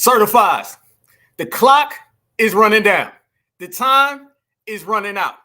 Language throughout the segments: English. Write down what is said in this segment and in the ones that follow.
certifies. The clock is running down. The time is running out.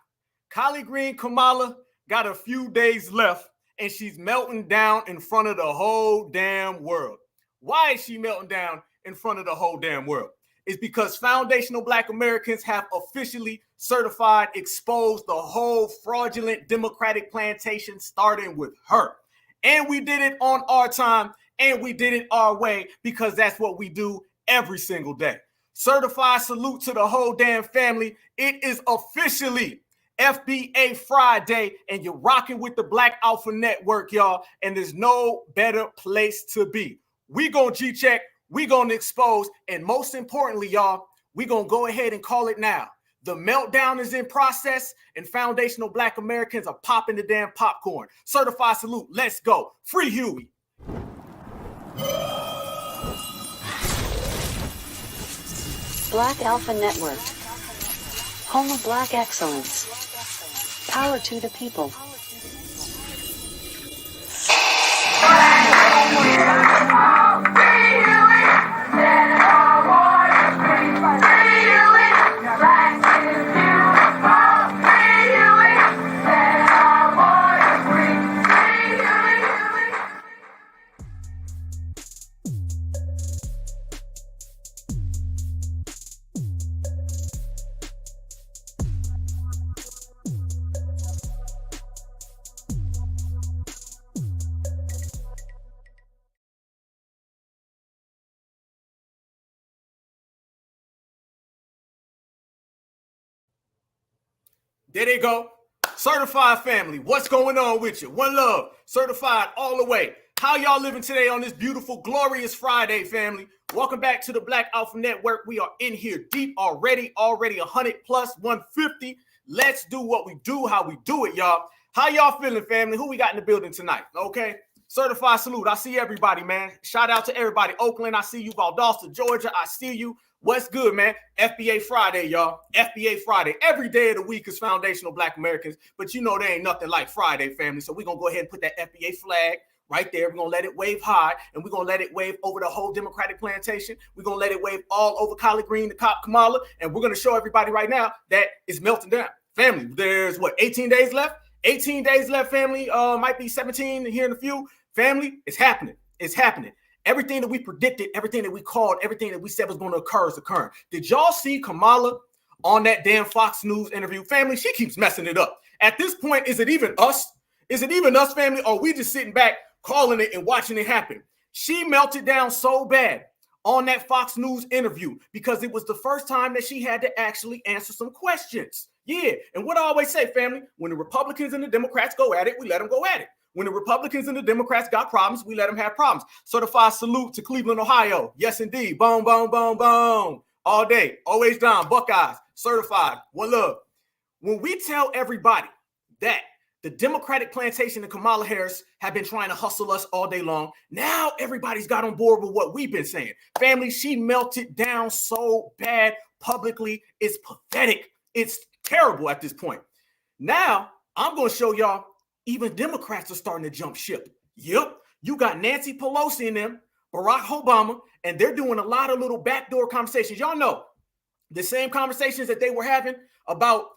Collard Green Kamala got a few days left, and she's melting down in front of the whole damn world. Why is she melting down in front of the whole damn world? It's because foundational Black Americans have officially certified, exposed the whole fraudulent Democratic plantation, starting with her. And we did it on our time, and we did it our way, because that's what we do every single day. Certified salute to the whole damn family. It is officially FBA Friday, and you're rocking with the Black Alpha Network, y'all, and there's no better place to be. We gonna G-check, we gonna expose, and most importantly, y'all, we gonna go ahead and call it now. The meltdown is in process, and foundational Black Americans are popping the damn popcorn. Certified salute, let's go. Free Huey. Black Alpha Network. Home of Black excellence. Power to the people. There they go. Certified family. What's going on with you? One love. Certified all the way. How y'all living today on this beautiful, glorious Friday, family? Welcome back to the Black Alpha Network. We are in here deep already 100 plus 150. Let's do what we do, how we do it, y'all. How y'all feeling, family? Who we got in the building tonight? Okay. Certified salute. I see everybody, man. Shout out to everybody. Oakland, I see you. Valdosta, Georgia, I see you. What's good, man? FBA Friday, y'all. FBA Friday. Every day of the week is foundational Black Americans, but you know there ain't nothing like Friday, family. So we're going to go ahead and put that FBA flag right there. We're going to let it wave high, and we're going to let it wave over the whole Democratic plantation. We're going to let it wave all over Collard Green, the cop Kamala, and we're going to show everybody right now that it's melting down. Family, there's, 18 days left? 18 days left, family. Might be 17 here in a few. Family, it's happening. It's happening. Everything that we predicted, everything that we called, everything that we said was going to occur is occurring. Did y'all see Kamala on that damn Fox News interview? Family, she keeps messing it up. At this point, is it even us? Is it even us, family? Or are we just sitting back, calling it and watching it happen? She melted down so bad on that Fox News interview because it was the first time that she had to actually answer some questions. Yeah, and what I always say, family, when the Republicans and the Democrats go at it, we let them go at it. When the Republicans and the Democrats got problems, we let them have problems. Certified salute to Cleveland, Ohio. Yes, indeed. Boom, boom, boom, boom. All day. Always down. Buckeyes. Certified. One love. When we tell everybody that the Democratic plantation and Kamala Harris have been trying to hustle us all day long, now everybody's got on board with what we've been saying. Family, she melted down so bad publicly. It's pathetic. It's terrible at this point. Now, I'm going to show y'all even Democrats are starting to jump ship. Yep, you got Nancy Pelosi and them, Barack Obama, and they're doing a lot of little backdoor conversations. Y'all know the same conversations that they were having about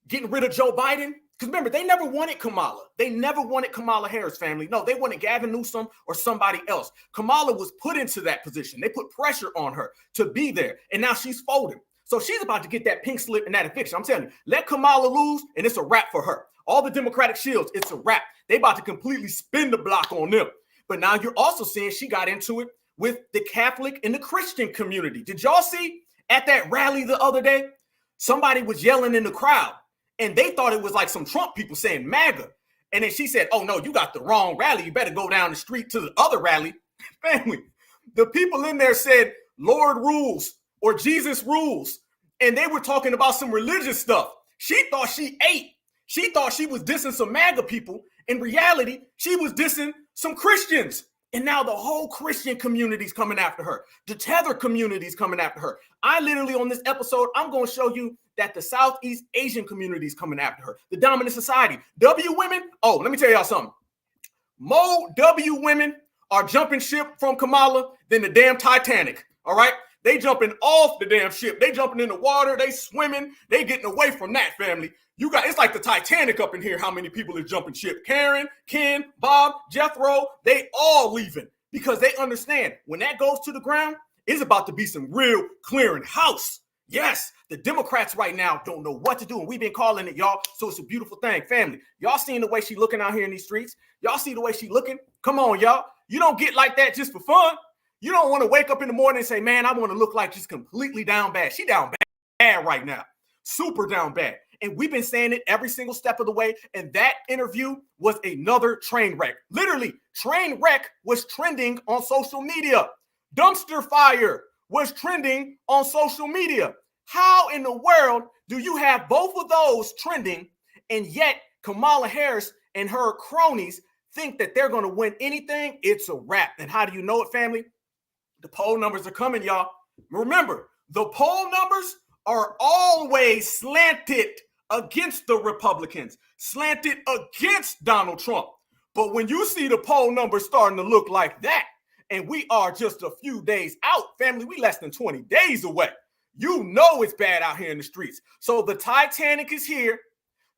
getting rid of Joe Biden. Because remember, they never wanted Kamala. They never wanted Kamala Harris, family. No, they wanted Gavin Newsom or somebody else. Kamala was put into that position. They put pressure on her to be there, and now she's folding. So she's about to get that pink slip and that eviction. I'm telling you, let Kamala lose, and it's a wrap for her. All the Democratic shields, it's a wrap. They about to completely spin the block on them. But now you're also seeing she got into it with the Catholic and the Christian community. Did y'all see at that rally the other day? Somebody was yelling in the crowd, and they thought it was like some Trump people saying MAGA. And then she said, oh, no, you got the wrong rally. You better go down the street to the other rally. Family, the people in there said, Lord rules or Jesus rules. And they were talking about some religious stuff. She thought she ate. She thought she was dissing some MAGA people. In reality, she was dissing some Christians. And now the whole Christian community's coming after her. The tether community's coming after her. I literally, on this episode, I'm going to show you that the Southeast Asian community's coming after her. The dominant society. W women, oh, let me tell y'all something. More W women are jumping ship from Kamala than the damn Titanic. All right? They jumping off the damn ship. They jumping in the water. They swimming. They getting away from that, family. It's like the Titanic up in here. How many people are jumping ship? Karen, Ken, Bob, Jethro, they all leaving because they understand when that goes to the ground, it's about to be some real clearing house. Yes, the Democrats right now don't know what to do, and we've been calling it, y'all. So it's a beautiful thing, family. Y'all seen the way she looking out here in these streets? Y'all see the way she looking? Come on, y'all. You don't get like that just for fun. You don't want to wake up in the morning and say, man, I want to look like just completely down bad. She down bad right now. Super down bad. And we've been saying it every single step of the way. And that interview was another train wreck. Literally, train wreck was trending on social media. Dumpster fire was trending on social media. How in the world do you have both of those trending, and yet Kamala Harris and her cronies think that they're going to win anything? It's a wrap. And how do you know it, family? The poll numbers are coming, y'all. Remember, the poll numbers are always slanted against the Republicans, slanted against Donald Trump. But when you see the poll numbers starting to look like that, and we are just a few days out, family, we less than 20 days away. You know it's bad out here in the streets. So the Titanic is here.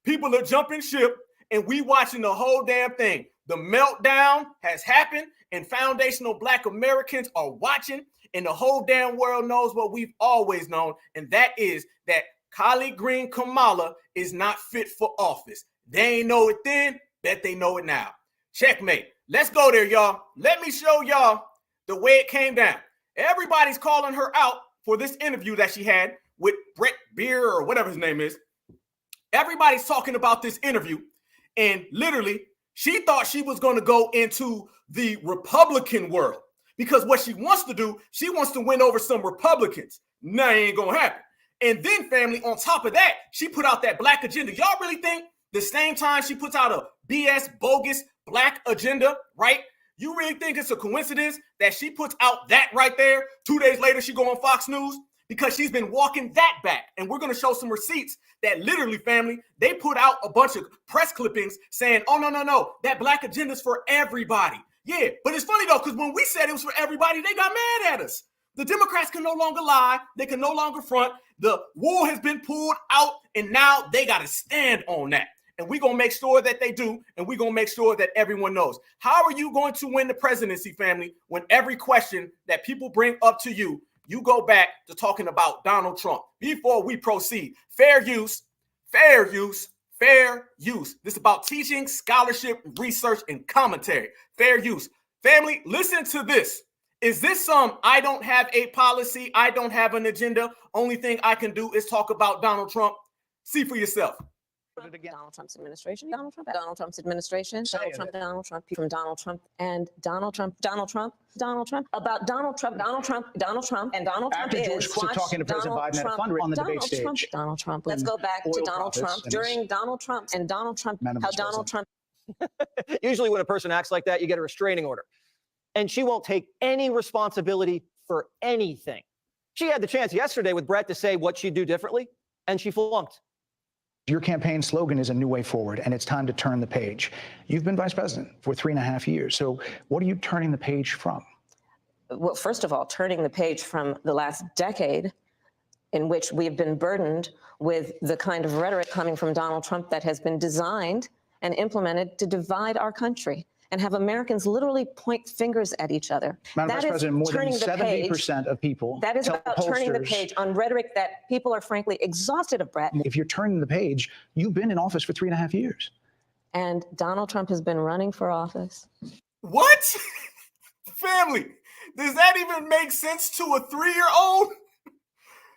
People are jumping ship, and we watching the whole damn thing. The meltdown has happened, and foundational Black Americans are watching, and the whole damn world knows what we've always known, and that is that Collard Green Kamala is not fit for office. They ain't know it then, bet they know it now. Checkmate. Let's go there, y'all. Let me show y'all the way it came down. Everybody's calling her out for this interview that she had with Bret, Baier, or whatever his name is. Everybody's talking about this interview, and literally, she thought she was going to go into the Republican world because what she wants to do, she wants to win over some Republicans. Nah, ain't going to happen. And then, family, on top of that, she put out that black agenda. Y'all really think the same time she puts out a BS, bogus black agenda, right? You really think it's a coincidence that she puts out that right there? 2 days later, she go on Fox News? Because she's been walking that back. And we're going to show some receipts that literally, family, they put out a bunch of press clippings saying, oh, no, that black agenda is for everybody. Yeah, but it's funny, though, because when we said it was for everybody, they got mad at us. The Democrats can no longer lie. They can no longer front. The wool has been pulled out, and now they got to stand on that. And we're going to make sure that they do, and we're going to make sure that everyone knows. How are you going to win the presidency, family, when every question that people bring up to you, you go back to talking about Donald Trump? Before we proceed, fair use, fair use, fair use. This is about teaching, scholarship, research, and commentary. Fair use. Family, listen to this. Is this some I don't have a policy, I don't have an agenda, only thing I can do is talk about Donald Trump? See for yourself. Donald Trump's administration, Donald Trump's administration, Donald Trump, from Donald Trump, and Donald Trump, about Donald Trump, and Donald Trump After George is Bush talking to President Biden at a fundraiser on the debate stage. Donald Trump. Let's go back to Donald Trump during Donald Trump and Donald Trump. How Donald Trump. Usually when a person acts like that, you get a restraining order. And she won't take any responsibility for anything. She had the chance yesterday with Bret to say what she'd do differently, and she flunked. Your campaign slogan is a new way forward, and it's time to turn the page. You've been vice president for 3.5 years. So what are you turning the page from? Well, first of all, turning the page from the last decade in which we've been burdened with the kind of rhetoric coming from Donald Trump that has been designed and implemented to divide our country and have Americans literally point fingers at each other. Madam Vice President, more than 70% of people that is about turning the page on rhetoric that people are frankly exhausted of, Bret. If you're turning the page, you've been in office for 3.5 years. And Donald Trump has been running for office. What? Family, does that even make sense to a 3-year-old?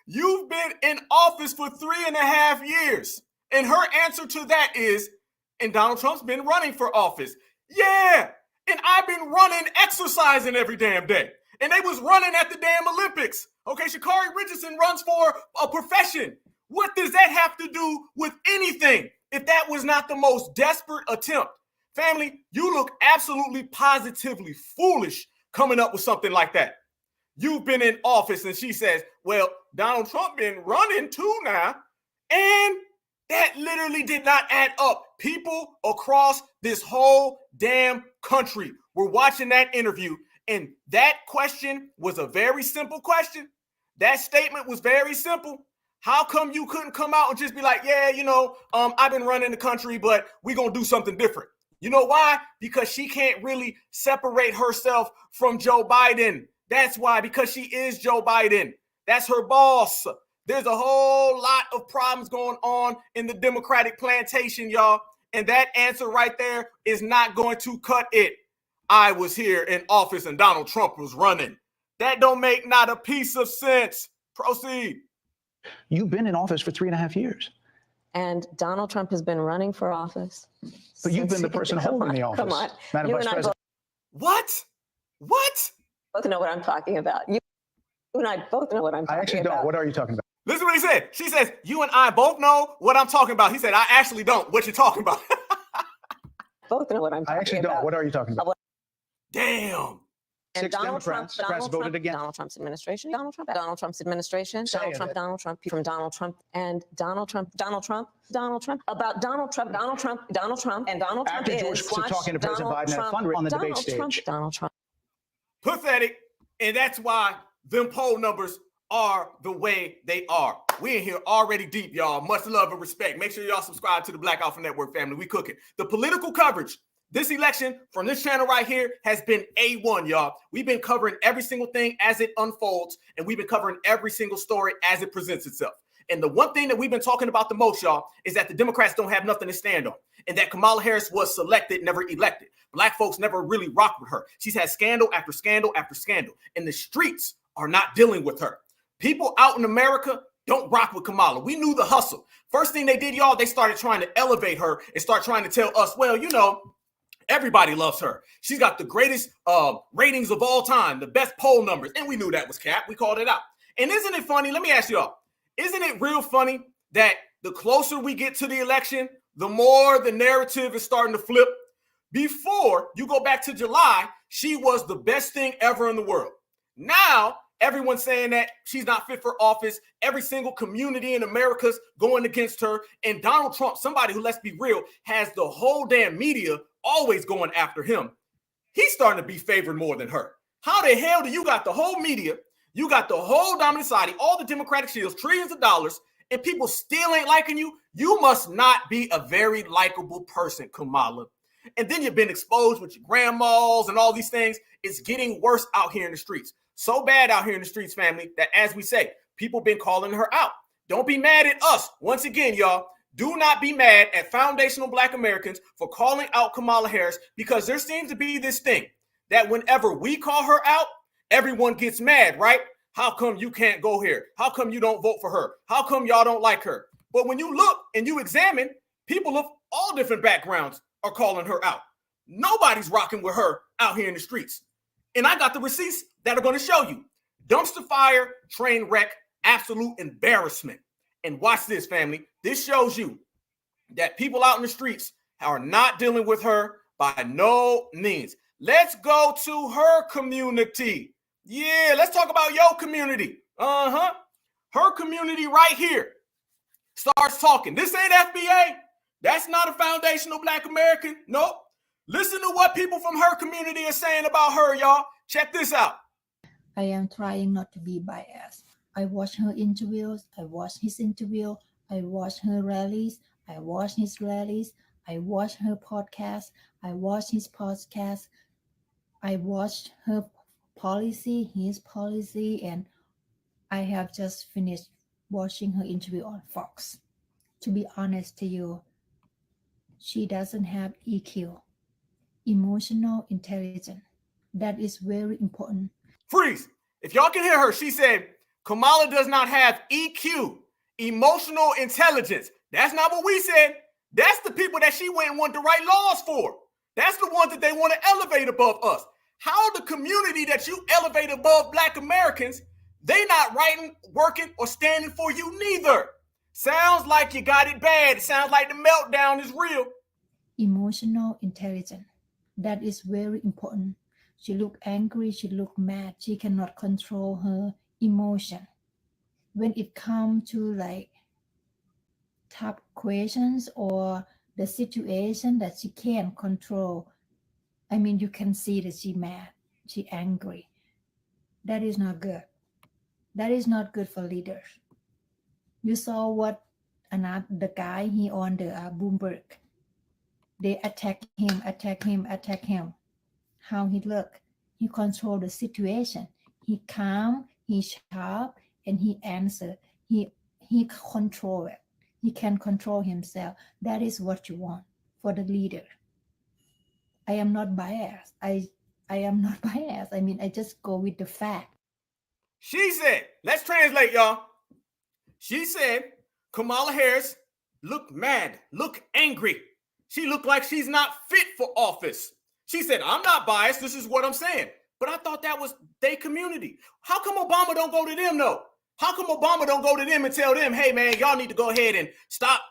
You've been in office for 3.5 years. And her answer to that is, and Donald Trump's been running for office. Yeah, and I've been running, exercising every damn day. And they was running at the damn Olympics. Okay, Sha'Carri Richardson runs for a profession. What does that have to do with anything if that was not the most desperate attempt? Family, you look absolutely positively foolish coming up with something like that. You've been in office, and she says, well, Donald Trump been running too now. And that literally did not add up. People across this whole damn country were watching that interview, and that question was a very simple question. That statement was very simple. How come you couldn't come out and just be like, yeah, I've been running the country, but we're going to do something different? You know why? Because she can't really separate herself from Joe Biden. That's why, because she is Joe Biden. That's her boss. There's a whole lot of problems going on in the Democratic plantation, y'all. And that answer right there is not going to cut it. I was here in office and Donald Trump was running. That don't make not a piece of sense. Proceed. You've been in office for 3.5 years. And Donald Trump has been running for office. But you've been the person holding the office. Come on. Madam You Vice and I President. What? both know what I'm talking about. You and I both know what I'm talking about. I actually don't. What are you talking about? Listen to what he said. She says, you and I both know what I'm talking about. He said, I actually don't. What you talking about? Both know what I'm talking about. I actually don't. What are you talking about? Damn. And Six Donald Democrats Trump voted against. Donald Trump's administration, Donald Trump's administration, Say Donald it. Trump, from Donald Trump, and Donald Trump, about Donald Trump, and Donald Trump After George is Bush talking to President Biden at a fundraiser on the debate stage. Donald Trump. Pathetic. And that's why them poll numbers are the way they are. We in here already deep, y'all. Much love and respect. Make sure y'all subscribe to the Black Alpha Network family. We cooking. The political coverage this election from this channel right here has been A1, y'all. We've been covering every single thing as it unfolds, and we've been covering every single story as it presents itself. And the one thing that we've been talking about the most, y'all, is that the Democrats don't have nothing to stand on, and that Kamala Harris was selected, never elected. Black folks never really rocked with her. She's had scandal after scandal after scandal, and the streets are not dealing with her. People out in America don't rock with Kamala. We knew the hustle. First thing they did, y'all, they started trying to elevate her and start trying to tell us, well, everybody loves her. She's got the greatest ratings of all time, the best poll numbers. And we knew that was cap. We called it out. And isn't it funny? Let me ask y'all, isn't it real funny that the closer we get to the election, the more the narrative is starting to flip? Before, you go back to July, she was the best thing ever in the world. Now, everyone's saying that she's not fit for office. Every single community in America's going against her. And Donald Trump, somebody who, let's be real, has the whole damn media always going after him. He's starting to be favored more than her. How the hell do you got the whole media, you got the whole dominant society, all the Democratic shields, trillions of dollars, and people still ain't liking you? You must not be a very likable person, Kamala. And then you've been exposed with your grandmas and all these things. It's getting worse out here in the streets. So bad out here in the streets, family, that as we say, people been calling her out. Don't be mad at us. Once again, y'all, do not be mad at foundational Black Americans for calling out Kamala Harris, because there seems to be this thing that whenever we call her out, everyone gets mad, right? How come you can't go here? How come you don't vote for her? How come y'all don't like her? But when you look and you examine, people of all different backgrounds are calling her out. Nobody's rocking with her out here in the streets. And I got the receipts that are going to show you. Dumpster fire, train wreck, absolute embarrassment. And watch this, family. This shows you that people out in the streets are not dealing with her by no means. Let's go to her community. Yeah, let's talk about your community. Her community right here starts talking. This ain't FBA. That's not a foundational Black American. Nope. Listen to what people from her community are saying about her, y'all. Check this out. I am trying not to be biased. I watch her interviews. I watch his interview. I watch her rallies. I watch his rallies. I watch her podcast. I watch his podcast. I watched her policy, his policy, and I have just finished watching her interview on Fox. To be honest to you, she doesn't have EQ, emotional intelligence. That is very important. Freeze. If y'all can hear her, she said, Kamala does not have EQ, emotional intelligence. That's not what we said. That's the people that she went and wanted to write laws for. That's the ones that they want to elevate above us. How the community that you elevate above Black Americans, they not writing, working, or standing for you neither. Sounds like you got it bad. It sounds like the meltdown is real. Emotional intelligence. That is very important. She look angry, she look mad, she cannot control her emotion. When it comes to like tough questions or the situation that she can't control, I mean, you can see that she mad, she angry. That is not good. That is not good for leaders. You saw what the guy he on the Bloomberg. They attack him. How he look? He control the situation. He calm, he sharp, and he answer. He control it. He can control himself. That is what you want for the leader. I am not biased. I am not biased. I mean, I just go with the fact. She said, let's translate, y'all. She said, Kamala Harris looked mad, looked angry. She looked like she's not fit for office. She said, I'm not biased. This is what I'm saying. But I thought that was their community. How come Obama don't go to them, though? How come Obama don't go to them and tell them, hey, man, y'all need to go ahead and stop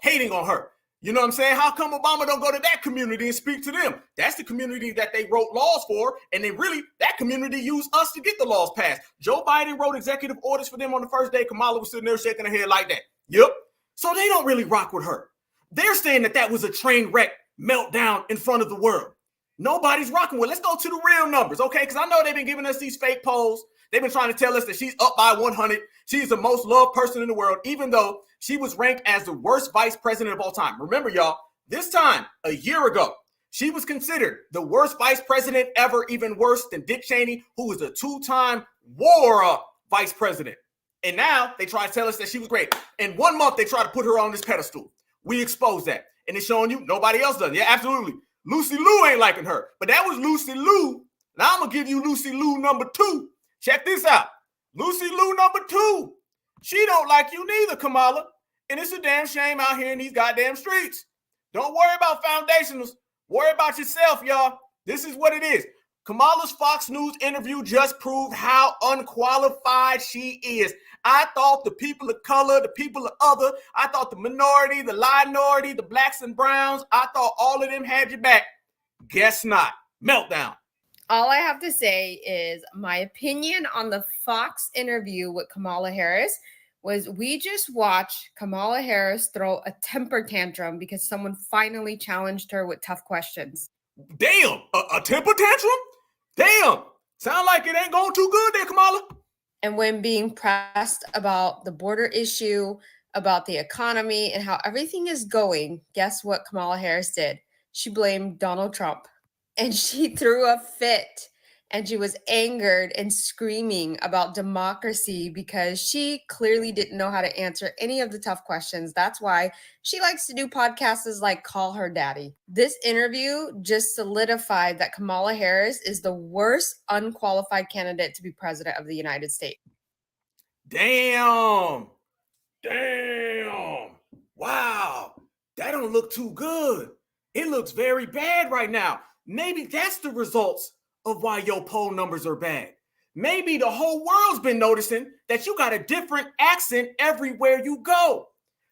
hating on her? You know what I'm saying? How come Obama don't go to that community and speak to them? That's the community that they wrote laws for. And they really, that community used us to get the laws passed. Joe Biden wrote executive orders for them on the first day. Kamala was sitting there shaking her head like that. Yep. So they don't really rock with her. They're saying that that was a train wreck meltdown in front of the world. Nobody's rocking with. Let's go to the real numbers, okay? Because I know they've been giving us these fake polls. They've been trying to tell us that she's up by 100. She's the most loved person in the world, even though she was ranked as the worst vice president of all time. Remember, y'all, this time, a year ago, she was considered the worst vice president ever, even worse than Dick Cheney, who was a two-time war vice president. And now they try to tell us that she was great. In 1 month, they try to put her on this pedestal. We expose that. And it's showing you nobody else does. Yeah, absolutely. Lucy Liu ain't liking her. But that was Lucy Liu. Now I'm going to give you Lucy Liu number 2. Check this out. Lucy Liu number 2. She don't like you neither, Kamala. And it's a damn shame out here in these goddamn streets. Don't worry about foundationals. Worry about yourself, y'all. This is what it is. Kamala's Fox News interview just proved how unqualified she is. I thought the people of color, the people of other, I thought the minority, the minority, the blacks and browns, I thought all of them had your back. Guess not. Meltdown. All I have to say is my opinion on the Fox interview with Kamala Harris was we just watched Kamala Harris throw a temper tantrum because someone finally challenged her with tough questions. Damn, a temper tantrum? Damn, sound like it ain't going too good there, Kamala. And when being pressed about the border issue, about the economy, and how everything is going, guess what Kamala Harris did? She blamed Donald Trump. And she threw a fit. And she was angered and screaming about democracy because she clearly didn't know how to answer any of the tough questions. That's why she likes to do podcasts like Call Her Daddy. This interview just solidified that Kamala Harris is the worst unqualified candidate to be president of the United States. Damn. Wow. That don't look too good. It looks very bad right now. Maybe that's the results of why your poll numbers are bad. Maybe the whole world's been noticing that you got a different accent everywhere you go.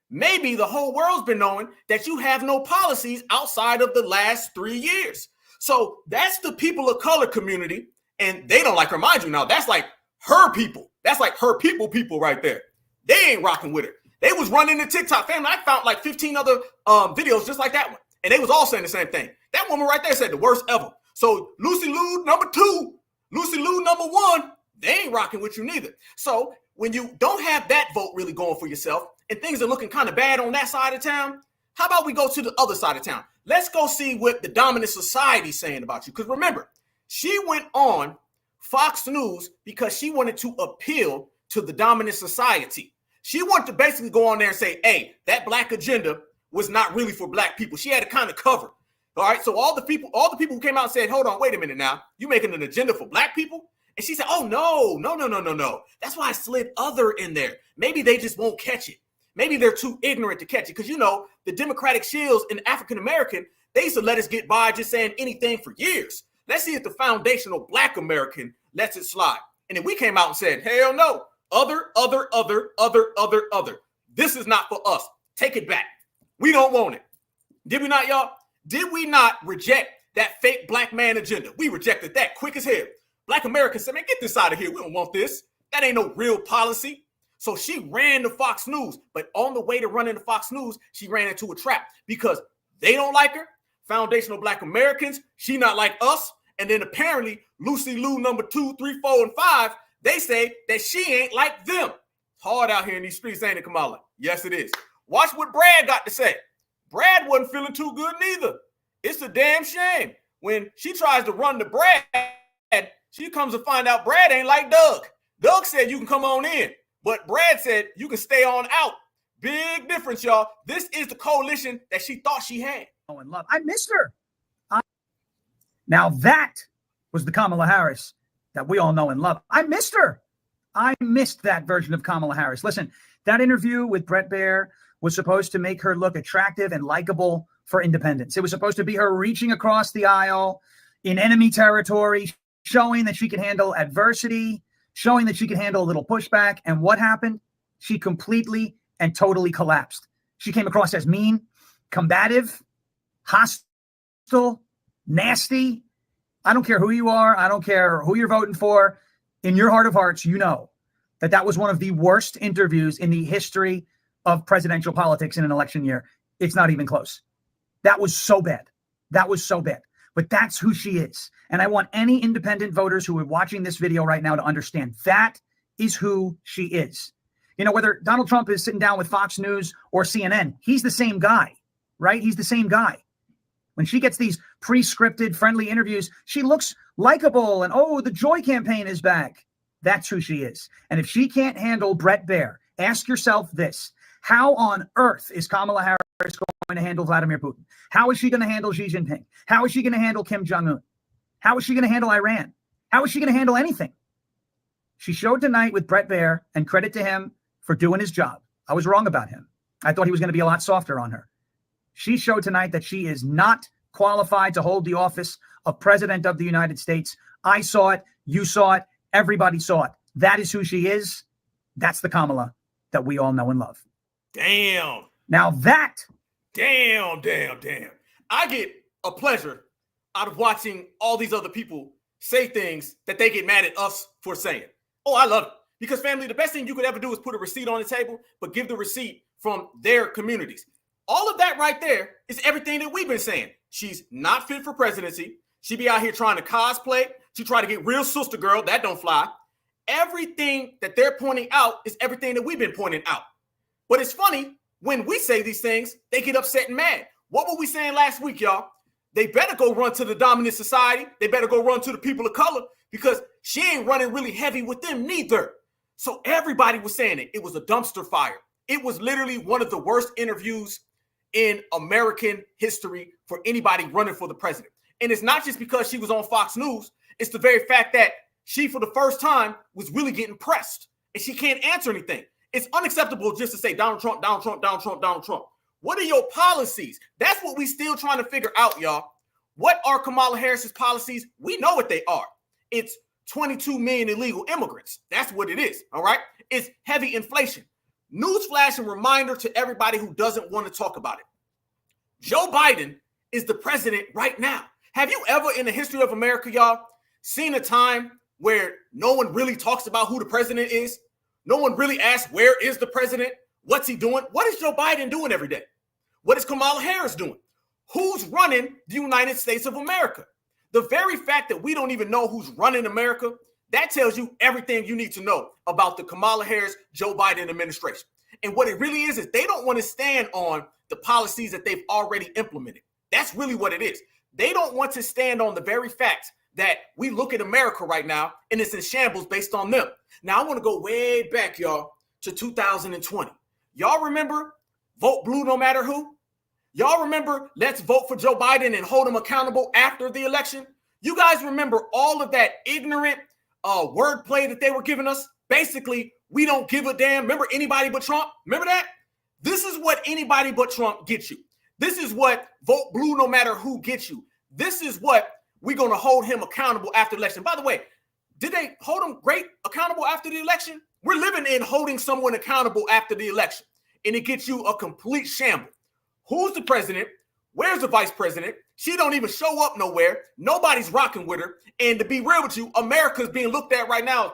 Maybe the whole world's been knowing that you have no policies outside of the last 3 years. So that's the people of color community, and they don't like her. Mind you, now that's like her people. That's like her people right there. They ain't rocking with her. They was running the TikTok family. I found like 15 other videos just like that one, and they was all saying the same thing. That woman right there said the worst ever. So Lucy Liu number 2, Lucy Liu number 1, they ain't rocking with you neither. So when you don't have that vote really going for yourself and things are looking kind of bad on that side of town, how about we go to the other side of town? Let's go see what the dominant society is saying about you. Because remember, she went on Fox News because she wanted to appeal to the dominant society. She wanted to basically go on there and say, hey, that black agenda was not really for black people. She had to kind of cover. All right, so all the people who came out and said, hold on, wait a minute now, you making an agenda for black people? And she said, oh, no. That's why I slid other in there. Maybe they just won't catch it. Maybe they're too ignorant to catch it. Because, you know, the Democratic shills in African-American, they used to let us get by just saying anything for years. Let's see if the foundational black American lets it slide. And then we came out and said, hell no, other. This is not for us. Take it back. We don't want it. Did we not, y'all? Did we not reject that fake black man agenda? We rejected that quick as hell. Black Americans said, man, get this out of here. We don't want this. That ain't no real policy. So she ran to Fox News. But on the way to running to Fox News, she ran into a trap because they don't like her. Foundational black Americans, she not like us. And then apparently Lucy Liu number 2, 3, 4, and 5, They say that she ain't like them. It's hard out here in these streets, ain't it, Kamala? Yes, it is. Watch what Brad got to say. Brad wasn't feeling too good neither. It's a damn shame. When she tries to run to Brad, she comes to find out Brad ain't like Doug. Doug said you can come on in, but Brad said you can stay on out. Big difference, y'all. This is the coalition that she thought she had. Oh, and love. I missed her. Now that was the Kamala Harris that we all know and love. I missed her. I missed that version of Kamala Harris. Listen, that interview with Bret Baier was supposed to make her look attractive and likable for independents. It was supposed to be her reaching across the aisle in enemy territory, showing that she could handle adversity, showing that she could handle a little pushback. And what happened? She completely and totally collapsed. She came across as mean, combative, hostile, nasty. I don't care who you are. I don't care who you're voting for. In your heart of hearts, you know that that was one of the worst interviews in the history of presidential politics in an election year. It's not even close. That was so bad. That was so bad. But that's who she is. And I want any independent voters who are watching this video right now to understand that is who she is. You know, whether Donald Trump is sitting down with Fox News or CNN, he's the same guy, right? He's the same guy. When she gets these pre-scripted, friendly interviews, she looks likable and, oh, the Joy campaign is back. That's who she is. And if she can't handle Bret Baier, ask yourself this. How on earth is Kamala Harris going to handle Vladimir Putin? How is she going to handle Xi Jinping? How is she going to handle Kim Jong-un? How is she going to handle Iran? How is she going to handle anything? She showed tonight with Bret Baier, and credit to him for doing his job. I was wrong about him. I thought he was going to be a lot softer on her. She showed tonight that she is not qualified to hold the office of President of the United States. I saw it. You saw it. Everybody saw it. That is who she is. That's the Kamala that we all know and love. Damn. Now that. Damn. I get a pleasure out of watching all these other people say things that they get mad at us for saying. Oh, I love it. Because, family, the best thing you could ever do is put a receipt on the table, but give the receipt from their communities. All of that right there is everything that we've been saying. She's not fit for presidency. She be out here trying to cosplay. She try to get real sister girl. That don't fly. Everything that they're pointing out is everything that we've been pointing out. But it's funny, when we say these things, they get upset and mad. What were we saying last week, y'all? They better go run to the dominant society. They better go run to the people of color, because she ain't running really heavy with them neither. So everybody was saying it. It was a dumpster fire. It was literally one of the worst interviews in American history for anybody running for the president. And it's not just because she was on Fox News. It's the very fact that she, for the first time, was really getting pressed. And she can't answer anything. It's unacceptable just to say Donald Trump, Donald Trump, Donald Trump, Donald Trump. What are your policies? That's what we still trying to figure out, y'all. What are Kamala Harris's policies? We know what they are. It's 22 million illegal immigrants. That's what it is, all right? It's heavy inflation. Newsflash and reminder to everybody who doesn't want to talk about it. Joe Biden is the president right now. Have you ever in the history of America, y'all, seen a time where no one really talks about who the president is? No one really asks, where is the president? What's he doing? What is Joe Biden doing every day? What is Kamala Harris doing? Who's running the United States of America? The very fact that we don't even know who's running America, that tells you everything you need to know about the Kamala Harris, Joe Biden administration. And what it really is they don't want to stand on the policies that they've already implemented. That's really what it is. They don't want to stand on the very fact that we look at America right now and it's in shambles based on them. Now, I want to go way back, y'all, to 2020. Y'all remember vote blue no matter who? Y'all remember let's vote for Joe Biden and hold him accountable after the election? You guys remember all of that ignorant wordplay that they were giving us? Basically, we don't give a damn. Remember anybody but Trump? Remember that? This is what anybody but Trump gets you. This is what vote blue no matter who gets you. This is what we're going to hold him accountable after the election. By the way, did they hold him great accountable after the election? We're living in holding someone accountable after the election, and it gets you a complete shamble. Who's the president? Where's the vice president? She don't even show up nowhere. Nobody's rocking with her. And to be real with you, America's being looked at right now.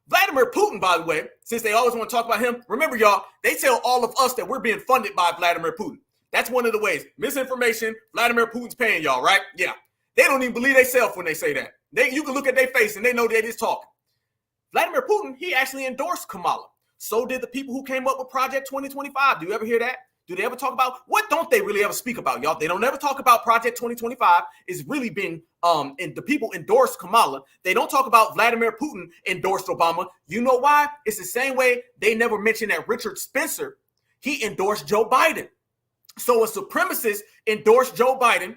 Vladimir Putin, by the way, since they always want to talk about him, remember, y'all, they tell all of us that we're being funded by Vladimir Putin. That's one of the ways. Misinformation, Vladimir Putin's paying y'all, right? Yeah. They don't even believe themselves when they say that. You can look at their face and they know they're just talking. Vladimir Putin, he actually endorsed Kamala. So did the people who came up with Project 2025. Do you ever hear that? Do they ever talk about, what don't they really ever speak about, y'all? They don't ever talk about Project 2025. It's really been, and the people endorsed Kamala. They don't talk about Vladimir Putin endorsed Obama. You know why? It's the same way they never mentioned that Richard Spencer, he endorsed Joe Biden. So a supremacist endorsed Joe Biden,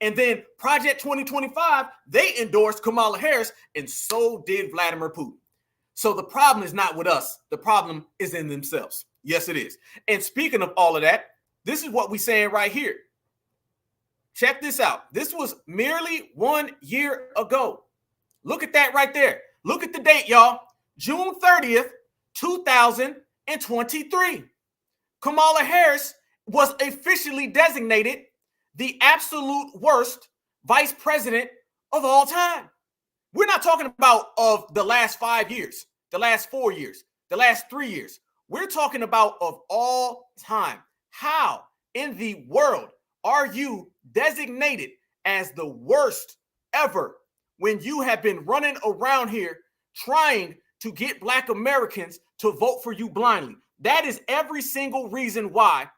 and then Project 2025, they endorsed Kamala Harris, and so did Vladimir Putin. So the problem is not with us. The problem is in themselves. Yes, it is. And speaking of all of that, this is what we're saying right here. Check this out. This was merely 1 year ago. Look at that right there. Look at the date, y'all. June 30th, 2023. Kamala Harris was officially designated the absolute worst vice president of all time. We're not talking about of the last 5 years, the last 4 years, the last 3 years. We're talking about of all time. How in the world are you designated as the worst ever when you have been running around here trying to get Black Americans to vote for you blindly? That is every single reason why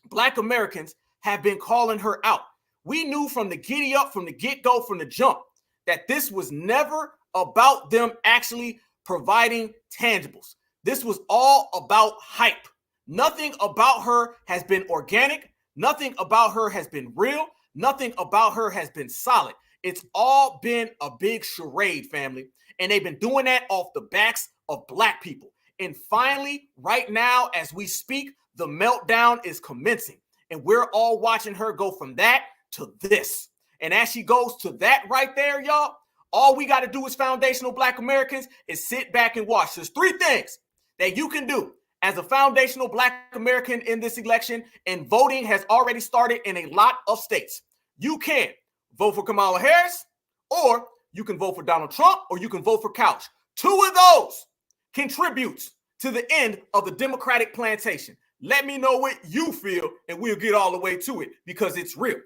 Black Americans have been calling her out. We knew from the giddy up, from the get-go, from the jump, that this was never about them actually providing tangibles. This was all about hype. Nothing about her has been organic. Nothing about her has been real. Nothing about her has been solid. It's all been a big charade, family. And they've been doing that off the backs of Black people. And finally, right now, as we speak, the meltdown is commencing. And we're all watching her go from that to this. And as she goes to that right there, y'all, all we got to do as foundational Black Americans is sit back and watch. There's 3 things that you can do as a foundational Black American in this election, and voting has already started in a lot of states. You can vote for Kamala Harris, or you can vote for Donald Trump, or you can vote for Couch. 2 of those contributes to the end of the Democratic plantation. Let me know what you feel, and we'll get all the way to it because it's real.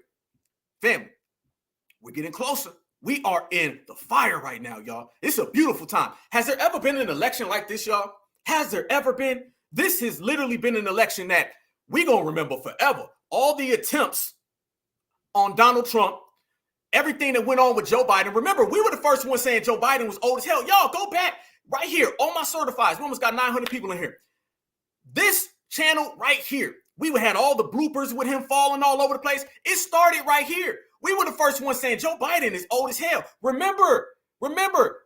Family, we're getting closer. We are in the fire right now, y'all. It's a beautiful time. Has there ever been an election like this, y'all? Has there ever been? This has literally been an election that we're going to remember forever. All the attempts on Donald Trump, everything that went on with Joe Biden. Remember, we were the first ones saying Joe Biden was old as hell. Y'all, go back right here. All my certifieds. We almost got 900 people in here. This channel right here, we had all the bloopers with him falling all over the place. It started right here. We were the first ones saying Joe Biden is old as hell. Remember,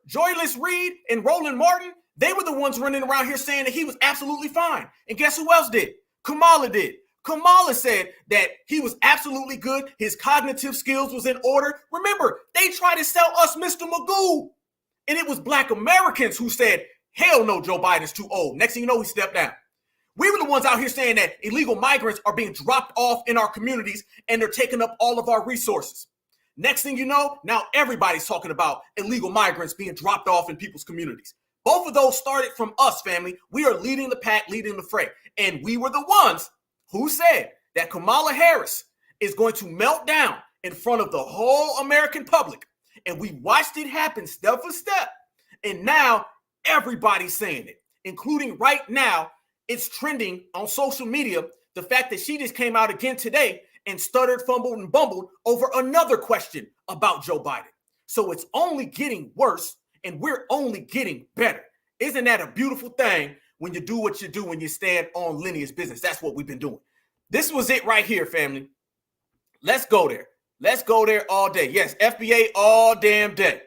Joyless Reed and Roland Martin, they were the ones running around here saying that he was absolutely fine. And guess who else did? Kamala did. Kamala said that he was absolutely good. His cognitive skills was in order. Remember, they tried to sell us Mr. Magoo. And it was Black Americans who said, hell no, Joe Biden's too old. Next thing you know, he stepped down. We were the ones out here saying that illegal migrants are being dropped off in our communities and they're taking up all of our resources. Next thing you know, now everybody's talking about illegal migrants being dropped off in people's communities. Both of those started from us, family. We are leading the pack, leading the fray. And we were the ones who said that Kamala Harris is going to melt down in front of the whole American public. And we watched it happen step for step. And now everybody's saying it, including right now. It's trending on social media, the fact that she just came out again today and stuttered, fumbled, and bumbled over another question about Joe Biden. So it's only getting worse, and we're only getting better. Isn't that a beautiful thing when you do what you do when you stand on lineage business? That's what we've been doing. This was it right here, family. Let's go there. Let's go there all day. Yes, FBA all damn day.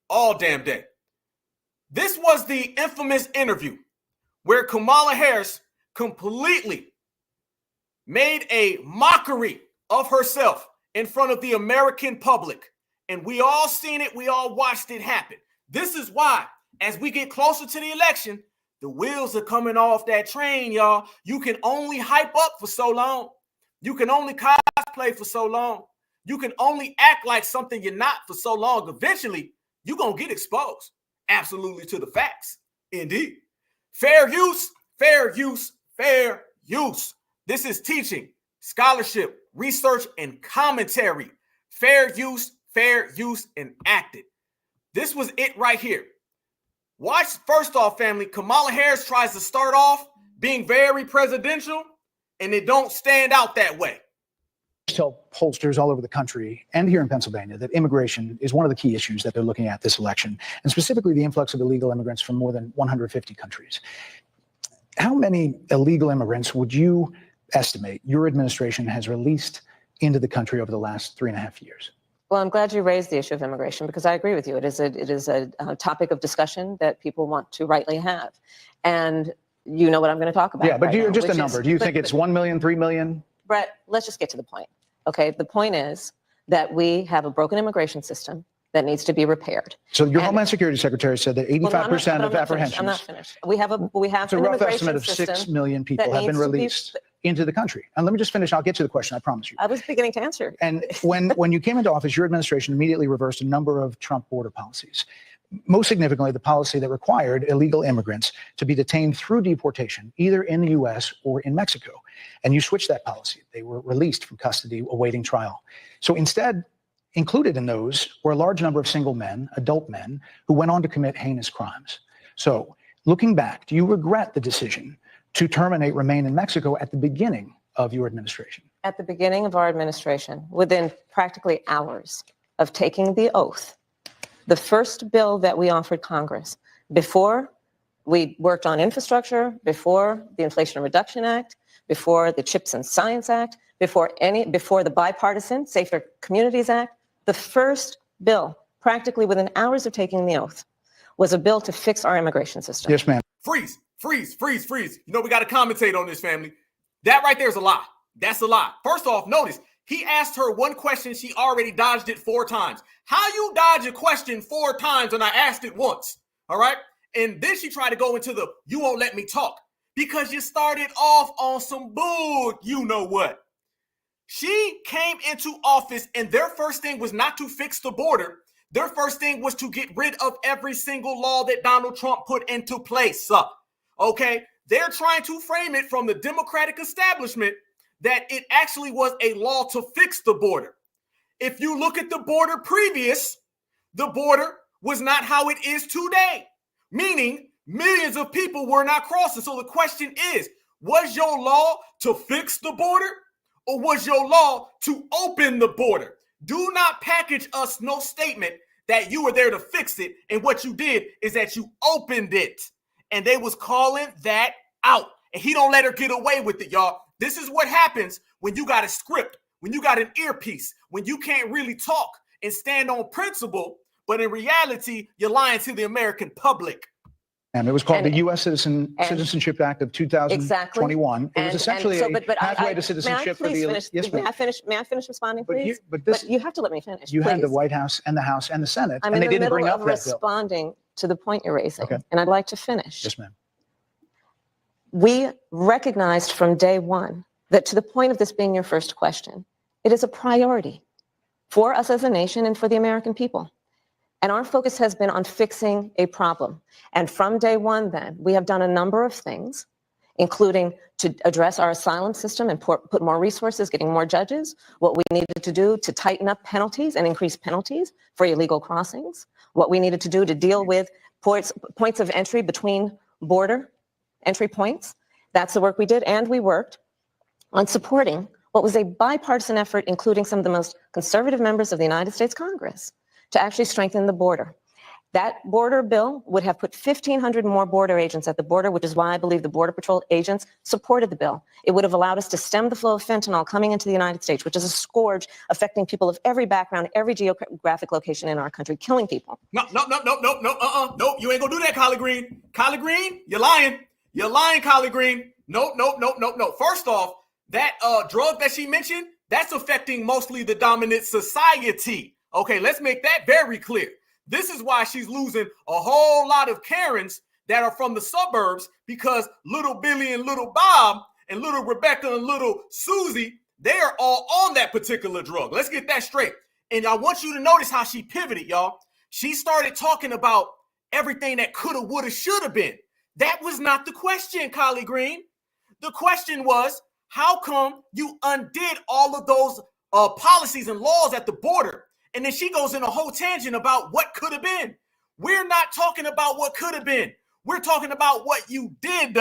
All damn day. This was the infamous interview where Kamala Harris completely made a mockery of herself in front of the American public. And we all seen it. We all watched it happen. This is why, as we get closer to the election, the wheels are coming off that train, y'all. You can only hype up for so long. You can only cosplay for so long. You can only act like something you're not for so long. Eventually, you're going to get exposed. Absolutely to the facts. Indeed. Fair use, fair use, fair use. This is teaching, scholarship, research, and commentary. Fair use, and acted. This was it right here. Watch, first off, family, Kamala Harris tries to start off being very presidential, and it don't stand out that way. Tell pollsters all over the country and here in Pennsylvania that immigration is one of the key issues that they're looking at this election, and specifically the influx of illegal immigrants from more than 150 countries. How many illegal immigrants would you estimate your administration has released into the country over the last 3.5 years? Well, I'm glad you raised the issue of immigration because I agree with you. It is a topic of discussion that people want to rightly have. And you know what I'm going to talk about. Yeah, but right just now, a number. Do you think it's 1 million, 3 million? Bret, let's just get to the point. Okay, the point is that we have a broken immigration system that needs to be repaired. So your Homeland Security Secretary said that 85% of apprehensions. I'm not finished. We have it's a an rough estimate immigration of 6 system million people that have been needs to be- released into the country. And let me just finish. I'll get to the question. I promise you. I was beginning to answer. And when you came into office, your administration immediately reversed a number of Trump border policies. Most significantly, the policy that required illegal immigrants to be detained through deportation, either in the U.S. or in Mexico. And you switched that policy. They were released from custody awaiting trial. So instead, included in those were a large number of single men, adult men, who went on to commit heinous crimes. So looking back, do you regret the decision to terminate Remain in Mexico at the beginning of your administration? At the beginning of our administration, within practically hours of taking the oath, the first bill that we offered Congress, before we worked on infrastructure, before the Inflation Reduction Act, before the CHIPS and Science Act, before the bipartisan Safer Communities Act, the first bill, practically within hours of taking the oath, was a bill to fix our immigration system. Yes, ma'am. Freeze. You know, we got to commentate on this, family. That right there is a lie. That's a lie. First off, notice he asked her one question. She already dodged it 4 times. How you dodge a question 4 times when I asked it once? All right. And then she tried to go into the, you won't let me talk because you started off on some bull. You know what? She came into office and their first thing was not to fix the border. Their first thing was to get rid of every single law that Donald Trump put into place. Okay. They're trying to frame it from the Democratic establishment that it actually was a law to fix the border. If you look at the border previous, the border was not how it is today, meaning millions of people were not crossing. So the question is, was your law to fix the border or was your law to open the border? Do not package us no statement that you were there to fix it. And what you did is that you opened it. And they was calling that out. And he don't let her get away with it, y'all. This is what happens when you got a script, when you got an earpiece, when you can't really talk and stand on principle, but in reality, you're lying to the American public. And it was called the U.S. Citizenship Act of 2021. Exactly. It was essentially a pathway to citizenship for the Yes, may I finish responding, please? But you have to let me finish. You had the White House and the House and the Senate, I'm and in they the didn't bring middle up of that bill. responding to the point you're raising, Okay. and I'd like to finish. Yes, ma'am. We recognized from day one that, to the point of this being your first question, it is a priority for us as a nation and for the American people. And our focus has been on fixing a problem. And from day one, then, we have done a number of things, including to address our asylum system and put more resources, getting more judges, what we needed to do to tighten up penalties and increase penalties for illegal crossings, what we needed to do to deal with points of entry between border entry points. That's the work we did. And we worked on supporting what was a bipartisan effort, including some of the most conservative members of the United States Congress, to actually strengthen the border. That border bill would have put 1,500 more border agents at the border, which is why I believe the Border Patrol agents supported the bill. It would have allowed us to stem the flow of fentanyl coming into the United States, which is a scourge affecting people of every background, every geographic location in our country, killing people. No, you ain't gonna do that, Collard Green. Collard Green, you're lying. You're lying, Collard Green. No. First off, that drug that she mentioned, that's affecting mostly the dominant society. Okay, let's make that very clear. This is why she's losing a whole lot of Karens that are from the suburbs, because little Billy and little Bob and little Rebecca and little Susie, they are all on that particular drug. Let's get that straight. And I want you to notice how she pivoted, y'all. She started talking about everything that coulda, woulda, shoulda been. That was not the question, Collard Green. The question was, how come you undid all of those policies and laws at the border? And then she goes in a whole tangent about what could have been. We're not talking about what could have been. We're talking about what you did.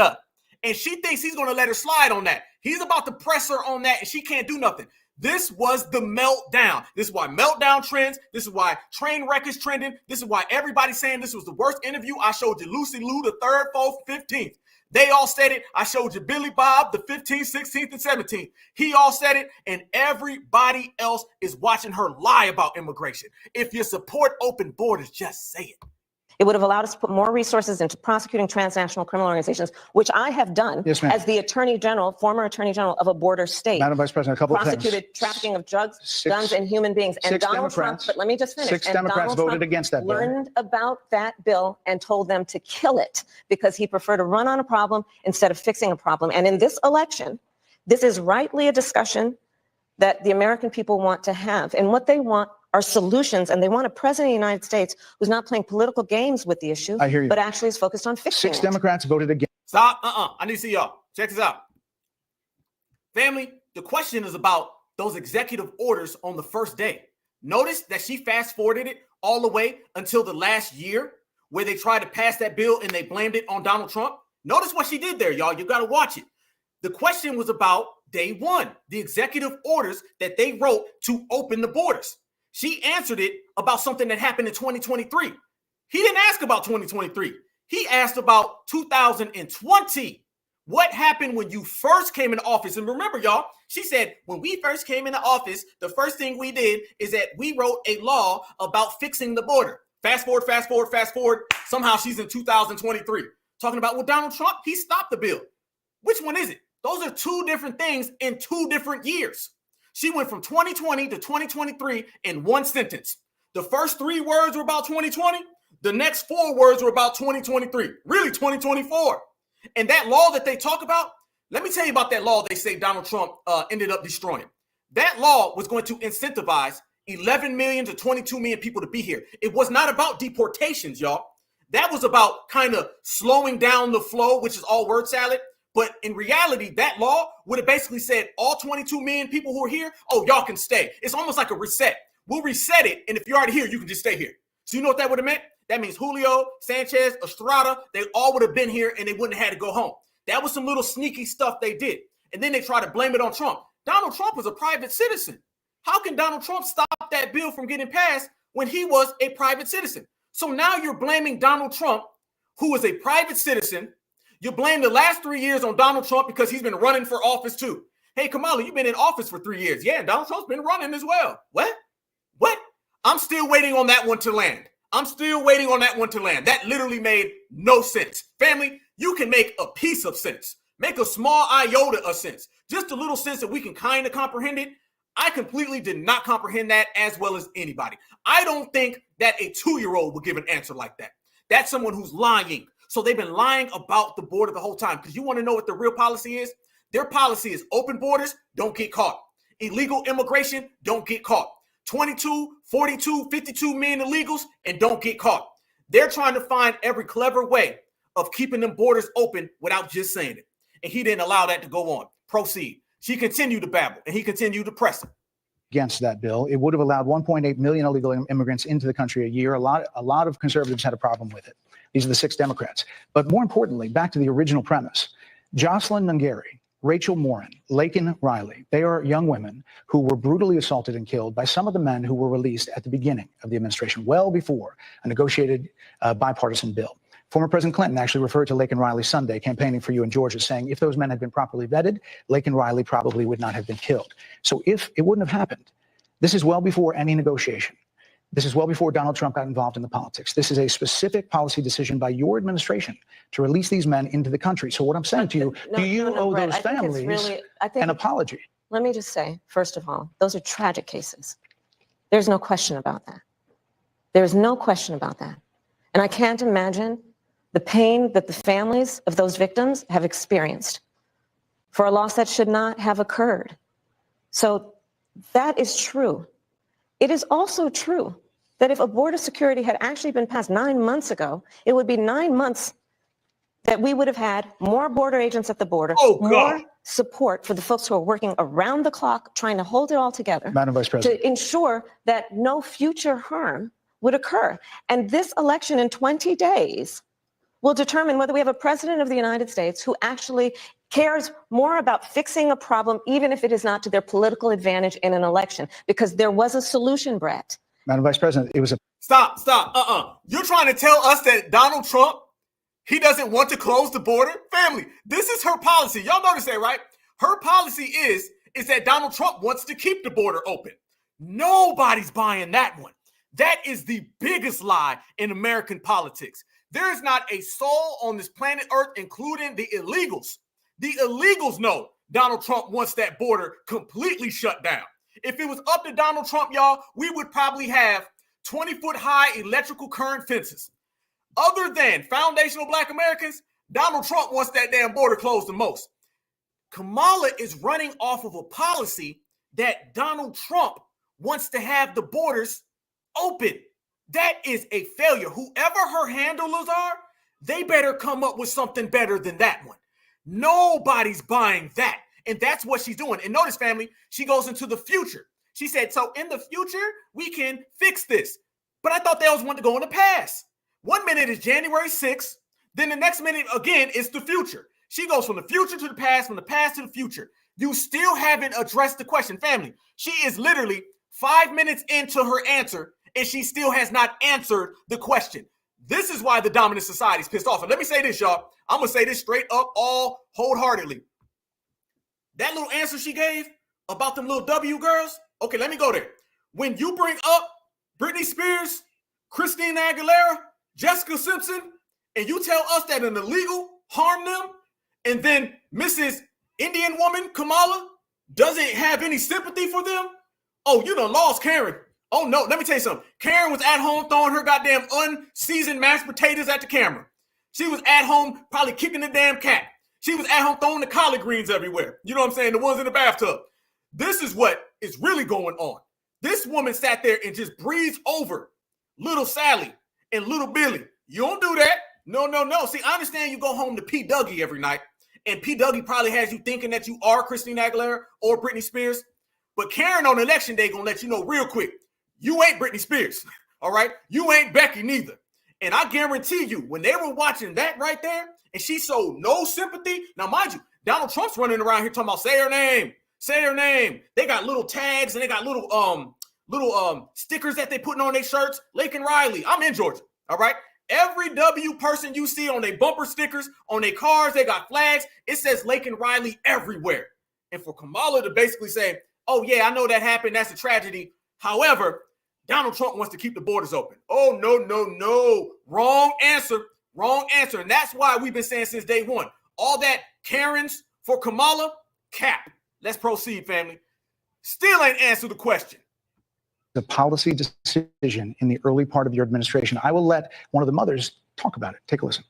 And she thinks he's going to let her slide on that. He's about to press her on that, and she can't do nothing. This was the meltdown. This is why meltdown trends. This is why train wreck is trending. This is why everybody's saying this was the worst interview. I showed you Lucy Liu the 3rd, 4th, 15th. They all said it. I showed you Billy Bob the 15th, 16th, and 17th. He all said it, and everybody else is watching her lie about immigration. If you support open borders, just say it. It would have allowed us to put more resources into prosecuting transnational criminal organizations, which I have done as the Attorney General, former Attorney General of a border state. Madam Vice President, a couple of things. Prosecuted trafficking of drugs, guns, and human beings. And Donald Trump, but let me just finish. 6 Democrats voted against that bill. Learned about that bill and told them to kill it because he preferred to run on a problem instead of fixing a problem. And in this election, this is rightly a discussion that the American people want to have. And what they want are solutions, and they want a president of the United States who's not playing political games with the issue, I hear you. but actually is focused on fixing 6 it. Democrats voted against. Stop. I need to see y'all. Check this out. Family, the question is about those executive orders on the first day. Notice that she fast forwarded it all the way until the last year where they tried to pass that bill and they blamed it on Donald Trump. Notice what she did there, y'all. You got to watch it. The question was about day one, the executive orders that they wrote to open the borders. She answered it about something that happened in 2023. He didn't ask about 2023. He asked about 2020. What happened when you first came into office? And remember, y'all, she said, when we first came into office, the first thing we did is that we wrote a law about fixing the border. Fast forward, fast forward, fast forward. Somehow she's in 2023. Talking about, well, Donald Trump, he stopped the bill. Which one is it? Those are two different things in 2 different years. She went from 2020 to 2023 in one sentence. The first 3 words were about 2020. The next 4 words were about 2023, really 2024. And that law that they talk about, let me tell you about that law they say Donald Trump ended up destroying. That law was going to incentivize 11 million to 22 million people to be here. It was not about deportations, y'all. That was about kind of slowing down the flow, which is all word salad. But in reality, that law would have basically said all 22 million people who are here, oh, y'all can stay. It's almost like a reset. We'll reset it. And if you're already here, you can just stay here. So you know what that would have meant? That means Julio, Sanchez, Estrada, they all would have been here and they wouldn't have had to go home. That was some little sneaky stuff they did. And then they try to blame it on Trump. Donald Trump was a private citizen. How can Donald Trump stop that bill from getting passed when he was a private citizen? So now you're blaming Donald Trump, who is a private citizen. You blame the last 3 years on Donald Trump because he's been running for office too. Hey, Kamala, you've been in office for 3 years. Yeah, and Donald Trump's been running as well. What? I'm still waiting on that one to land. That literally made no sense. Family, you can make a piece of sense. Make a small iota of sense. Just a little sense that we can kind of comprehend it. I completely did not comprehend that as well as anybody. I don't think that a 2-year-old would give an answer like that. That's someone who's lying. So they've been lying about the border the whole time. Because you want to know what the real policy is? Their policy is open borders, don't get caught. Illegal immigration, don't get caught. 22, 42, 52 million illegals, and don't get caught. They're trying to find every clever way of keeping them borders open without just saying it. And he didn't allow that to go on. Proceed. She continued to babble, and he continued to press her. Against that bill, it would have allowed 1.8 million illegal immigrants into the country a year. A lot of conservatives had a problem with it. These are the 6 Democrats. But more importantly, back to the original premise, Jocelyn Nungari, Rachel Morin, Laken Riley, they are young women who were brutally assaulted and killed by some of the men who were released at the beginning of the administration, well before a negotiated bipartisan bill. Former President Clinton actually referred to Laken Riley Sunday campaigning for you in Georgia, saying if those men had been properly vetted, Laken Riley probably would not have been killed. So if it wouldn't have happened, this is well before any negotiation. This is well before Donald Trump got involved in the politics. This is a specific policy decision by your administration to release these men into the country. So what I'm saying to you, do you owe Bret, those families an apology? Let me just say, first of all, those are tragic cases. There's no question about that. There's no question about that. And I can't imagine the pain that the families of those victims have experienced for a loss that should not have occurred. So that is true. It is also true that if a border security had actually been passed 9 months ago, it would be 9 months that we would have had more border agents at the border, more support for the folks who are working around the clock, trying to hold it all together, Madam Vice President, to ensure that no future harm would occur. And this election in 20 days will determine whether we have a president of the United States who actually cares more about fixing a problem, even if it is not to their political advantage in an election, because there was a solution, Bret. Madam Vice President, it was a Stop. You're trying to tell us that Donald Trump, he doesn't want to close the border? Family, this is her policy. Y'all notice that, right? Her policy is that Donald Trump wants to keep the border open. Nobody's buying that one. That is the biggest lie in American politics. There is not a soul on this planet Earth, including the illegals. The illegals know Donald Trump wants that border completely shut down. If it was up to Donald Trump, y'all, we would probably have 20-foot high electrical current fences. Other than foundational Black Americans, Donald Trump wants that damn border closed the most. Kamala is running off of a policy that Donald Trump wants to have the borders open. That is a failure. Whoever her handlers are, they better come up with something better than that one. Nobody's buying that. And that's what she's doing. And notice, family, she goes into the future. She said, so in the future, we can fix this. But I thought they always wanted to go in the past. 1 minute is January 6th. Then the next minute, again, is the future. She goes from the future to the past, from the past to the future. You still haven't addressed the question, family. She is literally 5 minutes into her answer, and she still has not answered the question. This is why the dominant society is pissed off. And let me say this, y'all. I'm going to say this straight up, all wholeheartedly. That little answer she gave about them little W girls, okay, let me go there. When you bring up Britney Spears, Christina Aguilera, Jessica Simpson, and you tell us that an illegal harmed them, and then Mrs. Indian woman, Kamala, doesn't have any sympathy for them, oh, you done lost Karen. Oh, no, let me tell you something. Karen was at home throwing her goddamn unseasoned mashed potatoes at the camera. She was at home probably kicking the damn cat. She was at home throwing the collard greens everywhere. You know what I'm saying? The ones in the bathtub. This is what is really going on. This woman sat there and just breezed over little Sally and little Billy. You don't do that. No. See, I understand you go home to P. Dougie every night, and P. Dougie probably has you thinking that you are Christina Aguilera or Britney Spears. But Karen on election day gonna let you know real quick, you ain't Britney Spears, all right? You ain't Becky neither. And I guarantee you, when they were watching that right there, and she showed no sympathy. Now, mind you, Donald Trump's running around here talking about say her name, say her name. They got little tags and they got little stickers that they putting on their shirts. Laken Riley, I'm in Georgia, all right? Every W person you see on their bumper stickers, on their cars, they got flags. It says Laken Riley everywhere. And for Kamala to basically say, oh, yeah, I know that happened. That's a tragedy. However, Donald Trump wants to keep the borders open. Oh, no. Wrong answer. And that's why we've been saying since day one, all that Karens for Kamala, cap. Let's proceed, family. Still ain't answered the question. The policy decision in the early part of your administration. I will let one of the mothers talk about it. Take a listen.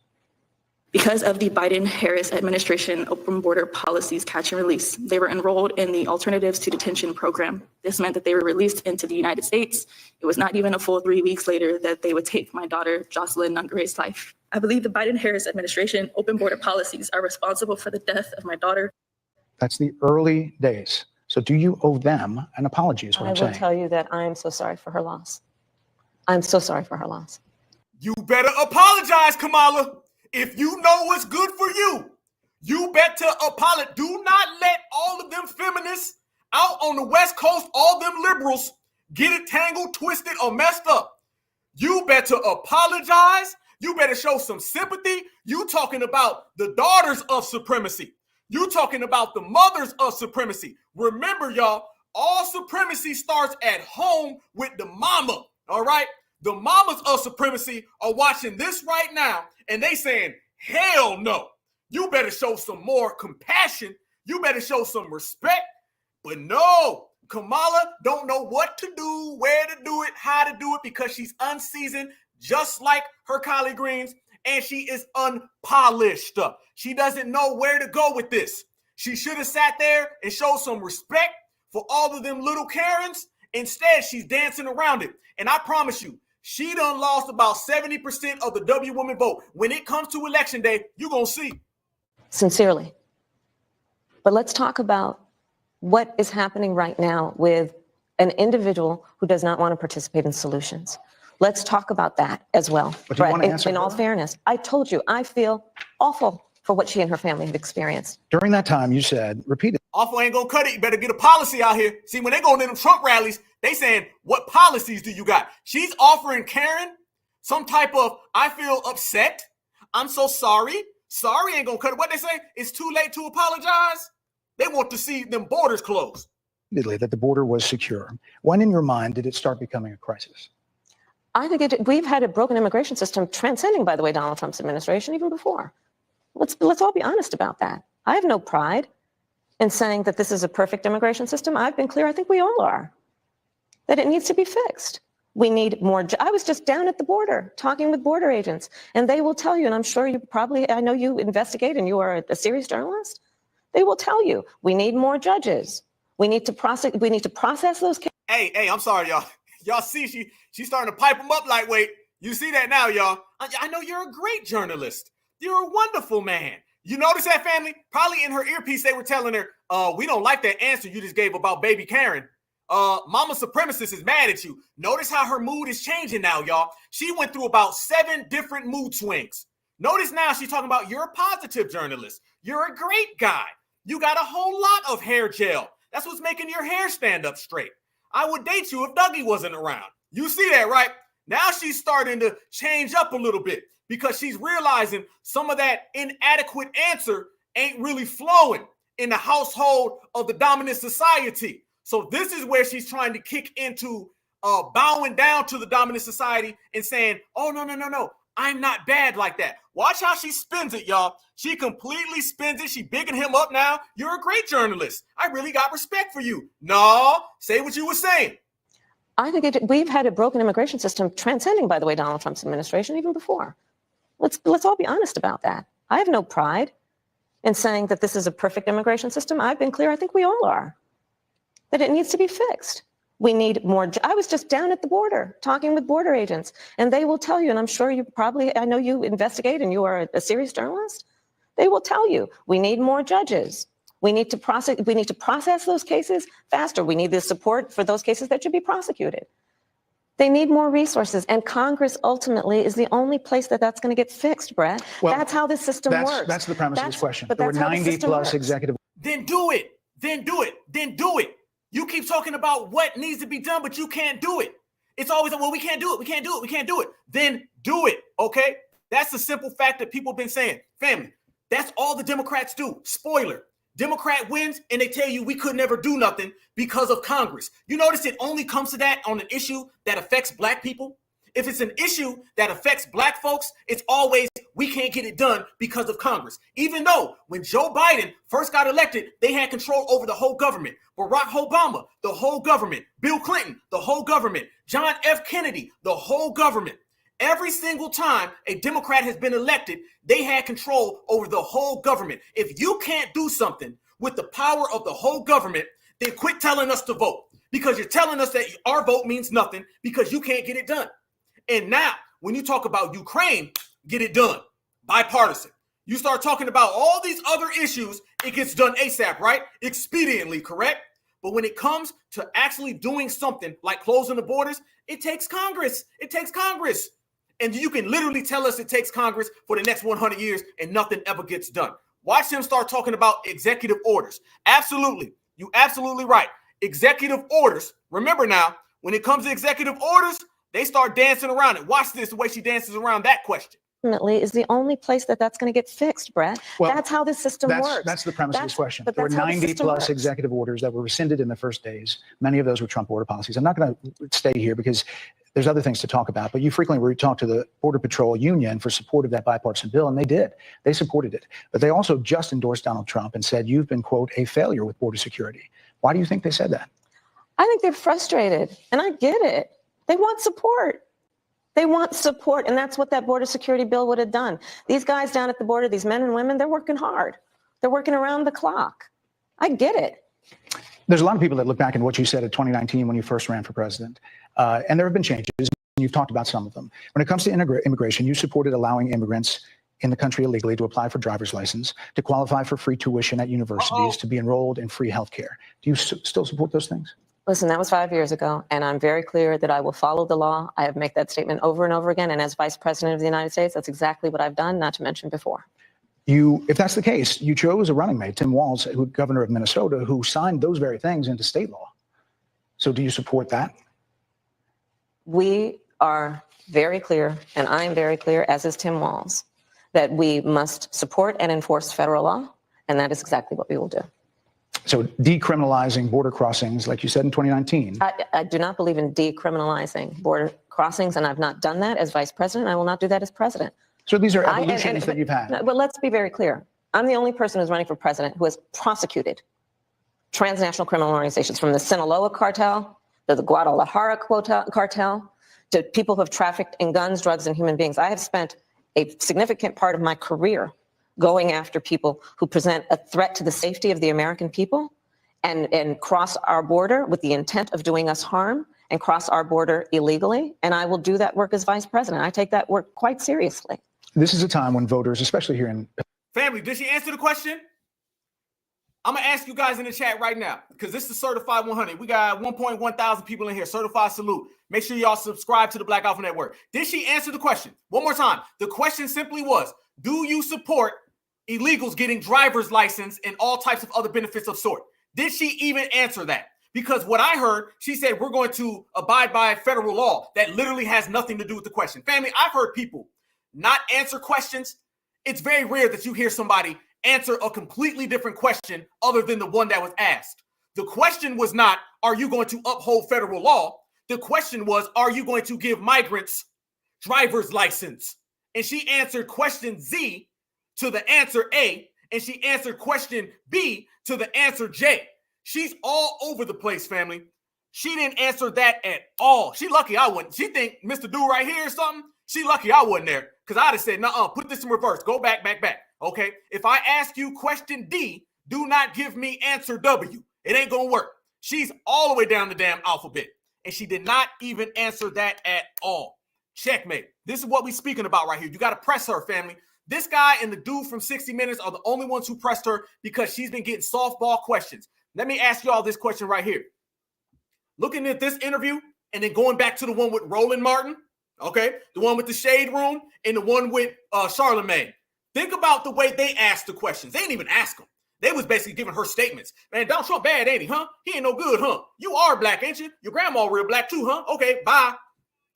Because of the Biden-Harris administration open border policies catch and release, they were enrolled in the Alternatives to Detention program. This meant that they were released into the United States. It was not even a full 3 weeks later that they would take my daughter, Jocelyn Nungare's life. I believe the Biden-Harris administration open border policies are responsible for the death of my daughter. That's the early days. So do you owe them an apology is what I'm saying. I will tell you that I am so sorry for her loss. I'm so sorry for her loss. You better apologize, Kamala. If you know what's good for you, you better apologize. Do not let all of them feminists out on the West Coast, all them liberals, get it tangled, twisted, or messed up. You better apologize. You better show some sympathy. You talking about the daughters of supremacy. You talking about the mothers of supremacy. Remember, y'all, all supremacy starts at home with the mama, all right? The mamas of supremacy are watching this right now, and they saying, hell no. You better show some more compassion. You better show some respect. But no, Kamala don't know what to do, where to do it, how to do it, because she's unseasoned, just like her collard greens, and she is unpolished. She doesn't know where to go with this. She should have sat there and showed some respect for all of them little Karens. Instead, she's dancing around it. And I promise you, she done lost about 70% of the W woman vote. When it comes to election day, you're going to see. Sincerely. But let's talk about what is happening right now with an individual who does not want to participate in solutions, Let's talk about that as well. But do you want to in, answer in all her? fairness, I told you, I feel awful for what she and her family have experienced. During that time, you said repeatedly. Awful ain't gonna cut it. You better get a policy out here. See, when they go to them Trump rallies, they saying, what policies do you got? She's offering Karen some type of, I feel upset. I'm so sorry. Sorry ain't gonna cut it. What they say? It's too late to apologize. They want to see them borders closed. That the border was secure. When in your mind did it start becoming a crisis? I think we've had a broken immigration system transcending, by the way, Donald Trump's administration even before. Let's all be honest about that. I have no pride in saying that this is a perfect immigration system. I've been clear, I think we all are, that it needs to be fixed. We need more. I was just down at the border talking with border agents, and they will tell you, and I'm sure you probably, I know you investigate and you are a serious journalist. They will tell you, we need more judges. We need to process those cases. Hey, I'm sorry, y'all. Y'all see she's starting to pipe them up lightweight. You see that now, y'all. I know you're a great journalist. You're a wonderful man. You notice that, family? Probably in her earpiece, they were telling her, we don't like that answer you just gave about baby Karen. Mama supremacist is mad at you. Notice how her mood is changing now, y'all. She went through about 7 different mood swings. Notice now she's talking about you're a positive journalist. You're a great guy. You got a whole lot of hair gel. That's what's making your hair stand up straight. I would date you if Dougie wasn't around. You see that, right? Now she's starting to change up a little bit because she's realizing some of that inadequate answer ain't really flowing in the household of the dominant society. So this is where she's trying to kick into bowing down to the dominant society and saying, oh, no. I'm not bad like that. Watch how she spins it, y'all. She completely spins it. She bigging him up now. You're a great journalist. I really got respect for you. No, say what you were saying. I think we've had a broken immigration system transcending, by the way, Donald Trump's administration even before. Let's all be honest about that. I have no pride in saying that this is a perfect immigration system. I've been clear, I think we all are, that it needs to be fixed. We need more. I was just down at the border talking with border agents, and they will tell you, and I'm sure you probably, I know you investigate and you are a serious journalist. They will tell you, we need more judges. We need to process those cases faster. We need the support for those cases that should be prosecuted. They need more resources, and Congress ultimately is the only place that's going to get fixed, Bret. Well, that's how this system works. That's the premise of this question. But There were that's how the 90 system plus works. executive. Then do it. Then do it. Then do it. You keep talking about what needs to be done, but you can't do it. It's always, well, we can't do it. We can't do it. We can't do it. Then do it, okay? That's the simple fact that people have been saying. Family, that's all the Democrats do. Spoiler. Democrat wins, and they tell you we could never do nothing because of Congress. You notice it only comes to that on an issue that affects black people. If it's an issue that affects black folks, it's always we can't get it done because of Congress. Even though when Joe Biden first got elected, they had control over the whole government. Barack Obama, the whole government. Bill Clinton, the whole government. John F. Kennedy, the whole government. Every single time a Democrat has been elected, they had control over the whole government. If you can't do something with the power of the whole government, then quit telling us to vote, because you're telling us that our vote means nothing because you can't get it done. And now, when you talk about Ukraine, get it done. Bipartisan. You start talking about all these other issues, it gets done ASAP, right? Expediently, correct? But when it comes to actually doing something like closing the borders, it takes Congress. It takes Congress. And you can literally tell us it takes Congress for the next 100 years and nothing ever gets done. Watch them start talking about executive orders. Absolutely. You're absolutely right. Executive orders. Remember now, when it comes to executive orders, they start dancing around it. Watch this, the way she dances around that question. Ultimately is the only place that's going to get fixed, Bret. Well, that's how this system works. That's the premise of this question. But There were that's how the 90 system plus works. executive orders that were rescinded in the first days. Many of those were Trump border policies. I'm not going to stay here because there's other things to talk about, but you frequently talk to the Border Patrol Union for support of that bipartisan bill, and they did. They supported it. But they also just endorsed Donald Trump and said, you've been, quote, a failure with border security. Why do you think they said that? I think they're frustrated, and I get it. They want support. They want support, and that's what that border security bill would have done. These guys down at the border, these men and women, they're working hard. They're working around the clock. I get it. There's a lot of people that look back at what you said in 2019 when you first ran for president, and there have been changes, and you've talked about some of them. When it comes to immigration, you supported allowing immigrants in the country illegally to apply for driver's license, to qualify for free tuition at universities, to be enrolled in free health care. Do you still support those things? Listen, that was 5 years ago, and I'm very clear that I will follow the law. I have made that statement over and over again, and as Vice President of the United States, that's exactly what I've done, not to mention before. If that's the case, you chose a running mate, Tim Walz, governor of Minnesota, who signed those very things into state law. So do you support that? We are very clear, and I am very clear, as is Tim Walz, that we must support and enforce federal law, and that is exactly what we will do. So decriminalizing border crossings, like you said in 2019. I do not believe in decriminalizing border crossings, and I've not done that as vice president. I will not do that as president. So these are evolutions that you've had. But let's be very clear. I'm the only person who's running for president who has prosecuted transnational criminal organizations, from the Sinaloa cartel to the Guadalajara cartel to people who have trafficked in guns, drugs, and human beings. I have spent a significant part of my career going after people who present a threat to the safety of the American people and cross our border with the intent of doing us harm and cross our border illegally. And I will do that work as vice president. I take that work quite seriously. This is a time when voters, especially here in... Family, did she answer the question? I'm going to ask you guys in the chat right now, because this is Certified 100. We got 1.1 thousand people in here. Certified salute. Make sure y'all subscribe to the Black Alpha Network. Did she answer the question? One more time. The question simply was, do you support illegals getting driver's license and all types of other benefits of sort? Did she even answer that? Because what I heard, she said, we're going to abide by federal law. That literally has nothing to do with the question. Family, I've heard people not answer questions. It's very rare that you hear somebody answer a completely different question other than the one that was asked. The question was not, are you going to uphold federal law? The question was, are you going to give migrants driver's license? And she answered question Z to the answer A, and she answered question B to the answer J. She's all over the place, family. She didn't answer that at all. She lucky I wasn't. She think Mr. Dude right here or something. She lucky I wasn't there, because I'd have said, nuh-uh, put this in reverse. Go back. Okay? If I ask you question D, do not give me answer W. It ain't going to work. She's all the way down the damn alphabet, and she did not even answer that at all. Checkmate. This is what we're speaking about right here. You got to press her, family. This guy and the dude from 60 Minutes are the only ones who pressed her because she's been getting softball questions. Let me ask y'all this question right here. Looking at this interview and then going back to the one with Roland Martin, okay, the one with the Shade Room and the one with Charlemagne. Think about the way they asked the questions. They didn't even ask them. They was basically giving her statements. Man, Donald Trump bad, ain't he, huh? He ain't no good, huh? You are black, ain't you? Your grandma real black too, huh? Okay, bye.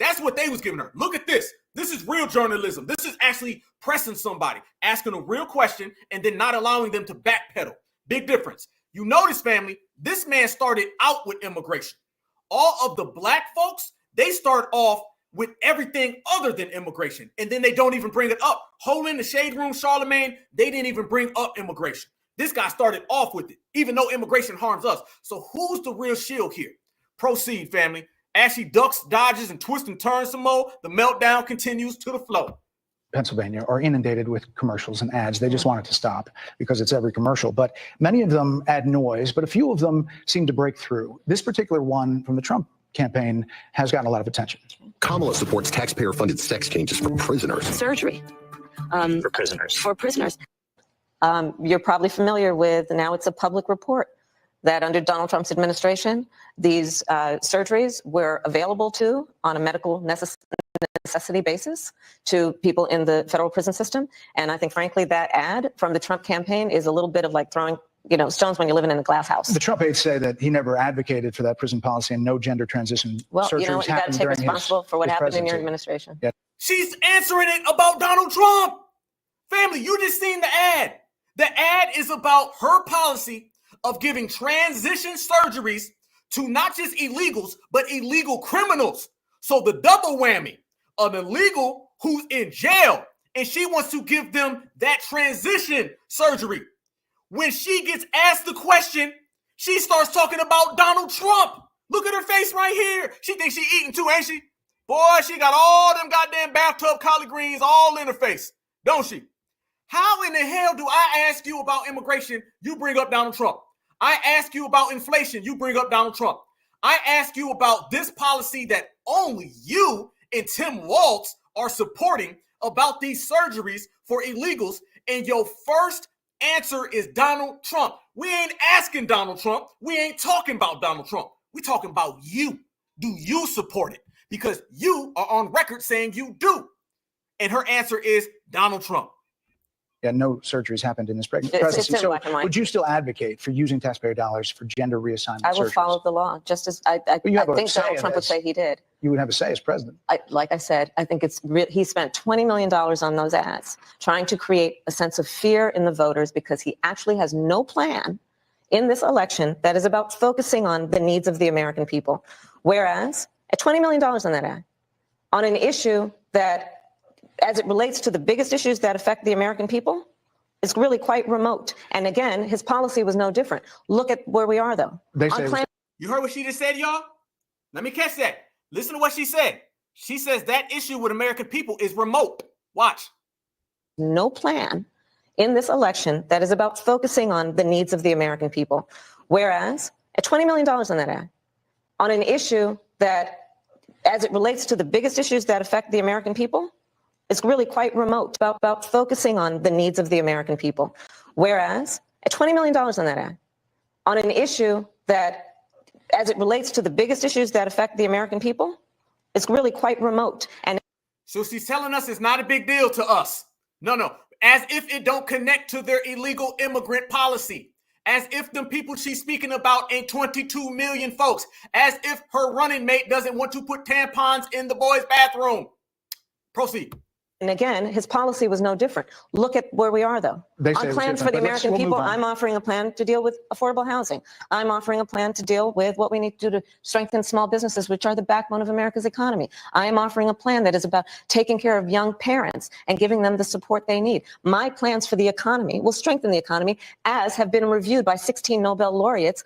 That's what they was giving her. Look at this. This is real journalism. This is actually pressing somebody, asking a real question, and then not allowing them to backpedal. Big difference. You notice, family, this man started out with immigration. All of the black folks, they start off with everything other than immigration, and then they don't even bring it up. Holding the Shade Room, Charlemagne, they didn't even bring up immigration. This guy started off with it, even though immigration harms us. So who's the real shield here? Proceed, family. As she ducks, dodges, and twists and turns some more, the meltdown continues to the flow. Pennsylvania are inundated with commercials and ads. They just want it to stop because it's every commercial. But many of them add noise, but a few of them seem to break through. This particular one from the Trump campaign has gotten a lot of attention. Kamala supports taxpayer-funded sex changes for prisoners. Surgery. For prisoners. For prisoners. You're probably familiar with, now it's a public report, that under Donald Trump's administration, these surgeries were available to, on a medical necessity basis, to people in the federal prison system. And I think, frankly, that ad from the Trump campaign is a little bit of like throwing, stones when you're living in a glass house. The Trump aides say that he never advocated for that prison policy and no gender transition surgeries. You got to take responsible for what happened in your administration. Yeah. She's answering it about Donald Trump. Family, you just seen the ad. The ad is about her policy of giving transition surgeries to not just illegals, but illegal criminals. So the double whammy, an illegal who's in jail, and she wants to give them that transition surgery. When she gets asked the question, she starts talking about Donald Trump. Look at her face right here. She thinks she eating too, ain't she? Boy, she got all them goddamn bathtub collard greens all in her face, don't she? How in the hell do I ask you about immigration, you bring up Donald Trump? I ask you about inflation, you bring up Donald Trump. I ask you about this policy that only you and Tim Walz are supporting about these surgeries for illegals, and your first answer is Donald Trump. We ain't asking Donald Trump. We ain't talking about Donald Trump. We're talking about you. Do you support it? Because you are on record saying you do. And her answer is Donald Trump. Yeah, no surgeries happened in this It's presidency. in So black and white. would you still advocate for using taxpayer dollars for gender reassignment I will surgeries? follow the law, just as I you have a think say Donald in Trump would this. say he did. You would have a say as president. Like I said, I think he spent $20 million on those ads, trying to create a sense of fear in the voters because he actually has no plan in this election that is about focusing on the needs of the American people. Whereas at $20 million on that ad, on an issue that, as it relates to the biggest issues that affect the American people, is really quite remote. And again, his policy was no different. Look at where we are, though. They say You heard what she just said, y'all? Let me catch that. Listen to what she said. She says that issue with American people is remote. Watch. No plan in this election that is about focusing on the needs of the American people. Whereas at $20 million on that ad, on an issue that, as it relates to the biggest issues that affect the American people, is really quite remote, about focusing on the needs of the American people. Whereas at $20 million on that ad, on an issue that, as it relates to the biggest issues that affect the American people, is really quite remote. And so she's telling us it's not a big deal to us. No. As if it don't connect to their illegal immigrant policy. As if the people she's speaking about ain't 22 million folks. As if her running mate doesn't want to put tampons in the boys' bathroom. Proceed. And again, his policy was no different. Look at where we are, though. On plans for the American people, I'm offering a plan to deal with affordable housing. I'm offering a plan to deal with what we need to do to strengthen small businesses, which are the backbone of America's economy. I am offering a plan that is about taking care of young parents and giving them the support they need. My plans for the economy will strengthen the economy, as have been reviewed by 16 Nobel laureates,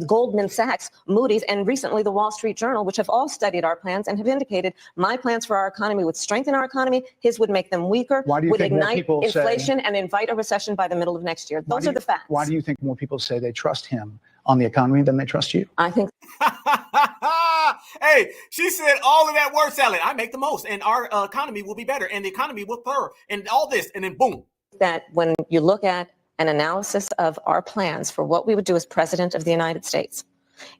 Goldman Sachs, Moody's, and recently the Wall Street Journal, which have all studied our plans and have indicated my plans for our economy would strengthen our economy. His would make them weaker, would ignite inflation and invite a recession by the middle of next year. Those are the facts. Why do you think more people say they trust him on the economy than they trust you? I think. Hey, she said all of that word salad. I make the most, and our economy will be better, and the economy will purr, and all this, and then boom. That when you look at an analysis of our plans for what we would do as president of the United States,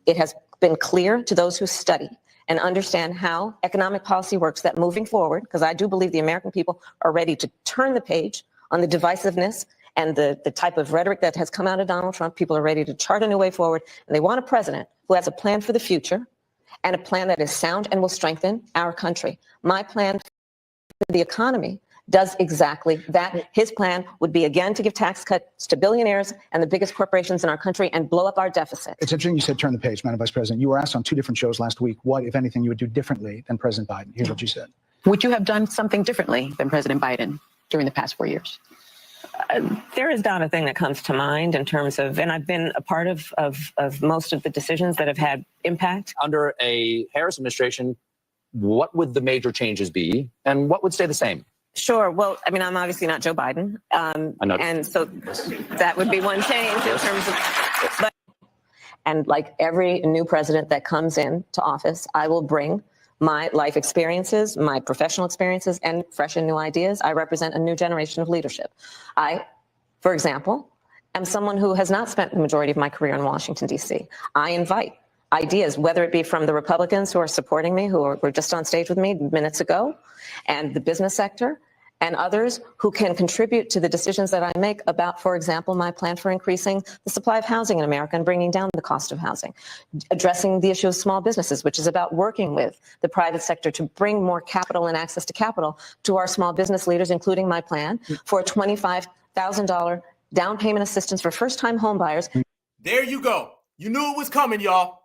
it has been clear to those who study and understand how economic policy works that moving forward, because I do believe the American people are ready to turn the page on the divisiveness and the type of rhetoric that has come out of Donald Trump. People are ready to chart a new way forward, and they want a president who has a plan for the future and a plan that is sound and will strengthen our country. My plan for the economy does exactly that. His plan would be, again, to give tax cuts to billionaires and the biggest corporations in our country and blow up our deficit. It's interesting you said turn the page, Madam Vice President. You were asked on 2 different shows last week what, if anything, you would do differently than President Biden. Here's what you said. Would you have done something differently than President Biden during the past 4 years? There is not a thing that comes to mind in terms of, and I've been a part of most of the decisions that have had impact. Under a Harris administration, what would the major changes be and what would stay the same? Sure. Well, I mean, I'm obviously not Joe Biden. And so that would be one change in terms of, and like every new president that comes in to office, I will bring my life experiences, my professional experiences, and fresh and new ideas. I represent a new generation of leadership. I, for example, am someone who has not spent the majority of my career in Washington, D.C. I invite ideas, whether it be from the Republicans who are supporting me, who were just on stage with me minutes ago, and the business sector, and others who can contribute to the decisions that I make about, for example, my plan for increasing the supply of housing in America and bringing down the cost of housing, addressing the issue of small businesses, which is about working with the private sector to bring more capital and access to capital to our small business leaders, including my plan for a $25,000 down payment assistance for first-time home buyers. There you go. You knew it was coming, y'all.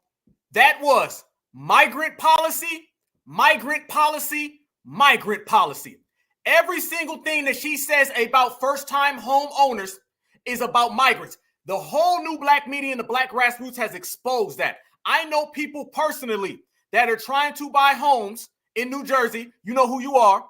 That was migrant policy, migrant policy, migrant policy. Every single thing that she says about first-time home owners is about migrants. The whole new black media and the black grassroots has exposed that. I know people personally that are trying to buy homes in New Jersey. You know who you are.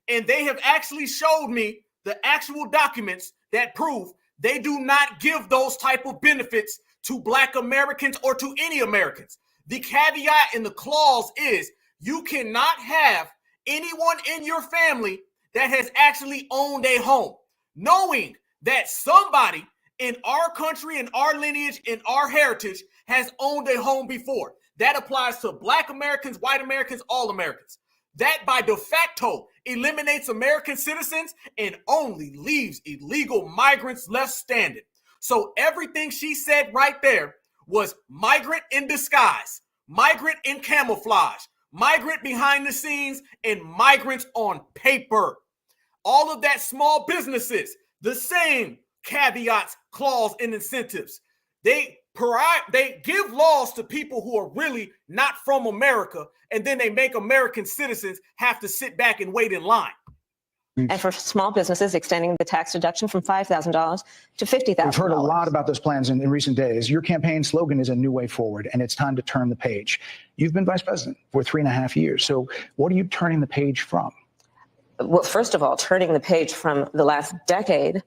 And they have actually showed me the actual documents that prove they do not give those type of benefits to black Americans or to any Americans. The caveat in the clause is you cannot have anyone in your family that has actually owned a home, knowing that somebody in our country, in our lineage, in our heritage has owned a home before. That applies to Black Americans, white Americans, all Americans. That by de facto eliminates American citizens and only leaves illegal migrants left standing. So everything she said right there was migrant in disguise, migrant in camouflage, migrant behind the scenes, and migrants on paper. All of that small businesses, the same caveats, clause, and incentives. They give laws to people who are really not from America, and then they make American citizens have to sit back and wait in line. And for small businesses, extending the tax deduction from $5,000 to $50,000. We've heard a lot about those plans in recent days. Your campaign slogan is a new way forward, and it's time to turn the page. You've been vice president for 3.5 years. So what are you turning the page from? Well, first of all, turning the page from the last decade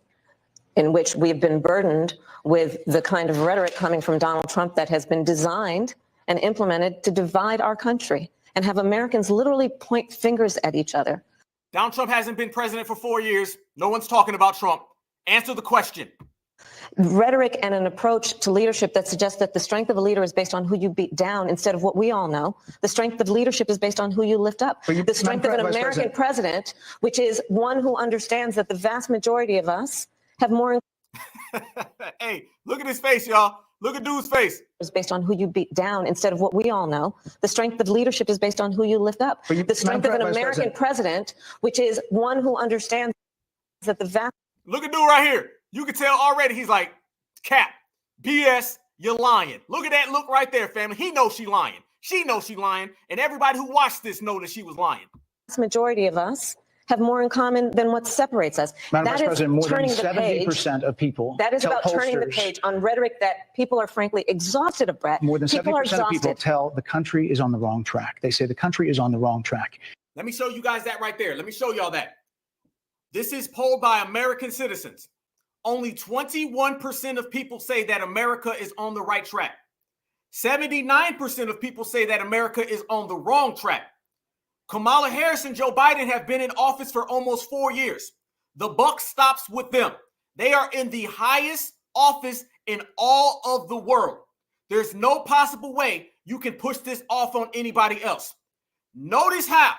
in which we've been burdened with the kind of rhetoric coming from Donald Trump that has been designed and implemented to divide our country and have Americans literally point fingers at each other. Donald Trump hasn't been president for 4 years. No one's talking about Trump. Answer the question. Rhetoric and an approach to leadership that suggests that the strength of a leader is based on who you beat down instead of what we all know. The strength of leadership is based on who you lift up. The strength of an American president, which is one who understands that the vast majority of us have more. Hey, look at his face, y'all. Look at dude's face. Is based on who you beat down instead of what we all know. The strength of leadership is based on who you lift up. The strength of an American president, which is one who understands that the vast. Look at dude right here. You can tell already he's like, cap, BS, you're lying. Look at that look right there, family. He knows she lying. She knows she lying. And everybody who watched this know that she was lying. The vast majority of us have more in common than what separates us. Madam Vice President, more than 70% 70% of people. That is about turning the page on rhetoric that people are frankly exhausted of, Bret. More than 70% of people tell the country is on the wrong track. They say the country is on the wrong track. Let me show you guys that right there. Let me show y'all that. This is polled by American citizens. Only 21% of people say that America is on the right track. 79% of people say that America is on the wrong track. Kamala Harris and Joe Biden have been in office for almost 4 years. The buck stops with them. They are in the highest office in all of the world. There's no possible way you can push this off on anybody else. Notice how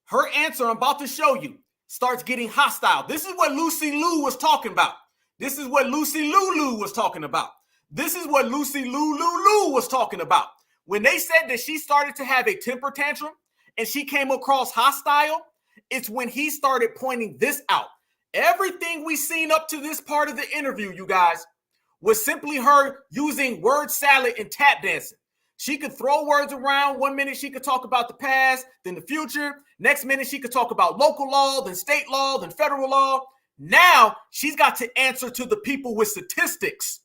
her answer, I'm about to show you, starts getting hostile. This is what Lucy Liu was talking about. This is what Lucy Liu was talking about. This is what Lucy Liu was talking about. When they said that she started to have a temper tantrum and she came across hostile, it's when he started pointing this out. Everything we seen up to this part of the interview, you guys, was simply her using word salad and tap dancing. She could throw words around. 1 minute she could talk about the past, then the future. Next minute she could talk about local law, then state law, then federal law. Now she's got to answer to the people with statistics.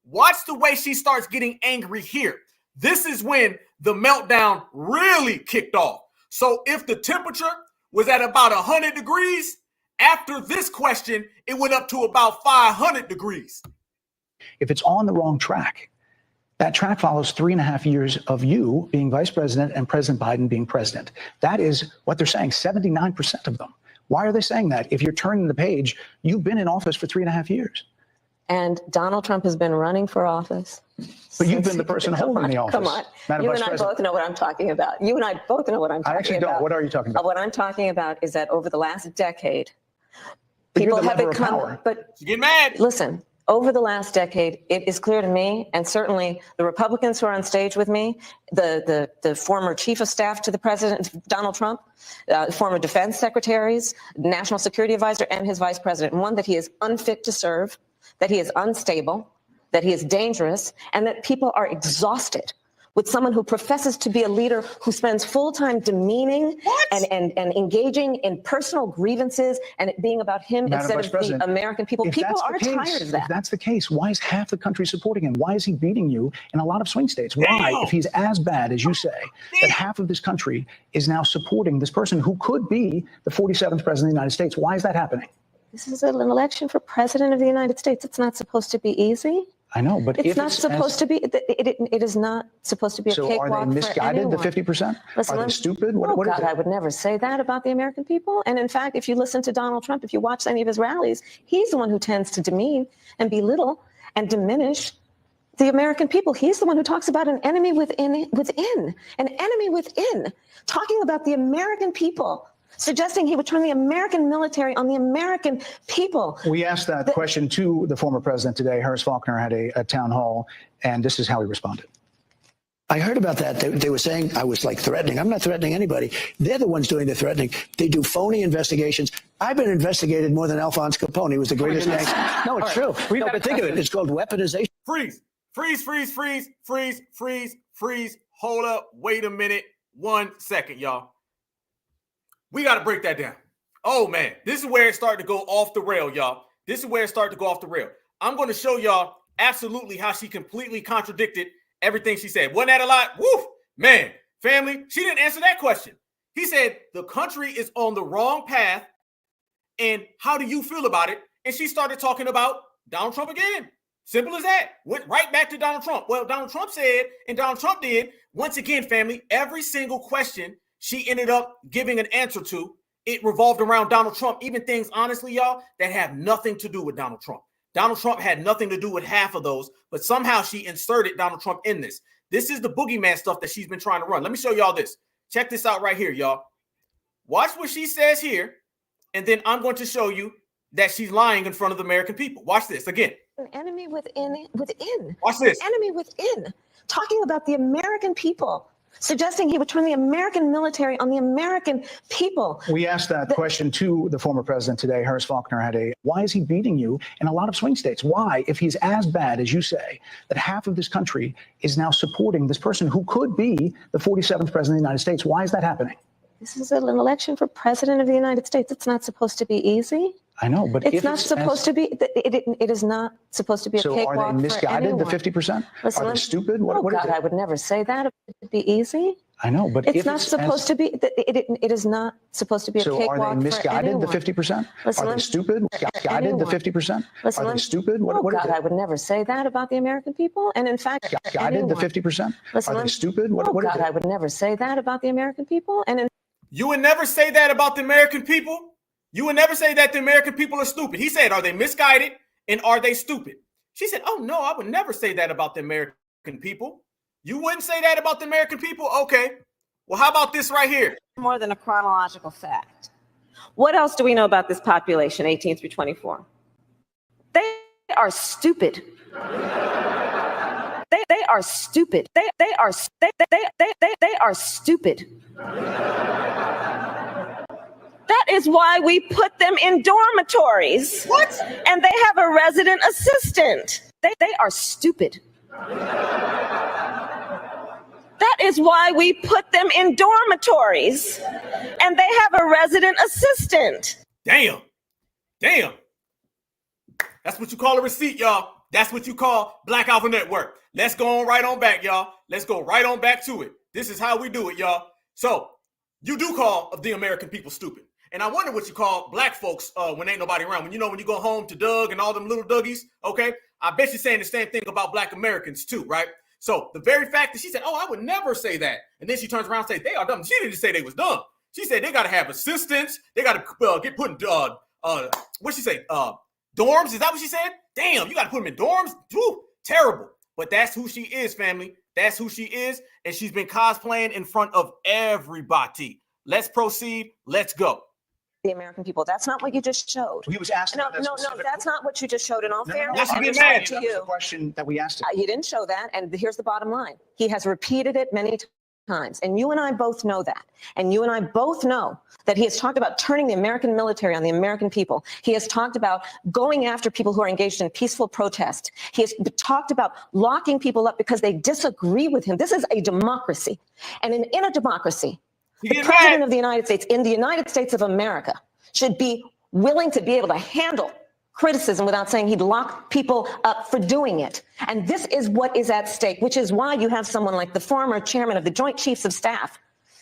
Watch the way she starts getting angry here. This is when the meltdown really kicked off. So if the temperature was at about 100 degrees, after this question, it went up to about 500 degrees. If it's on the wrong track, that track follows 3.5 years of you being vice president and President Biden being president. That is what they're saying, 79% of them. Why are they saying that? If you're turning the page, you've been in office for 3.5 years. And Donald Trump has been running for office. But you've been the person holding the office. Come on. Madam You Vice and I President. both know what I'm talking about. You and I both know what I'm talking about. I actually don't. What are you talking about? What I'm talking about is that over the last decade, But people you're the have lever of become, power. but You get mad. listen, over the last decade, it is clear to me, and certainly the Republicans who are on stage with me, the former chief of staff to the president, Donald Trump, former defense secretaries, national security advisor, and his vice president, one, that he is unfit to serve, that he is unstable, that he is dangerous, and that people are exhausted with someone who professes to be a leader who spends full time demeaning and engaging in personal grievances and it being about him Madam instead Vice of the American people. If People that's the are case, tired of that. If that's the case, why is half the country supporting him? Why is he beating you in a lot of swing states? Why, if he's as bad as you say, that half of this country is now supporting this person who could be the 47th president of the United States? Why is that happening? This is an election for president of the United States. It's not supposed to be easy. I know, but It's not supposed to be. It is not supposed to be a So cakewalk are they misguided, the for anyone. 50%? Listen, Are they stupid? Oh What is God, it? I would never say that about the American people. And in fact, if you listen to Donald Trump, if you watch any of his rallies, he's the one who tends to demean and belittle and diminish the American people. He's the one who talks about an enemy within, an enemy within, talking about the American people, suggesting he would turn the American military on the American people. We asked that question to the former president today. Harris Faulkner had a town hall, and this is how he responded. I heard about that. They were saying I was like threatening. I'm not threatening anybody. They're the ones doing the threatening. They do phony investigations. I've been investigated more than Alphonse Capone. He was the greatest gangster. No, it's true. No, but think of it. It's called weaponization. Freeze, freeze, freeze, freeze, freeze, freeze, freeze. Hold up. Wait a minute. 1 second, y'all. We got to break that down. Oh, man. This is where it started to go off the rail, y'all. This is where it started to go off the rail. I'm going to show y'all absolutely how she completely contradicted everything she said. Wasn't that a lot? Woo! Man, family, she didn't answer that question. He said, the country is on the wrong path, and how do you feel about it? And she started talking about Donald Trump again. Simple as that. Went right back to Donald Trump. Well, Donald Trump said, and Donald Trump did. Once again, family, every single question she ended up giving an answer to, it revolved around Donald Trump, even things, honestly, y'all, that have nothing to do with Donald Trump. Donald Trump had nothing to do with half of those, but somehow she inserted Donald Trump in this. This is the boogeyman stuff that she's been trying to run. Let me show y'all this. Check this out right here, y'all. Watch what she says here, and then I'm going to show you that she's lying in front of the American people. Watch this again. An enemy within. Watch this. An enemy within, talking about the American people, suggesting he would turn the American military on the American people. We asked that question to the former president today. Harris Faulkner had why is he beating you in a lot of swing states? Why, if he's as bad as you say, that half of this country is now supporting this person who could be the 47th president of the United States? Why is that happening? This is an election for president of the United States. It's not supposed to be easy. I know, but it's not supposed to be. It is not supposed to be a cakewalk for anyone. So are they misguided, the 50%? Listen, are they stupid? What God, I would never say that. It would be easy. I know, but it's not supposed to be. It is not supposed to be a cakewalk for anyone. So are they misguided, the 50%? Are they stupid? Misguided, the 50%? Are they stupid? God, I would never say that about the American people. And in fact, misguided, the 50%? Are they stupid? God, I would never say that about the American people. And you would never say that about the American people? You would never say that the American people are stupid. He said, are they misguided and are they stupid? She said, oh, no, I would never say that about the American people. You wouldn't say that about the American people? Okay. Well, how about this right here? More than a chronological fact. What else do we know about this population, 18 through 24? They are stupid. They are stupid. They are stupid. That is why we put them in dormitories. What? And they have a resident assistant. They are stupid. That is why we put them in dormitories. And they have a resident assistant. Damn. That's what you call a receipt, y'all. That's what you call Black Alpha Network. Let's go on right on back, y'all. Let's go right on back to it. This is how we do it, y'all. So you do call the American people stupid. And I wonder what you call black folks when ain't nobody around. When you go home to Doug and all them little Dougies, okay? I bet you're saying the same thing about black Americans too, right? So the very fact that she said, oh, I would never say that. And then she turns around and says, they are dumb. She didn't say they was dumb. She said they got to have assistants. They got to get put in, what'd she say? Dorms? Is that what she said? Damn, you got to put them in dorms? Whew, terrible. But that's who she is, family. That's who she is. And she's been cosplaying in front of everybody. Let's proceed. Let's go. The American people. That's not what you just showed. He was asking. No, that's not what you just showed. In all fairness, that's the question that we asked him. He didn't show that, and here's the bottom line. He has repeated it many times, and you and I both know that. And you and I both know that he has talked about turning the American military on the American people. He has talked about going after people who are engaged in peaceful protest. He has talked about locking people up because they disagree with him. This is a democracy, and in a democracy, the president of the United States, in the United States of America, should be willing to be able to handle criticism without saying he'd lock people up for doing it. And this is what is at stake, which is why you have someone like the former chairman of the Joint Chiefs of Staff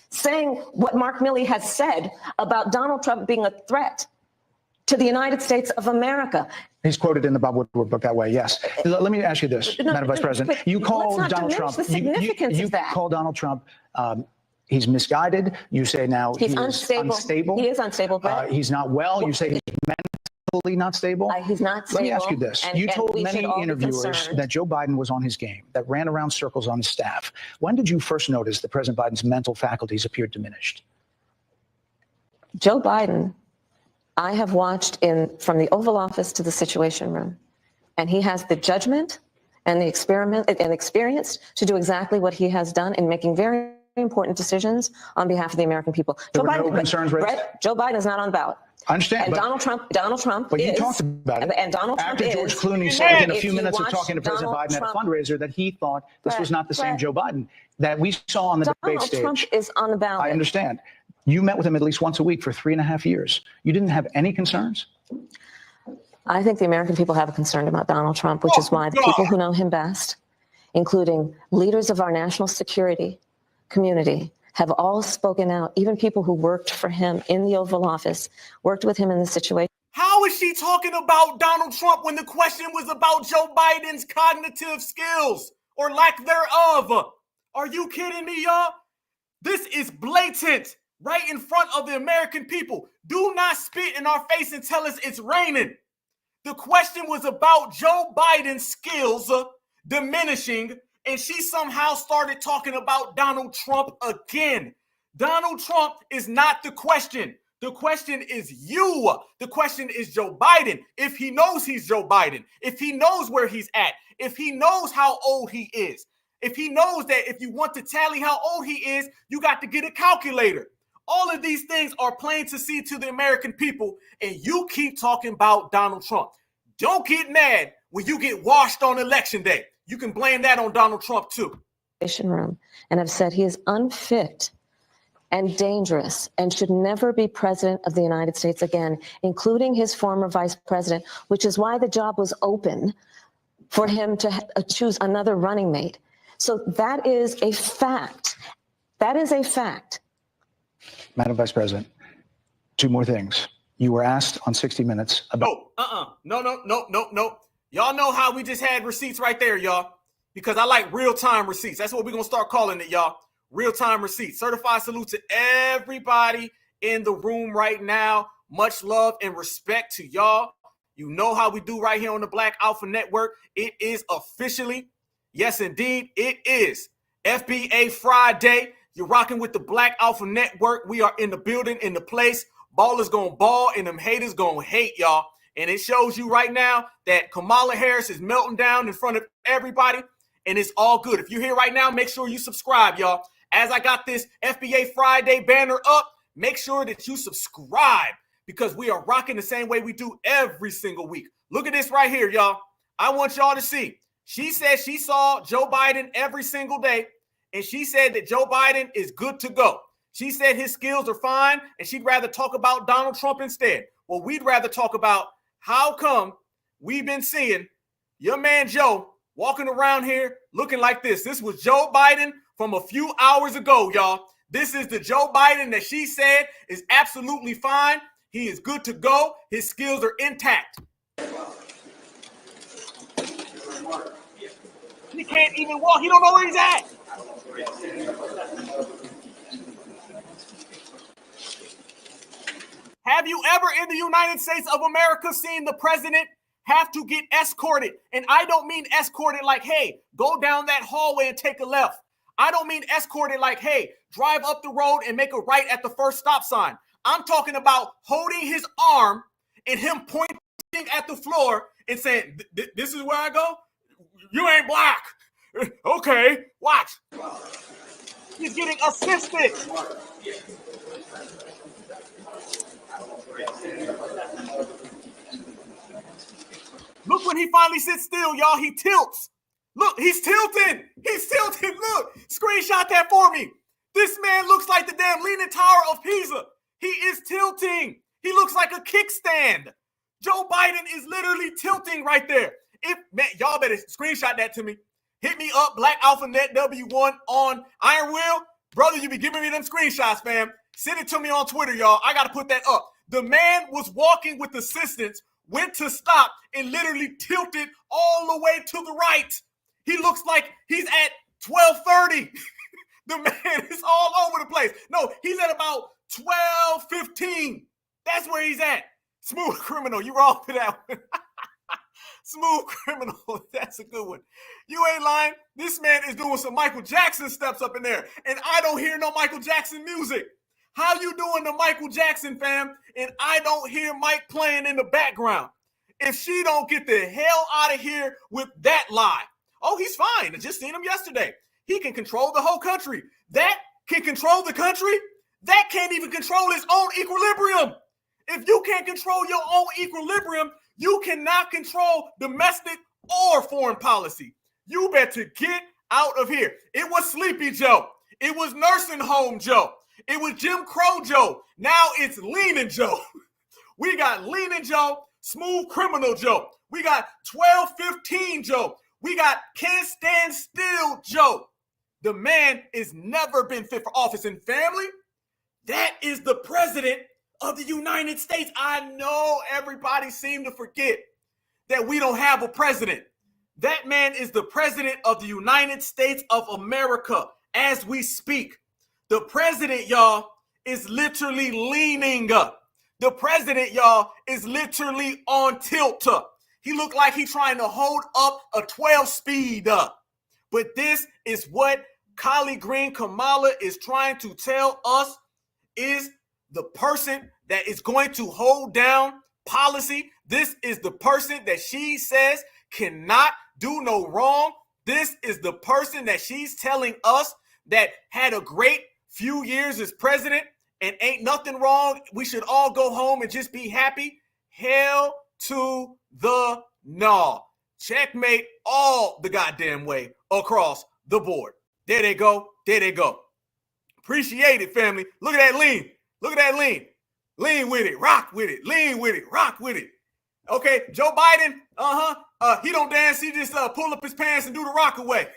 saying what Mark Milley has said about Donald Trump being a threat to the United States of America. He's quoted in the Bob Woodward book that way, yes. Let me ask you this, Madam Vice President. You call Donald Trump. You call Donald Trump. He's misguided. You say now he's unstable. He is unstable. He's not well. You say he's mentally not stable? He's not stable. Let me ask you this. You told we should many all be interviewers concerned. that Joe Biden was on his game, that ran around circles on his staff. When did you first notice that President Biden's mental faculties appeared diminished? Joe Biden, I have watched from the Oval Office to the Situation Room, and he has the judgment and the experience to do exactly what he has done in making very important decisions on behalf of the American people. There were no concerns raised? Brett, Joe Biden is not on the ballot. I understand. And but Donald Trump But is. you talked about it. And Donald Trump After George is. Clooney said within a If few you minutes of watch talking to President Donald Biden at a Trump- fundraiser that he thought this was not the same Brett. Joe Biden that we saw on the debate Donald stage. Trump is on the ballot. I understand. You met with him at least once a week for 3.5 years. You didn't have any concerns? I think the American people have a concern about Donald Trump, which is why the people who know him best, including leaders of our national security community, have all spoken out. Even people who worked for him in the Oval Office, worked with him in the situation. How is she talking about Donald Trump when the question was about Joe Biden's cognitive skills or lack thereof? Are you kidding me, y'all? This is blatant right in front of the American people. Do not spit in our face and tell us it's raining. The question was about Joe Biden's skills diminishing, and she somehow started talking about Donald Trump again. Donald Trump is not the question. The question is you. The question is Joe Biden. If he knows he's Joe Biden, if he knows where he's at, if he knows how old he is, if he knows that if you want to tally how old he is, you got to get a calculator. All of these things are plain to see to the American people, and you keep talking about Donald Trump. Don't get mad when you get washed on election day. You can blame that on Donald Trump too. Room and have said he is unfit and dangerous and should never be president of the United States again, including his former vice president, which is why the job was open for him to choose another running mate. So that is a fact. That is a fact. Madam Vice President, two more things. You were asked on 60 Minutes about... No. Y'all know how we just had receipts right there, y'all, because I like real-time receipts. That's what we're going to start calling it, y'all. Real-time receipts. Certified salute to everybody in the room right now. Much love and respect to y'all. You know how we do right here on the Black Alpha Network. It is officially, yes, indeed, it is FBA Friday. You're rocking with the Black Alpha Network. We are in the building, in the place. Ballers gonna ball and them haters gonna hate, y'all. And it shows you right now that Kamala Harris is melting down in front of everybody, and it's all good. If you're here right now, make sure you subscribe, y'all. As I got this FBA Friday banner up, make sure that you subscribe because we are rocking the same way we do every single week. Look at this right here, y'all. I want y'all to see. She said she saw Joe Biden every single day, and she said that Joe Biden is good to go. She said his skills are fine, and she'd rather talk about Donald Trump instead. Well, we'd rather talk about how come we've been seeing your man Joe walking around here looking like this. This was Joe Biden from a few hours ago, y'all. This is the Joe Biden that she said is absolutely fine. He is good to go. His skills are intact. He can't even walk. He don't know where he's at. Have you ever in the United States of America seen the president have to get escorted? And I don't mean escorted like, hey, go down that hallway and take a left. I don't mean escorted like, hey, drive up the road and make a right at the first stop sign. I'm talking about holding his arm and him pointing at the floor and saying, this is where I go? You ain't black. Okay, watch. He's getting assisted. Look when he finally sits still, y'all. He tilts. Look, he's tilting. He's tilting. Look, screenshot that for me. This man looks like the damn Leaning Tower of Pisa. He is tilting. He looks like a kickstand. Joe Biden is literally tilting right there. Man, y'all better screenshot that to me. Hit me up, Black Alpha Net W1 on Iron Will. Brother, you be giving me them screenshots, fam. Send it to me on Twitter, y'all. I got to put that up. The man was walking with assistance, went to stop, and literally tilted all the way to the right. He looks like he's at 12:30. The man is all over the place. No, he's at about 12:15. That's where he's at. Smooth criminal, you wrong for that one. Smooth criminal, that's a good one. You ain't lying. This man is doing some Michael Jackson steps up in there, and I don't hear no Michael Jackson music. How you doing the Michael Jackson, fam, and I don't hear Mike playing in the background? If she don't get the hell out of here with that lie. Oh, he's fine. I just seen him yesterday. He can control the whole country. That can control the country? That can't even control its own equilibrium. If you can't control your own equilibrium, you cannot control domestic or foreign policy. You better get out of here. It was Sleepy Joe. It was Nursing Home Joe. It was Jim Crow Joe. Now it's Leaning Joe. We got Leaning Joe, Smooth Criminal Joe. We got 1215 Joe. We got Can't Stand Still Joe. The man has never been fit for office. And family, that is the president of the United States. I know everybody seemed to forget that we don't have a president. That man is the president of the United States of America as we speak. The president, y'all, is literally leaning up. The president, y'all, is literally on tilt up. He looked like he's trying to hold up a 12-speed up. But this is what Collie Green Kamala is trying to tell us is the person that is going to hold down policy. This is the person that she says cannot do no wrong. This is the person that she's telling us that had a great few years as president and ain't nothing wrong. We should all go home and just be happy. Hell to the no. Checkmate all the goddamn way across the board. There they go. There they go. Appreciate it, family. Look at that lean. Look at that lean. Lean with it. Rock with it. Lean with it. Rock with it. Okay, Joe Biden, he don't dance. He just pull up his pants and do the rock away.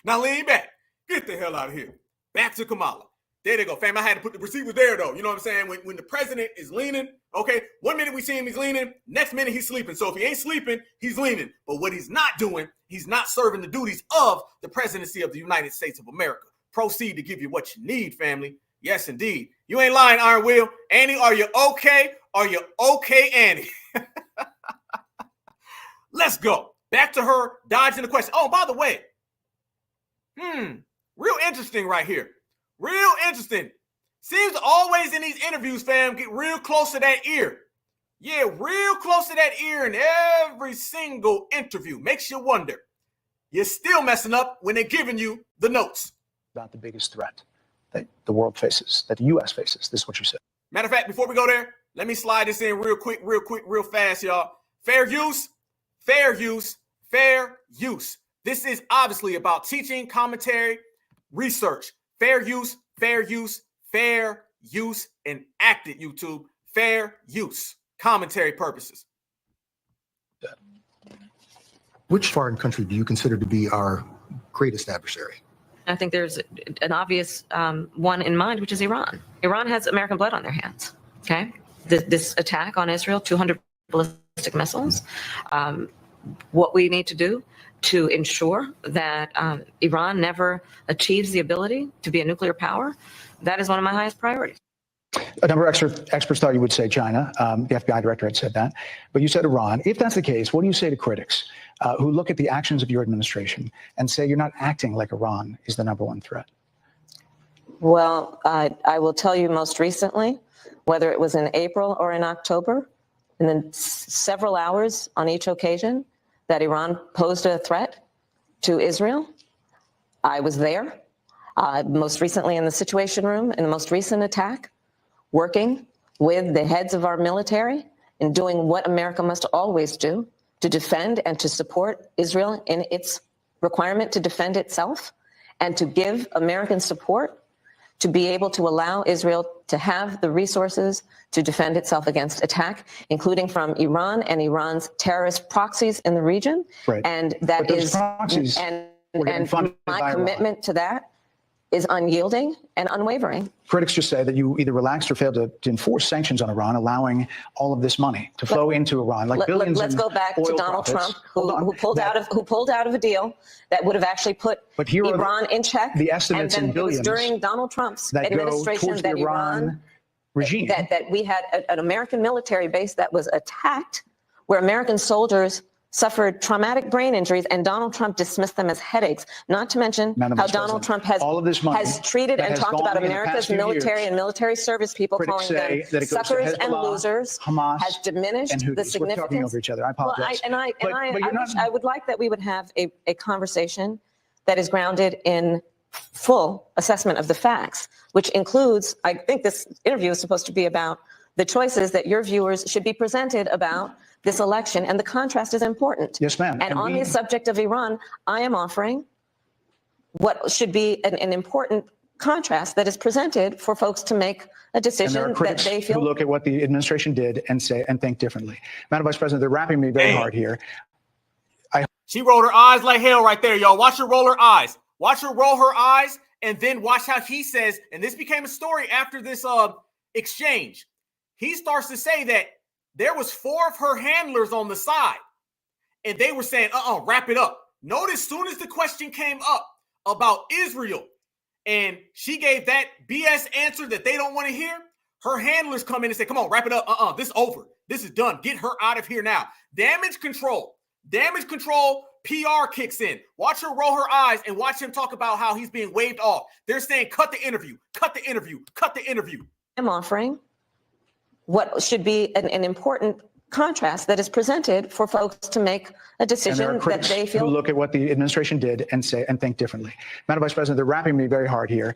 Now lean back. Get the hell out of here. Back to Kamala. There they go, fam. I had to put the receivers there, though. You know what I'm saying? When the president is leaning, okay, 1 minute we see him, he's leaning. Next minute, he's sleeping. So if he ain't sleeping, he's leaning. But what he's not doing, he's not serving the duties of the presidency of the United States of America. Proceed to give you what you need, family. Yes, indeed. You ain't lying, Iron Will. Annie, are you okay? Are you okay, Annie? Let's go. Back to her dodging the question. Oh, by the way, real interesting right here. Real interesting. Seems to always in these interviews, fam, get real close to that ear. Yeah, real close to that ear in every single interview. Makes you wonder. You're still messing up when they're giving you the notes. About the biggest threat that the world faces, that the U.S. faces. This is what you said. Matter of fact, before we go there, let me slide this in real quick, real fast, y'all. Fair use, fair use, fair use. This is obviously about teaching, commentary, research. Fair use, fair use, fair use, and acted, YouTube. Fair use, commentary purposes. Which foreign country do you consider to be our greatest adversary? I think there's an obvious one in mind, which is Iran. Iran has American blood on their hands, okay? This attack on Israel, 200 ballistic missiles. What we need to do to ensure that Iran never achieves the ability to be a nuclear power, that is one of my highest priorities. A number of experts thought you would say China. The FBI director had said that. But you said Iran. If that's the case, what do you say to critics who look at the actions of your administration and say you're not acting like Iran is the number one threat? Well, I will tell you most recently, whether it was in April or in October, and then several hours on each occasion that Iran posed a threat to Israel, I was there. Most recently in the Situation Room, in the most recent attack, working with the heads of our military and doing what America must always do to defend and to support Israel in its requirement to defend itself and to give American support to be able to allow Israel to have the resources to defend itself against attack, including from Iran and Iran's terrorist proxies in the region. Right. And that is, and my commitment to that is unyielding and unwavering. Critics just say that you either relaxed or failed to enforce sanctions on Iran, allowing all of this money to flow into Iran, like billions. Let's go back to Donald Trump, who pulled out of a deal that would have actually put Iran in check. The estimates in billions it was during Donald Trump's that administration go towards that the Iran regime. That we had an American military base that was attacked, where American soldiers suffered traumatic brain injuries, and Donald Trump dismissed them as headaches, not to mention how Donald Trump has all of this money has treated and talked about America's military and military service people, calling them suckers and losers, Hamas, has diminished the significance. We're talking over each other. I apologize. I would like that we would have a conversation that is grounded in full assessment of the facts, which includes, I think this interview is supposed to be about the choices that your viewers should be presented about this election, and the contrast is important. Yes, ma'am. And on the subject of Iran, I am offering what should be an important contrast that is presented for folks to make a decision that they feel. Who look at what the administration did and say and think differently. Madam Vice President, they're wrapping me very hard here. She rolled her eyes like hell right there, y'all. Watch her roll her eyes. Watch her roll her eyes, and then watch how he says, and this became a story after this exchange. He starts to say that there was 4 of her handlers on the side, and they were saying, wrap it up. Notice soon as the question came up about Israel, and she gave that BS answer that they don't want to hear, her handlers come in and say, come on, wrap it up. This is over. This is done. Get her out of here now. Damage control, PR kicks in. Watch her roll her eyes and watch him talk about how he's being waved off. They're saying, cut the interview. I'm offering what should be an important contrast that is presented for folks to make a decision that they feel. Who look at what the administration did and say and think differently. Madam Vice President, they're wrapping me very hard here.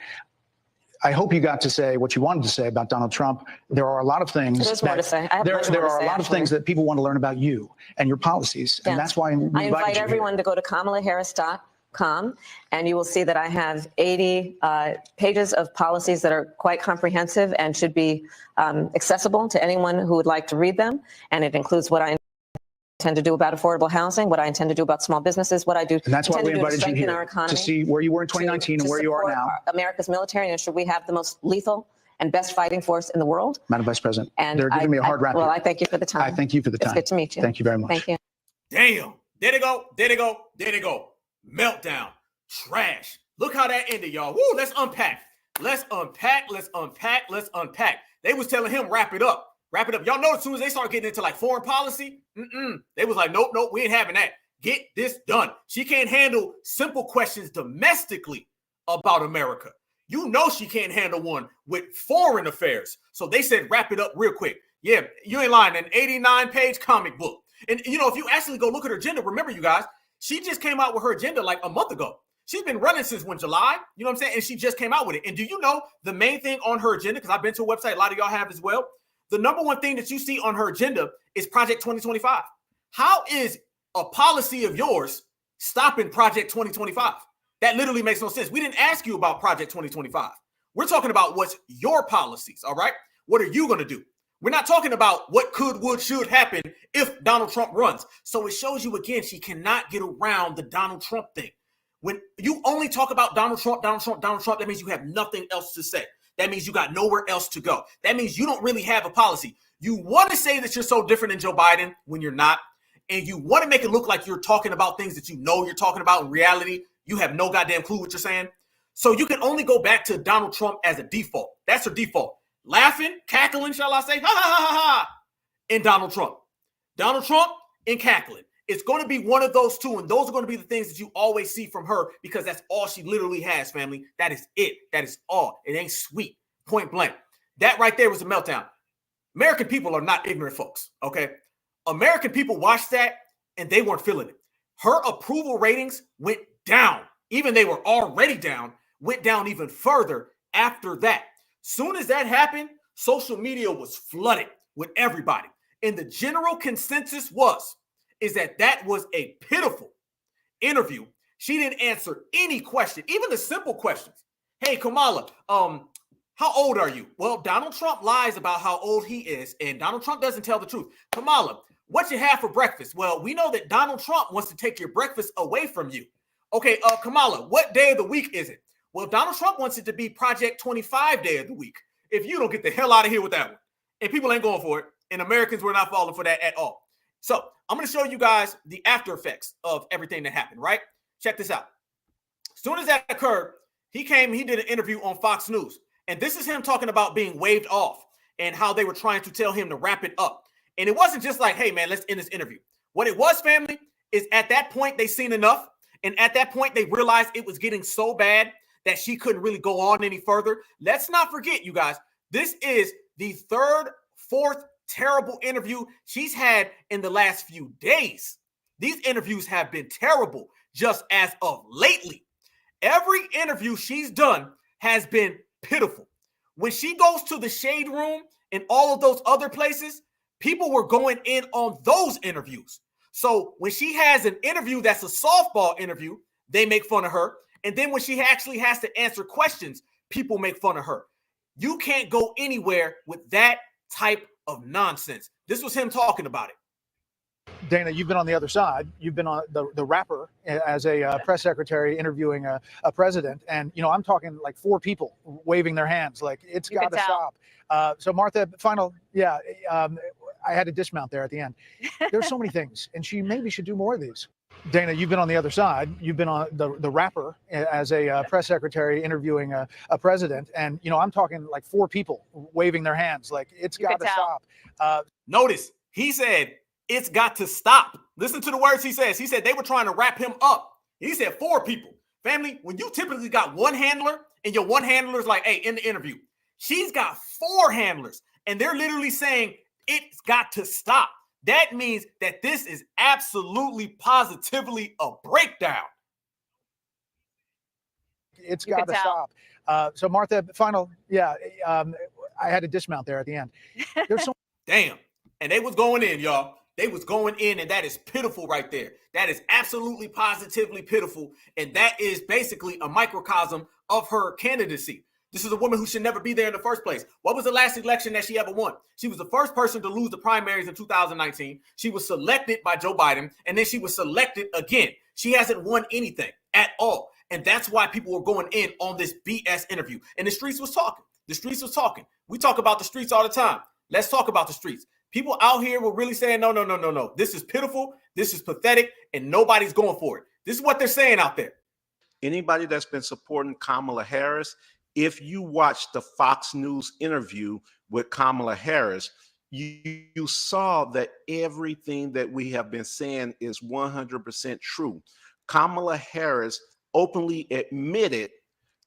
I hope you got to say what you wanted to say about Donald Trump. There are a lot of things. There's more to say. There are a lot of things that people want to learn about you and your policies, and that's why I invite everyone to go to KamalaHarris.com, and you will see that I have 80 pages of policies that are quite comprehensive and should be accessible to anyone who would like to read them. And it includes what I intend to do about affordable housing, what I intend to do about small businesses, what I do. And that's why we invited you here to see where you were in 2019 and where you are now. America's military, and ensure we have the most lethal and best fighting force in the world. Madam Vice President, and they're giving me a hard rap. Well, I thank you for the time. I thank you for the time. It's good to meet you. Thank you very much. Thank you. Damn. There they go. Meltdown. Trash. Look how that ended, y'all. Woo, let's unpack. They was telling him, wrap it up. Y'all know as soon as they start getting into like foreign policy, they was like, nope, we ain't having that. Get this done. She can't handle simple questions domestically about America. You know she can't handle one with foreign affairs. So they said, wrap it up real quick. Yeah, you ain't lying. An 89-page comic book. And, you know, if you actually go look at her agenda, remember, you guys, she just came out with her agenda like a month ago. She's been running since July? You know what I'm saying? And she just came out with it. And do you know the main thing on her agenda, because I've been to a website, a lot of y'all have as well, the number one thing that you see on her agenda is Project 2025. How is a policy of yours stopping Project 2025? That literally makes no sense. We didn't ask you about Project 2025. We're talking about what's your policies, all right? What are you going to do? We're not talking about what could, would, should happen if Donald Trump runs. So it shows you again, she cannot get around the Donald Trump thing. When you only talk about Donald Trump, that means you have nothing else to say. That means you got nowhere else to go. That means you don't really have a policy. You want to say that you're so different than Joe Biden when you're not. And you want to make it look like you're talking about things that you know you're talking about. In reality, you have no goddamn clue what you're saying. So you can only go back to Donald Trump as a default. That's her default. Laughing, cackling, shall I say, ha, ha, ha, ha, ha, in Donald Trump. Donald Trump and cackling. It's going to be one of those two, and those are going to be the things that you always see from her because that's all she literally has, family. That is it. That is all. It ain't sweet. Point blank. That right there was a meltdown. American people are not ignorant folks, okay? American people watched that, and they weren't feeling it. Her approval ratings went down. Even they were already down, went down even further after that. Soon as that happened, social media was flooded with everybody. And the general consensus is that was a pitiful interview. She didn't answer any question, even the simple questions. Hey, Kamala, how old are you? Well, Donald Trump lies about how old he is, and Donald Trump doesn't tell the truth. Kamala, what you have for breakfast? Well, we know that Donald Trump wants to take your breakfast away from you. Okay, Kamala, what day of the week is it? Well, Donald Trump wants it to be Project 25 day of the week. If you don't get the hell out of here with that one. And people ain't going for it, and Americans were not falling for that at all. So I'm going to show you guys the after effects of everything that happened, right? Check this out. As soon as that occurred, he did an interview on Fox News. And this is him talking about being waved off. and how they were trying to tell him to wrap it up. And it wasn't just like, hey, man, let's end this interview. What it was, family, is at that point, they seen enough. And at that point, they realized it was getting so bad that she couldn't really go on any further. Let's not forget, you guys, this is the fourth terrible interview she's had in the last few days. These interviews have been terrible just as of lately. Every interview she's done has been pitiful. When she goes to the Shade Room and all of those other places, people were going in on those interviews. So when she has an interview that's a softball interview, they make fun of her. And then when she actually has to answer questions, people make fun of her. You can't go anywhere with that type of nonsense. This was him talking about it. Dana, you've been on the other side. You've been on the rapper as a press secretary interviewing a president. And, you know, I'm talking like 4 people waving their hands like it's got to stop. So, Martha, final. Yeah, I had to dismount there at the end. There's so many things, and she maybe should do more of these. Dana, you've been on the other side. You've been on the rapper as a press secretary interviewing a president. And, you know, I'm talking like 4 people waving their hands like it's got to stop. Notice he said, it's got to stop. Listen to the words he says. He said they were trying to wrap him up. He said 4 people. Family, when you typically got one handler and your one handler is like, hey, in the interview, she's got 4 handlers and they're literally saying it's got to stop. That means that this is absolutely positively a breakdown. It's got to stop. So, Martha, final. Yeah, I had to dismount there at the end. There's so damn. And they was going in, y'all. They was going in, and that is pitiful right there. That is absolutely positively pitiful. And that is basically a microcosm of her candidacy. This is a woman who should never be there in the first place. What was the last election that she ever won? She was the first person to lose the primaries in 2019. She was selected by Joe Biden, and then she was selected again. She hasn't won anything at all. And that's why people were going in on this BS interview. And the streets was talking. The streets was talking. We talk about the streets all the time. Let's talk about the streets. People out here were really saying, no. This is pitiful. This is pathetic. And nobody's going for it. This is what they're saying out there. Anybody that's been supporting Kamala Harris, if you watch the Fox News interview with Kamala Harris, you saw that everything that we have been saying is 100% true. Kamala Harris openly admitted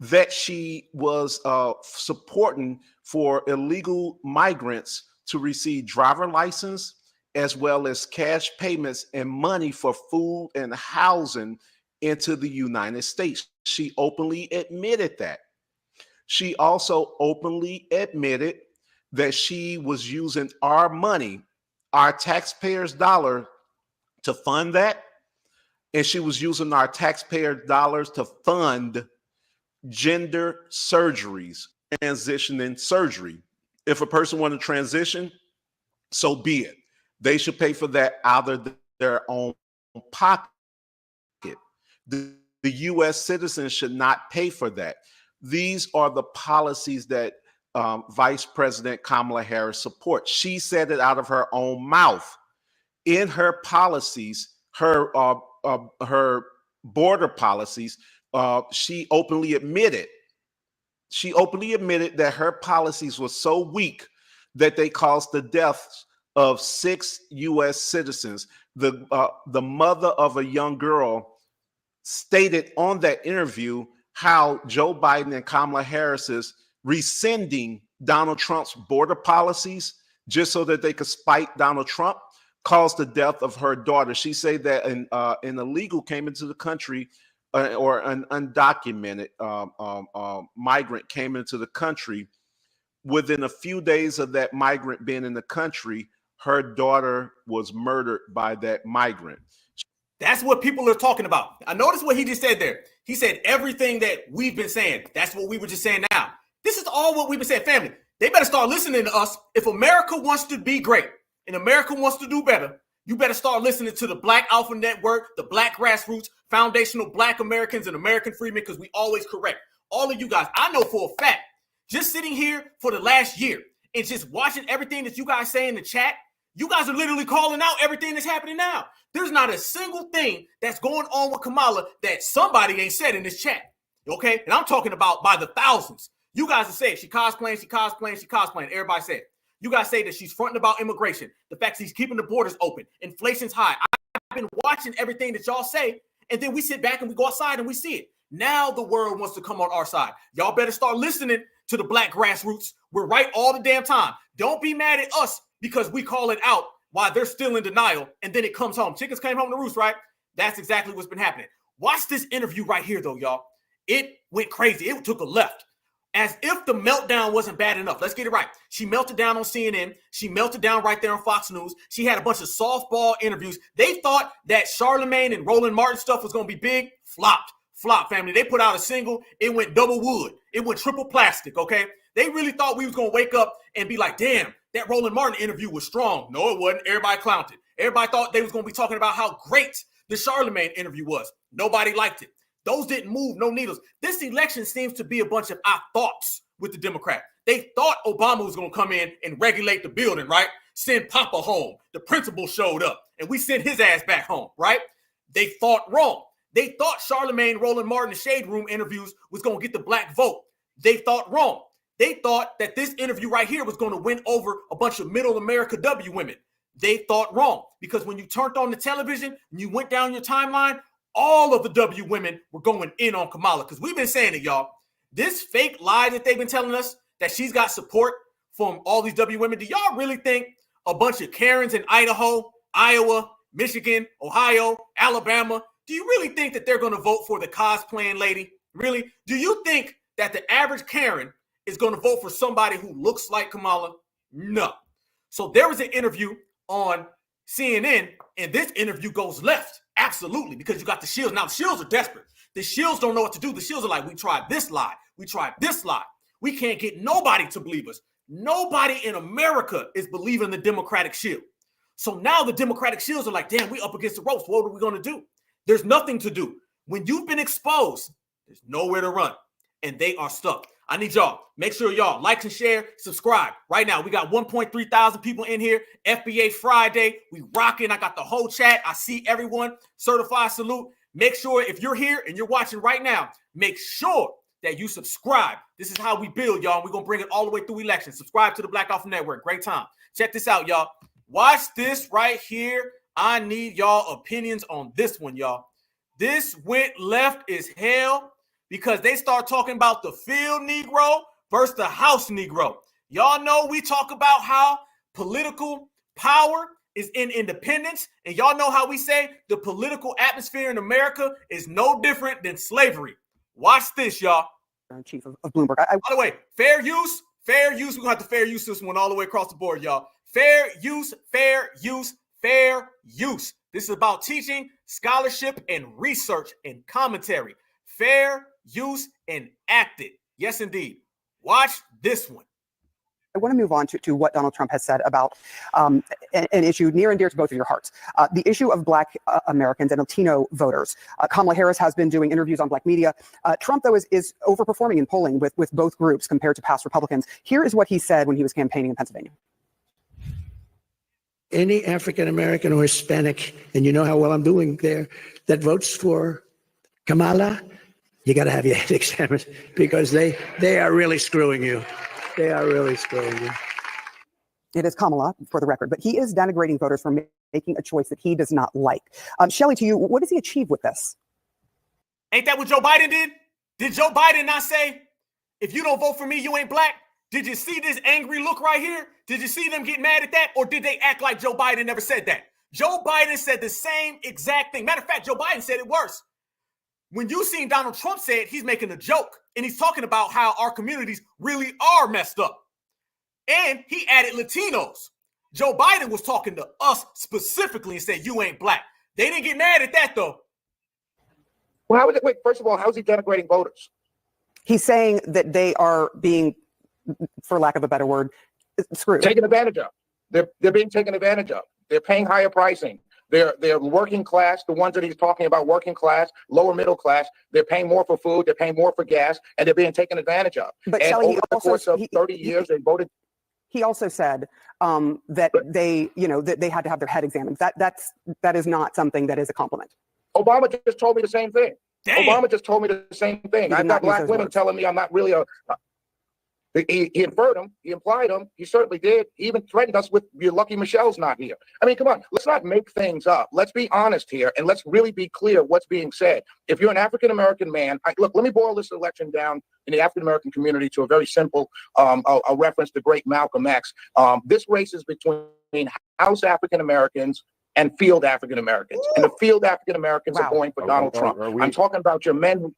that she was supporting for illegal migrants to receive driver license, as well as cash payments and money for food and housing into the United States. She openly admitted that. She also openly admitted that she was using our money, our taxpayers' dollar, to fund that. And she was using our taxpayer dollars to fund gender surgeries, transitioning surgery. If a person wants to transition, so be it. They should pay for that out of their own pocket. The U.S. citizens should not pay for that. These are the policies that Vice President Kamala Harris supports. She said it out of her own mouth. In her policies, her border policies, she openly admitted that her policies were so weak that they caused the deaths of 6 U.S. citizens. The mother of a young girl stated on that interview how Joe Biden and Kamala Harris is rescinding Donald Trump's border policies just so that they could spite Donald Trump, caused the death of her daughter. She said that an illegal came into the country, or an undocumented migrant came into the country. Within a few days of that migrant being in the country, her daughter was murdered by that migrant. That's what people are talking about. I noticed what he just said there. He said everything that we've been saying. That's what we were just saying now. This is all what we've been saying. Family, they better start listening to us. If America wants to be great and America wants to do better, you better start listening to the Black Alpha Network, the Black Grassroots, Foundational Black Americans, and American Freedmen, because we always correct. All of you guys, I know for a fact, just sitting here for the last year and just watching everything that you guys say in the chat, you guys are literally calling out everything that's happening now. There's not a single thing that's going on with Kamala that somebody ain't said in this chat, okay? And I'm talking about by the thousands. You guys are saying she cosplaying. Everybody said it. You guys say that she's fronting about immigration, the fact she's keeping the borders open, inflation's high. I've been watching everything that y'all say, and then we sit back and we go outside and we see it. Now the world wants to come on our side. Y'all better start listening to the black grassroots. We're right all the damn time. Don't be mad at us because we call it out while they're still in denial, and then it comes home. Chickens came home to roost, right? That's exactly what's been happening. Watch this interview right here, though, y'all. It went crazy. It took a left. As if the meltdown wasn't bad enough. Let's get it right. She melted down on CNN. She melted down right there on Fox News. She had a bunch of softball interviews. They thought that Charlemagne and Roland Martin stuff was going to be big. Flopped. Flop, family. They put out a single. It went double wood. It went triple plastic, okay? They really thought we was going to wake up and be like, damn, that Roland Martin interview was strong. No, it wasn't. Everybody clowned it. Everybody thought they was going to be talking about how great the Charlemagne interview was. Nobody liked it. Those didn't move no needles. This election seems to be a bunch of our thoughts with the Democrat. They thought Obama was going to come in and regulate the building, right? Send Papa home. The principal showed up, and we sent his ass back home, right? They thought wrong. They thought Charlemagne, Roland Martin, the Shade Room interviews was going to get the black vote. They thought wrong. They thought that this interview right here was going to win over a bunch of middle America W women. They thought wrong, because when you turned on the television and you went down your timeline, all of the W women were going in on Kamala, because we've been saying it, y'all. This fake lie that they've been telling us, that she's got support from all these W women, do y'all really think a bunch of Karens in Idaho, Iowa, Michigan, Ohio, Alabama, do you really think that they're going to vote for the cosplaying lady? Really? Do you think that the average Karen is going to vote for somebody who looks like Kamala? No. So there was an interview on CNN, and this interview goes left. Absolutely, because you got the Shields. Now, the Shields are desperate. The Shields don't know what to do. The Shields are like, we tried this lie. We tried this lie. We can't get nobody to believe us. Nobody in America is believing the Democratic Shield. So now the Democratic Shields are like, damn, we up against the ropes. What are we going to do? There's nothing to do. When you've been exposed, there's nowhere to run, and they are stuck. I need y'all. Make sure y'all like and share, subscribe. Right now, we got 1.3 thousand people in here. FBA Friday. We rocking. I got the whole chat. I see everyone. Certified salute. Make sure if you're here and you're watching right now, make sure that you subscribe. This is how we build, y'all. We're going to bring it all the way through elections. Subscribe to the Black Alpha Network. Great time. Check this out, y'all. Watch this right here. I need y'all opinions on this one, y'all. This went left as hell because they start talking about the field Negro versus the house Negro. Y'all know we talk about how political power is in independence, and y'all know how we say the political atmosphere in America is no different than slavery. Watch this, y'all. Chief of Bloomberg. By the way, fair use. We're going to have to fair use this one all the way across the board, y'all. Fair use. This is about teaching, scholarship, and research and commentary. Fair use and acted. Yes, indeed. Watch this one. I want to move on to what Donald Trump has said about an issue near and dear to both of your hearts, the issue of Black Americans and Latino voters. Kamala Harris has been doing interviews on Black media. Trump, though, is overperforming in polling with both groups compared to past Republicans. Here is what he said when he was campaigning in Pennsylvania. Any African American or Hispanic, and you know how well I'm doing there, that votes for Kamala, you got to have your head examined, because they are really screwing you. They are really screwing you. It is Kamala, for the record, but he is denigrating voters for making a choice that he does not like. Shelley, to you, what does he achieve with this? Ain't that what Joe Biden did? Did Joe Biden not say, if you don't vote for me, you ain't black? Did you see this angry look right here? Did you see them get mad at that? Or did they act like Joe Biden never said that? Joe Biden said the same exact thing. Matter of fact, Joe Biden said it worse. When you seen Donald Trump say it, he's making a joke. And he's talking about how our communities really are messed up. And he added Latinos. Joe Biden was talking to us specifically and said, you ain't black. They didn't get mad at that, though. Well, how is it? Wait, first of all, how is he denigrating voters? He's saying that they are being, for lack of a better word, screwed. Taken advantage of. They're being taken advantage of. They're paying higher pricing. They're working class, the ones that he's talking about, working class, lower middle class. They're paying more for food. They're paying more for gas, and they're being taken advantage of. But and Shelley, over the course of 30 years, they voted. He also said that they, that they had to have their head examined. That is not something that is a compliment. Obama just told me the same thing. Damn. Obama just told me the same thing. I've got black women telling me I'm not really He inferred them. He implied them. He certainly did. He even threatened us with "You're lucky Michelle's not here." I mean, come on. Let's not make things up. Let's be honest here, and let's really be clear what's being said. If you're an African American man, look. Let me boil this election down in the African American community to a very simple a reference to great Malcolm X. This race is between House African Americans and field African Americans, and the field African Americans are going for Donald Trump. I'm talking about your men.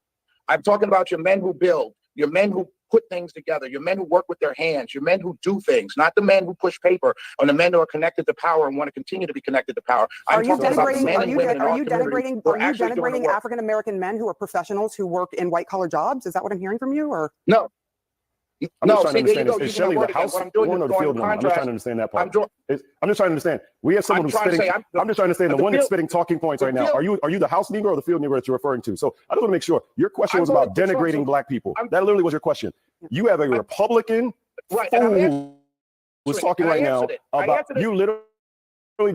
I'm talking about your men who build, your men who put things together, your men who work with their hands, your men who do things, not the men who push paper, or the men who are connected to power and want to continue to be connected to power. Are you denigrating African American men who are professionals who work in white collar jobs? Is that what I'm hearing from you? Or no? I'm just trying to understand. Is Shelley the house one or the field one? I'm just trying to understand that part. I'm just trying to understand. We have someone who's spitting. I'm just trying to understand the one that's spitting talking points right now. Are you the house Negro or the field Negro that you're referring to? So I just want to make sure your question was about denigrating black people. That literally was your question. You have a Republican who was talking right now about you literally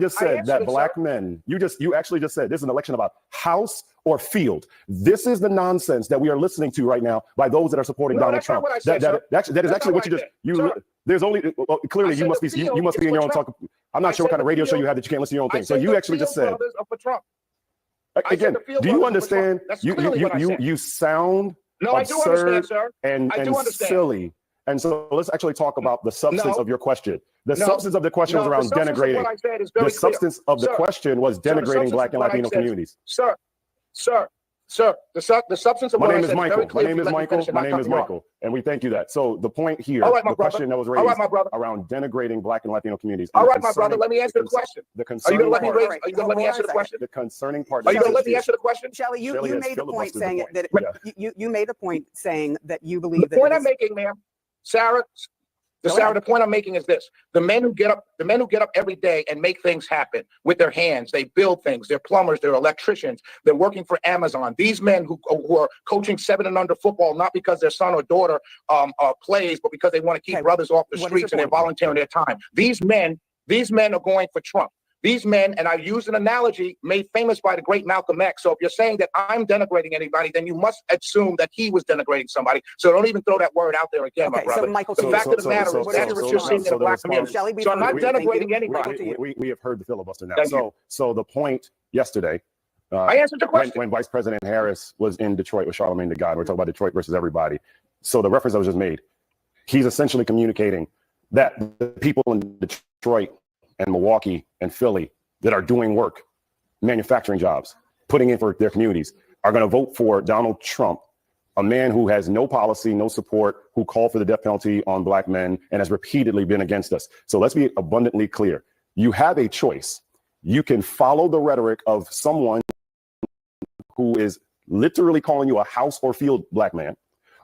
just said that black men. You actually just said this is an election about house or field. This is the nonsense that we are listening to right now by those that are supporting Donald Trump. That is actually what you just there's only clearly you must be in your own talk. I'm not sure what kind of radio show you have that you can't listen to your own thing. So you actually just said again. Do you understand? You sound absurd and silly. And so let's actually talk about the substance of your question. The substance of the question was around denigrating. The substance of the question was denigrating black and Latino communities. Sir, the substance of my name is Michael. My name is Michael. And we thank you that. So the point here, the question that was raised around denigrating black and Latino communities. All right, my brother, let me answer the question. Are you going to let me answer the question? The concerning part. Are you going to let me answer the question? Shelley, you made the point saying that you made a point saying that you believe that. The point I'm making, ma'am, Sarah, the point I'm making is this: the men who get up every day and make things happen with their hands, they build things. They're plumbers, they're electricians, they're working for Amazon. These men who are coaching 7 and under football, not because their son or daughter plays, but because they want to keep brothers off the streets and they're volunteering their time. These men are going for Trump. These men, and I used an analogy made famous by the great Malcolm X. So if you're saying that I'm denigrating anybody, then you must assume that he was denigrating somebody. So don't even throw that word out there again, my brother. So Michael, the fact of the matter is that's what you're seeing in the black community. So I'm not denigrating anybody. We have heard the filibuster now. So the point yesterday, I answered your question. When Vice President Harris was in Detroit with Charlamagne the God, we're talking about Detroit versus everybody. So the reference that was just made, he's essentially communicating that the people in Detroit and Milwaukee and Philly that are doing work, manufacturing jobs, putting in for their communities, are going to vote for Donald Trump, a man who has no policy, no support, who called for the death penalty on black men and has repeatedly been against us. So let's be abundantly clear. You have a choice. You can follow the rhetoric of someone who is literally calling you a house or field black man,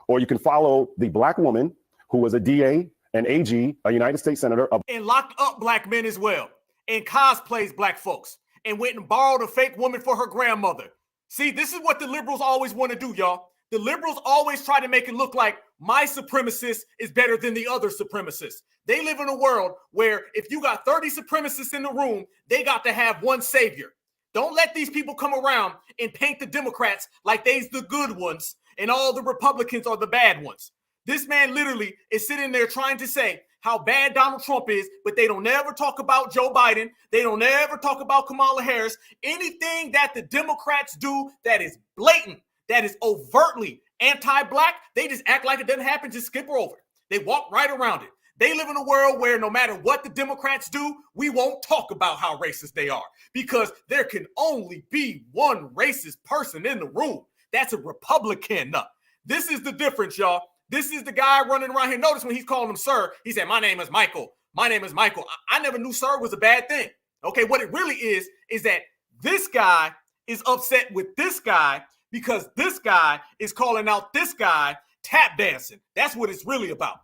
or you can follow the black woman who was a DA, an AG, a United States Senator. And locked up black men as well, and cosplays black folks, and went and borrowed a fake woman for her grandmother. See, this is what the liberals always want to do, y'all. The liberals always try to make it look like my supremacist is better than the other supremacists. They live in a world where if you got 30 supremacists in the room, they got to have one savior. Don't let these people come around and paint the Democrats like they's the good ones and all the Republicans are the bad ones. This man literally is sitting there trying to say how bad Donald Trump is, but they don't ever talk about Joe Biden. They don't ever talk about Kamala Harris. Anything that the Democrats do that is blatant, that is overtly anti-black, they just act like it doesn't happen, just skip over it. They walk right around it. They live in a world where no matter what the Democrats do, we won't talk about how racist they are, because there can only be one racist person in the room. That's a Republican. This is the difference, y'all. This is the guy running around here. Notice when he's calling him sir, he said, my name is Michael. My name is Michael. I never knew sir was a bad thing. Okay, what it really is that this guy is upset with this guy because this guy is calling out this guy tap dancing. That's what it's really about.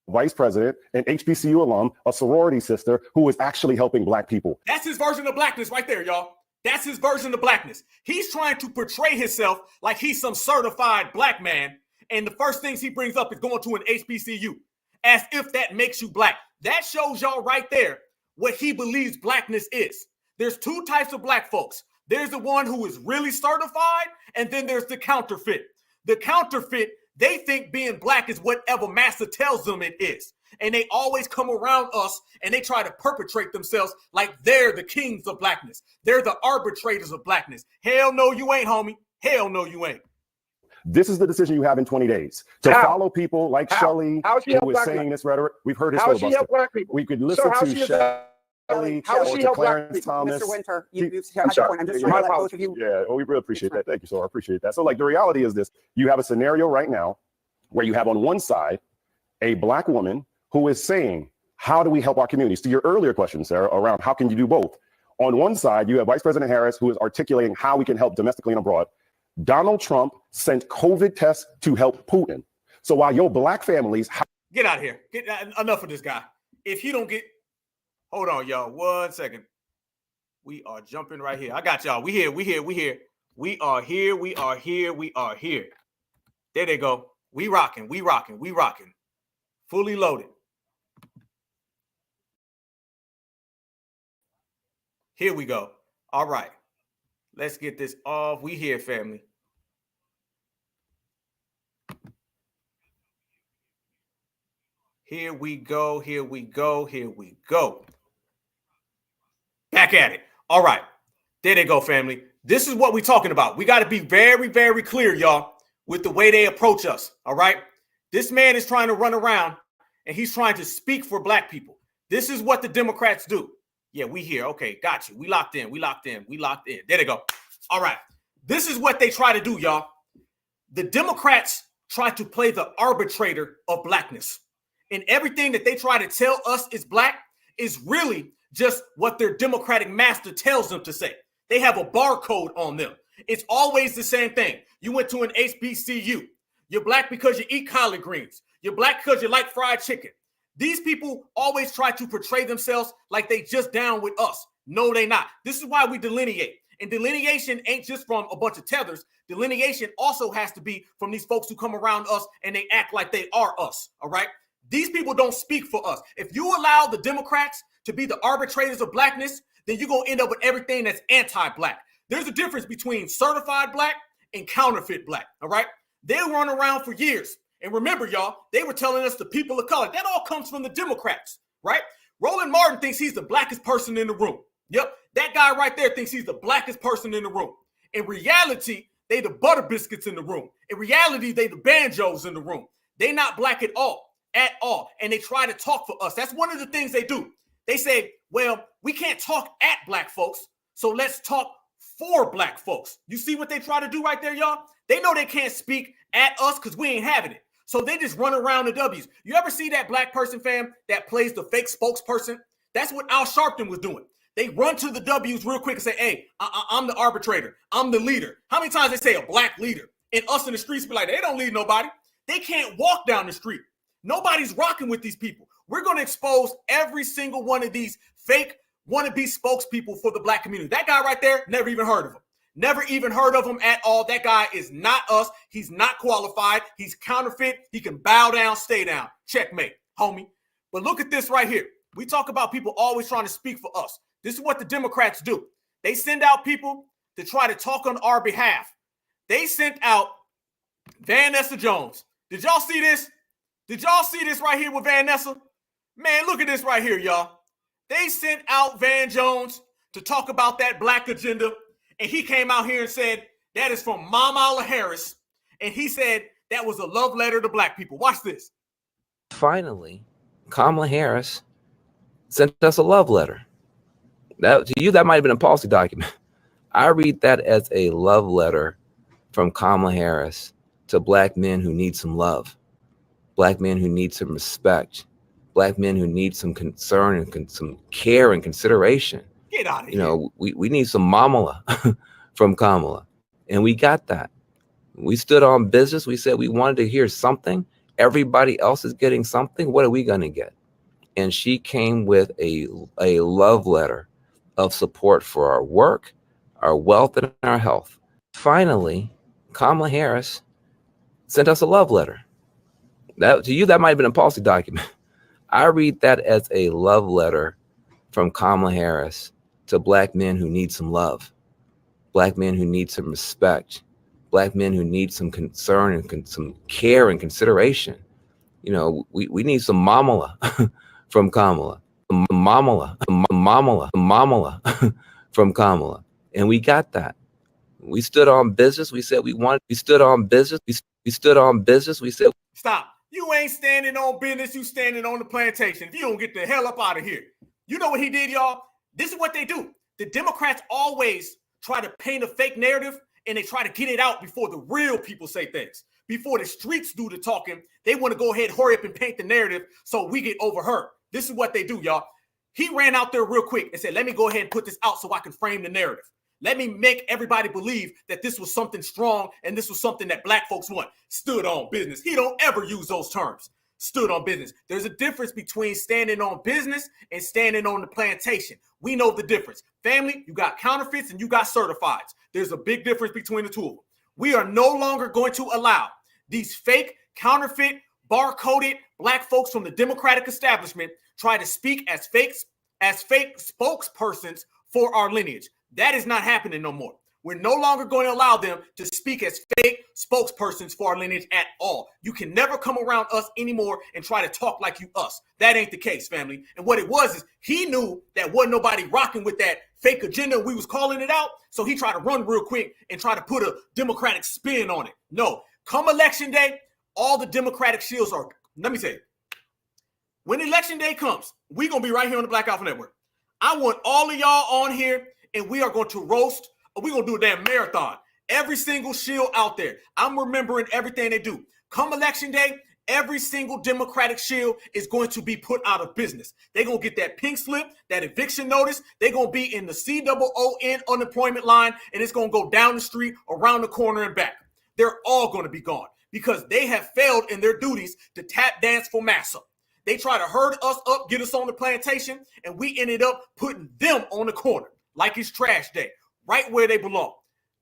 Vice President, an HBCU alum, a sorority sister who is actually helping black people. That's his version of blackness right there, y'all. That's his version of blackness. He's trying to portray himself like he's some certified black man. And the first things he brings up is going to an HBCU, as if that makes you black. That shows y'all right there what he believes blackness is. There's two types of black folks. There's the one who is really certified, and then there's the counterfeit. The counterfeit They think being black is whatever master tells them it is. And they always come around us and they try to perpetrate themselves like they're the kings of blackness. They're the arbitrators of blackness. Hell no, you ain't, homie. Hell no, you ain't. This is the decision you have in 20 days to follow people like Shelley, who is saying this rhetoric. We've heard his filibuster. We could listen to Shelley or to Clarence Thomas. Mr. Winter, you have your point. I'm just trying to let both of you. Yeah, well, we really appreciate that. Thank you, sir. I appreciate that. So, like, the reality is this. You have a scenario right now where you have on one side a black woman who is saying, how do we help our communities? To your earlier question, Sarah, around how can you do both? On one side, you have Vice President Harris, who is articulating how we can help domestically and abroad. Donald Trump sent COVID tests to help Putin. So while your black families... Get out of here. Enough of this guy. If he don't get... Hold on, y'all. 1 second. We are jumping right here. I got y'all. We here. We are here. There they go. We rocking. Fully loaded. Here we go. All right. Let's get this off. We here, family. Here we go. Back at it. All right. There they go, family. This is what we're talking about. We got to be very, very clear, y'all, with the way they approach us. All right. This man is trying to run around and he's trying to speak for black people. This is what the Democrats do. Yeah, we here. Okay, got you. We locked in. There they go. All right. This is what they try to do, y'all. The Democrats try to play the arbitrator of blackness. And everything that they try to tell us is black is really just what their Democratic master tells them to say. They have a barcode on them. It's always the same thing. You went to an HBCU. You're black because you eat collard greens. You're black because you like fried chicken. These people always try to portray themselves like they just down with us. No, they not. This is why we delineate. And delineation ain't just from a bunch of tethers. Delineation also has to be from these folks who come around us and they act like they are us. All right. These people don't speak for us. If you allow the Democrats to be the arbitrators of blackness, then you're going to end up with everything that's anti-black. There's a difference between certified black and counterfeit black. All right. They run around for years. And remember, y'all, they were telling us the people of color. That all comes from the Democrats, right? Roland Martin thinks he's the blackest person in the room. Yep, that guy right there thinks he's the blackest person in the room. In reality, they the butter biscuits in the room. In reality, they the banjos in the room. They not black at all. And they try to talk for us. That's one of the things they do. They say, well, we can't talk at black folks, so let's talk for black folks. You see what they try to do right there, y'all? They know they can't speak at us because we ain't having it. So they just run around the W's. You ever see that black person, fam, that plays the fake spokesperson? That's what Al Sharpton was doing. They run to the W's real quick and say, hey, I'm the arbitrator. I'm the leader. How many times they say a black leader? And us in the streets be like, they don't lead nobody. They can't walk down the street. Nobody's rocking with these people. We're going to expose every single one of these fake wannabe spokespeople for the black community. That guy right there, never even heard of him. Never even heard of him at all. That guy is not us. He's not qualified. He's counterfeit. He can bow down, stay down. Checkmate, homie. But look at this right here. We talk about people always trying to speak for us. This is what the Democrats do. They send out people to try to talk on our behalf. They sent out Vanessa Jones. Did y'all see this? Did y'all see this right here with Vanessa? Man, look at this right here, y'all. They sent out Van Jones to talk about that black agenda. And he came out here and said, that is from Kamala Harris. And he said that was a love letter to black people. Watch this. Finally, Kamala Harris sent us a love letter. That, to you, that might have been a policy document. I read that as a love letter from Kamala Harris to black men who need some love, black men who need some respect, black men who need some concern and some care and consideration. Get out of here. You know, we need some mamala from Kamala. And we got that. We stood on business. We said we wanted to hear something. Everybody else is getting something. What are we going to get? And she came with a love letter of support for our work, our wealth, and our health. Finally, Kamala Harris sent us a love letter. That, to you, that might have been a policy document. I read that as a love letter from Kamala Harris to black men who need some love, black men who need some respect, Black men who need some concern and some care and consideration. You know, we need some mamala from Kamala, mamala from Kamala. And we got that. We stood on business. We said we stood on business. We stood on business. We said, stop. You ain't standing on business. You standing on the plantation. If you don't get the hell up out of here. You know what he did, y'all? This is what they do. The Democrats always try to paint a fake narrative, and they try to get it out before the real people say things. Before the streets do the talking, they want to go ahead, hurry up and paint the narrative so we get overheard. This is what they do, y'all. He ran out there real quick and said, let me go ahead and put this out so I can frame the narrative. Let me make everybody believe that this was something strong and this was something that Black folks want. Stood on business. He don't ever use those terms. Stood on business. There's a difference between standing on business and standing on the plantation. We know the difference. Family, you got counterfeits and you got certifieds. There's a big difference between the two of them. We are no longer going to allow these fake, counterfeit, bar-coded Black folks from the Democratic establishment try to speak as fake spokespersons for our lineage. That is not happening no more. We're no longer going to allow them to speak as fake spokespersons for our lineage at all. You can never come around us anymore and try to talk like you us. That ain't the case, family. And what it was is he knew that wasn't nobody rocking with that fake agenda. We was calling it out. So he tried to run real quick and try to put a Democratic spin on it. No, come election day, all the Democratic shields are, let me say, when election day comes, we're going to be right here on the Black Alpha Network. I want all of y'all on here, and we are going to roast. We're going to do a damn marathon. Every single shield out there. I'm remembering everything they do. Come election day, every single Democratic shield is going to be put out of business. They're going to get that pink slip, that eviction notice. They're going to be in the COON unemployment line, and it's going to go down the street, around the corner, and back. They're all going to be gone because they have failed in their duties to tap dance for massa. They try to herd us up, get us on the plantation, and we ended up putting them on the corner like it's trash day, right where they belong.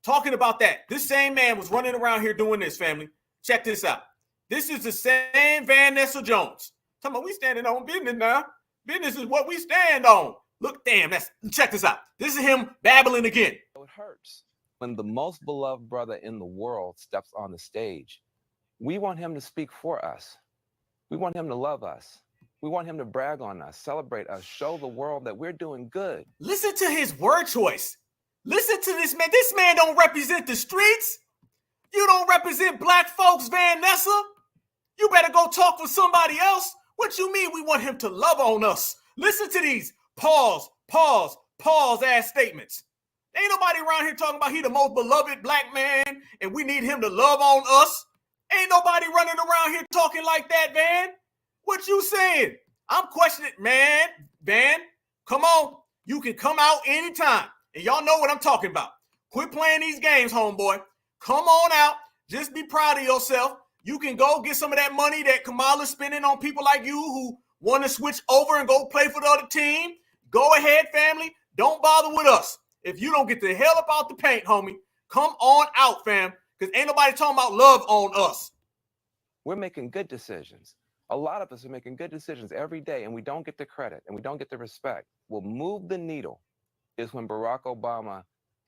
Talking about that, this same man was running around here doing this, family. Check this out. This is the same Vanessa Jones. Talking about we standing on business now. Business is what we stand on. Look, damn, check this out. This is him babbling again. it hurts when the most beloved brother in the world steps on the stage. We want him to speak for us. We want him to love us. We want him to brag on us, celebrate us, show the world that we're doing good. Listen to his word choice. Listen to this man. This man don't represent the streets. You don't represent Black folks, Vanessa. You better go talk for somebody else. What you mean we want him to love on us? Listen to these pause ass statements. Ain't nobody around here talking about he the most beloved Black man and we need him to love on us. Ain't nobody running around here talking like that, Van. What you saying? I'm questioning, man. Van, come on. You can come out anytime. And y'all know what I'm talking about. Quit playing these games, homeboy. Come on out. Just be proud of yourself. You can go get some of that money that Kamala's spending on people like you who want to switch over and go play for the other team. Go ahead, family. Don't bother with us. If you don't get the hell up out the paint, homie, come on out, fam, because ain't nobody talking about love on us. We're making good decisions. A lot of us are making good decisions every day, and we don't get the credit and we don't get the respect. What moved the needle is when Barack Obama,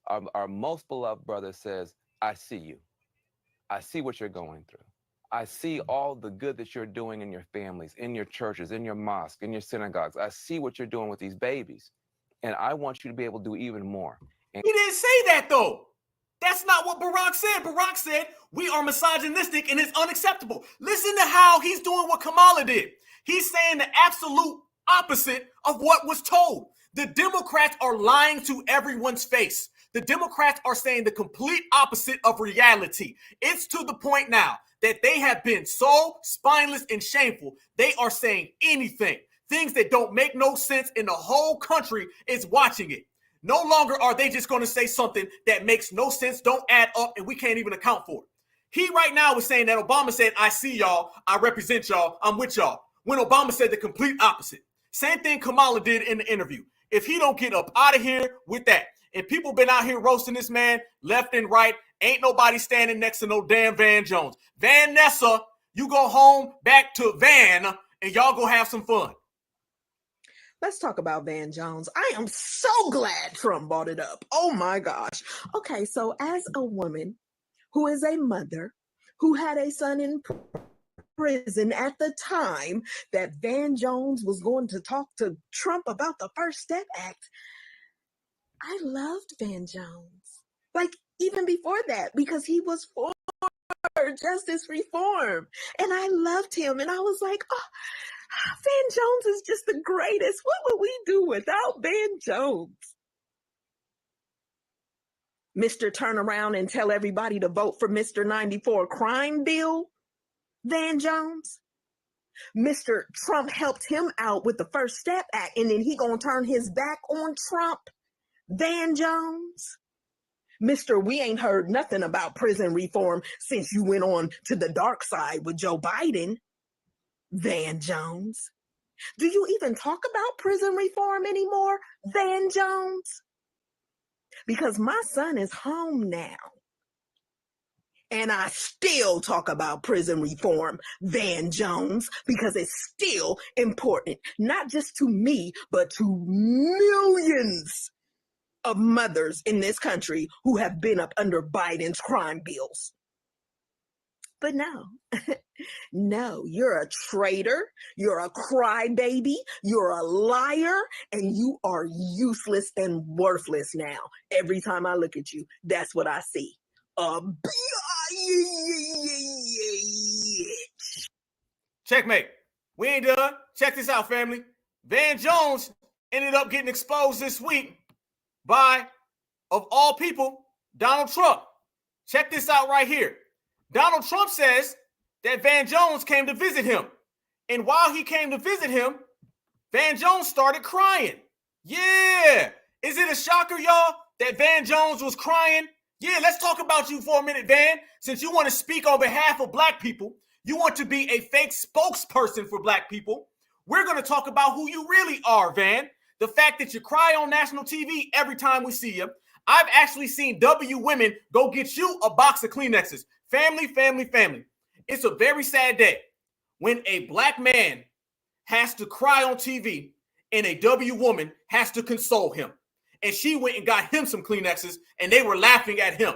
our most beloved brother, says, I see you. I see what you're going through. I see all the good that you're doing in your families, in your churches, in your mosques, in your synagogues. I see what you're doing with these babies. And I want you to be able to do even more. And he didn't say that, though. That's not what Barack said. Barack said, we are misogynistic and it's unacceptable. Listen to how he's doing what Kamala did. He's saying the absolute opposite of what was told. The Democrats are lying to everyone's face. The Democrats are saying the complete opposite of reality. It's to the point now that they have been so spineless and shameful. They are saying anything. Things that don't make no sense, and the whole country is watching it. No longer are they just going to say something that makes no sense, don't add up, and we can't even account for it. He right now is saying that Obama said, I see y'all, I represent y'all, I'm with y'all. When Obama said the complete opposite. Same thing Kamala did in the interview. If he don't get up out of here with that, and people been out here roasting this man left and right, ain't nobody standing next to no damn Van Jones. Vanessa, you go home back to Van, and y'all go have some fun. Let's talk about Van Jones. I am so glad Trump brought it up. Oh my gosh. Okay, so as a woman who is a mother, who had a son in prison at the time that Van Jones was going to talk to Trump about the First Step Act. I loved Van Jones, like even before that, because he was for justice reform. And I loved him. And I was like, oh, Van Jones is just the greatest. What would we do without Van Jones? Mr. Turn around and tell everybody to vote for Mr. 94 crime bill, Van Jones. Mr. Trump helped him out with the First Step Act, and then he gonna turn his back on Trump, Van Jones. Mr. We ain't heard nothing about prison reform since you went on to the dark side with Joe Biden, Van Jones. Do you even talk about prison reform anymore, Van Jones? Because my son is home now. And I still talk about prison reform, Van Jones, because it's still important, not just to me, but to millions of mothers in this country who have been up under Biden's crime bills. But no, no, you're a traitor, you're a crybaby, you're a liar, and you are useless and worthless now. Every time I look at you, that's what I see. Checkmate. We ain't done. Check this out, family. Van Jones ended up getting exposed this week by, of all people, Donald Trump. Check this out right here. Donald Trump says that Van Jones came to visit him. And while he came to visit him, Van Jones started crying. Yeah. Is it a shocker, y'all, that Van Jones was crying? Yeah, let's talk about you for a minute, Van. Since you want to speak on behalf of black people, you want to be a fake spokesperson for black people, we're going to talk about who you really are, Van. The fact that you cry on national TV every time we see you. I've actually seen W women go get you a box of Kleenexes. Family, family, family. It's a very sad day when a black man has to cry on TV and a W woman has to console him. And she went and got him some Kleenexes and they were laughing at him.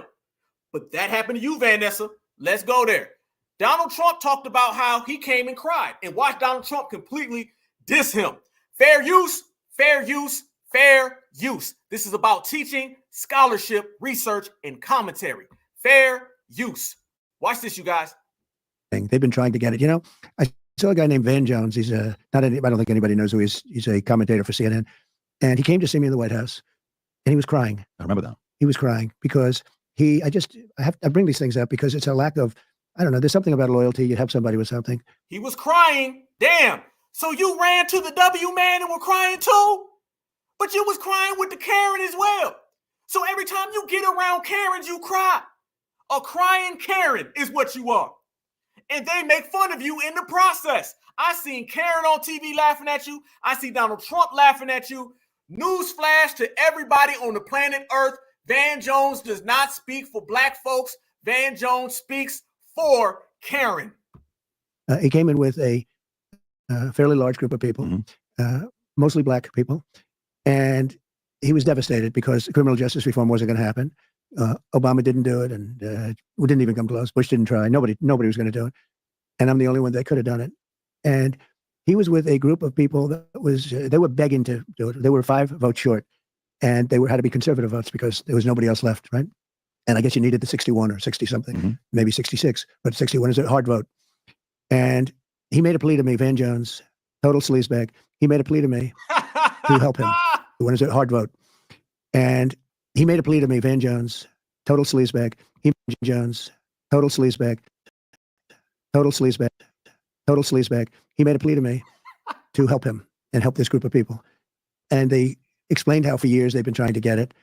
But that happened to you, Vanessa. Let's go there. Donald Trump talked about how he came and cried, and watch Donald Trump completely diss him. Fair use, fair use, fair use. This is about teaching, scholarship, research, and commentary. Fair use. Watch this, you guys. They've been trying to get it. You know, I saw a guy named Van Jones. He's I don't think anybody knows who he is. He's a commentator for CNN. And he came to see me in the White House and he was crying. I remember that. He was crying because I bring these things up because it's a lack of, I don't know, there's something about loyalty. You help somebody with something. He was crying. Damn. So you ran to the W man and were crying too? But you was crying with the Karen as well. So every time you get around Karens, you cry. A crying Karen is what you are. And they make fun of you in the process. I seen Karen on TV laughing at you. I see Donald Trump laughing at you. Newsflash to everybody on the planet Earth. Van Jones does not speak for black folks. Van Jones speaks for Karen. He came in with a fairly large group of people, mostly black people. And he was devastated because criminal justice reform wasn't going to happen. Obama didn't do it, and we didn't even come close. Bush didn't try. Nobody was going to do it. And I'm the only one that could have done it. And he was with a group of people that was, they were begging to do it. They were 5 votes short, and they had to be conservative votes because there was nobody else left, right? And I guess you needed the 61 or 60 something, maybe 66, but 61 is a hard vote. And he made a plea to me, Van Jones, total sleazebag. He made a plea to me to help him. The one is a hard vote. And he made a plea to me, Van Jones, total sleazebag. Jones, total sleazebag, total sleazebag, total sleazebag. He made a plea to me to help him and help this group of people. And they explained how for years they've been trying to get it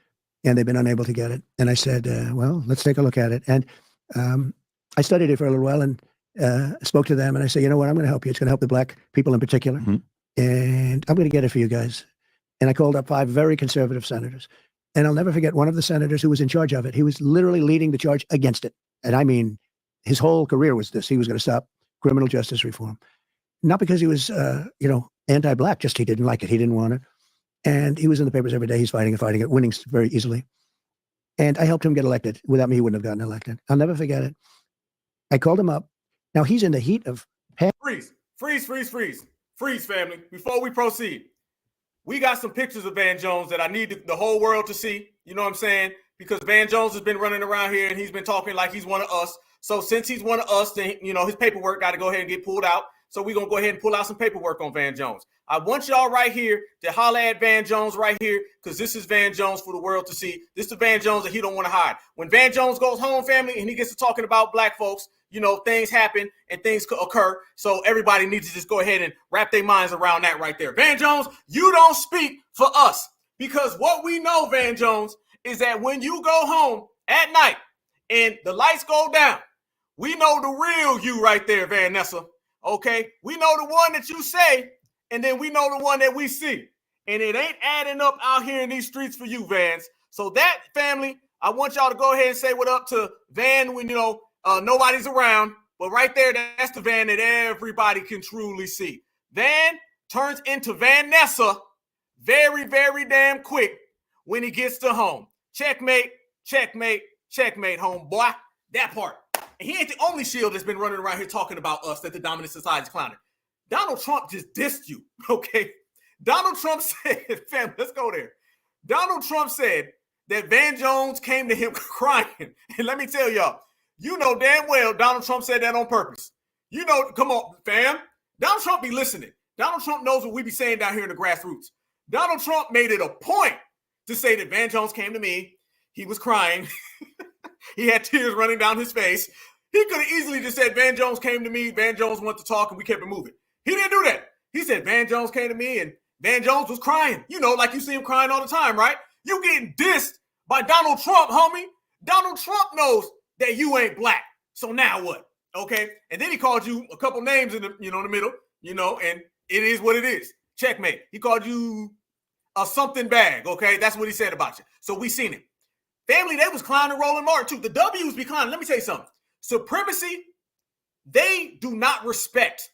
and they've been unable to get it. And I said, well, let's take a look at it. And I studied it for a little while and spoke to them. And I said, you know what, I'm going to help you. It's going to help the black people in particular. And I'm going to get it for you guys. And I called up 5 very conservative senators. And I'll never forget one of the senators who was in charge of it. He was literally leading the charge against it. And I mean, his whole career was this. He was going to stop criminal justice reform. Not because he was, anti-black, just he didn't like it. He didn't want it. And he was in the papers every day. He's fighting it, winning very easily. And I helped him get elected. Without me, he wouldn't have gotten elected. I'll never forget it. I called him up. Now he's in the heat of Freeze, family. Before we proceed, we got some pictures of Van Jones that I need the whole world to see. You know what I'm saying? Because Van Jones has been running around here and he's been talking like he's one of us. So since he's one of us, then, you know, his paperwork got to go ahead and get pulled out. So we're going to go ahead and pull out some paperwork on Van Jones. I want y'all right here to holler at Van Jones right here, because this is Van Jones for the world to see. This is the Van Jones that he don't want to hide. When Van Jones goes home, family, and he gets to talking about black folks, you know, things happen and things occur. So everybody needs to just go ahead and wrap their minds around that right there. Van Jones, you don't speak for us, because what we know, Van Jones, is that when you go home at night and the lights go down, we know the real you right there, Vanessa. Okay, we know the one that you say, and then we know the one that we see. And it ain't adding up out here in these streets for you, Vans. So that, family, I want y'all to go ahead and say what up to Van when, you know, nobody's around. But right there, that's the Van that everybody can truly see. Van turns into Vanessa very, very damn quick when he gets to home. Checkmate, checkmate, checkmate, homeboy. That part. And he ain't the only shield that's been running around here talking about us that the dominant society is clowning. Donald Trump just dissed you, okay? Donald Trump said, fam, let's go there. Donald Trump said that Van Jones came to him crying. And let me tell y'all, you know damn well Donald Trump said that on purpose. You know, come on, fam. Donald Trump be listening. Donald Trump knows what we be saying down here in the grassroots. Donald Trump made it a point to say that Van Jones came to me. He was crying. He had tears running down his face. He could have easily just said, Van Jones came to me, Van Jones wanted to talk, and we kept it moving. He didn't do that. He said, Van Jones came to me, and Van Jones was crying. You know, like you see him crying all the time, right? You getting dissed by Donald Trump, homie. Donald Trump knows that you ain't black. So now what? Okay? And then he called you a couple names in the, you know, in the middle, you know, and it is what it is. Checkmate. He called you a something bag, okay? That's what he said about you. So we seen it. Family, they was clowning Roland Martin too. The W's be clowning. Let me tell you something. Supremacy, they do not respect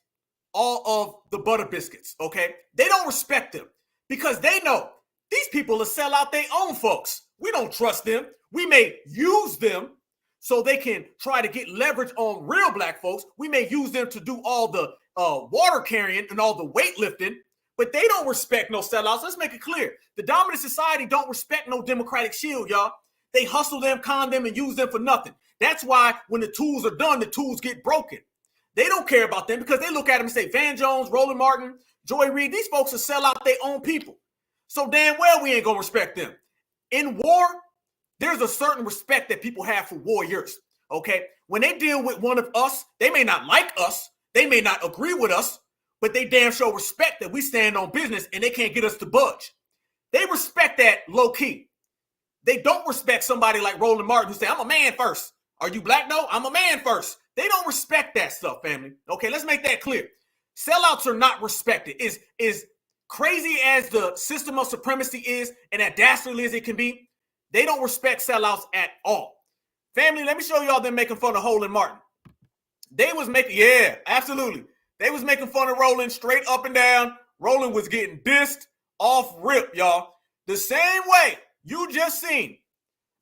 all of the butter biscuits, okay? They don't respect them because they know these people will sell out their own folks. We don't trust them. We may use them so they can try to get leverage on real black folks. We may use them to do all the water carrying and all the weightlifting, but they don't respect no sellouts. Let's make it clear. The dominant society don't respect no Democratic shield, y'all. They hustle them, con them, and use them for nothing. That's why when the tools are done, the tools get broken. They don't care about them because they look at them and say, Van Jones, Roland Martin, Joy Reid, these folks will sell out their own people. So damn well we ain't going to respect them. In war, there's a certain respect that people have for warriors, okay? When they deal with one of us, they may not like us, they may not agree with us, but they damn sure respect that we stand on business and they can't get us to budge. They respect that low key. They don't respect somebody like Roland Martin who say, I'm a man first. Are you black? No, I'm a man first. They don't respect that stuff, family. Okay, let's make that clear. Sellouts are not respected. Is crazy as the system of supremacy is and as dastardly as it can be, they don't respect sellouts at all. Family, let me show y'all them making fun of Roland Martin. They was making, yeah, absolutely. They was making fun of Roland straight up and down. Roland was getting dissed off rip, y'all. The same way you just seen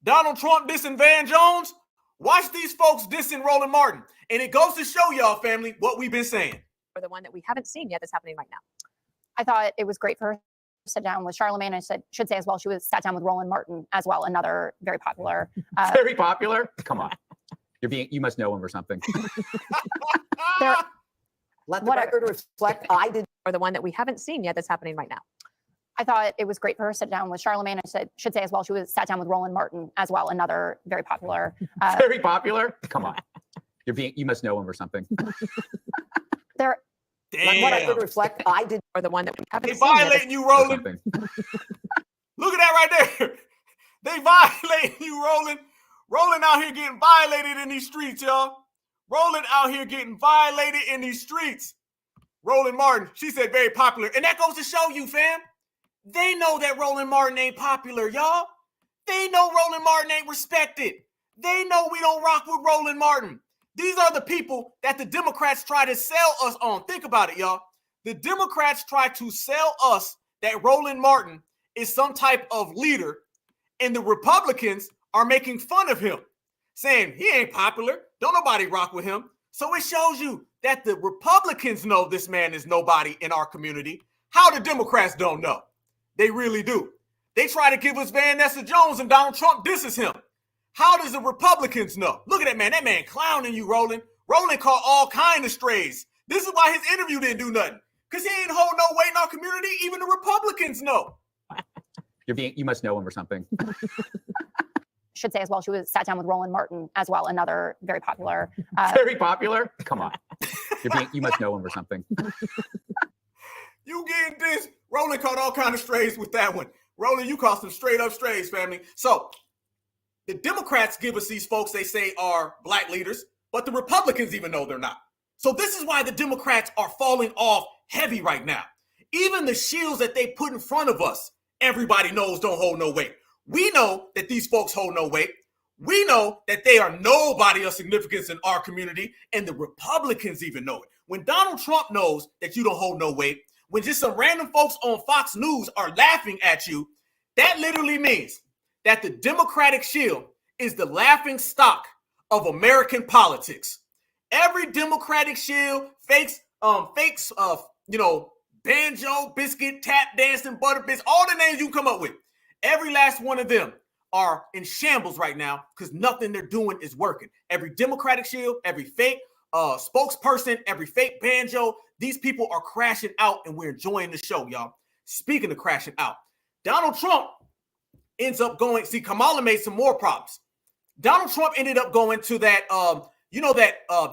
Donald Trump dissing Van Jones, watch these folks dissing Roland Martin. And it goes to show y'all, family, what we've been saying. Or the one that we haven't seen yet that's happening right now. I thought it was great for her to sit down with Charlemagne. I should say as well, she was sat down with Roland Martin as well, another very popular. Very popular? Come on. You must know him or something. Let the record reflect, I did. Or the one that we haven't seen yet that's happening right now. I thought it was great for her to sit down with Charlemagne. I should say as well, she was sat down with Roland Martin as well, another very popular. Very popular? Come on. You must know him or something. Let the record reflect, I did. Or the one that we haven't seen yet. They violating you, Roland. Look at that right there. They violating you, Roland. Roland out here getting violated in these streets, y'all. Roland out here getting violated in these streets. Roland Martin, she said very popular. And that goes to show you, fam. They know that Roland Martin ain't popular, y'all. They know Roland Martin ain't respected. They know we don't rock with Roland Martin. These are the people that the Democrats try to sell us on. Think about it, y'all. The Democrats try to sell us that Roland Martin is some type of leader, and the Republicans are making fun of him, saying he ain't popular. Don't nobody rock with him. So it shows you that the Republicans know this man is nobody in our community. How the Democrats don't know. They really do. They try to give us Van Nessa Jones and Donald Trump disses him. How does the Republicans know? Look at that man. That man clowning you, Roland. Roland caught all kind of strays. This is why his interview didn't do nothing. Because he ain't hold no weight in our community. Even the Republicans know. You must know him or something. Should say as well, she was sat down with Roland Martin as well, another very popular. Very popular? Come on. You must know him or something. You getting this? Roland caught all kind of strays with that one. Roland, you caught some straight up strays, family. So the Democrats give us these folks they say are black leaders, but the Republicans even know they're not. So this is why the Democrats are falling off heavy right now. Even the shields that they put in front of us, everybody knows don't hold no weight. We know that these folks hold no weight. We know that they are nobody of significance in our community, and the Republicans even know it. When Donald Trump knows that you don't hold no weight, when just some random folks on Fox News are laughing at you, that literally means that the Democratic shield is the laughing stock of American politics. Every Democratic shield fakes, banjo, biscuit, tap dancing, butterbits, all the names you come up with. Every last one of them are in shambles right now because nothing they're doing is working. Every Democratic shield, every fake spokesperson, every fake banjo, these people are crashing out and we're enjoying the show, y'all. Speaking of crashing out, Donald Trump ends up going, see, Kamala made some more problems. Donald Trump ended up going to that,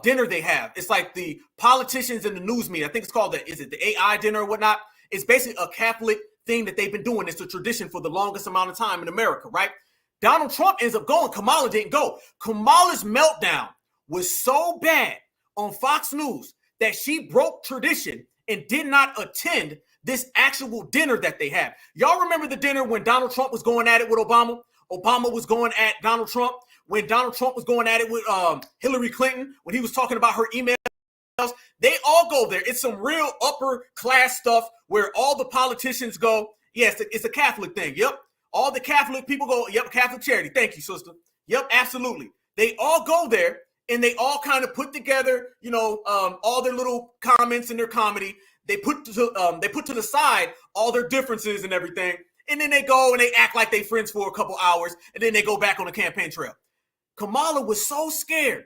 dinner they have. It's like the politicians and the news media. I think it's called is it the AI dinner or whatnot? It's basically a Catholic thing that they've been doing. It's a tradition for the longest amount of time in America, right? Donald Trump ends up going. Kamala didn't go. Kamala's meltdown was so bad on Fox News that she broke tradition and did not attend this actual dinner that they had. Y'all remember the dinner when Donald Trump was going at it with Obama? Obama was going at Donald Trump. When Donald Trump was going at it with Hillary Clinton, when he was talking about her emails, they all go there. It's some real upper class stuff where all the politicians go. Yes, it's a Catholic thing. Yep. All the Catholic people go, yep, Catholic charity. Thank you, sister. Yep, absolutely. They all go there and they all kind of put together, all their little comments and their comedy. They put to the side all their differences and everything. And then they go and they act like they friends for a couple hours. And then they go back on the campaign trail. Kamala was so scared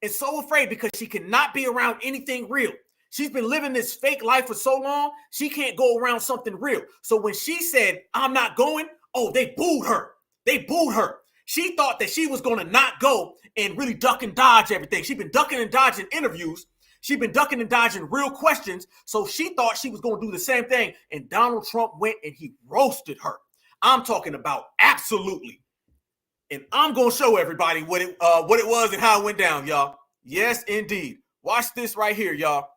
and so afraid because she cannot be around anything real. She's been living this fake life for so long, she can't go around something real. So when she said, I'm not going, they booed her. They booed her. She thought that she was going to not go and really duck and dodge everything. She's been ducking and dodging interviews. She's been ducking and dodging real questions. So she thought she was going to do the same thing. And Donald Trump went and he roasted her. I'm talking about absolutely. And I'm going to show everybody what it was and how it went down, y'all. Yes, indeed. Watch this right here, y'all.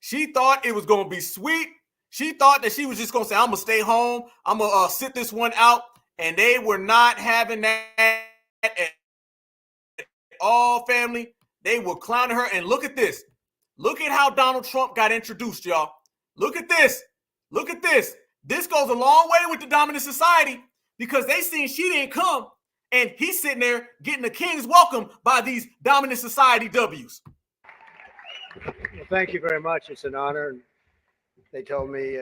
She thought it was going to be sweet. She thought that she was just going to say, I'm going to stay home. I'm going to sit this one out. And they were not having that at all, family. They were clowning her. And look at this. Look at how Donald Trump got introduced, y'all. Look at this. Look at this. This goes a long way with the dominant society because they seen she didn't come. And he's sitting there getting the king's welcome by these dominant society W's. Well, thank you very much. It's an honor. They told me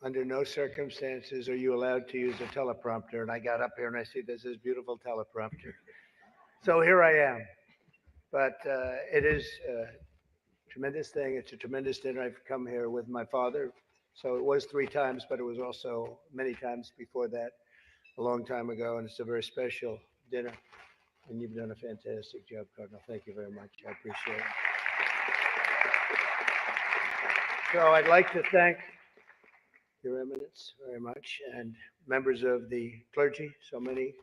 under no circumstances are you allowed to use a teleprompter. And I got up here and I see this is beautiful teleprompter. So here I am. But it is a tremendous thing. It's a tremendous dinner. I've come here with my father. So it was 3 times, but it was also many times before that, a long time ago. And it's a very special dinner. And you've done a fantastic job, Cardinal. Thank you very much. I appreciate it. So I'd like to thank Your Eminence very much and members of the clergy, so many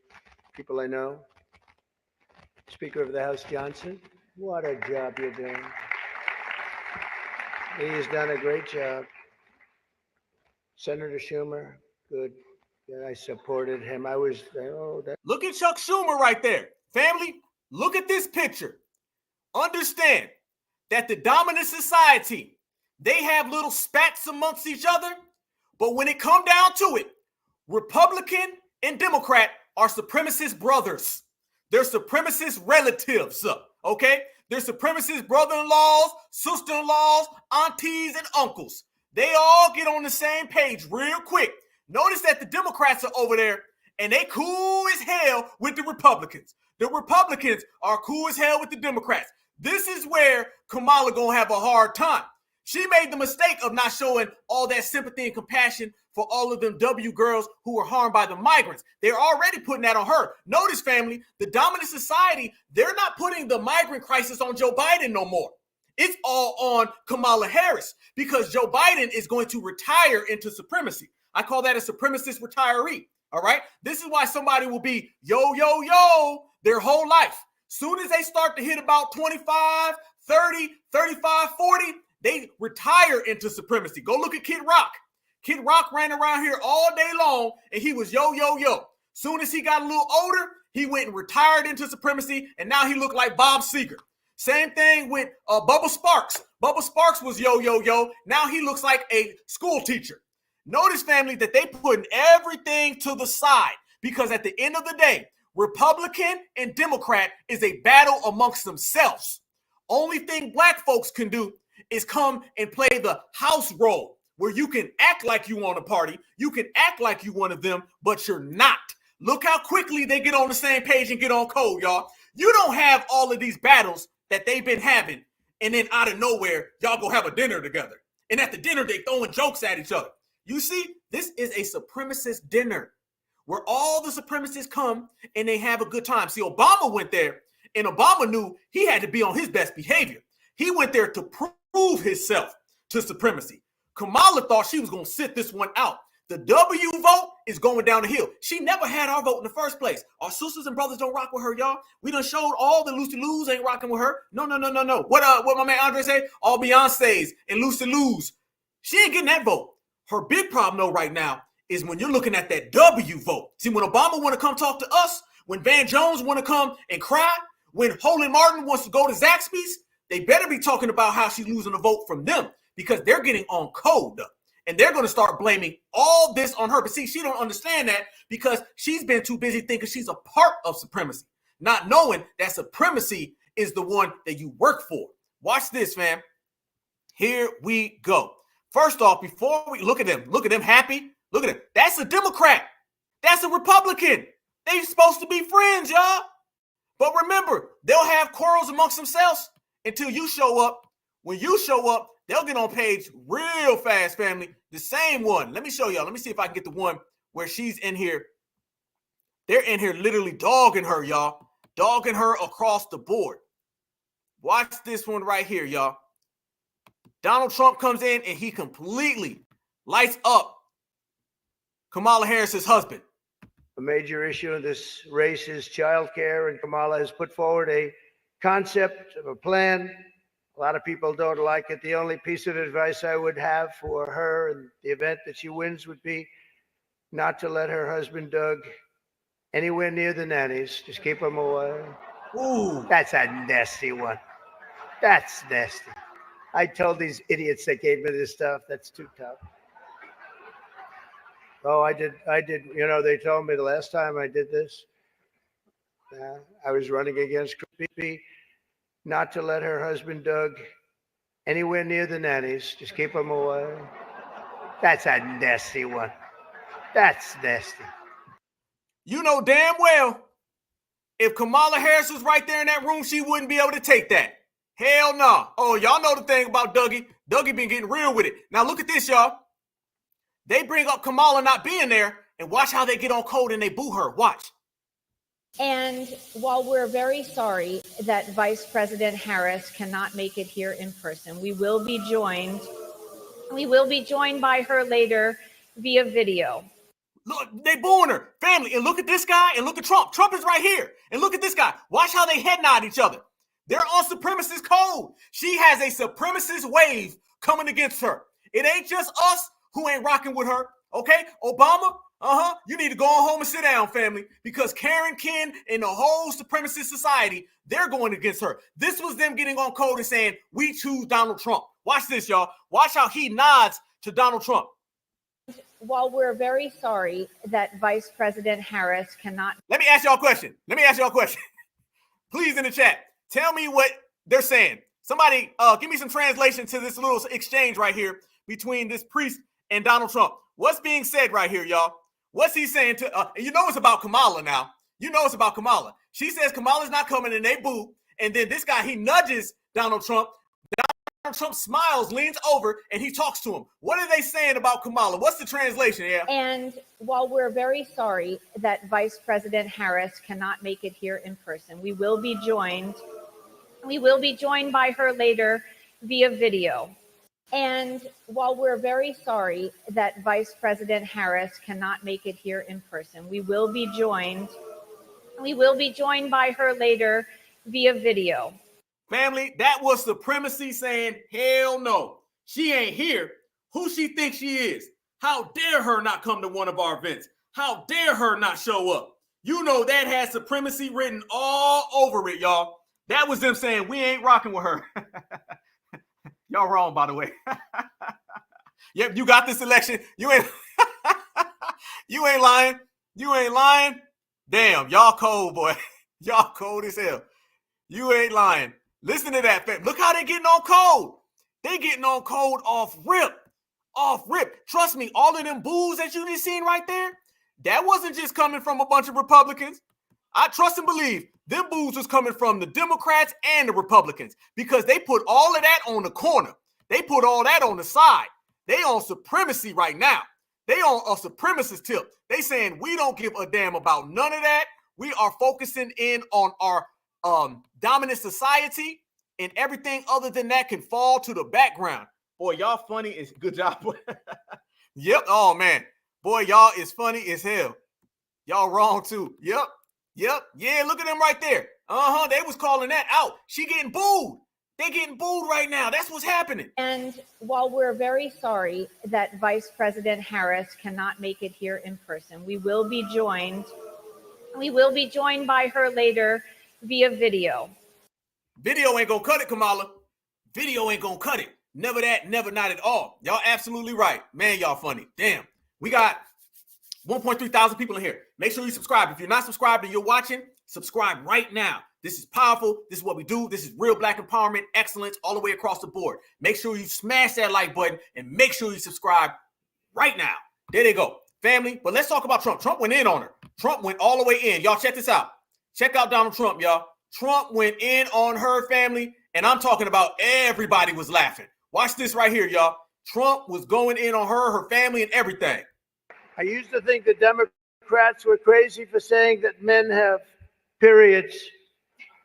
people I know. Speaker of the House Johnson, what a job you're doing. He's done a great job. Senator Schumer, good. Yeah, I supported him. I was, Look at Chuck Schumer right there. Family, look at this picture. Understand that the dominant society, they have little spats amongst each other, but when it come down to it, Republican and Democrat are supremacist brothers. They're supremacist relatives, okay? They're supremacist brother-in-laws, sister-in-laws, aunties, and uncles. They all get on the same page real quick. Notice that the Democrats are over there, and they cool as hell with the Republicans. The Republicans are cool as hell with the Democrats. This is where Kamala gonna have a hard time. She made the mistake of not showing all that sympathy and compassion for all of them W girls who were harmed by the migrants. They're already putting that on her. Notice, family, the dominant society, they're not putting the migrant crisis on Joe Biden no more. It's all on Kamala Harris because Joe Biden is going to retire into supremacy. I call that a supremacist retiree, all right? This is why somebody will be yo, yo, yo their whole life. Soon as they start to hit about 25, 30, 35, 40, they retire into supremacy. Go look at Kid Rock. Kid Rock ran around here all day long, and he was yo, yo, yo. Soon as he got a little older, he went and retired into supremacy, and now he looked like Bob Seger. Same thing with Bubba Sparks. Bubba Sparks was yo, yo, yo. Now he looks like a school teacher. Notice, family, that they putting everything to the side because at the end of the day, Republican and Democrat is a battle amongst themselves. Only thing black folks can do is come and play the house role where you can act like you want a party, you can act like you one of them, but you're not. Look how quickly they get on the same page and get on code, y'all. You don't have all of these battles that they've been having, and then out of nowhere, y'all go have a dinner together. And at the dinner, they throwing jokes at each other. You see, this is a supremacist dinner where all the supremacists come and they have a good time. See, Obama went there, and Obama knew he had to be on his best behavior. He went there to prove himself to supremacy. Kamala thought she was going to sit this one out. The W vote is going down the hill. She never had our vote in the first place. Our sisters and brothers don't rock with her, y'all. We done showed all the Lucy-Loos ain't rocking with her. No. What my man Andre say? All Beyonces and Lucy-Loos. She ain't getting that vote. Her big problem, though, right now is when you're looking at that W vote. See, when Obama want to come talk to us, when Van Jones want to come and cry, when Holland Martin wants to go to Zaxby's, they better be talking about how she's losing a vote from them because they're getting on code. And they're going to start blaming all this on her. But see, she don't understand that because she's been too busy thinking she's a part of supremacy, not knowing that supremacy is the one that you work for. Watch this, fam. Here we go. First off, before we look at them happy. Look at them. That's a Democrat. That's a Republican. They're supposed to be friends, y'all. But remember, they'll have quarrels amongst themselves until you show up. When you show up, they'll get on page real fast, family. The same one. Let me show y'all. Let me see if I can get the one where she's in here. They're in here literally dogging her, y'all. Dogging her across the board. Watch this one right here, y'all. Donald Trump comes in and he completely lights up Kamala Harris's husband. A major issue in this race is childcare, and Kamala has put forward a concept of a plan. A lot of people don't like it. The only piece of advice I would have for her in the event that she wins would be not to let her husband, Doug, anywhere near the nannies. Just keep him away. Ooh. That's a nasty one. That's nasty. I told these idiots that gave me this stuff, that's too tough. Oh, I did. You know, they told me the last time I did this, I was running against Christy, not to let her husband, Doug, anywhere near the nannies. Just keep him away. That's a nasty one. That's nasty. You know damn well, if Kamala Harris was right there in that room, she wouldn't be able to take that. Hell no. Oh, y'all know the thing about Dougie. Dougie been getting real with it. Now look at this, y'all. They bring up Kamala not being there, and watch how they get on code and they boo her. Watch. And while we're very sorry that Vice President Harris cannot make it here in person, we will be joined by her later via video. Look, they booing her. Family, and look at this guy and look at Trump. Trump is right here. And look at this guy. Watch how they head nod each other. They're on supremacist code. She has a supremacist wave coming against her. It ain't just us who ain't rocking with her, okay? Obama, you need to go on home and sit down, family, because Karen, Ken, and the whole supremacist society, they're going against her. This was them getting on code and saying, we choose Donald Trump. Watch this, y'all. Watch how he nods to Donald Trump. While we're very sorry that Vice President Harris cannot. Let me ask y'all a question. Please, in the chat, tell me what they're saying. Somebody give me some translation to this little exchange right here between this priest and Donald Trump. What's being said right here, y'all? What's he saying to, you know it's about Kamala now. You know it's about Kamala. She says Kamala's not coming and they boo. And then this guy, he nudges Donald Trump. Donald Trump smiles, leans over, and he talks to him. What are they saying about Kamala? What's the translation here? And while we're very sorry that Vice President Harris cannot make it here in person, we will be joined by her later via video. And while we're very sorry that Vice President Harris cannot make it here in person, we will be joined by her later via video. Family, that was supremacy saying, hell no, she ain't here. Who she thinks she is? How dare her not come to one of our events? How dare her not show up? You know that has supremacy written all over it, y'all. That was them saying, we ain't rocking with her. Y'all wrong, by the way. Yep, you got this election. You ain't lying. You ain't lying. Damn, y'all cold, boy. Y'all cold as hell. You ain't lying. Listen to that. Look how they getting on cold. They getting on cold off rip. Off rip. Trust me, all of them boos that you just seen right there, that wasn't just coming from a bunch of Republicans. I trust and believe them boos was coming from the Democrats and the Republicans because they put all of that on the corner. They put all that on the side. They on supremacy right now. They on a supremacist tip. They saying we don't give a damn about none of that. We are focusing in on our dominant society, and everything other than that can fall to the background. Boy, y'all funny. Is good job, boy. Yep. Oh man, boy, y'all is funny as hell. Y'all wrong too. Yep. Yeah, look at them right there. They was calling that out. She getting booed. They getting booed right now. That's what's happening. And while we're very sorry that Vice President Harris cannot make it here in person, we will be joined by her later via video. Video ain't gonna cut it, Kamala. Video ain't gonna cut it. Never that, never, not at all. Y'all absolutely right. Man, y'all funny. Damn. We got 1.3 thousand people in here. Make sure you subscribe. If you're not subscribed and you're watching, subscribe right now. This is powerful. This is what we do. This is real Black empowerment, excellence all the way across the board. Make sure you smash that like button and make sure you subscribe right now. There they go. Family, but let's talk about Trump. Trump went in on her. Trump went all the way in. Y'all check this out. Check out Donald Trump, y'all. Trump went in on her, family, and I'm talking about everybody was laughing. Watch this right here, y'all. Trump was going in on her family, and everything. I used to think the Democrats were crazy for saying that men have periods,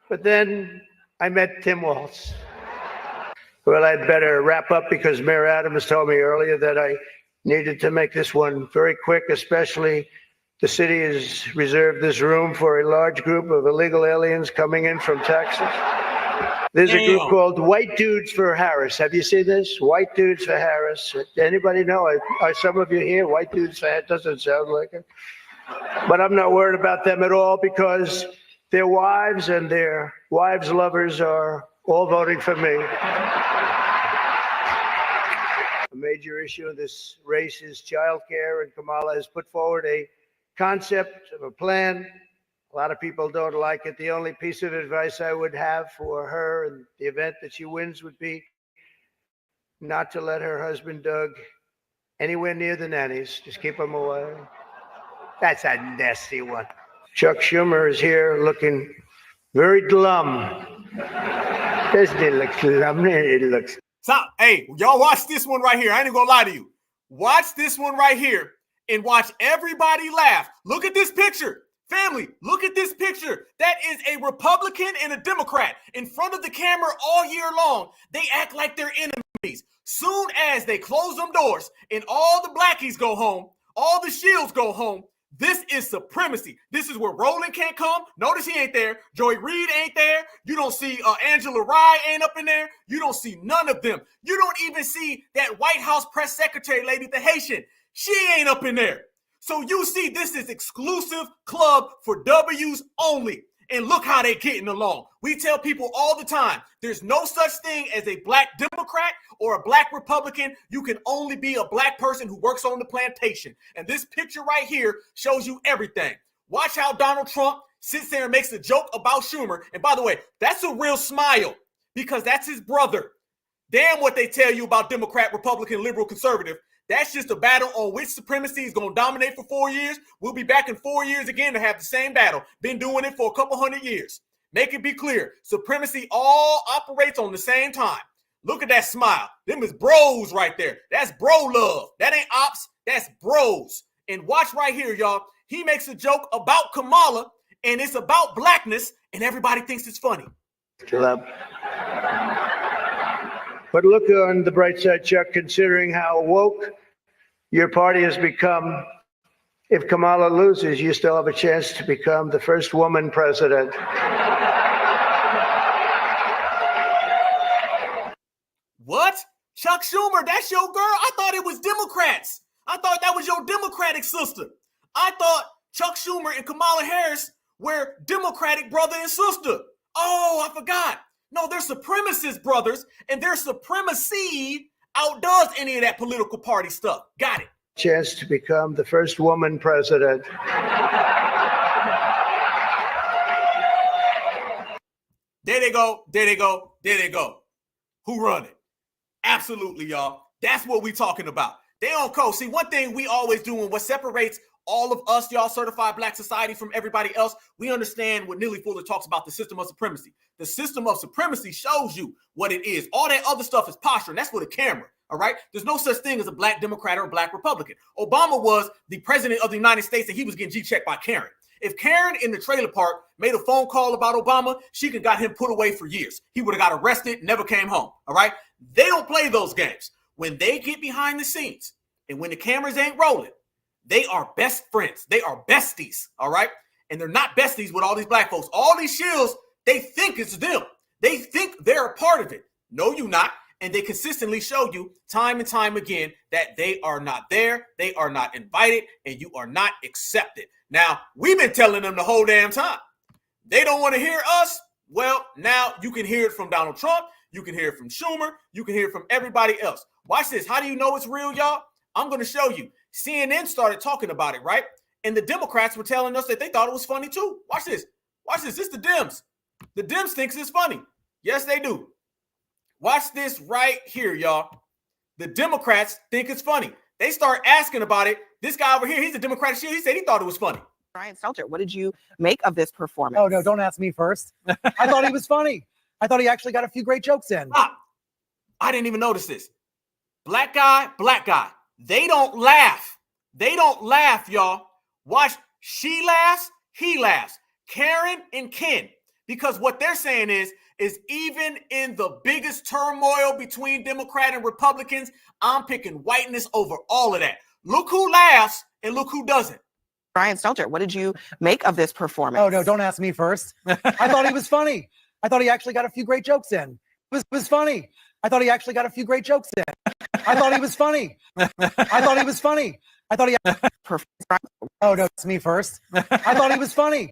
but then I met Tim Walz. Well, I'd better wrap up because Mayor Adams told me earlier that I needed to make this one very quick, especially the city has reserved this room for a large group of illegal aliens coming in from Texas. There's a group called White Dudes for Harris. Have you seen this? White Dudes for Harris. Anybody know? Are some of you here? White Dudes for Harris doesn't sound like it. But I'm not worried about them at all because their wives and their wives' lovers are all voting for me. A major issue of this race is childcare, and Kamala has put forward a concept of a plan. A lot of people don't like it. The only piece of advice I would have for her in the event that she wins would be not to let her husband, Doug, anywhere near the nannies. Just keep them away. That's a nasty one. Chuck Schumer is here looking very glum. Doesn't it look glum? It looks. Stop. Hey, y'all watch this one right here. I ain't gonna lie to you. Watch this one right here and watch everybody laugh. Look at this picture. Family, look at this picture. That is a Republican and a Democrat in front of the camera all year long. They act like they're enemies. Soon as they close them doors and all the blackies go home, all the shields go home, this is supremacy. This is where Roland can't come. Notice he ain't there. Joy Reid ain't there. You don't see Angela Rye ain't up in there. You don't see none of them. You don't even see that White House press secretary lady, the Haitian. She ain't up in there. So you see, this is exclusive club for W's only. And look how they're getting along. We tell people all the time, there's no such thing as a black Democrat or a black Republican. You can only be a black person who works on the plantation. And this picture right here shows you everything. Watch how Donald Trump sits there and makes a joke about Schumer. And by the way, that's a real smile because that's his brother. Damn what they tell you about Democrat, Republican, liberal, conservative. That's just a battle on which supremacy is going to dominate for 4 years. We'll be back in 4 years again to have the same battle. Been doing it for a couple hundred years. Make it be clear. Supremacy all operates on the same time. Look at that smile. Them is bros right there. That's bro love. That ain't ops. That's bros. And watch right here, y'all. He makes a joke about Kamala, and it's about blackness, and everybody thinks it's funny. Chill out. But look on the bright side, Chuck, considering how woke your party has become. If Kamala loses, you still have a chance to become the first woman president. What? Chuck Schumer, that's your girl? I thought it was Democrats. I thought that was your Democratic sister. I thought Chuck Schumer and Kamala Harris were Democratic brother and sister. Oh, I forgot. No, they're supremacist brothers, and their supremacy outdoes any of that political party stuff. Got it. Chance to become the first woman president. There they go. There they go. There they go. Who run it? Absolutely, y'all. That's what we talking about. They on code. See, one thing we always do and what separates all of us, y'all, certified black society from everybody else, we understand what Neely Fuller talks about, the system of supremacy. The system of supremacy shows you what it is. All that other stuff is posture, and that's for the camera, all right? There's no such thing as a black Democrat or a black Republican. Obama was the president of the United States, and he was getting G-checked by Karen. If Karen in the trailer park made a phone call about Obama, she could got him put away for years. He would have got arrested, never came home, all right? They don't play those games. When they get behind the scenes and when the cameras ain't rolling, they are best friends. They are besties, all right? And they're not besties with all these black folks. All these shills, they think it's them. They think they're a part of it. No, you're not. And they consistently show you time and time again that they are not there, they are not invited, and you are not accepted. Now, we've been telling them the whole damn time. They don't want to hear us. Well, now you can hear it from Donald Trump. You can hear it from Schumer. You can hear it from everybody else. Watch this. How do you know it's real, y'all? I'm going to show you. CNN started talking about it, right? And the Democrats were telling us that they thought it was funny too. Watch this. Watch this. It's the Dems. The Dems thinks it's funny. Yes, they do. Watch this right here, y'all. The Democrats think it's funny. They start asking about it. This guy over here, he's a Democratic shield. He said he thought it was funny. Brian Stelter, what did you make of this performance? Oh, no, don't ask me first. I thought he was funny. I thought he actually got a few great jokes in. I didn't even notice this. Black guy, black guy. They don't laugh. They don't laugh, y'all. Watch. She laughs, he laughs. Karen and Ken. Because what they're saying is even in the biggest turmoil between Democrat and Republicans, I'm picking whiteness over all of that. Look who laughs and look who doesn't. Brian Stelter, what did you make of this performance? Oh, no, don't ask me first. I thought he was funny. I thought he actually got a few great jokes in. It was funny. I thought he actually got a few great jokes in. I thought he was funny. I thought he was funny. I thought he Oh, no, it's me first. I thought he was funny.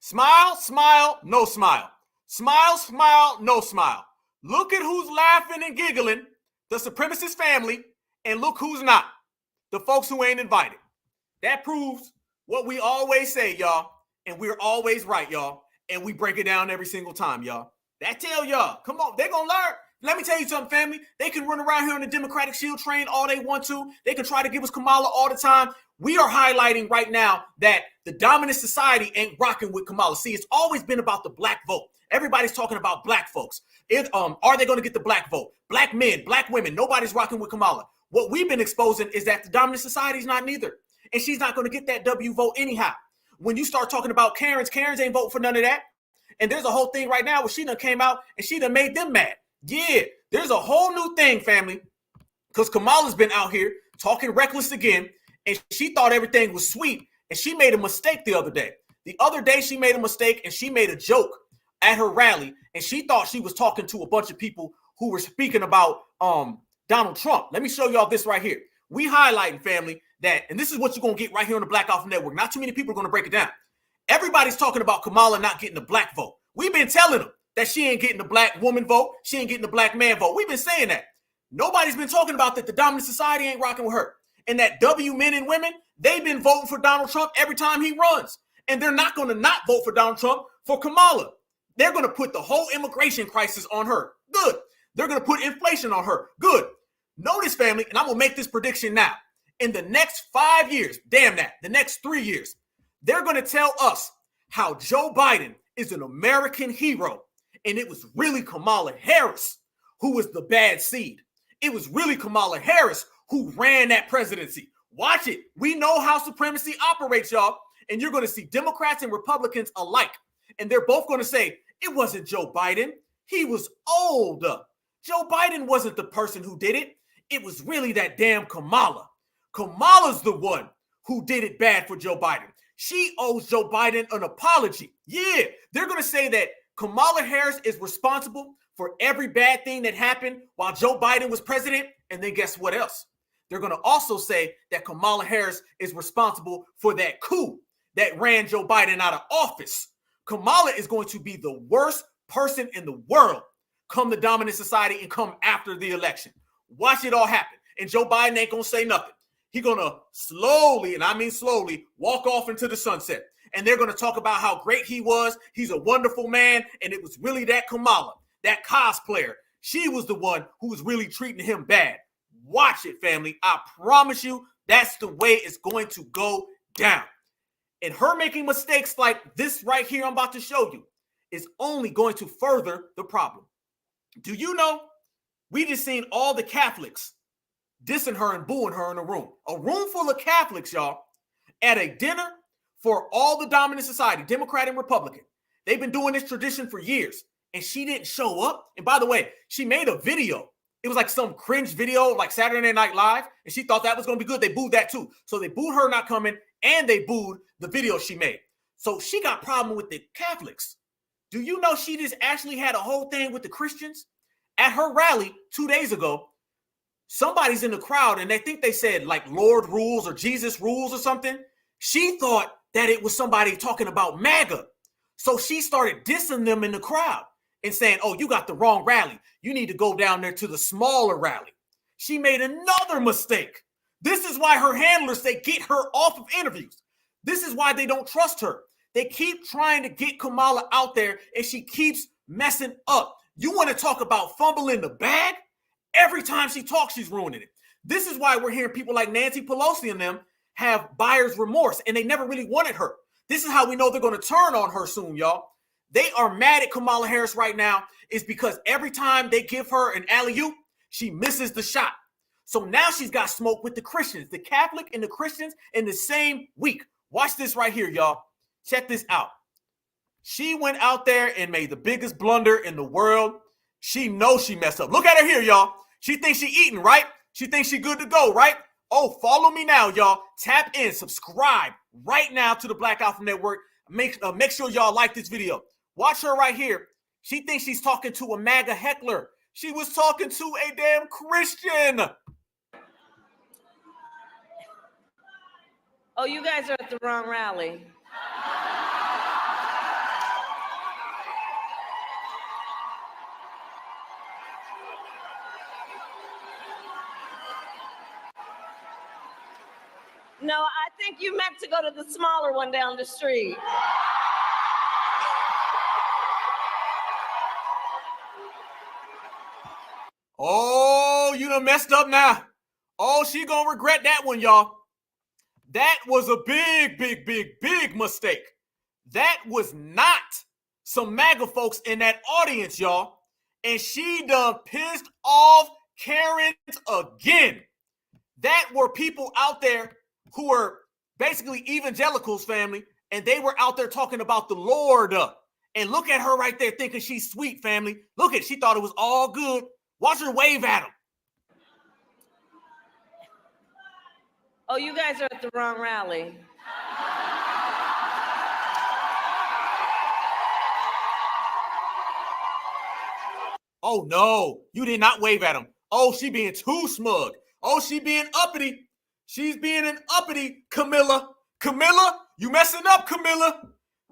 Smile, smile, no smile. Smile, smile, no smile. Look at who's laughing and giggling, the supremacist family, and look who's not, the folks who ain't invited. That proves what we always say, y'all, and we're always right, y'all, and we break it down every single time, y'all. That tell y'all, come on, they're going to learn. Let me tell you something, family. They can run around here on the Democratic shield train all they want to. They can try to give us Kamala all the time. We are highlighting right now that the dominant society ain't rocking with Kamala. See, it's always been about the black vote. Everybody's talking about black folks. Are they going to get the black vote? Black men, black women, nobody's rocking with Kamala. What we've been exposing is that the dominant society is not neither. And she's not going to get that W vote anyhow. When you start talking about Karens ain't voting for none of that. And there's a whole thing right now where she done came out and she done made them mad. Yeah, there's a whole new thing, family, because Kamala's been out here talking reckless again, and she thought everything was sweet, and she made a mistake the other day. The other day, she made a mistake, and she made a joke at her rally, and she thought she was talking to a bunch of people who were speaking about Donald Trump. Let me show y'all this right here. We highlighting, family, that, and this is what you're going to get right here on the Black Alpha Network. Not too many people are going to break it down. Everybody's talking about Kamala not getting the black vote. We've been telling them that she ain't getting the black woman vote. She ain't getting the black man vote. We've been saying that. Nobody's been talking about that the dominant society ain't rocking with her. And that W men and women, they've been voting for Donald Trump every time he runs. And they're not going to not vote for Donald Trump for Kamala. They're going to put the whole immigration crisis on her. Good. They're going to put inflation on her. Good. Notice, family, and I'm going to make this prediction now. In the next 5 years, damn that, the next 3 years, they're going to tell us how Joe Biden is an American hero. And it was really Kamala Harris who was the bad seed. It was really Kamala Harris who ran that presidency. Watch it. We know how supremacy operates, y'all. And you're going to see Democrats and Republicans alike. And they're both going to say, it wasn't Joe Biden. He was old. Joe Biden wasn't the person who did it. It was really that damn Kamala. Kamala's the one who did it bad for Joe Biden. She owes Joe Biden an apology. Yeah, they're going to say that Kamala Harris is responsible for every bad thing that happened while Joe Biden was president. And then guess what else? They're going to also say that Kamala Harris is responsible for that coup that ran Joe Biden out of office. Kamala is going to be the worst person in the world come the dominant society and come after the election. Watch it all happen. And Joe Biden ain't going to say nothing. He's going to slowly, and I mean slowly, walk off into the sunset. And they're going to talk about how great he was. He's a wonderful man. And it was really that Kamala, that cosplayer. She was the one who was really treating him bad. Watch it, family. I promise you, that's the way it's going to go down. And her making mistakes like this right here I'm about to show you is only going to further the problem. Do you know, we just seen all the Catholics dissing her and booing her in a room full of Catholics, y'all, at a dinner for all the dominant society, Democrat and Republican. They've been doing this tradition for years, and she didn't show up. And by the way, she made a video. It was like some cringe video, like Saturday Night Live, and she thought that was going to be good. They booed that too. So they booed her not coming, and they booed the video she made. So she got a problem with the Catholics. Do you know she just actually had a whole thing with the Christians? At her rally 2 days ago, somebody's in the crowd, and they think they said like Lord rules or Jesus rules or something. She thought that it was somebody talking about MAGA. So she started dissing them in the crowd and saying, oh, you got the wrong rally. You need to go down there to the smaller rally. She made another mistake. This is why her handlers say get her off of interviews. This is why they don't trust her. They keep trying to get Kamala out there, and she keeps messing up. You want to talk about fumbling the bag? Every time she talks, she's ruining it. This is why we're hearing people like Nancy Pelosi and them have buyer's remorse, and they never really wanted her. This is how we know they're going to turn on her soon, y'all. They are mad at Kamala Harris right now is because every time they give her an alley-oop, she misses the shot. So now she's got smoke with the Christians, the Catholic and the Christians in the same week. Watch this right here, y'all. Check this out. She went out there and made the biggest blunder in the world. She knows she messed up. Look at her here, y'all. She thinks she eating, right? She thinks she good to go, right? Oh, follow me now, y'all. Tap in, subscribe right now to the Black Alpha Network. Make sure y'all like this video. Watch her right here. She thinks she's talking to a MAGA heckler. She was talking to a damn Christian. Oh, you guys are at the wrong rally. No, I think you meant to go to the smaller one down the street. Oh, you done messed up now. Oh, she gonna regret that one, y'all. That was a big mistake. That was not some MAGA folks in that audience, y'all. And she done pissed off Karens again. That were people out there who were basically evangelicals, family, and they were out there talking about the Lord. And look at her right there thinking she's sweet, family. Look at, she thought it was all good. Watch her wave at him. Oh, you guys are at the wrong rally. Oh, no, you did not wave at him. Oh, she being too smug. Oh, she being uppity. She's being an uppity, Camilla. Camilla, you messing up, Camilla.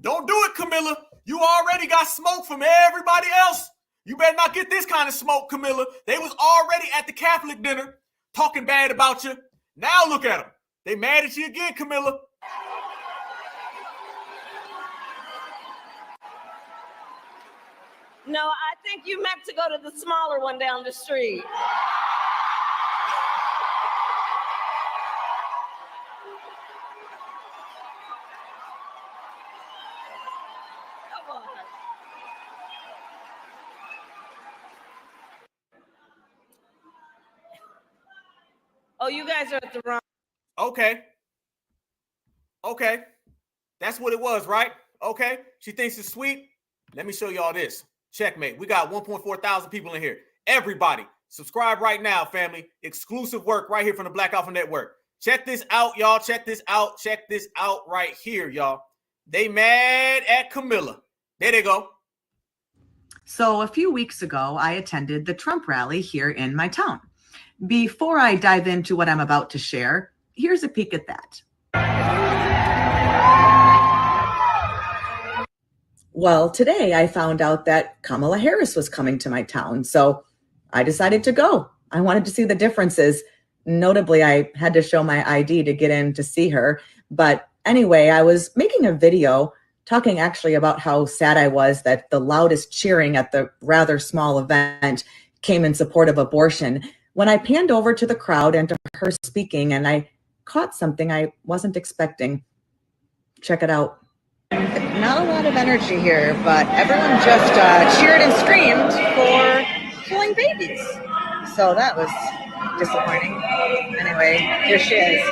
Don't do it, Camilla. You already got smoke from everybody else. You better not get this kind of smoke, Camilla. They was already at the Catholic dinner talking bad about you. Now look at them. They mad at you again, Camilla. No, I think you meant to go to the smaller one down the street. Come on. Oh, you guys are at the wrong. Okay. Okay. That's what it was, right? Okay. She thinks it's sweet. Let me show y'all this. Checkmate. We got 1.4 thousand people in here. Everybody, subscribe right now, family. Exclusive work right here from the Black Alpha Network. Check this out, y'all. Check this out. Check this out right here, y'all. They mad at Camilla. There they go. So a few weeks ago, I attended the Trump rally here in my town. Before I dive into what I'm about to share, here's a peek at that. Well, today I found out that Kamala Harris was coming to my town, so I decided to go. I wanted to see the differences. Notably, I had to show my ID to get in to see her. But anyway, I was making a video talking actually about how sad I was that the loudest cheering at the rather small event came in support of abortion. When I panned over to the crowd and to her speaking, and I caught something I wasn't expecting. Check it out. Not a lot of energy here, but everyone just cheered and screamed for killing babies. So that was disappointing. Anyway, here she is.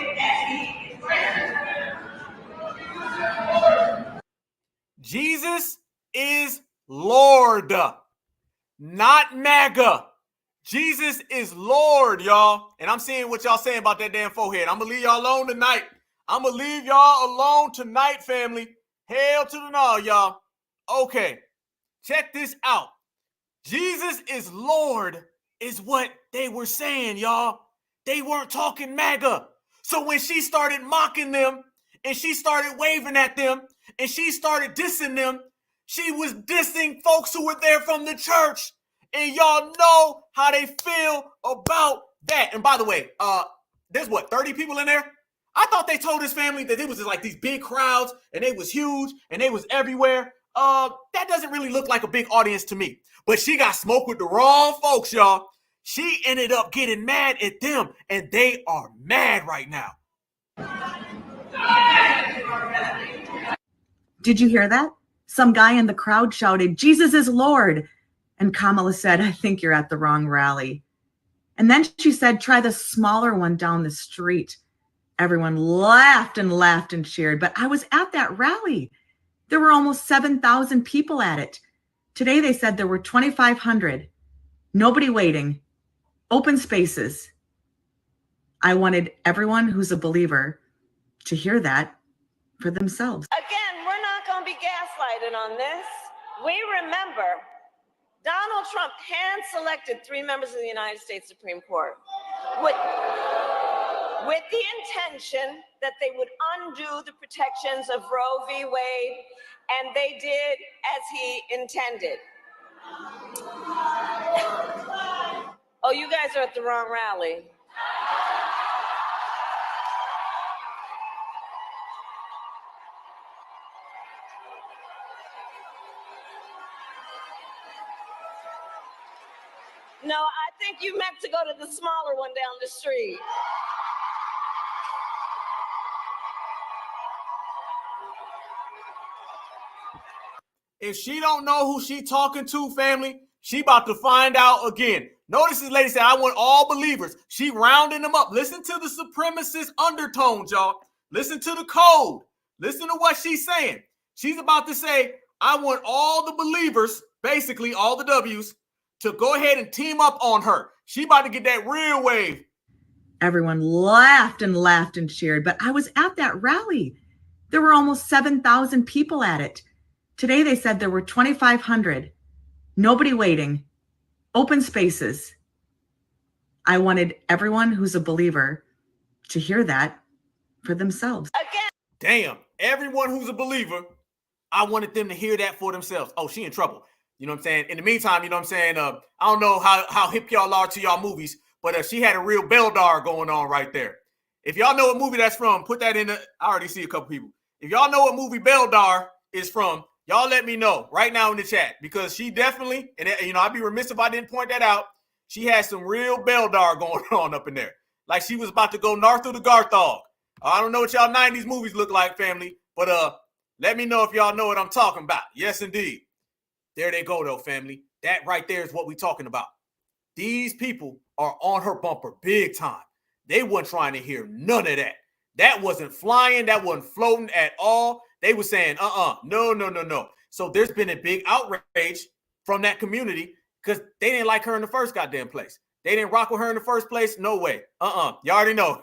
Jesus is Lord, not MAGA. Jesus is Lord, y'all. And I'm seeing what y'all saying about that damn forehead. I'm going to leave y'all alone tonight. I'm going to leave y'all alone tonight, family. Hail to the no, y'all. Okay, check this out. Jesus is Lord is what they were saying, y'all. They weren't talking MAGA. So when she started mocking them and she started waving at them and she started dissing them, she was dissing folks who were there from the church. And y'all know how they feel about that. And by the way, there's what, 30 people in there? I thought they told this family that it was just like these big crowds and they was huge and they was everywhere. That doesn't really look like a big audience to me. But she got smoked with the wrong folks, y'all. She ended up getting mad at them and they are mad right now. Did you hear that? Some guy in the crowd shouted, "Jesus is Lord." And Kamala said, "I think you're at the wrong rally." And then she said, "Try the smaller one down the street." Everyone laughed and laughed and cheered, but I was at that rally. There were almost 7,000 people at it. Today they said there were 2,500. Nobody waiting. Open spaces. I wanted everyone who's a believer to hear that for themselves. Again, we're not going to be gaslighted on this. We remember Donald Trump hand-selected 3 members of the United States Supreme Court with the intention that they would undo the protections of Roe v. Wade, and they did as he intended. Oh, you guys are at the wrong rally. No, I think you meant to go to the smaller one down the street. If she don't know who she talking to, family, she about to find out again. Notice this lady said, "I want all believers." She rounding them up. Listen to the supremacist undertones, y'all. Listen to the code. Listen to what she's saying. She's about to say, "I want all the believers," basically all the W's, to go ahead and team up on her. She about to get that real wave. Everyone laughed and laughed and cheered, but I was at that rally. There were almost 7,000 people at it. Today they said there were 2,500. Nobody waiting. Open spaces. I wanted everyone who's a believer to hear that for themselves. Damn, everyone who's a believer I wanted them to hear that for themselves. Oh, she in trouble. You know what I'm saying? In the meantime, you know what I'm saying? I don't know how hip y'all are to y'all movies, but she had a real Beldar going on right there. If y'all know what movie that's from, put that in the, I already see a couple people. If y'all know what movie Beldar is from, y'all let me know right now in the chat, because she definitely, and you know, I'd be remiss if I didn't point that out. She had some real Beldar going on up in there. Like she was about to go north of the Garthog. I don't know what y'all 90s movies look like, family, but let me know if y'all know what I'm talking about. Yes, indeed. There they go, though, family. That right there is what we're talking about. These people are on her bumper big time. They weren't trying to hear none of that. That wasn't flying. That wasn't floating at all. They were saying, no. So there's been a big outrage from that community because they didn't like her in the first goddamn place. They didn't rock with her in the first place. No way. You already know.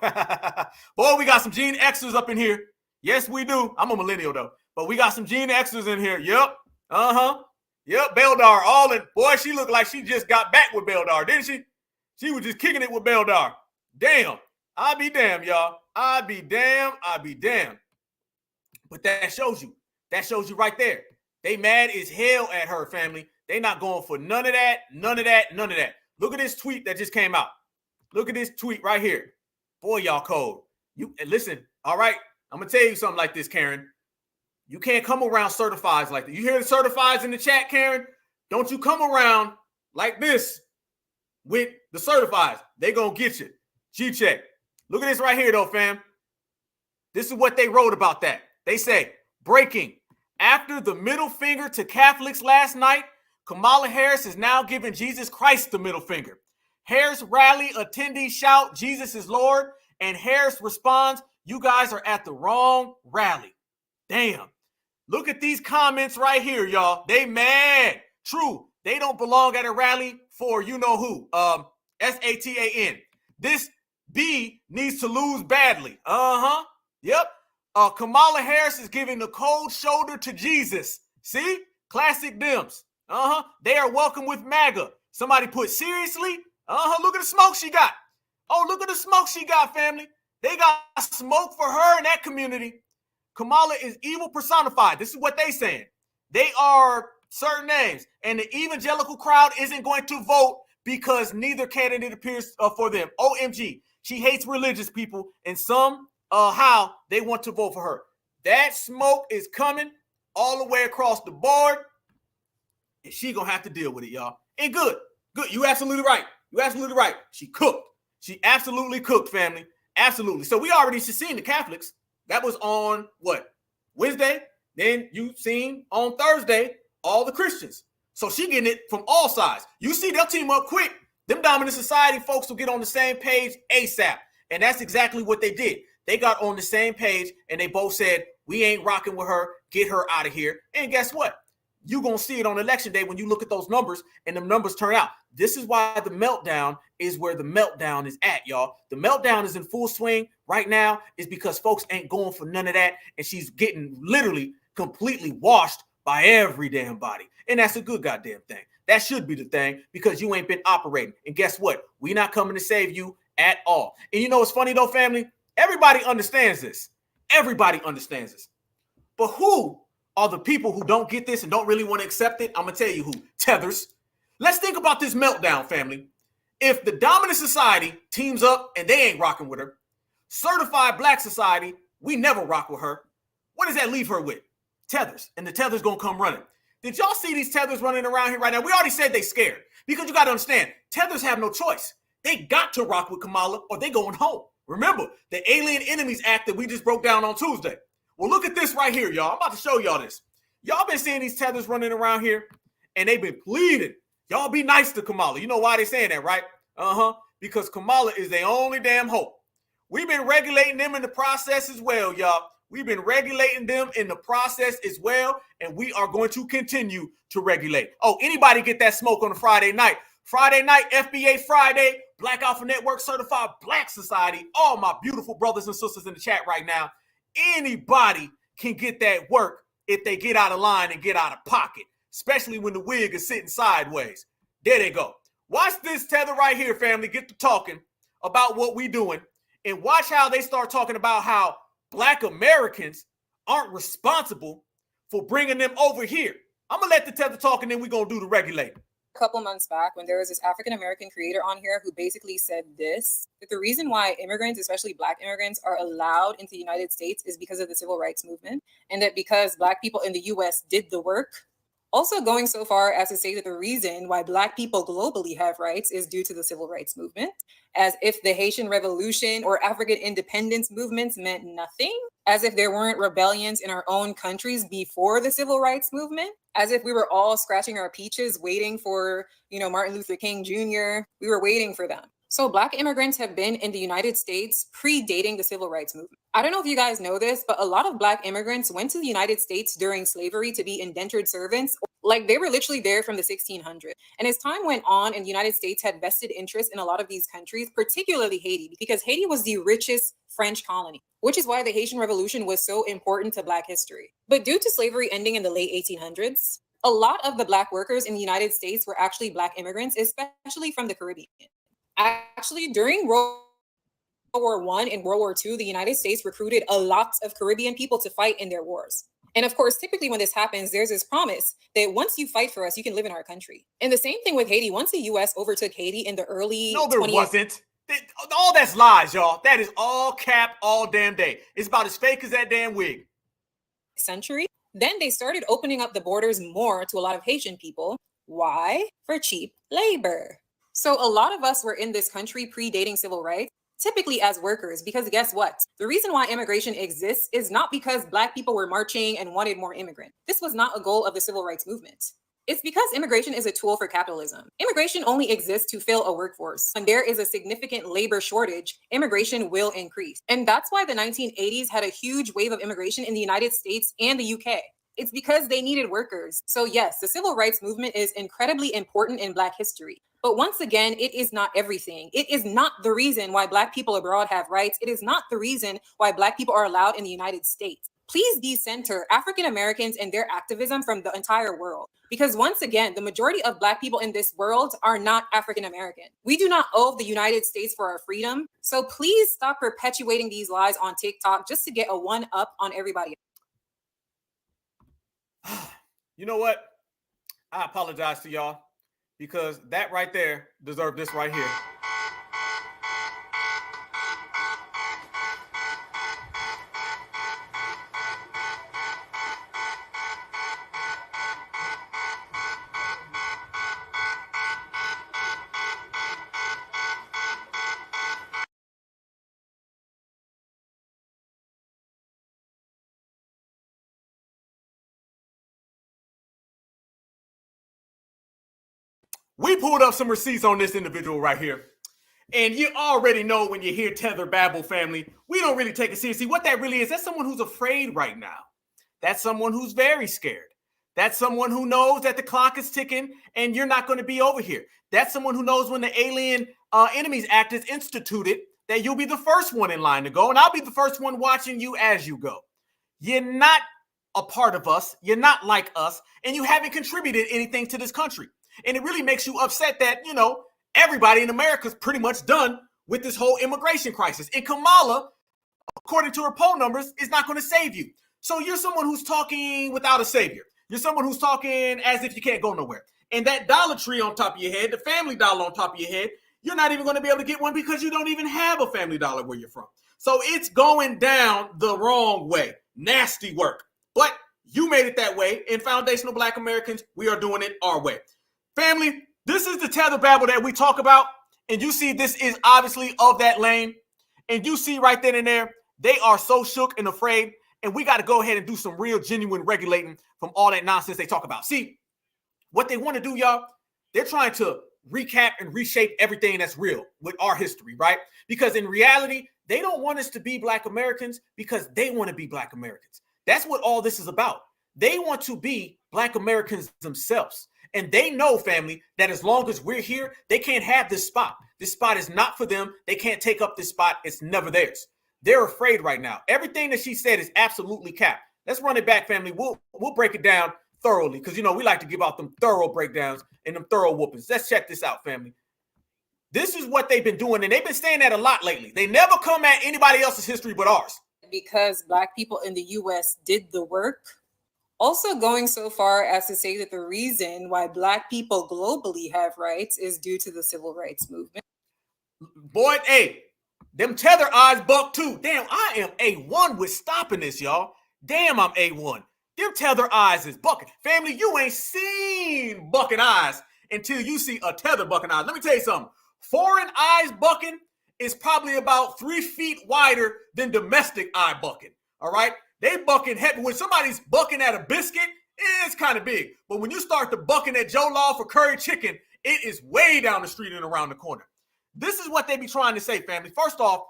Boy, we got some Gen Xers up in here. Yes, we do. I'm a millennial, though. But we got some Gen Xers in here. Yep. Yep, Beldar. All in. Boy, she looked like she just got back with Beldar, didn't she? She was just kicking it with Beldar. Damn. I'll be damn, y'all. I'll be damn. But that shows you. That shows you right there. They mad as hell at her, family. They not going for none of that. Look at this tweet that just came out. Look at this tweet right here. Boy, y'all cold. You listen, all right? I'm going to tell you something like this, Karen. You can't come around certifieds like that. You hear the certifieds in the chat, Karen? Don't you come around like this with the certifieds. They going to get you. G-check. Look at this right here, though, fam. This is what they wrote about that. They say, breaking. After the middle finger to Catholics last night, Kamala Harris is now giving Jesus Christ the middle finger. Harris rally attendees shout, Jesus is Lord. And Harris responds, you guys are at the wrong rally. Damn. Look at these comments right here, y'all. They mad. True. They don't belong at a rally for you know who. Satan. This B needs to lose badly. Yep. Kamala Harris is giving the cold shoulder to Jesus. See? Classic Dems. They are welcome with MAGA. Somebody put seriously? Look at the smoke she got. Oh, look at the smoke she got, family. They got smoke for her in that community. Kamala is evil personified. This is what they saying. They are certain names. And the evangelical crowd isn't going to vote because neither candidate appears for them. OMG. She hates religious people. And somehow they want to vote for her. That smoke is coming all the way across the board. And she going to have to deal with it, y'all. And good. You absolutely right. She cooked. She absolutely cooked, family. Absolutely. So we already seen the Catholics. That was on what? Wednesday. Then you seen on Thursday all the Christians. So she getting it from all sides. You see they'll team up quick. Them dominant society folks will get on the same page ASAP. And that's exactly what they did. They got on the same page and they both said, we ain't rocking with her. Get her out of here. And guess what? You're going to see it on election day when you look at those numbers and the numbers turn out. This is why the meltdown is where the meltdown is at, y'all. The meltdown is in full swing right now is because folks ain't going for none of that. And she's getting literally completely washed by every damn body. And that's a good goddamn thing. That should be the thing because you ain't been operating. And guess what? We not coming to save you at all. And you know what's funny though, family? Everybody understands this. But who are the people who don't get this and don't really want to accept it? I'm going to tell you who. Tethers. Let's think about this meltdown, family. If the dominant society teams up and they ain't rocking with her, certified black society, we never rock with her. What does that leave her with? Tethers. And the tethers going to come running. Did y'all see these tethers running around here right now? We already said they scared because you got to understand, tethers have no choice. They got to rock with Kamala or they going home. Remember, the Alien Enemies Act that we just broke down on Tuesday. Well, look at this right here, y'all. I'm about to show y'all this. Y'all been seeing these tethers running around here, and they've been pleading. Y'all be nice to Kamala. You know why they saying that, right? Because Kamala is their only damn hope. We've been regulating them in the process as well, y'all. We've been regulating them in the process as well, and we are going to continue to regulate. Oh, anybody get that smoke on a Friday night? Friday night, FBA Friday, Black Alpha Network Certified Black Society. All my beautiful brothers and sisters in the chat right now. Anybody can get that work if they get out of line and get out of pocket, especially when the wig is sitting sideways. There they go. Watch this tether right here, family. Get to talking about what we doing and watch how they start talking about how Black Americans aren't responsible for bringing them over here. I'm going to let the tether talk, and then we're going to do the regulating. A couple months back when there was this African-American creator on here who basically said this, that the reason why immigrants, especially Black immigrants, are allowed into the United States is because of the civil rights movement, and that because Black people in the US did the work. Also going so far as to say that the reason why Black people globally have rights is due to the civil rights movement, as if the Haitian Revolution or African independence movements meant nothing, as if there weren't rebellions in our own countries before the civil rights movement, as if we were all scratching our peaches waiting for, Martin Luther King Jr. We were waiting for them. So Black immigrants have been in the United States predating the civil rights movement. I don't know if you guys know this, but a lot of Black immigrants went to the United States during slavery to be indentured servants. Like, they were literally there from the 1600s. And as time went on and the United States had vested interest in a lot of these countries, particularly Haiti, because Haiti was the richest French colony, which is why the Haitian Revolution was so important to Black history. But due to slavery ending in the late 1800s, a lot of the Black workers in the United States were actually Black immigrants, especially from the Caribbean. Actually, during World War I and World War II, the United States recruited a lot of Caribbean people to fight in their wars. And of course, typically when this happens, there's this promise that once you fight for us, you can live in our country. And the same thing with Haiti. Once the U.S. overtook Haiti in the early No, there wasn't. All that's lies, y'all. That is all cap all damn day. It's about as fake as that damn wig. Century, then they started opening up the borders more to a lot of Haitian people. Why? For cheap labor. So a lot of us were in this country predating civil rights, typically as workers, because guess what? The reason why immigration exists is not because Black people were marching and wanted more immigrants. This was not a goal of the civil rights movement. It's because immigration is a tool for capitalism. Immigration only exists to fill a workforce. When there is a significant labor shortage, immigration will increase. And that's why the 1980s had a huge wave of immigration in the United States and the UK. It's because they needed workers. So yes, the civil rights movement is incredibly important in Black history. But once again, it is not everything. It is not the reason why Black people abroad have rights. It is not the reason why Black people are allowed in the United States. Please decenter African Americans and their activism from the entire world. Because once again, the majority of Black people in this world are not African American. We do not owe the United States for our freedom. So please stop perpetuating these lies on TikTok just to get a one up on everybody. You know what? I apologize to y'all because that right there deserved this right here. We pulled up some receipts on this individual right here. And you already know when you hear Tether Babble family, we don't really take it seriously. What that really is, that's someone who's afraid right now. That's someone who's very scared. That's someone who knows that the clock is ticking and you're not going to be over here. That's someone who knows when the Alien Enemies Act is instituted, that you'll be the first one in line to go, and I'll be the first one watching you as you go. You're not a part of us. You're not like us, and you haven't contributed anything to this country. And it really makes you upset that, everybody in America is pretty much done with this whole immigration crisis. And Kamala, according to her poll numbers, is not going to save you. So you're someone who's talking without a savior. You're someone who's talking as if you can't go nowhere. And that Dollar Tree on top of your head, the Family Dollar on top of your head, you're not even going to be able to get one because you don't even have a Family Dollar where you're from. So it's going down the wrong way. Nasty work. But you made it that way. And foundational Black Americans, we are doing it our way. Family, this is the Tether Babble that we talk about. And you see this is obviously of that lane. And you see right then and there, they are so shook and afraid. And we got to go ahead and do some real genuine regulating from all that nonsense they talk about. See, what they want to do, y'all, they're trying to recap and reshape everything that's real with our history, right? Because in reality, they don't want us to be Black Americans because they want to be Black Americans. That's what all this is about. They want to be Black Americans themselves. And they know, family, that as long as we're here, they can't have this spot. This spot is not for them. They can't take up this spot. It's never theirs. They're afraid right now. Everything that she said is absolutely capped. Let's run it back, family. We'll break it down thoroughly because, we like to give out them thorough breakdowns and them thorough whoopings. Let's check this out, family. This is what they've been doing, and they've been saying that a lot lately. They never come at anybody else's history but ours. Because Black people in the U.S. did the work, Also going so far as to say that the reason why Black people globally have rights is due to the civil rights movement. Boy, hey, them tether eyes buck too. Damn, I am A1 with stopping this, y'all. Damn, I'm A1. Them tether eyes is bucking. Family, you ain't seen bucking eyes until you see a tether bucking eyes. Let me tell you something. Foreign eyes bucking is probably about 3 feet wider than domestic eye bucking. All right? They bucking heavy. When somebody's bucking at a biscuit, it's kind of big. But when you start to bucking at Joe Law for curry chicken, it is way down the street and around the corner. This is what they be trying to say, family. First off,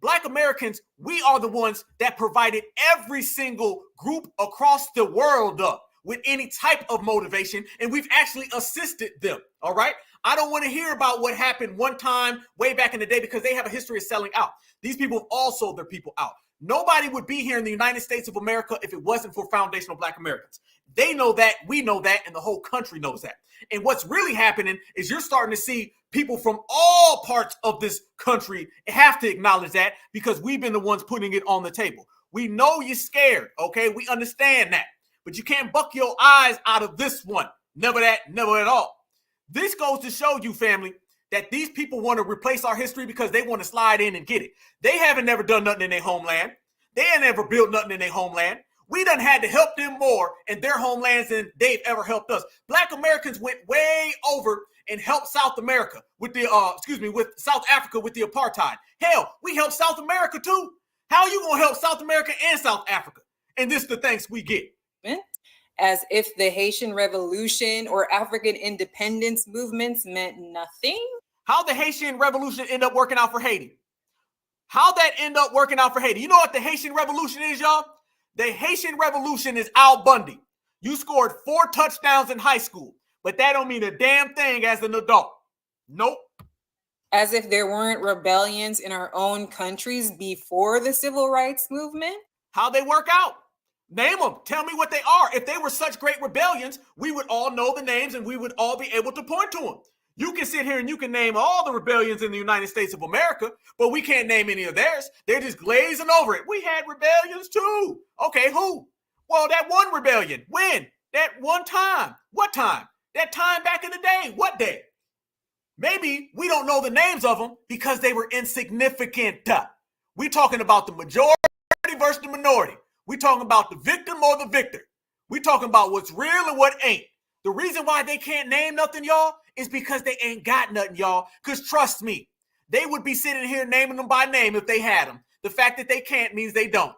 Black Americans, we are the ones that provided every single group across the world up with any type of motivation, and we've actually assisted them, all right? I don't want to hear about what happened one time way back in the day because they have a history of selling out. These people have all sold their people out. Nobody would be here in the United States of America if it wasn't for foundational Black Americans. They know that, we know that, and the whole country knows that. And what's really happening is you're starting to see people from all parts of this country have to acknowledge that because we've been the ones putting it on the table. We know you're scared, okay? We understand that. But you can't buck your eyes out of this one. Never that, never at all. This goes to show you, family, that these people want to replace our history because they want to slide in and get it. They haven't never done nothing in their homeland. They ain't never built nothing in their homeland. We done had to help them more in their homelands than they've ever helped us. Black Americans went way over and helped South America with the, with South Africa with the apartheid. Hell, we helped South America too. How are you gonna help South America and South Africa? And this is the thanks we get. As if the Haitian Revolution or African independence movements meant nothing. How the Haitian Revolution end up working out for Haiti? How that end up working out for Haiti? You know what the Haitian Revolution is, y'all? The Haitian Revolution is Al Bundy. You scored 4 touchdowns in high school, but that don't mean a damn thing as an adult. Nope. As if there weren't rebellions in our own countries before the civil rights movement. How they work out? Name them. Tell me what they are. If they were such great rebellions, we would all know the names and we would all be able to point to them. You can sit here and you can name all the rebellions in the United States of America, but we can't name any of theirs. They're just glazing over it. We had rebellions too. Okay, who? Well, that one rebellion. When? That one time. What time? That time back in the day. What day? Maybe we don't know the names of them because they were insignificant. We're talking about the majority versus the minority. We're talking about the victim or the victor. We're talking about what's real and what ain't. The reason why they can't name nothing, y'all, is because they ain't got nothing, y'all. Because trust me, they would be sitting here naming them by name if they had them. The fact that they can't means they don't.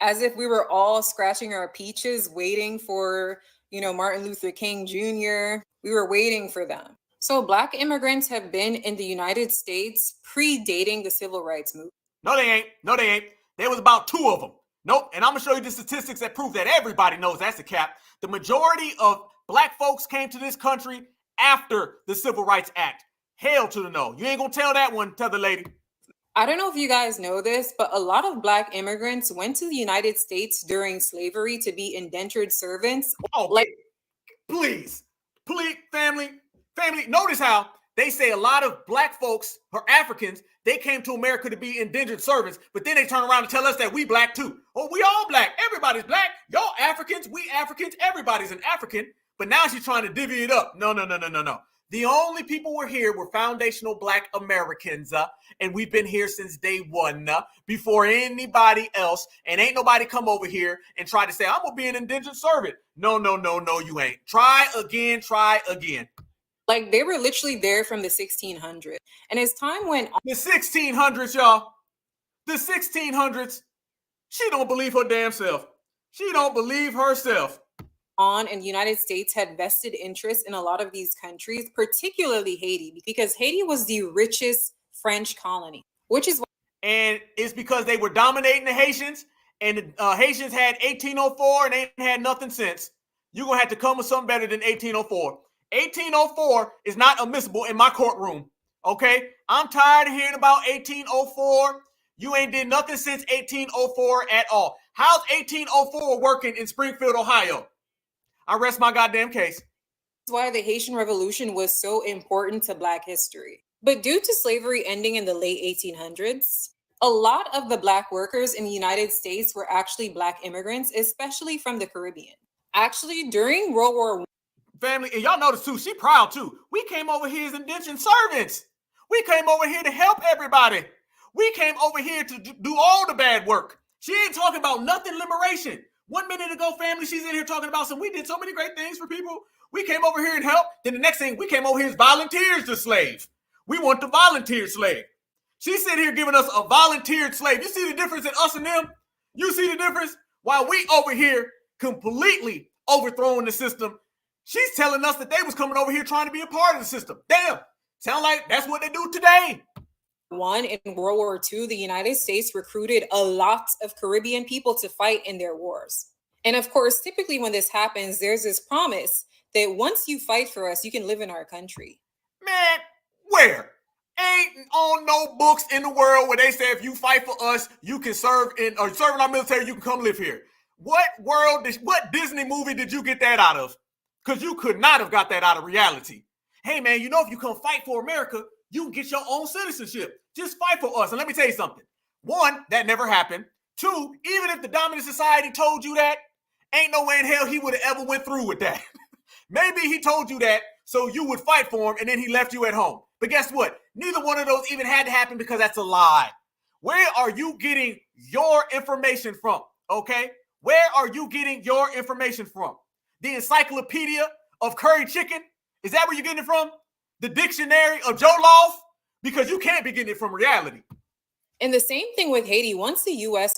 As if we were all scratching our peaches waiting for, Martin Luther King Jr. We were waiting for them. So Black immigrants have been in the United States predating the civil rights movement. No, they ain't. No, they ain't. There was about 2 of them. Nope. And I'm going to show you the statistics that prove that everybody knows that's a cap. The majority of Black folks came to this country after the Civil Rights Act. Hell to the no. You ain't going to tell that one, tell the lady. I don't know if you guys know this, but a lot of Black immigrants went to the United States during slavery to be indentured servants. Oh, please, family, notice how they say a lot of Black folks or Africans, they came to America to be indentured servants, but then they turn around and tell us that we Black too. Oh, we all Black. Everybody's Black. Y'all Africans, we Africans, everybody's an African. But now she's trying to divvy it up. No. The only people were here were foundational Black Americans, and we've been here since day one, before anybody else, and ain't nobody come over here and try to say, I'm going to be an indentured servant. No, you ain't. Try again. Like, they were literally there from the 1600s. And as time went on... The 1600s, y'all. The 1600s. She don't believe her damn self. She don't believe herself. And the United States had vested interest in a lot of these countries, particularly Haiti, because Haiti was the richest French colony, which is why. And it's because they were dominating the Haitians, and the Haitians had 1804 and they ain't had nothing since. You're going to have to come with something better than 1804. 1804 is not admissible in my courtroom, okay? I'm tired of hearing about 1804. You ain't did nothing since 1804 at all. How's 1804 working in Springfield, Ohio? I rest my goddamn case. That's why the Haitian Revolution was so important to Black history. But due to slavery ending in the late 1800s, A lot of the Black workers in the United States were actually Black immigrants, especially from the Caribbean. Actually, during World War I, family, and y'all notice too, she proud too. We came over here as indentured servants. We came over here to help everybody. We came over here to do all the bad work. She ain't talking about nothing liberation. 1 minute ago, family, she's in here talking about we did so many great things for people. We came over here and helped. Then the next thing, we came over here as volunteers to slave. We want the volunteer slave. She's sitting here giving us a volunteered slave. You see the difference in us and them? You see the difference? While we over here completely overthrowing the system, she's telling us that they was coming over here trying to be a part of the system. Damn, sound like that's what they do today. In World War II, the United States recruited a lot of Caribbean people to fight in their wars. And of course, typically when this happens, there's this promise that once you fight for us, you can live in our country. Man, where? Ain't on no books in the world where they say if you fight for us, you can serve in our military, you can come live here. What Disney movie did you get that out of? Because you could not have got that out of reality. Hey man, you know if you come fight for America, you can get your own citizenship. Just fight for us. And let me tell you something. One, that never happened. Two, even if the dominant society told you that, ain't no way in hell he would have ever went through with that. Maybe he told you that so you would fight for him and then he left you at home. But guess what? Neither one of those even had to happen because that's a lie. Where are you getting your information from? Okay? Where are you getting your information from? The Encyclopedia of Curry Chicken? Is that where you're getting it from? The Dictionary of Jollof? Because you can't be getting it from reality. And the same thing with Haiti. Once the U.S.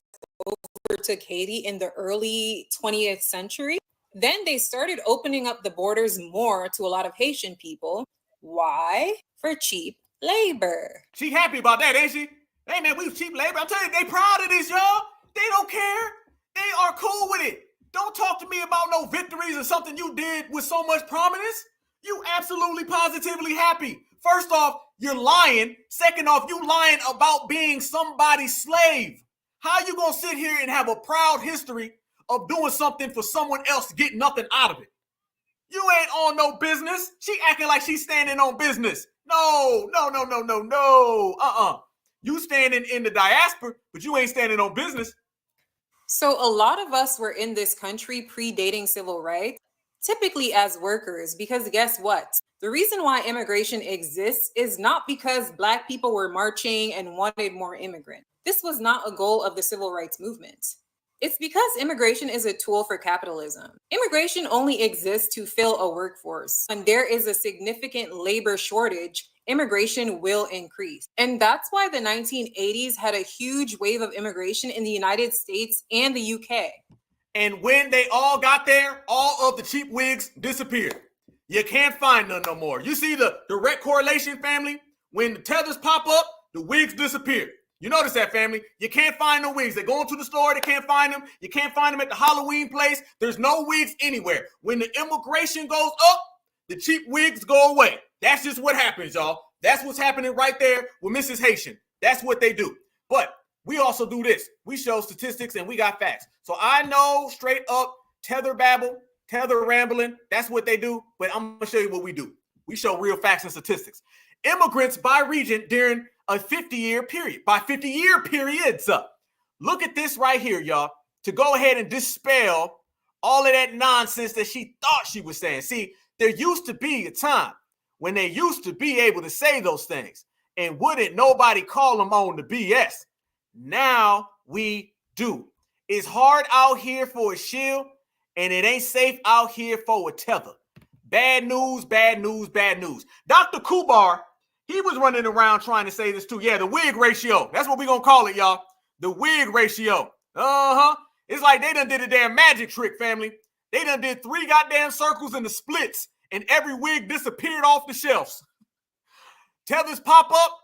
overtook Haiti in the early 20th century, then they started opening up the borders more to a lot of Haitian people. Why? For cheap labor. She happy about that, ain't she? Hey, man, we cheap labor. I'm telling you, they proud of this, y'all. They don't care. They are cool with it. Don't talk to me about no victories or something you did with so much prominence. You absolutely positively happy. First off, you're lying. Second off, you lying about being somebody's slave. How you gonna sit here and have a proud history of doing something for someone else to get nothing out of it? You ain't on no business. She acting like she's standing on business. No. You standing in the diaspora, but you ain't standing on business. So a lot of us were in this country predating civil rights, typically as workers, because guess what? The reason why immigration exists is not because Black people were marching and wanted more immigrants. This was not a goal of the civil rights movement. It's because immigration is a tool for capitalism. Immigration only exists to fill a workforce. When there is a significant labor shortage, immigration will increase. And that's why the 1980s had a huge wave of immigration in the United States and the UK. And when they all got there, all of the cheap wigs disappeared. You can't find none no more. You see the direct correlation, family? When the tethers pop up, the wigs disappear. You notice that, family? You can't find no wigs. They go into the store, they can't find them. You can't find them at the Halloween place. There's no wigs anywhere. When the immigration goes up, the cheap wigs go away. That's just what happens, y'all. That's what's happening right there with Mrs. Haitian. That's what they do. But we also do this. We show statistics and we got facts. So I know straight up tether babble, tether rambling. That's what they do. But I'm going to show you what we do. We show real facts and statistics. Immigrants by region during a 50-year period. By 50-year periods. Look at this right here, y'all. To go ahead and dispel all of that nonsense that she thought she was saying. See, there used to be a time when they used to be able to say those things and wouldn't nobody call them on the BS. Now we do. It's hard out here for a shield and it ain't safe out here for a tether. Bad news, bad news, bad news. Dr. Kubar, he was running around trying to say this too. Yeah, the wig ratio. That's what we're going to call it, y'all. The wig ratio. It's like they done did a damn magic trick, family. They done did 3 goddamn circles in the splits and every wig disappeared off the shelves. Tethers pop up,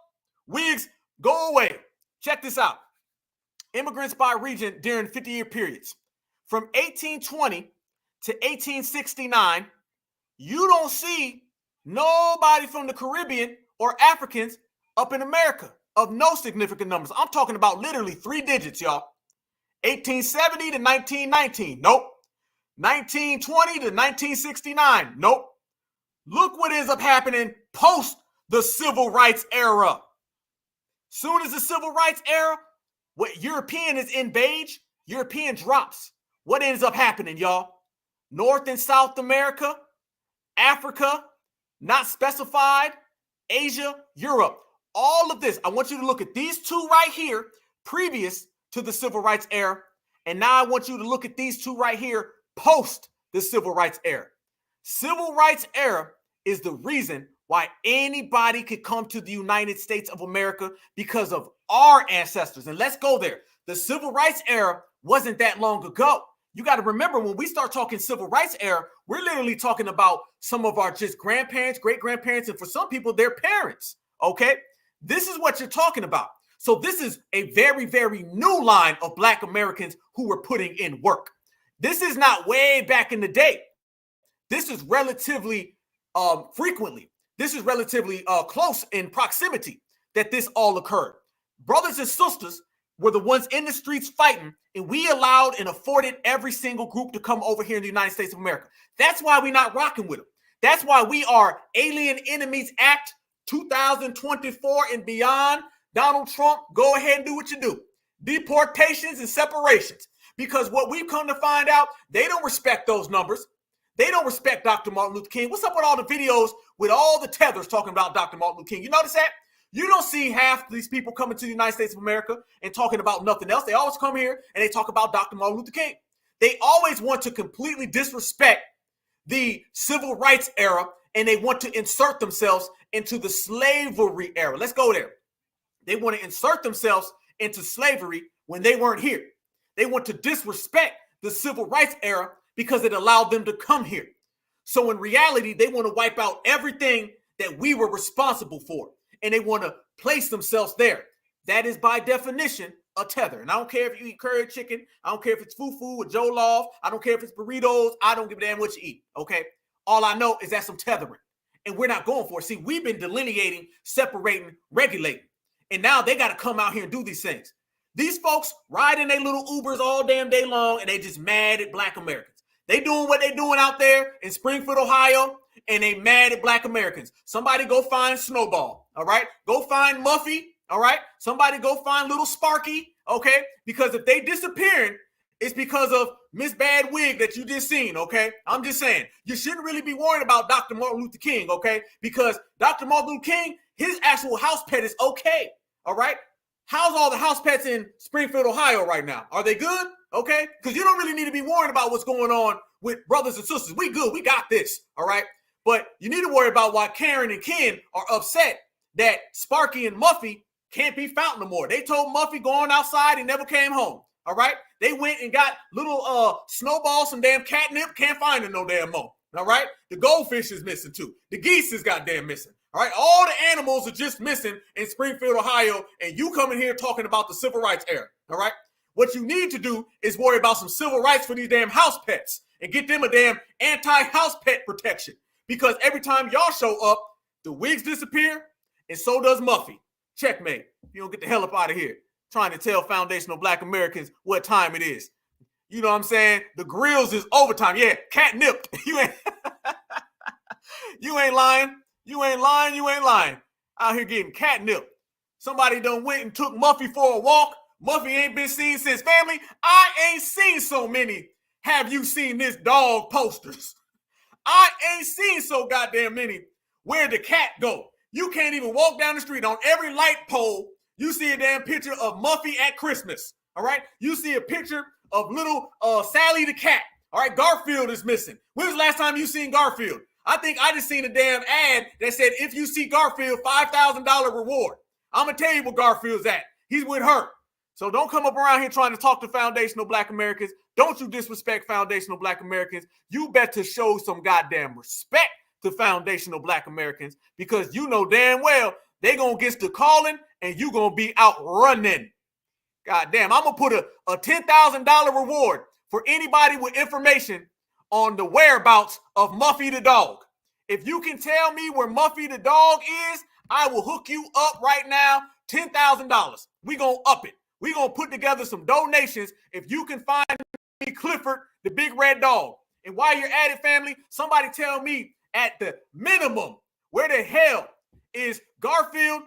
wigs go away. Check this out. Immigrants by region during 50-year periods. From 1820 to 1869, you don't see nobody from the Caribbean or Africans up in America of no significant numbers. I'm talking about literally 3 digits, y'all. 1870 to 1919, nope. 1920 to 1969, nope. Look what ends up happening post the civil rights era. Soon as the civil rights era, What European is in beige, European drops. What ends up happening, y'all? North and South America, Africa, not specified, Asia, Europe. All of this, I want you to look at these two right here, previous to the civil rights era. And now I want you to look at these two right here, post the civil rights era. Civil rights era is the reason why anybody could come to the United States of America, because of our ancestors. And let's go there. The civil rights era wasn't that long ago. You got to remember, when we start talking civil rights era, we're literally talking about some of our just grandparents, great-grandparents, and for some people, their parents, okay? This is what you're talking about. So this is a very, very new line of Black Americans who were putting in work. This is not way back in the day. This is relatively frequently. This is relatively close in proximity that this all occurred. Brothers and sisters were the ones in the streets fighting, and we allowed and afforded every single group to come over here in the United States of America. That's why we're not rocking with them. That's why we are Alien Enemies Act 2024 and beyond. Donald Trump, go ahead and do what you do. Deportations and separations. Because what we've come to find out, they don't respect those numbers. They don't respect Dr. Martin Luther King. What's up with all the videos with all the tethers talking about Dr. Martin Luther King? You notice that? You don't see half these people coming to the United States of America and talking about nothing else. They always come here and they talk about Dr. Martin Luther King. They always want to completely disrespect the civil rights era, and they want to insert themselves into the slavery era. Let's go there. They want to insert themselves into slavery when they weren't here. They want to disrespect the civil rights era because it allowed them to come here. So in reality, they want to wipe out everything that we were responsible for, and they want to place themselves there. That is by definition a tether. And I don't care if you eat curry chicken. I don't care if it's fufu with Joe Loft. I don't care if it's burritos. I don't give a damn what you eat, okay? All I know is that's some tethering, and we're not going for it. See, we've been delineating, separating, regulating, and now they got to come out here and do these things. These folks ride in their little Ubers all damn day long, and they just mad at Black Americans. They doing what they doing out there in Springfield, Ohio, and they mad at Black Americans. Somebody go find Snowball, all right? Go find Muffy, all right? Somebody go find little Sparky, okay? Because if they disappearing, it's because of Miss Bad Wig that you just seen, okay? I'm just saying, you shouldn't really be worried about Dr. Martin Luther King, okay? Because Dr. Martin Luther King, his actual house pet is okay, all right? How's all the house pets in Springfield, Ohio right now? Are they good? Okay? Because you don't really need to be worried about what's going on with brothers and sisters. We good. We got this. All right? But you need to worry about why Karen and Ken are upset that Sparky and Muffy can't be found no more. They told Muffy going outside and never came home. All right? They went and got little Snowball, some damn catnip. Can't find it no damn more. All right? The goldfish is missing too. The geese is goddamn missing. All right, all the animals are just missing in Springfield, Ohio, and you coming here talking about the civil rights era. All right, what you need to do is worry about some civil rights for these damn house pets and get them a damn anti-house pet protection, because every time y'all show up, the wigs disappear, and so does Muffy. Checkmate. You don't get the hell up out of here trying to tell foundational Black Americans what time it is. You know what I'm saying? The grills is overtime. Yeah, catnip. You ain't lying. You ain't lying, you ain't lying. Out here getting catnip. Somebody done went and took Muffy for a walk. Muffy ain't been seen since. Family, I ain't seen so many have you seen this dog posters. I ain't seen so goddamn many. Where'd the cat go? You can't even walk down the street. On every light pole, you see a damn picture of Muffy at Christmas. All right? You see a picture of little Sally the cat. All right? Garfield is missing. When was the last time you seen Garfield? I think I just seen a damn ad that said, if you see Garfield, $5,000 reward. I'm going to tell you where Garfield's at. He's with her. So don't come up around here trying to talk to foundational Black Americans. Don't you disrespect foundational Black Americans. You better show some goddamn respect to foundational Black Americans, because you know damn well they going to get to calling and you going to be out running. Goddamn, I'm going to put a $10,000 reward for anybody with information on the whereabouts of Muffy the dog. If you can tell me where Muffy the dog is, I will hook you up right now, $10,000. We gonna up it. We gonna put together some donations if you can find me Clifford, the big red dog. And while you're at it, family, somebody tell me at the minimum, where the hell is Garfield?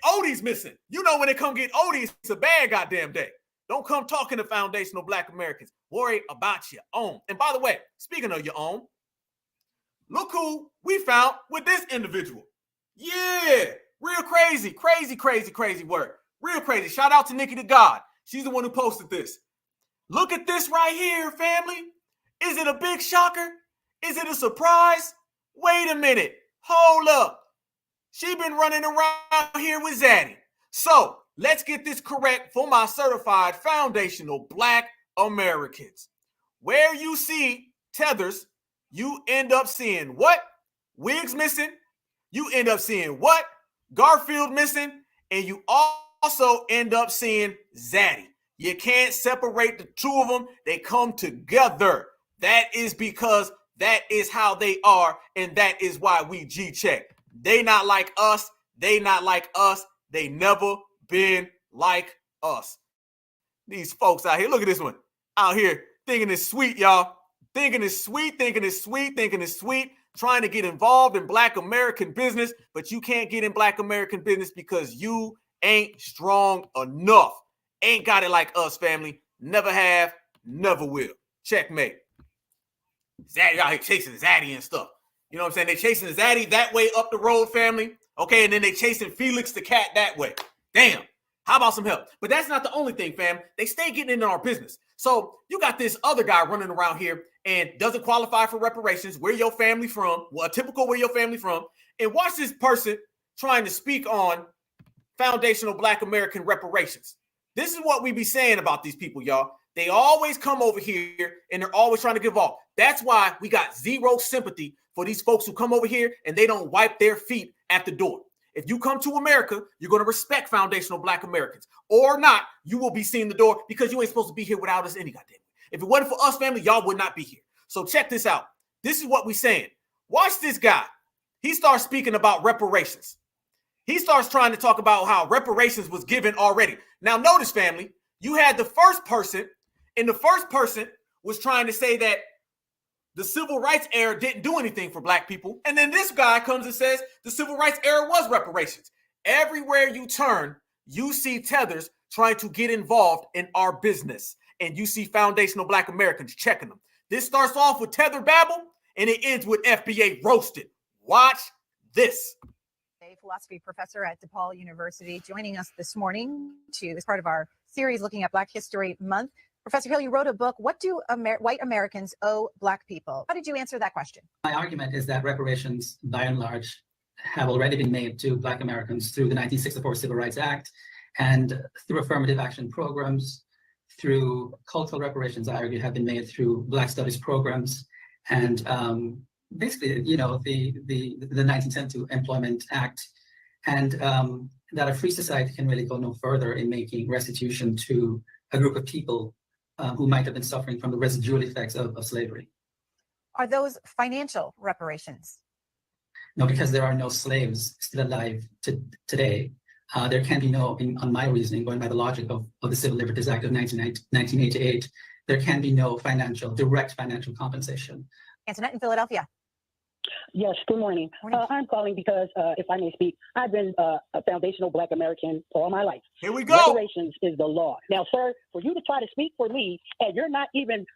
Odie's missing. You know when they come get Odie, it's a bad goddamn day. Don't come talking to foundational Black Americans. Worry about your own. And by the way, speaking of your own, look who we found with this individual. Yeah, real crazy word. Real crazy. Shout out to Nikki the God. She's the one who posted this. Look at this right here, family. Is it a big shocker? Is it a surprise? Wait a minute. Hold up. She been running around here with Zaddy. So let's get this correct for my certified foundational Black Americans. Where you see tethers, you end up seeing what? Wigs missing. You end up seeing what? Garfield missing. And you also end up seeing Zaddy. You can't separate the two of them. They come together. That is because that is how they are, and that is why we G-check. They not like us. They not like us. They never been like us. These folks out here, look at this one. Out here thinking it's sweet, y'all. Thinking it's sweet, trying to get involved in Black American business, but you can't get in Black American business because you ain't strong enough. Ain't got it like us, family. Never have, never will. Checkmate. Zaddy out here chasing Zaddy and stuff. You know what I'm saying? They chasing Zaddy that way up the road, family. Okay, and then they chasing Felix the cat that way. Damn. How about some help? But that's not the only thing, fam. They stay getting into our business. So you got this other guy running around here and doesn't qualify for reparations. Where your family from? Well, typical where your family from. And watch this person trying to speak on foundational Black American reparations. This is what we be saying about these people, y'all. They always come over here and they're always trying to get involved. That's why we got zero sympathy for these folks who come over here and they don't wipe their feet at the door. If you come to America, you're going to respect foundational Black Americans. Or not, you will be seeing the door because you ain't supposed to be here without us any goddamn. If it wasn't for us, family, y'all would not be here. So check this out. This is what we're saying. Watch this guy. He starts speaking about reparations. He starts trying to talk about how reparations was given already. Now notice, family, you had the first person, and the first person was trying to say that the civil rights era didn't do anything for Black people. And then this guy comes and says the civil rights era was reparations. Everywhere you turn, you see tethers trying to get involved in our business. And you see foundational Black Americans checking them. This starts off with tether babble, and it ends with FBA roasted. Watch this. A philosophy professor at DePaul University, joining us this morning as part of our series looking at Black History Month. Professor Hill, you wrote a book, What Do White Americans Owe Black People? How did you answer that question? My argument is that reparations, by and large, have already been made to Black Americans through the 1964 Civil Rights Act and through affirmative action programs, through cultural reparations, I argue, have been made through Black Studies programs, and basically, you know, the 1972 Employment Act, and that a free society can really go no further in making restitution to a group of people who might have been suffering from the residual effects of slavery. Are those financial reparations? No, because there are no slaves still alive today. There can be no, on my reasoning, going by the logic of the Civil Liberties Act of 1988, there can be no direct financial compensation. Antoinette in Philadelphia. Yes, good morning. I'm calling because, if I may speak, I've been a foundational Black American all my life. Here we go. Reparations is the law. Now, sir, for you to try to speak for me, and you're not even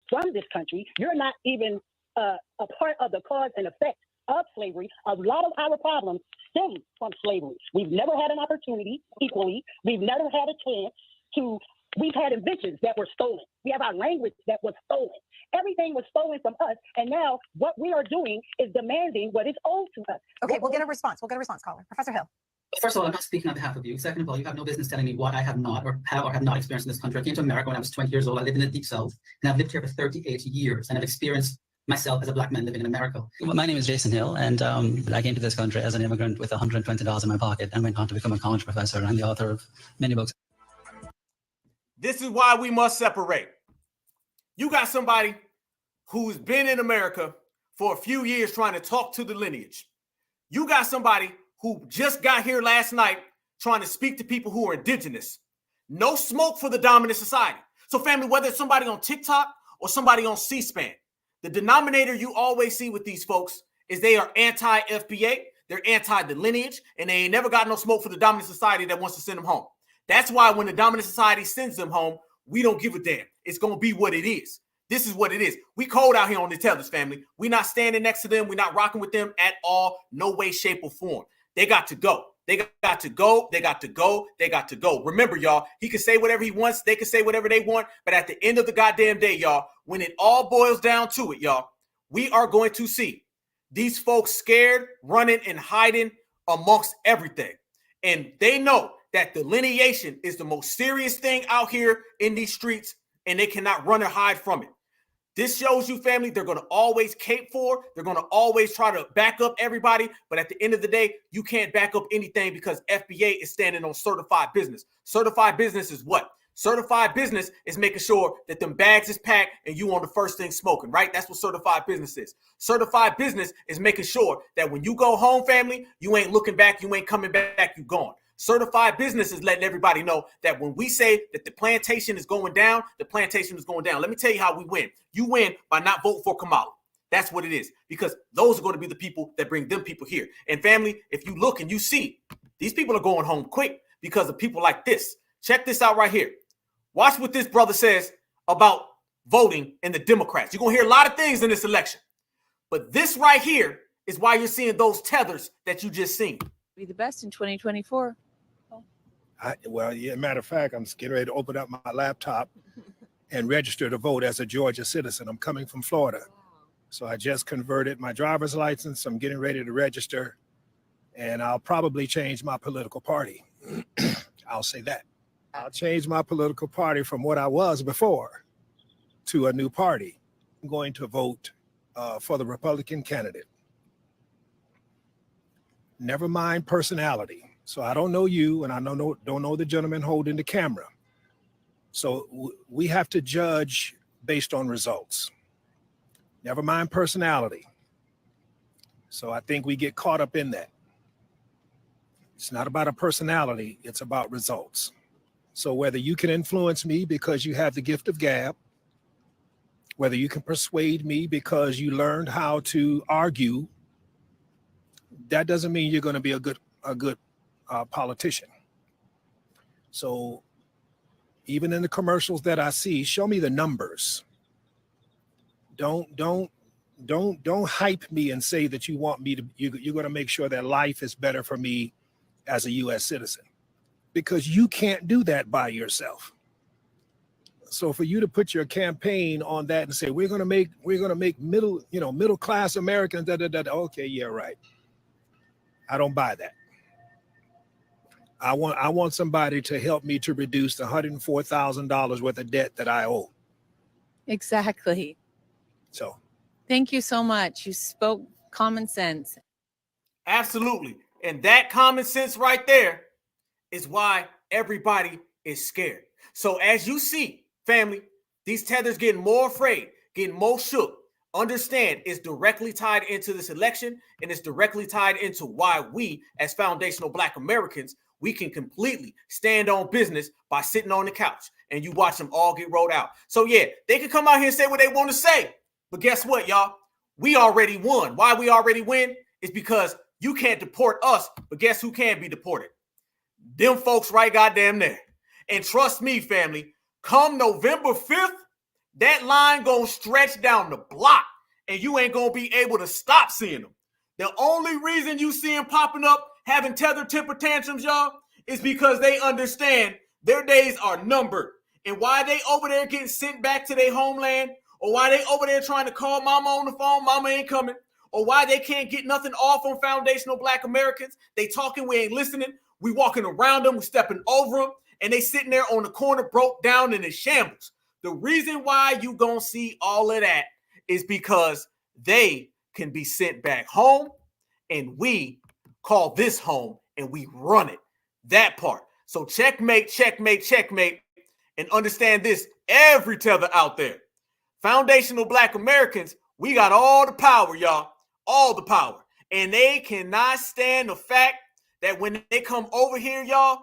from this country, you're not even a part of the cause and effect of slavery. A lot of our problems stem from slavery. We've never had an opportunity equally. We've never had a chance to. We've had inventions that were stolen. We have our language that was stolen. Everything was stolen from us. And now what we are doing is demanding what is owed to us. Okay, we'll get a response. Caller. Professor Hill. First of all, I'm not speaking on behalf of you. Second of all, you have no business telling me what I have not or have not experienced in this country. I came to America when I was 20 years old. I lived in the Deep South, and I've lived here for 38 years, and I've experienced myself as a Black man living in America. My name is Jason Hill, and I came to this country as an immigrant with $120 in my pocket and went on to become a college professor and the author of many books. This is why we must separate. You got somebody who's been in America for a few years trying to talk to the lineage. You got somebody who just got here last night trying to speak to people who are indigenous. No smoke for the dominant society. So family, whether it's somebody on TikTok or somebody on C-SPAN, the denominator you always see with these folks is they are anti-FBA, they're anti the lineage, and they ain't never got no smoke for the dominant society that wants to send them home. That's why when the dominant society sends them home, we don't give a damn. It's going to be what it is. This is what it is. We cold out here on the Tethers, family. We're not standing next to them. We're not rocking with them at all. No way, shape, or form. They got to go. They got to go. They got to go. They got to go. Remember, y'all, he can say whatever he wants. They can say whatever they want. But at the end of the goddamn day, y'all, when it all boils down to it, y'all, we are going to see these folks scared, running, and hiding amongst everything. And they know that delineation is the most serious thing out here in these streets, and they cannot run or hide from it. This shows you, family, they're going to always cape for. They're going to always try to back up everybody. But at the end of the day, you can't back up anything because FBA is standing on certified business. Certified business is what? Certified business is making sure that them bags is packed and you on the first thing smoking, right? That's what certified business is. Certified business is making sure that when you go home, family, you ain't looking back, you ain't coming back, you gone. Certified business is letting everybody know that when we say that the plantation is going down, the plantation is going down. Let me tell you how we win. You win by not voting for Kamala. That's what it is, because those are going to be the people that bring them people here. And family, if you look and you see, these people are going home quick because of people like this. Check this out right here. Watch what this brother says about voting in the Democrats. You're going to hear a lot of things in this election. But this right here is why you're seeing those tethers that you just seen. Be the best in 2024. Matter of fact, I'm getting ready to open up my laptop and register to vote as a Georgia citizen. I'm coming from Florida. So I just converted my driver's license. I'm getting ready to register, and I'll probably change my political party. I'll say that. I'll change my political party from what I was before to a new party. I'm going to vote for the Republican candidate. Never mind personality. So I don't know you, and I don't know the gentleman holding the camera. So we have to judge based on results. Never mind personality. So I think we get caught up in that. It's not about a personality, it's about results. So whether you can influence me because you have the gift of gab, whether you can persuade me because you learned how to argue, that doesn't mean you're going to be a good politician. So even in the commercials that I see, show me the numbers. Don't hype me and say that you want me to, you're going to make sure that life is better for me as a U.S. citizen, because you can't do that by yourself. So for you to put your campaign on that and say, we're going to make middle class Americans, okay, yeah, right. I don't buy that. I want somebody to help me to reduce the $104,000 worth of debt that I owe. Exactly. So thank you so much. You spoke common sense. Absolutely. And that common sense right there is why everybody is scared. So as you see, family, these tethers getting more afraid, getting more shook. Understand it's directly tied into this election, and it's directly tied into why we, as foundational Black Americans, we can completely stand on business by sitting on the couch and you watch them all get rolled out. So yeah, they can come out here and say what they want to say, but guess what, y'all? We already won. Why we already win is because you can't deport us, but guess who can be deported? Them folks right goddamn there. And trust me, family, come November 5th, that line gonna stretch down the block and you ain't gonna be able to stop seeing them. The only reason you see them popping up, having tethered temper tantrums, y'all, is because they understand their days are numbered. And why they over there getting sent back to their homeland, or why they over there trying to call mama on the phone, mama ain't coming, or why they can't get nothing off on foundational Black Americans. They talking, we ain't listening. We walking around them, we stepping over them, and they sitting there on the corner broke down in the shambles. The reason why you gonna see all of that is because they can be sent back home, and we call this home and we run it. That part. So checkmate, checkmate, checkmate, and understand this, every tether out there. Foundational Black Americans, we got all the power, y'all, all the power. And they cannot stand the fact that when they come over here, y'all,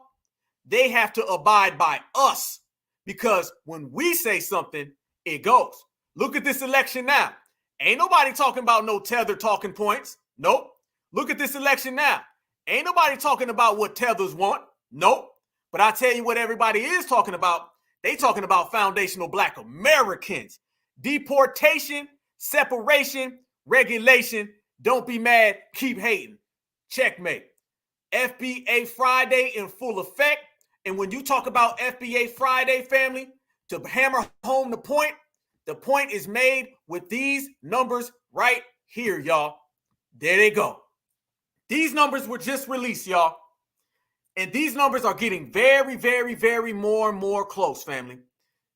they have to abide by us. Because when we say something, it goes. Look at this election now. Ain't nobody talking about no tether talking points. Nope. Look at this election now. Ain't nobody talking about what tethers want. Nope. But I tell you what everybody is talking about. They talking about foundational Black Americans. Deportation, separation, regulation. Don't be mad, keep hating. Checkmate. FBA Friday in full effect. And when you talk about FBA Friday, family, to hammer home the point is made with these numbers right here, y'all. There they go. These numbers were just released, y'all. And these numbers are getting very, very, very more and more close, family.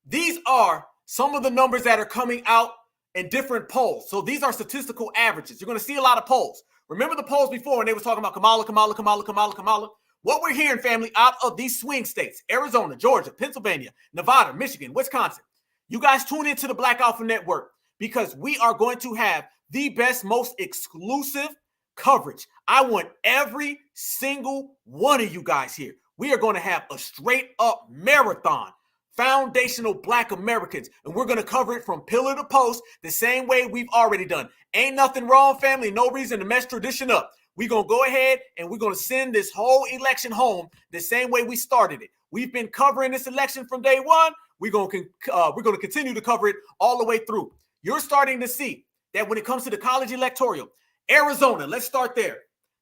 These are some of the numbers that are coming out in different polls. So these are statistical averages. You're going to see a lot of polls. Remember the polls before when they was talking about Kamala. What we're hearing, family, out of these swing states, Arizona, Georgia, Pennsylvania, Nevada, Michigan, Wisconsin. You guys tune into the Black Alpha Network because we are going to have the best, most exclusive coverage. I want every single one of you guys here. We are going to have a straight up marathon, foundational Black Americans, and we're going to cover it from pillar to post the same way we've already done. Ain't nothing wrong, family. No reason to mess tradition up. We're going to go ahead and we're going to send this whole election home the same way we started it. We've been covering this election from day one. We're going to continue to cover it all the way through. You're starting to see that when it comes to the college electoral, Arizona, let's start there.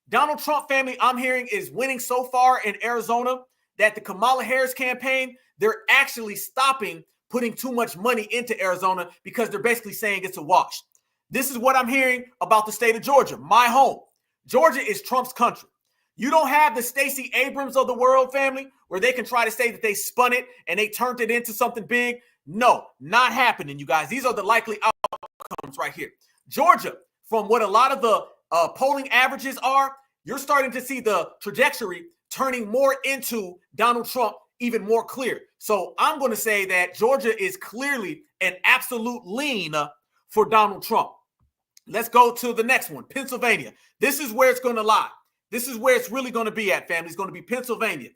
Donald Trump, family, I'm hearing is winning so far in Arizona that the Kamala Harris campaign, they're actually stopping putting too much money into Arizona because they're basically saying it's a wash. This is what I'm hearing about the state of Georgia, my home. Georgia is Trump's country. You don't have the Stacey Abrams of the world, family, where they can try to say that they spun it and they turned it into something big. No, not happening, you guys. These are the likely outcomes right here. Georgia, from what a lot of the polling averages are, you're starting to see the trajectory turning more into Donald Trump even more clear. So I'm going to say that Georgia is clearly an absolute lean for Donald Trump. Let's go to the next one, Pennsylvania. This is where it's going to lie. This is where it's really going to be at, family. It's going to be Pennsylvania.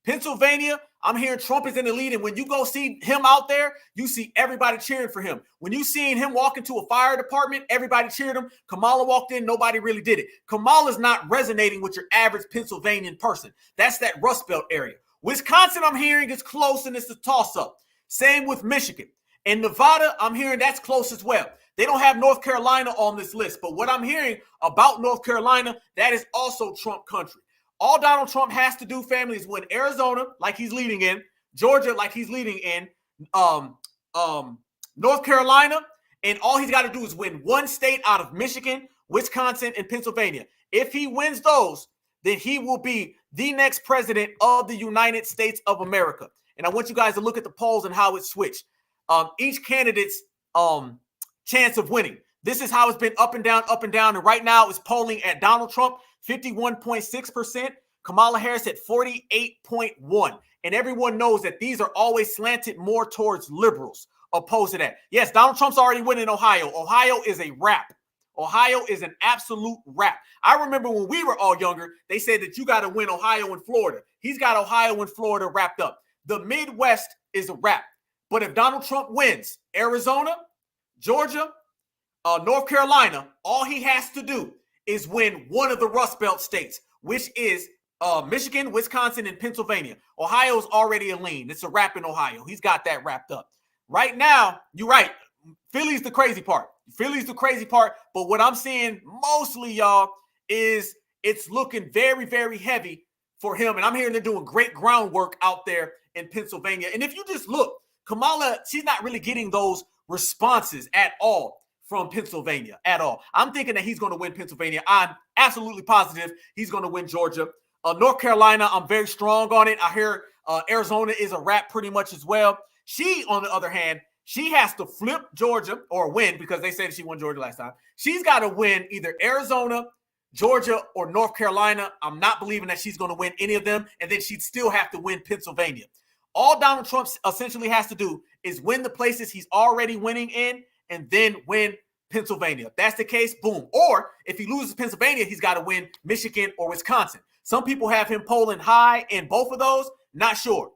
Pennsylvania, I'm hearing Trump is in the lead, and when you go see him out there, you see everybody cheering for him. When you seen him walk into a fire department, everybody cheered him. Kamala walked in, nobody really did it. Kamala's not resonating with your average Pennsylvanian person. That's that Rust Belt area. Wisconsin, I'm hearing is close, and it's a toss-up. Same with Michigan. And Nevada, I'm hearing that's close as well. They don't have North Carolina on this list, but what I'm hearing about North Carolina, that is also Trump country. All Donald Trump has to do, family, is win Arizona, like he's leading in, Georgia, like he's leading in, North Carolina, and all he's got to do is win one state out of Michigan, Wisconsin, and Pennsylvania. If he wins those, then he will be the next president of the United States of America. And I want you guys to look at the polls and how it switched. Each candidate's chance of winning. This is how it's been up and down, and right now it's polling at Donald Trump 51.6%, Kamala Harris at 48.1%. And everyone knows that these are always slanted more towards liberals opposed to that. Yes, Donald Trump's already winning Ohio. Ohio is a wrap. Ohio is an absolute wrap. I remember when we were all younger, they said that you got to win Ohio and Florida. He's got Ohio and Florida wrapped up. The Midwest is a wrap. But if Donald Trump wins Arizona, Georgia, North Carolina, all he has to do is win one of the Rust Belt states, which is Michigan, Wisconsin, and Pennsylvania. Ohio's already a lean. It's a wrap in Ohio. He's got that wrapped up. Right now, you're right. Philly's the crazy part. But what I'm seeing mostly, y'all, is it's looking very, very heavy for him. And I'm hearing they're doing great groundwork out there in Pennsylvania. And if you just look, Kamala, she's not really getting those responses at all from Pennsylvania at all. I'm thinking that he's going to win Pennsylvania. I'm absolutely positive he's going to win Georgia. North Carolina, I'm very strong on it. I hear Arizona is a wrap pretty much as well. She, on the other hand, she has to flip Georgia or win because they said she won Georgia last time. She's got to win either Arizona, Georgia, or North Carolina. I'm not believing that she's going to win any of them. And then she'd still have to win Pennsylvania. All Donald Trump essentially has to do is win the places he's already winning in and then win Pennsylvania. If that's the case, boom. Or if he loses Pennsylvania, he's got to win Michigan or Wisconsin. Some people have him polling high in both of those. Not sure.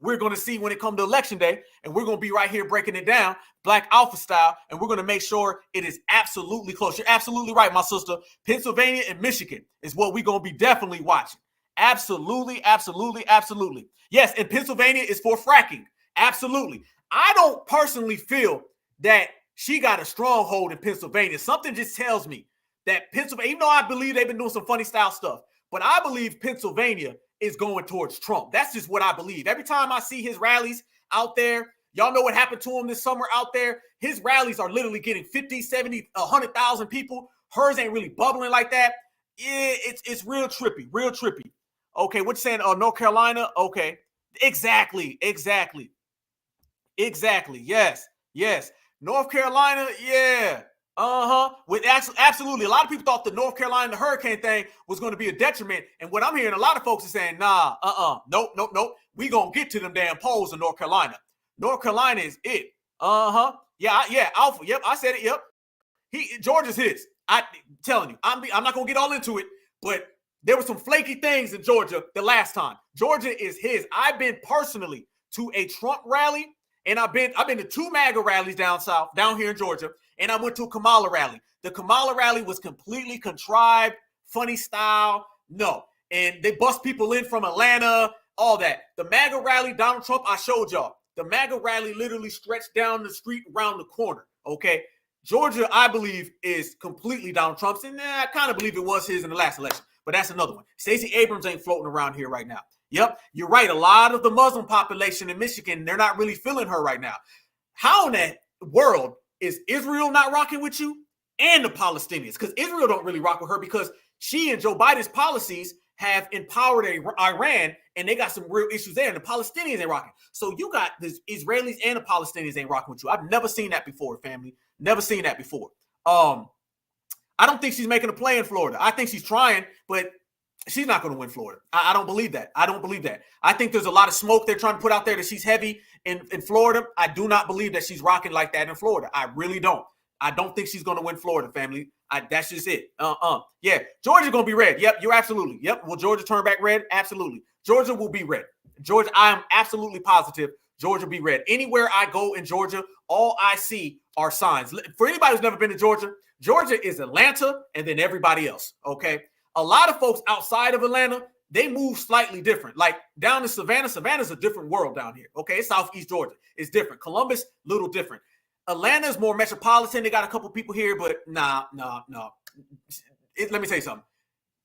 We're going to see when it comes to election day, and we're going to be right here breaking it down, Black Alpha style, and we're going to make sure it is absolutely close. You're absolutely right, my sister. Pennsylvania and Michigan is what we're going to be definitely watching. Absolutely, absolutely, absolutely. Yes, and Pennsylvania is for fracking. Absolutely. I don't personally feel that she got a stronghold in Pennsylvania. Something just tells me that Pennsylvania, even though I believe they've been doing some funny style stuff, but I believe Pennsylvania is going towards Trump. That's just what I believe. Every time I see his rallies out there, y'all know what happened to him this summer out there. His rallies are literally getting 50, 70, 100,000 people. Hers ain't really bubbling like that. Yeah, it's real trippy, real trippy. Okay, what you saying? North Carolina? Okay. Exactly. Yes. North Carolina, yeah. With absolutely. A lot of people thought the North Carolina hurricane thing was going to be a detriment. And what I'm hearing, a lot of folks are saying, nah, nope. We gonna get to them damn polls in North Carolina. North Carolina is it. Yeah, Alpha. Yep, I said it. Yep. Georgia's his. I'm telling you, I'm not gonna get all into it, but there were some flaky things in Georgia the last time. Georgia is his. I've been personally to a Trump rally, and I've been to 2 MAGA rallies down south, down here in Georgia, and I went to a Kamala rally. The Kamala rally was completely contrived, funny style. No. And they bust people in from Atlanta, all that. The MAGA rally, Donald Trump, I showed y'all. The MAGA rally literally stretched down the street around the corner, okay? Georgia, I believe, is completely Donald Trump's, and I kind of believe it was his in the last election, but that's another one. Stacey Abrams ain't floating around here right now. Yep, you're right. A lot of the Muslim population in Michigan, they're not really feeling her right now. How in that world is Israel not rocking with you and the Palestinians? Because Israel don't really rock with her because she and Joe Biden's policies have empowered Iran, and they got some real issues there, and the Palestinians ain't rocking. So you got the Israelis and the Palestinians ain't rocking with you. I've never seen that before, family. Never seen that before. I don't think she's making a play in Florida. I think she's trying, but she's not going to win Florida. I don't believe that. I think there's a lot of smoke they're trying to put out there that she's heavy in Florida. I do not believe that she's rocking like that in Florida. I really don't. I don't think she's going to win Florida, family. That's just it. Yeah, Georgia's going to be red. Yep, you're absolutely. Yep, will Georgia turn back red? Absolutely. Georgia will be red. Georgia, I am absolutely positive Georgia will be red. Anywhere I go in Georgia, all I see are signs. For anybody who's never been to Georgia, Georgia is Atlanta and then everybody else, okay? A lot of folks outside of Atlanta, they move slightly different. Like down in Savannah, Savannah's a different world down here, okay? It's Southeast Georgia. It's different. Columbus, little different. Atlanta's more metropolitan. They got a couple people here, but nah. Let me tell you something.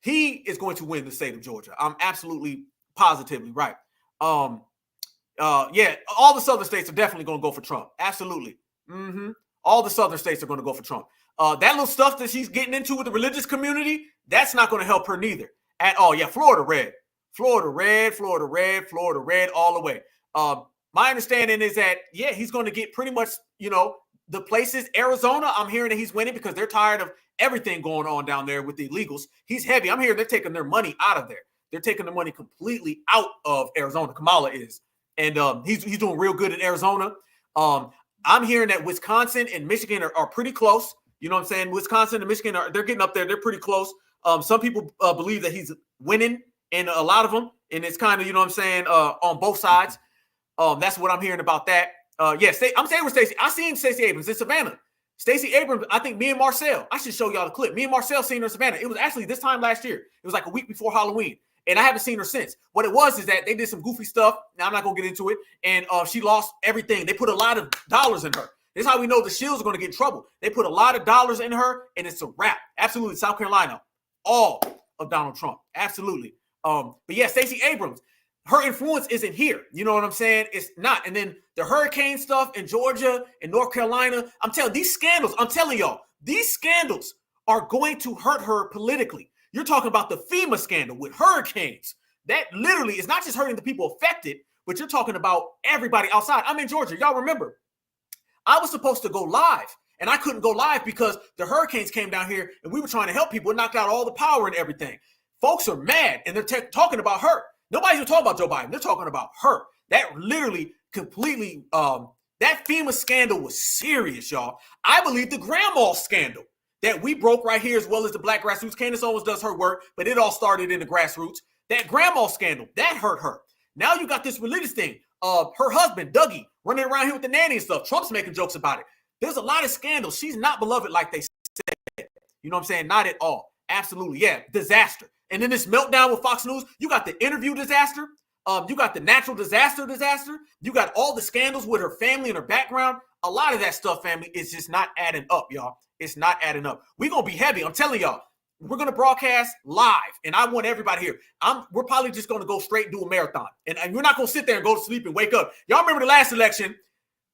He is going to win the state of Georgia. I'm absolutely positively right. Yeah, all the southern states are definitely going to go for Trump. Absolutely. All the southern states are going to go for Trump. That little stuff that she's getting into with the religious community, that's not going to help her neither at all. Yeah, Florida red all the way. My understanding is that, yeah, he's going to get pretty much, the places. Arizona, I'm hearing that he's winning because they're tired of everything going on down there with the illegals. He's heavy. I'm hearing they're taking their money out of there. They're taking the money completely out of Arizona. Kamala is. And he's doing real good in Arizona. I'm hearing that Wisconsin and Michigan are pretty close. You know what I'm saying? Wisconsin and Michigan, they're getting up there. They're pretty close. Some people believe that he's winning in a lot of them. And it's kind of, you know what I'm saying, on both sides. That's what I'm hearing about that. Yes, I'm saying with Stacey. I seen Stacey Abrams in Savannah. Stacey Abrams, I think me and Marcel, I should show y'all the clip. Me and Marcel seen her in Savannah. It was actually this time last year. It was like a week before Halloween. And I haven't seen her since. What it was is that they did some goofy stuff. Now, I'm not going to get into it. And she lost everything. They put a lot of dollars in her. This is how we know the Shields are going to get in trouble. They put a lot of dollars in her, and it's a wrap. Absolutely. South Carolina, all of Donald Trump. Absolutely. But yeah, Stacey Abrams, her influence isn't here. You know what I'm saying? It's not. And then the hurricane stuff in Georgia and North Carolina, I'm telling y'all, these scandals are going to hurt her politically. You're talking about the FEMA scandal with hurricanes. That literally is not just hurting the people affected, but you're talking about everybody outside. I'm in Georgia. Y'all remember, I was supposed to go live, and I couldn't go live because the hurricanes came down here, and we were trying to help people. It knocked out all the power and everything. Folks are mad, and they're talking about her. Nobody's even talking about Joe Biden. They're talking about her. That literally completely, that FEMA scandal was serious, y'all. I believe the grandma scandal that we broke right here, as well as the black grassroots. Candace Owens does her work, but it all started in the grassroots. That grandma scandal, that hurt her. Now you got this religious thing. Her husband, Dougie, running around here with the nanny and stuff. Trump's making jokes about it. There's a lot of scandals. She's not beloved like they said. You know what I'm saying? Not at all. Absolutely. Yeah. Disaster. And then this meltdown with Fox News, you got the interview disaster. You got the natural disaster. You got all the scandals with her family and her background. A lot of that stuff, family, is just not adding up, y'all. It's not adding up. We're going to be heavy. I'm telling y'all, we're going to broadcast live. And I want everybody here. We're probably just going to go straight and do a marathon. And we're not going to sit there and go to sleep and wake up. Y'all remember the last election?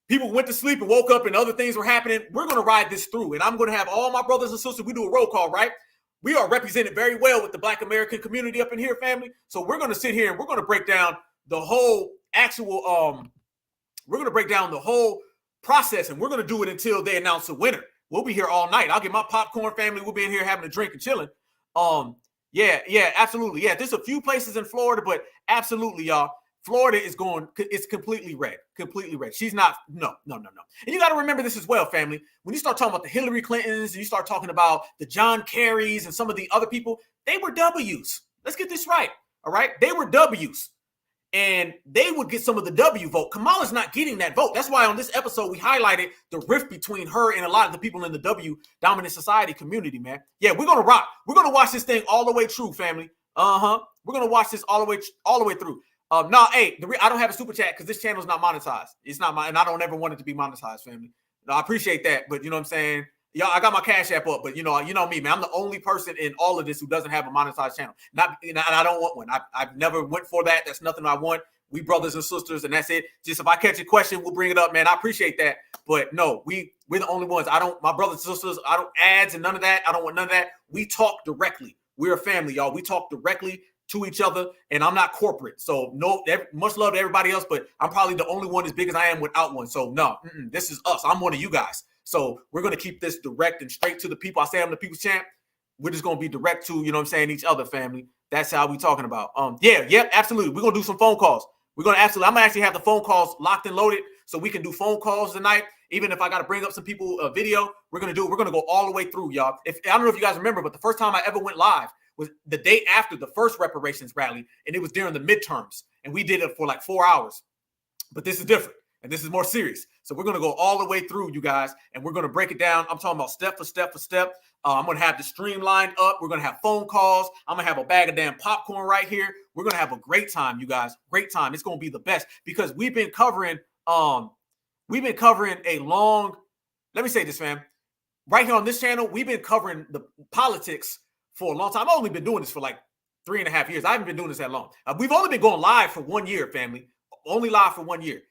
People went to sleep and woke up and other things were happening. We're going to ride this through. And I'm going to have all my brothers and sisters. We do a roll call, right? We are represented very well with the Black American community up in here, family. So we're going to sit here and we're going to break down the whole we're going to break down the whole process, and we're going to do it until they announce a winner. We'll be here all night. I'll get my popcorn, family. We'll be in here having a drink and chilling. Yeah, absolutely. Yeah, there's a few places in Florida, but absolutely, y'all. Florida is it's completely red. She's not, no. And you got to remember this as well, family. When you start talking about the Hillary Clintons, and you start talking about the John Kerrys and some of the other people, they were W's. Let's get this right, all right? They were W's. And they would get some of the W vote. Kamala's not getting that vote. That's why on this episode, we highlighted the rift between her and a lot of the people in the W dominant society community, man. Yeah, we're going to rock. We're going to watch this thing all the way through, family. We're going to watch this all the way through. I don't have a super chat because this channel is not monetized. It's not and I don't ever want it to be monetized, family. No, I appreciate that, but you know what I'm saying? Y'all, I got my Cash App up, but you know me, man. I'm the only person in all of this who doesn't have a monetized channel. And I don't want one. I've never went for that. That's nothing I want. We brothers and sisters, and that's it. Just if I catch a question, we'll bring it up, man. I appreciate that, but no, we're the only ones. My brothers and sisters, I don't ads and none of that. I don't want none of that. We talk directly. We're a family, y'all. We talk directly to each other, and I'm not corporate. So much love to everybody else, but I'm probably the only one as big as I am without one. So no, this is us. I'm one of you guys. So we're going to keep this direct and straight to the people. I say I'm the people's champ. We're just going to be direct to, each other, family. That's how we talking about. Absolutely. We're going to do some phone calls. I'm going to actually have the phone calls locked and loaded so we can do phone calls tonight. Even if I got to bring up some people video, we're going to do it. We're going to go all the way through, y'all. I don't know if you guys remember, but the first time I ever went live was the day after the first reparations rally, and it was during the midterms, and we did it for like 4 hours. But this is different. And this is more serious. So we're going to go all the way through, you guys, and we're going to break it down. I'm talking about step for step. I'm going to have the stream lined up. We're going to have phone calls. I'm going to have a bag of damn popcorn right here. We're going to have a great time, you guys. Great time. It's going to be the best because we've been covering a long, let me say this, fam. Right here on this channel, we've been covering the politics for a long time. I've only been doing this for like 3.5 years. I haven't been doing this that long. We've only been going live for 1 year, family. Only live for 1 year.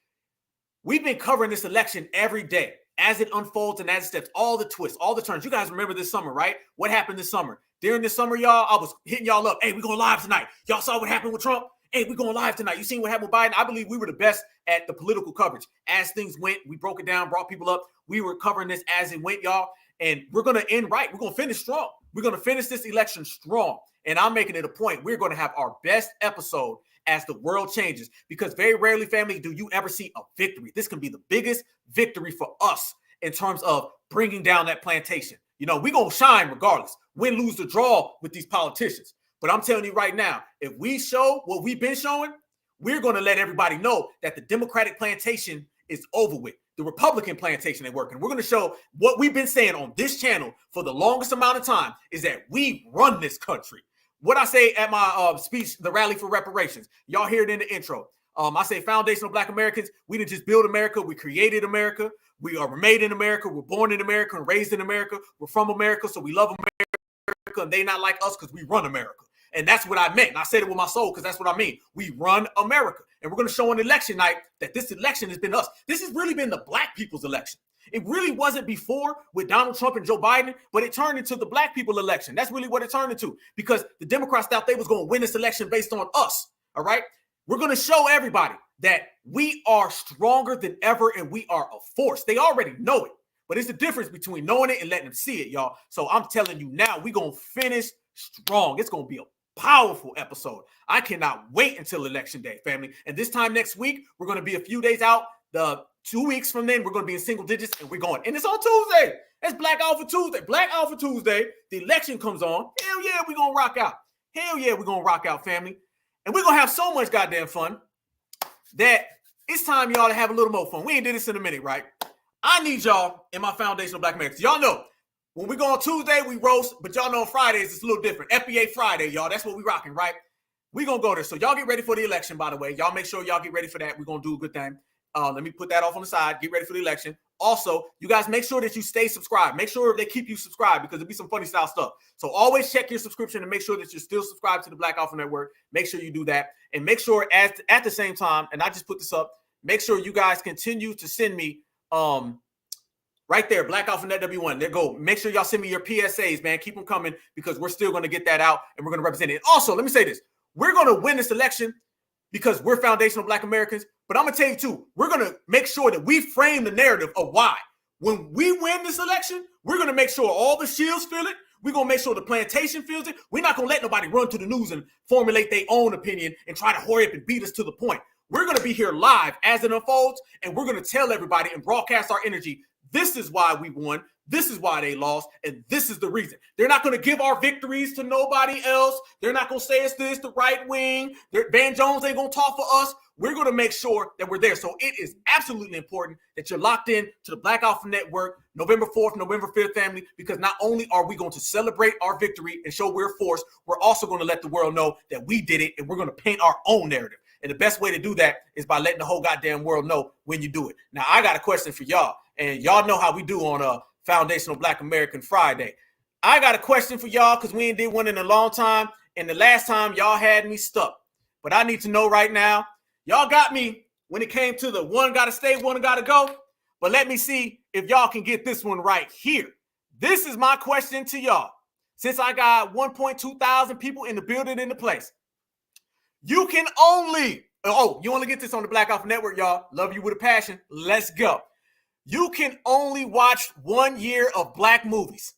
We've been covering this election every day as it unfolds and as it steps, all the twists, all the turns. You guys remember this summer, right? What happened this summer? During this summer, y'all, I was hitting y'all up. Hey, we're going live tonight. Y'all saw what happened with Trump? Hey, we're going live tonight. You seen what happened with Biden? I believe we were the best at the political coverage. As things went, we broke it down, brought people up. We were covering this as it went, y'all. And we're going to end right. We're going to finish strong. We're going to finish this election strong. And I'm making it a point. We're going to have our best episode as the world changes, because very rarely, family, do you ever see a victory. This can be the biggest victory for us in terms of bringing down that plantation. We're going to shine regardless, win, lose, or draw with these politicians. But I'm telling you right now, if we show what we've been showing, we're going to let everybody know that the Democratic plantation is over with. The Republican plantation ain't working. We're going to show what we've been saying on this channel for the longest amount of time is that we run this country. What I say at my speech, the rally for reparations, y'all hear it in the intro. I say foundational Black Americans, we didn't just build America, we created America. We are made in America, we're born in America and raised in America. We're from America, so we love America, and they not like us because we run America. And that's what I meant. And I said it with my soul because that's what I mean. We run America. And we're going to show on election night that this election has been us. This has really been the Black people's election. It really wasn't before with Donald Trump and Joe Biden, but it turned into the Black people election. That's really what it turned into, because the Democrats thought they was going to win this election based on us. All right. We're going to show everybody that we are stronger than ever and we are a force. They already know it, but it's the difference between knowing it and letting them see it, y'all. So I'm telling you now, we're going to finish strong. It's going to be a powerful episode. I cannot wait until election day, family. And this time next week, we're going to be a few days out. The 2 weeks from then, we're going to be in single digits and we're going. And it's on Tuesday. It's Black Alpha Tuesday. Black Alpha Tuesday. The election comes on. Hell yeah, we're going to rock out. Hell yeah, we're going to rock out, family. And we're going to have so much goddamn fun that it's time, y'all, to have a little more fun. We ain't did this in a minute, right? I need y'all in my foundational Black Americans. Y'all know When we go on Tuesday, we roast, but y'all know Fridays it's a little different. FBA Friday, y'all. That's what we rocking, right? We gonna go there. So y'all get ready for the election, by the way. Y'all make sure y'all get ready for that. We're gonna do a good thing. Let me put that off on the side. Get ready for the election. Also, you guys make sure that you stay subscribed. Make sure they keep you subscribed because there'll be some funny style stuff. So always check your subscription and make sure that you're still subscribed to the Black Alpha Network. Make sure you do that. And make sure at the same time, and I just put this up, make sure you guys continue to send me right there, Black Alpha Net W1. There go. Make sure y'all send me your PSAs, man. Keep them coming because we're still going to get that out and we're going to represent it. Also, let me say this. We're going to win this election because we're foundational Black Americans. But I'm going to tell you, too, we're going to make sure that we frame the narrative of why. When we win this election, we're going to make sure all the shields feel it. We're going to make sure the plantation feels it. We're not going to let nobody run to the news and formulate their own opinion and try to hurry up and beat us to the point. We're going to be here live as it unfolds, and we're going to tell everybody and broadcast our energy. This is why we won. This is why they lost. And this is the reason. They're not going to give our victories to nobody else. They're not going to say it's this, the right wing. Van Jones ain't going to talk for us. We're going to make sure that we're there. So it is absolutely important that you're locked in to the Black Alpha Network, November 4th, November 5th, family, because not only are we going to celebrate our victory and show we're a force, we're also going to let the world know that we did it, and we're going to paint our own narrative. And the best way to do that is by letting the whole goddamn world know when you do it. Now, I got a question for y'all, and y'all know how we do on a Foundational Black American Friday. I got a question for y'all because we ain't did one in a long time, and the last time y'all had me stuck. But I need to know right now, y'all got me when it came to the one got to stay, one got to go. But let me see if y'all can get this one right here. This is my question to y'all. Since I got 1.2 thousand people in the building in the place, you can only, you only get this on the Black Alpha Network, y'all. Love you with a passion. Let's go. You can only watch 1 year of Black movies.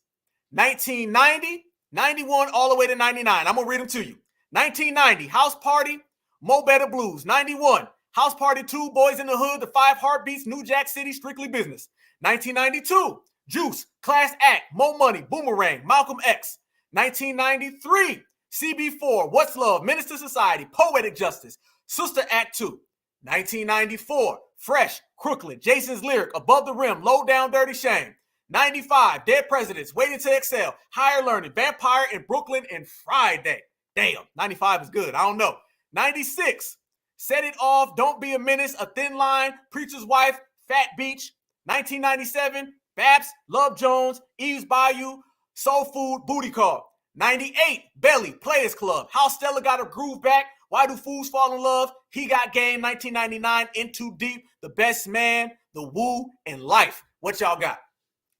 1990, 91, all the way to 99. I'm going to read them to you. 1990, House Party, Mo Better Blues. 91, House Party 2, Boys in the Hood, The Five Heartbeats, New Jack City, Strictly Business. 1992, Juice, Class Act, Mo Money, Boomerang, Malcolm X. 1993, CB4, What's Love, Menace to Society, Poetic Justice, Sister Act 2. 1994, Fresh, Crooklyn, Jason's Lyric, Above the Rim, Low Down Dirty Shame. 95, Dead Presidents, Waiting to Excel, Higher Learning, Vampire in Brooklyn, and Friday. Damn, 95 is good. I don't know. 96, Set It Off, Don't Be a Menace, A Thin Line, Preacher's Wife, Fat Beach. 1997, Babs, Love Jones, Eve's Bayou, Soul Food, Booty Call. 98, Belly, Players Club, How Stella Got Her Groove Back, Why Do Fools Fall in Love, He Got Game. 1999, In Too Deep, The Best Man, The Woo, and Life. What y'all got?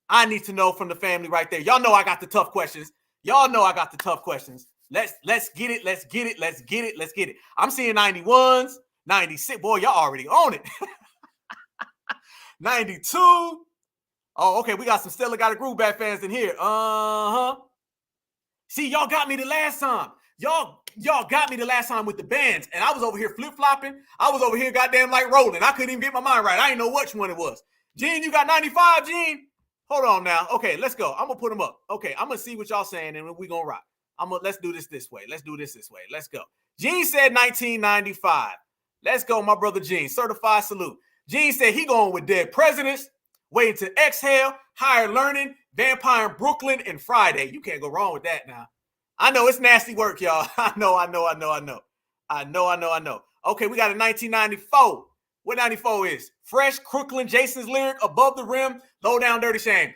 I need to know from the family right there. Y'all know I got the tough questions. Y'all know I got the tough questions. Let's get it. Let's get it. Let's get it. Let's get it. I'm seeing 91s, 96. Boy, y'all already on it. 92. Oh, okay. We got some Stella Got a Groove Back fans in here. See, y'all got me the last time. Y'all got me the last time with the bands, and I was over here flip-flopping. I was over here goddamn like rolling. I couldn't even get my mind right. I didn't know which one it was. Gene, you got 95, Gene? Hold on now. Okay, let's go. I'm going to put them up. Okay, I'm going to see what y'all saying, and we're going to rock. Let's do this way. Let's do this way. Let's go. Gene said 1995. Let's go, my brother Gene. Certified salute. Gene said he going with Dead Presidents, Waiting to Exhale, Higher Learning, Vampire in Brooklyn, and Friday. You can't go wrong with that now. I know it's nasty work, y'all. I know. Okay, we got a 1994. What 94 is? Fresh, Crooklyn, Jason's Lyric, Above the Rim, Low Down Dirty Shame.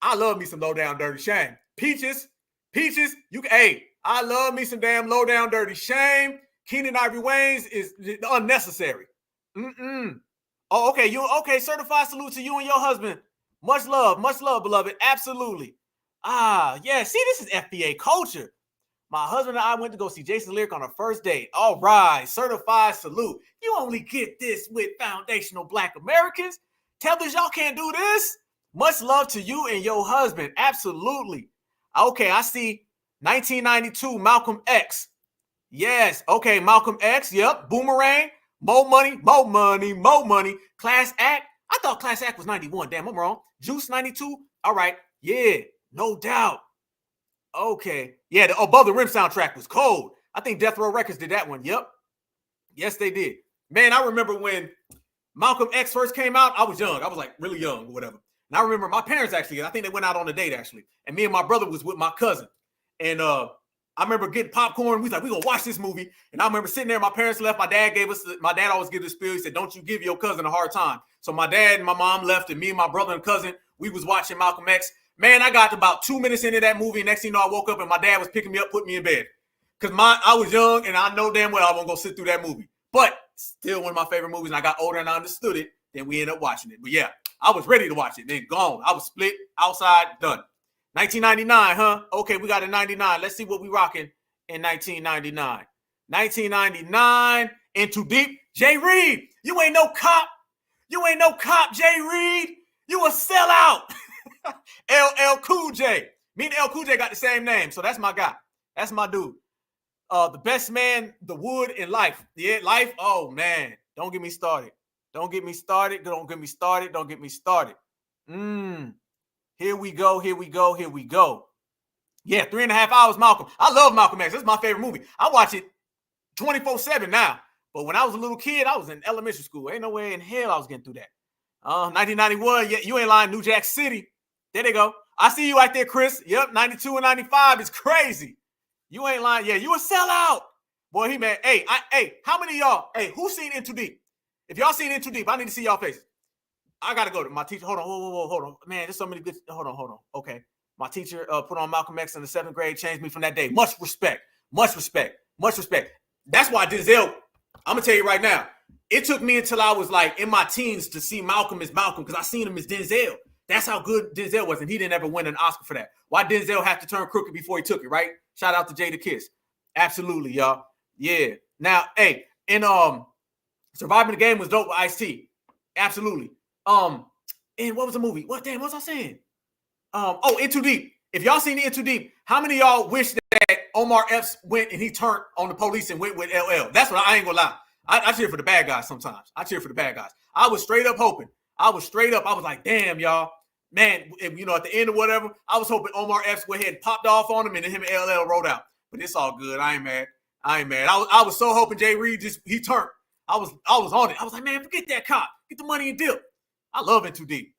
I love me some Low Down Dirty Shame. Peaches, I love me some damn Low Down Dirty Shame. Keenan Ivory Wayne's is unnecessary. Oh, okay. Certified salute to you and your husband. Much love, beloved. Absolutely. Yeah. See, this is FBA culture. My husband and I went to go see Jason Lyric on our first date. All right. Certified salute. You only get this with foundational Black Americans. Tell us y'all can't do this. Much love to you and your husband. Absolutely. Okay. I see 1992 Malcolm X. Yes. Okay. Malcolm X. Yep. Boomerang. More money. Class Act. I thought Class Act was 91. Damn, I'm wrong. Juice 92. All right. Yeah. No doubt. Okay. Yeah, the Above the Rim soundtrack was cold. I think Death Row Records did that one. Yep. Yes, they did. Man, I remember when Malcolm X first came out. I was young. I was like really young or whatever. And I remember my parents actually, I think they went out on a date actually. And me and my brother was with my cousin. And I remember getting popcorn. We was like, we're going to watch this movie. And I remember sitting there. My parents left. My dad always gave this spiel. He said, don't you give your cousin a hard time. So my dad and my mom left. And me and my brother and cousin, we was watching Malcolm X. Man, I got about 2 minutes into that movie. Next thing you know, I woke up and my dad was picking me up, putting me in bed. Because I was young and I know damn well I wasn't going to sit through that movie. But still one of my favorite movies. And I got older and I understood it. Then we ended up watching it. But yeah, I was ready to watch it. Then gone. I was split, outside, done. 1999, huh? Okay, we got a 99. Let's see what we rocking in 1999. 1999, In Too Deep. Jay Reed, you ain't no cop. You ain't no cop, Jay Reed. You a sellout. LL Cool J. Me and LL Cool J got the same name, so that's my guy. That's my dude. The Best Man, The Wood, and Life. Yeah, Life. Oh man, don't get me started. Don't get me started. Don't get me started. Don't get me started. Here we go. Here we go. Here we go. Yeah, 3.5 hours, Malcolm. I love Malcolm X. This is my favorite movie. I watch it 24/7 now. But when I was a little kid, I was in elementary school. Ain't no way in hell I was getting through that. 1991. Yeah, you ain't lying. New Jack City. There they go. I see you right there, Chris. Yep, 92 and 95 is crazy. You ain't lying. Yeah, you a sellout. Boy, he man. Hey, how many of y'all? Hey, who's seen In Too Deep? If y'all seen In Too Deep, I need to see y'all faces. I gotta go to my teacher. Hold on, hold on. Man, there's so many good. Hold on. Okay. My teacher put on Malcolm X in the 7th grade, changed me from that day. Much respect. That's why Denzel, I'm gonna tell you right now, it took me until I was like in my teens to see Malcolm as Malcolm, because I seen him as Denzel. That's how good Denzel was, and he didn't ever win an Oscar for that. Why Denzel have to turn crooked before he took it, right? Shout out to Jada Kiss. Absolutely, y'all. Yeah. Now, hey, and Surviving the Game was dope with Ice-T. Absolutely. And what was the movie? What was I saying? In Too Deep. If y'all seen In Too Deep, how many of y'all wish that Omar Epps went and he turned on the police and went with LL? That's what I ain't gonna lie. I cheer for the bad guys sometimes. I cheer for the bad guys. I was straight up hoping. I was like, damn, y'all. Man, at the end or whatever, I was hoping Omar Epps went ahead and popped off on him and then him and LL rolled out. But it's all good. I ain't mad. I was so hoping Jay Reed he turned. I was on it. I was like, man, forget that cop. Get the money and dip. I love In Too Deep.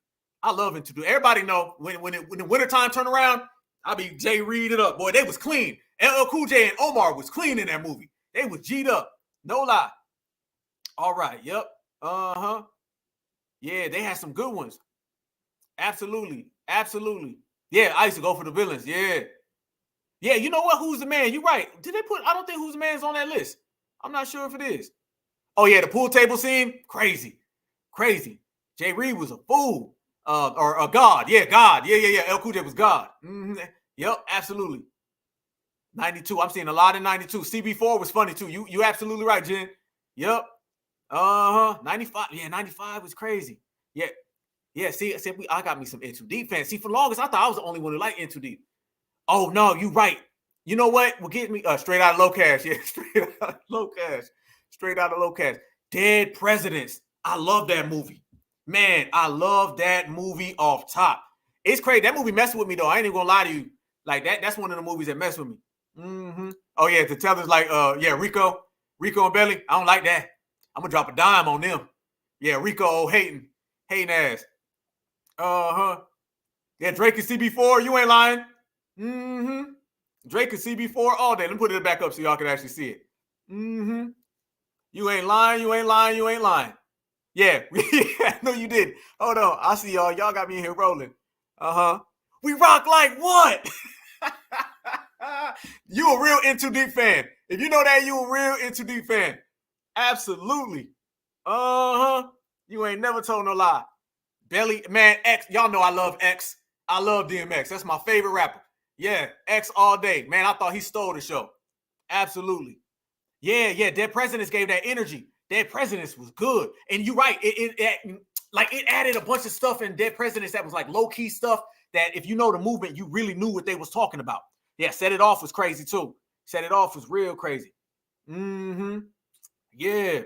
Everybody know when the wintertime turn around, I be Jay Reed it up. Boy, they was clean. LL Cool J and Omar was clean in that movie. They was G'd up. No lie. All right. Yep. Uh-huh. Yeah, they had some good ones. Absolutely. Yeah, I used to go for the villains. Yeah. Yeah, you know what? Who's the man? You're right. I don't think Who's the Man's on that list. I'm not sure if it is. Oh, yeah, the pool table scene. Crazy. Jay Reed was a fool. Or a god. Yeah, God. Yeah. El Cool J was God. Mm-hmm. Yep, absolutely. 92. I'm seeing a lot in 92. CB4 was funny too. You absolutely right, Jen. Yep. 95. Yeah, 95 was crazy. Yeah. See, I got me some In Too Deep fans. See, for the longest, I thought I was the only one who liked In Too Deep. Oh no, you right. You know what? Will get me Straight Out of Low Cash. Yeah, Straight Out of Low Cash. Dead Presidents. I love that movie. Man, I love that movie off top. It's crazy. That movie messing with me though. I ain't even gonna lie to you. Like that's one of the movies that mess with me. Mm-hmm. Oh yeah, to tell us like Rico and Belly. I don't like that. I'm gonna drop a dime on them. Yeah, Rico old hating ass. Yeah, Drake and CB4. You ain't lying. Mm-hmm. Drake and CB4 all day. Let me put it back up so y'all can actually see it. Mm-hmm. You ain't lying. Yeah, no, you did. Hold on. I see y'all. Y'all got me in here rolling. We rock like what? You a real In Too Deep fan. If you know that, you a real In Too Deep fan. Absolutely. You ain't never told no lie. Belly, man, X. Y'all know I love X. I love DMX. That's my favorite rapper. Yeah, X all day. Man, I thought he stole the show. Absolutely. Yeah. Dead Presidents gave that energy. Dead Presidents was good. And you're right. It added a bunch of stuff in Dead Presidents that was like low-key stuff that if you know the movement, you really knew what they was talking about. Yeah, Set It Off was crazy too. Set It Off was real crazy. Mm-hmm. Yeah.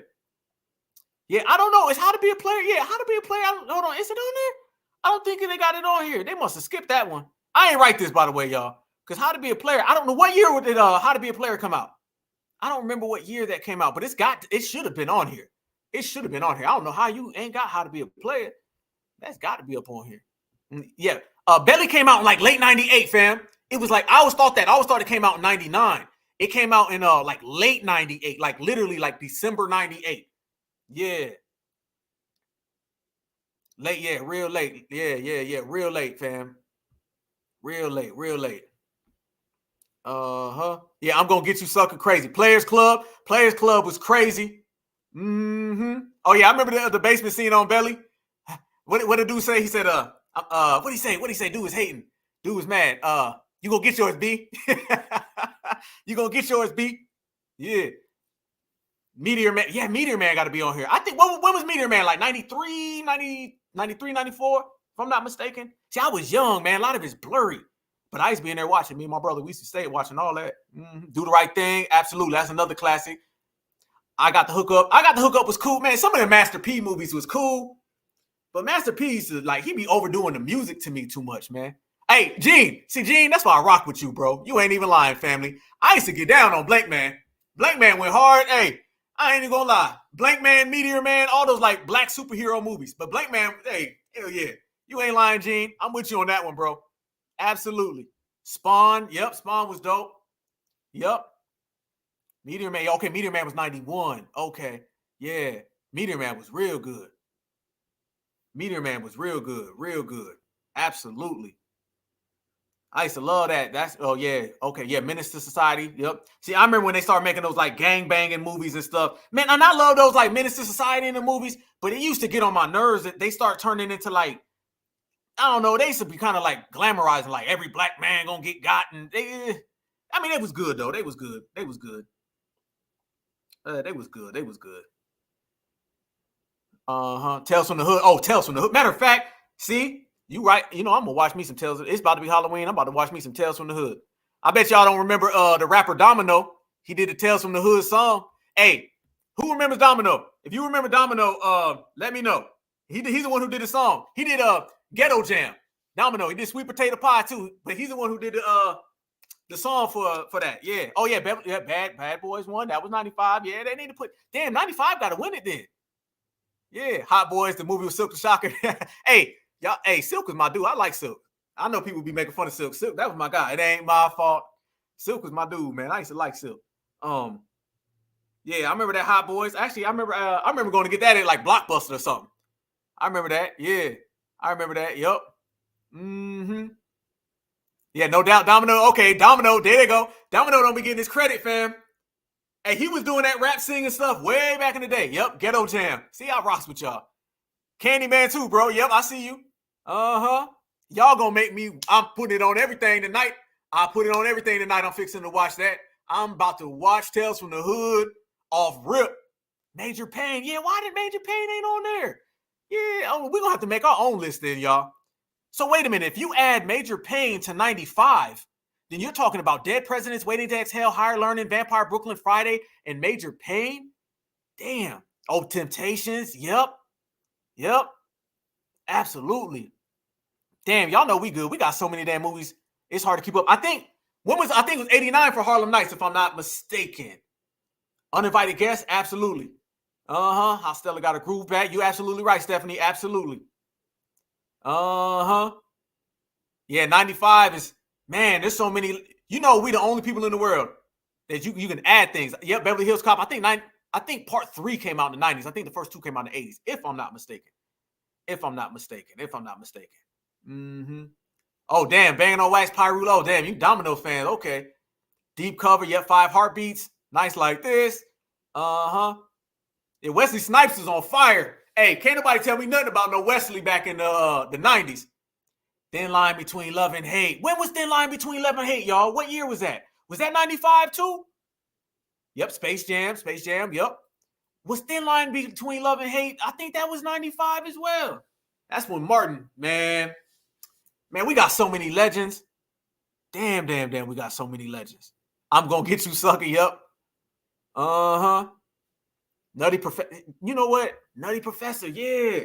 Yeah, I don't know. It's How to Be a Player. Yeah, How to Be a Player. Hold on. Is it on there? I don't think they got it on here. They must have skipped that one. I ain't write this, by the way, y'all. Because How to Be a Player, I don't know what year did How to Be a Player come out. I don't remember what year that came out, but it should have been on here. It should have been on here. I don't know how you ain't got How to Be a Player. That's got to be up on here. Yeah. Belly came out in like late 98, fam. It was like, I always thought it came out in 99. It came out in like late 98, like literally like December 98. Yeah. Late, yeah, real late. Yeah, real late, fam. Real late. Yeah, I'm gonna get you sucker crazy. Players Club was crazy. Oh yeah, I remember the basement scene on Belly. What did dude say? He said, what he say? Dude was hating. Dude was mad. You gonna get yours, B? You gonna get yours, B? Yeah. Meteor Man. Yeah, Meteor Man got to be on here. I think, when was Meteor Man? Like 93, 94? If I'm not mistaken. See, I was young, man. A lot of it's blurry. But I used to be in there watching. Me and my brother, we used to stay watching all that. Do the Right Thing. Absolutely. That's another classic. I Got the Hook Up was cool, man. Some of the Master P movies was cool. But Master P used to, like, he be overdoing the music to me too much, man. Hey, Gene. See, Gene, that's why I rock with you, bro. You ain't even lying, family. I used to get down on Blank Man. Blank Man went hard. Hey, I ain't even gonna lie. Blank Man, Meteor Man, all those, like, black superhero movies. But Blank Man, hey, hell yeah. You ain't lying, Gene. I'm with you on that one, bro. Absolutely. Spawn. Yep, Spawn was dope. Yep. Meteor Man. Okay, Meteor Man was 91. Okay. Yeah. Meteor Man was real good. Real good. Absolutely. I used to love that. Oh yeah. Okay, yeah, Menace to Society. Yep. See, I remember when they started making those like gang banging movies and stuff. Man, and I love those like Menace to Society in the movies, but it used to get on my nerves that they start turning into like, I don't know, they used to be kind of like glamorizing, like every black man gonna get gotten. It was good though. They was good. Tales from the Hood. Oh, Tales from the Hood. Matter of fact, see, you right. You know, I'm gonna watch me some Tales. It's about to be Halloween. I'm about to watch me some Tales from the Hood. I bet y'all don't remember the rapper Domino. He did the Tales from the Hood song. Hey, who remembers Domino? If you remember Domino, let me know. He's the one who did the song. He did Ghetto Jam. Domino. He did Sweet Potato Pie too, but he's the one who did the song for that. Yeah. Oh yeah, Bad Boys 1. That was 95. Yeah, they need to put. Damn, 95 got to win it then. Yeah, Hot Boys, the movie with Silk the Shocker. Hey, y'all, hey, Silk was my dude. I like Silk. I know people be making fun of Silk. Silk, that was my guy. It ain't my fault. Silk was my dude, man. I used to like Silk. Yeah, I remember that Hot Boys. Actually, I remember going to get that at like Blockbuster or something. I remember that. Yeah, I remember that. Yup. Yeah, no doubt. Domino. Okay, Domino. There they go. Domino don't be getting his credit, fam. Hey, he was doing that rap singing stuff way back in the day. Yep, Ghetto Jam. See, I rocks with y'all. Candyman too, bro. Yep, I see you. Y'all gonna make me, I'm putting it on everything tonight. I'll put it on everything tonight. I'm fixing to watch that. I'm about to watch Tales from the Hood off rip. Major Payne. Yeah, why did Major Payne ain't on there? Yeah, we're gonna have to make our own list then, y'all. So wait a minute. If you add Major Payne to 95, then you're talking about Dead Presidents, Waiting to Exhale, Higher Learning, Vampire Brooklyn Friday, and Major Payne? Damn. Oh, Temptations. Yep. Absolutely. Damn, y'all know we good. We got so many damn movies. It's hard to keep up. I think it was 89 for Harlem Nights, if I'm not mistaken. Uninvited Guest, absolutely. How Stella Got a Groove Back. You absolutely right, Stephanie. Absolutely. Yeah, 95 is, man, there's so many. You know, we the only people in the world that you can add things. Yep, Beverly Hills Cop. I think part 3 came out in the 90s. I think the first 2 came out in the 80s, if I'm not mistaken. Oh, damn, Banging on Wax, Pyrulo. Oh, damn, you Domino fans. Okay. Deep Cover, yep, 5 Heartbeats. Nice Like This. Yeah, Wesley Snipes is on fire. Hey, can't nobody tell me nothing about no Wesley back in the 90s. Thin Line Between Love and Hate. When was Thin Line Between Love and Hate, y'all? What year was that? Was that 95 too? Yep, Space Jam, yep. Was Thin Line Between Love and Hate? I think that was 95 as well. That's when Martin, man, we got so many legends. Damn, we got so many legends. I'm Gonna Get You, Sucker, yep. Nutty Professor. You know what? Nutty Professor, yeah.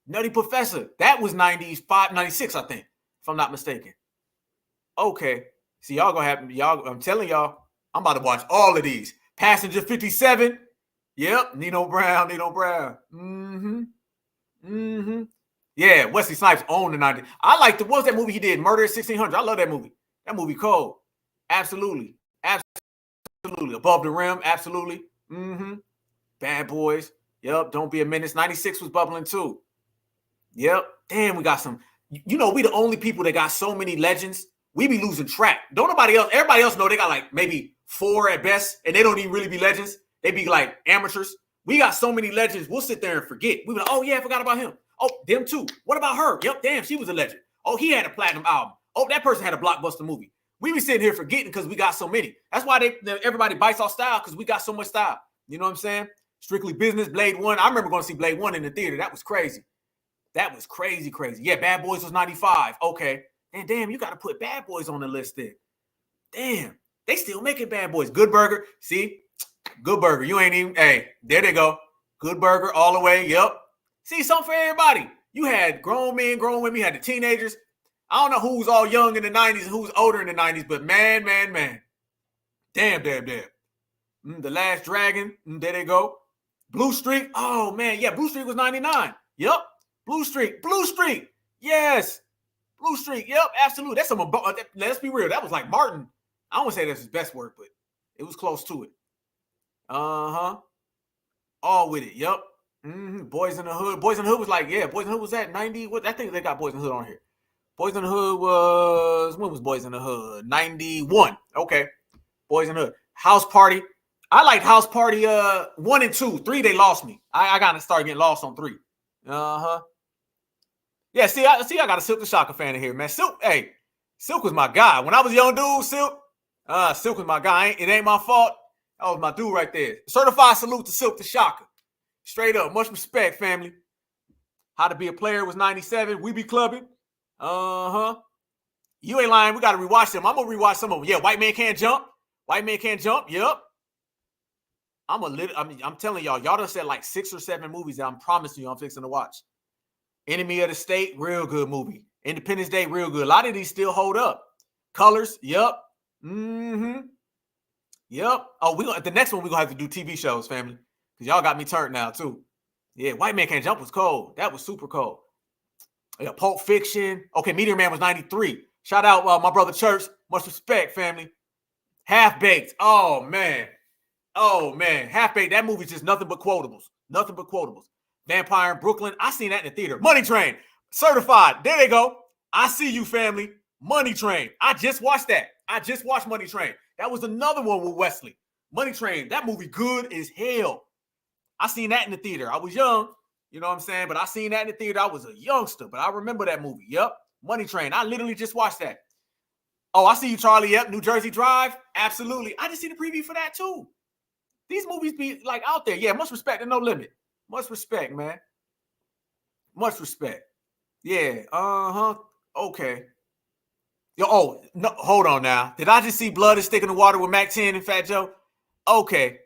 Nutty Professor. That was 95, 96, I think, if I'm not mistaken. Okay. See, y'all gonna have y'all. I'm telling y'all, I'm about to watch all of these. Passenger 57. Yep. Nino Brown. Yeah, Wesley Snipes owned the 90s. I like what was that movie he did? Murder at 1600. I love that movie. That movie cold. Absolutely. Absolutely. Above the Rim. Absolutely. Mm-hmm. Bad Boys. Yep. Don't Be a Menace. 96 was bubbling too. Yep. Damn, we got some. You know, we the only people that got so many legends. We be losing track. Don't nobody else. Everybody else know they got like maybe 4 at best, and they don't even really be legends. They be like amateurs. We got so many legends. We'll sit there and forget. We be like, oh yeah, I forgot about him. Oh, them too. What about her? Yep. Damn, she was a legend. Oh, he had a platinum album. Oh, that person had a blockbuster movie. We be sitting here forgetting because we got so many. That's why everybody bites our style, because we got so much style. You know what I'm saying? Strictly Business, Blade 1. I remember going to see Blade 1 in the theater. That was crazy. That was crazy, crazy. Yeah, Bad Boys was 95. Okay. And damn, you got to put Bad Boys on the list there. Damn. They still making Bad Boys. Good Burger. See? Good Burger. You ain't even. Hey, there they go. Good Burger all the way. Yep. See, something for everybody. You had grown men, grown women. You had the teenagers. I don't know who's all young in the 90s and who's older in the 90s, but man. Damn. The Last Dragon. There they go. Blue Streak. Oh, man. Yeah, Blue Streak was 99. Yep. Blue Streak. Yes. Blue Streak. Yep, absolutely. That's some. Let's be real. That was like Martin. I don't want to say that's his best work, but it was close to it. All with it. Yep. Boys in the Hood. Boys in the Hood was like, yeah, Boys in the Hood was at 90. What? I think they got Boys in the Hood on here. Boys in the Hood was, when was Boys in the Hood? 91. Okay. Boys in the Hood. House Party. I liked House Party 1 and 2. 3, they lost me. I got to start getting lost on 3. Yeah, see, I got a Silk the Shocker fan in here, man. Silk was my guy. When I was a young dude, Silk was my guy. It ain't my fault. That was my dude right there. Certified salute to Silk the Shocker. Straight up. Much respect, family. How to Be a Player was 97. We Be Clubbing. You ain't lying. We got to rewatch them. I'm going to rewatch some of them. Yeah, White Man Can't Jump. Yep. I'm telling y'all done said like 6 or 7 movies that I'm promising you I'm fixing to watch. Enemy of the State, real good movie. Independence Day, real good. A lot of these still hold up. Colors, yep. Yep. Oh, the next one we're gonna have to do TV shows, family. Because y'all got me turned now too. Yeah, White Man Can't Jump was cold. That was super cold. Yeah, Pulp Fiction. Okay, Meteor Man was 93. Shout out my brother Church. Much respect, family. Half Baked. Oh man. Half Baked. That movie's just nothing but quotables. Vampire in Brooklyn. I seen that in the theater. Money Train. Certified. There they go. I see you, family. Money Train. I just watched that. I just watched Money Train. That was another one with Wesley. Money Train. That movie good as hell. I seen that in the theater. I was young. You know what I'm saying? But I seen that in the theater. I was a youngster, but I remember that movie. Yep. Money Train. I literally just watched that. Oh, I see you, Charlie. Yep. New Jersey Drive. Absolutely. I just seen the preview for that too. These movies be like out there. Yeah, much respect and no limit. Much respect, man. Much respect. Yeah. Okay. Yo, no, hold on now. Did I just see Blood is Thick in the Water with Mac 10 and Fat Joe? Okay.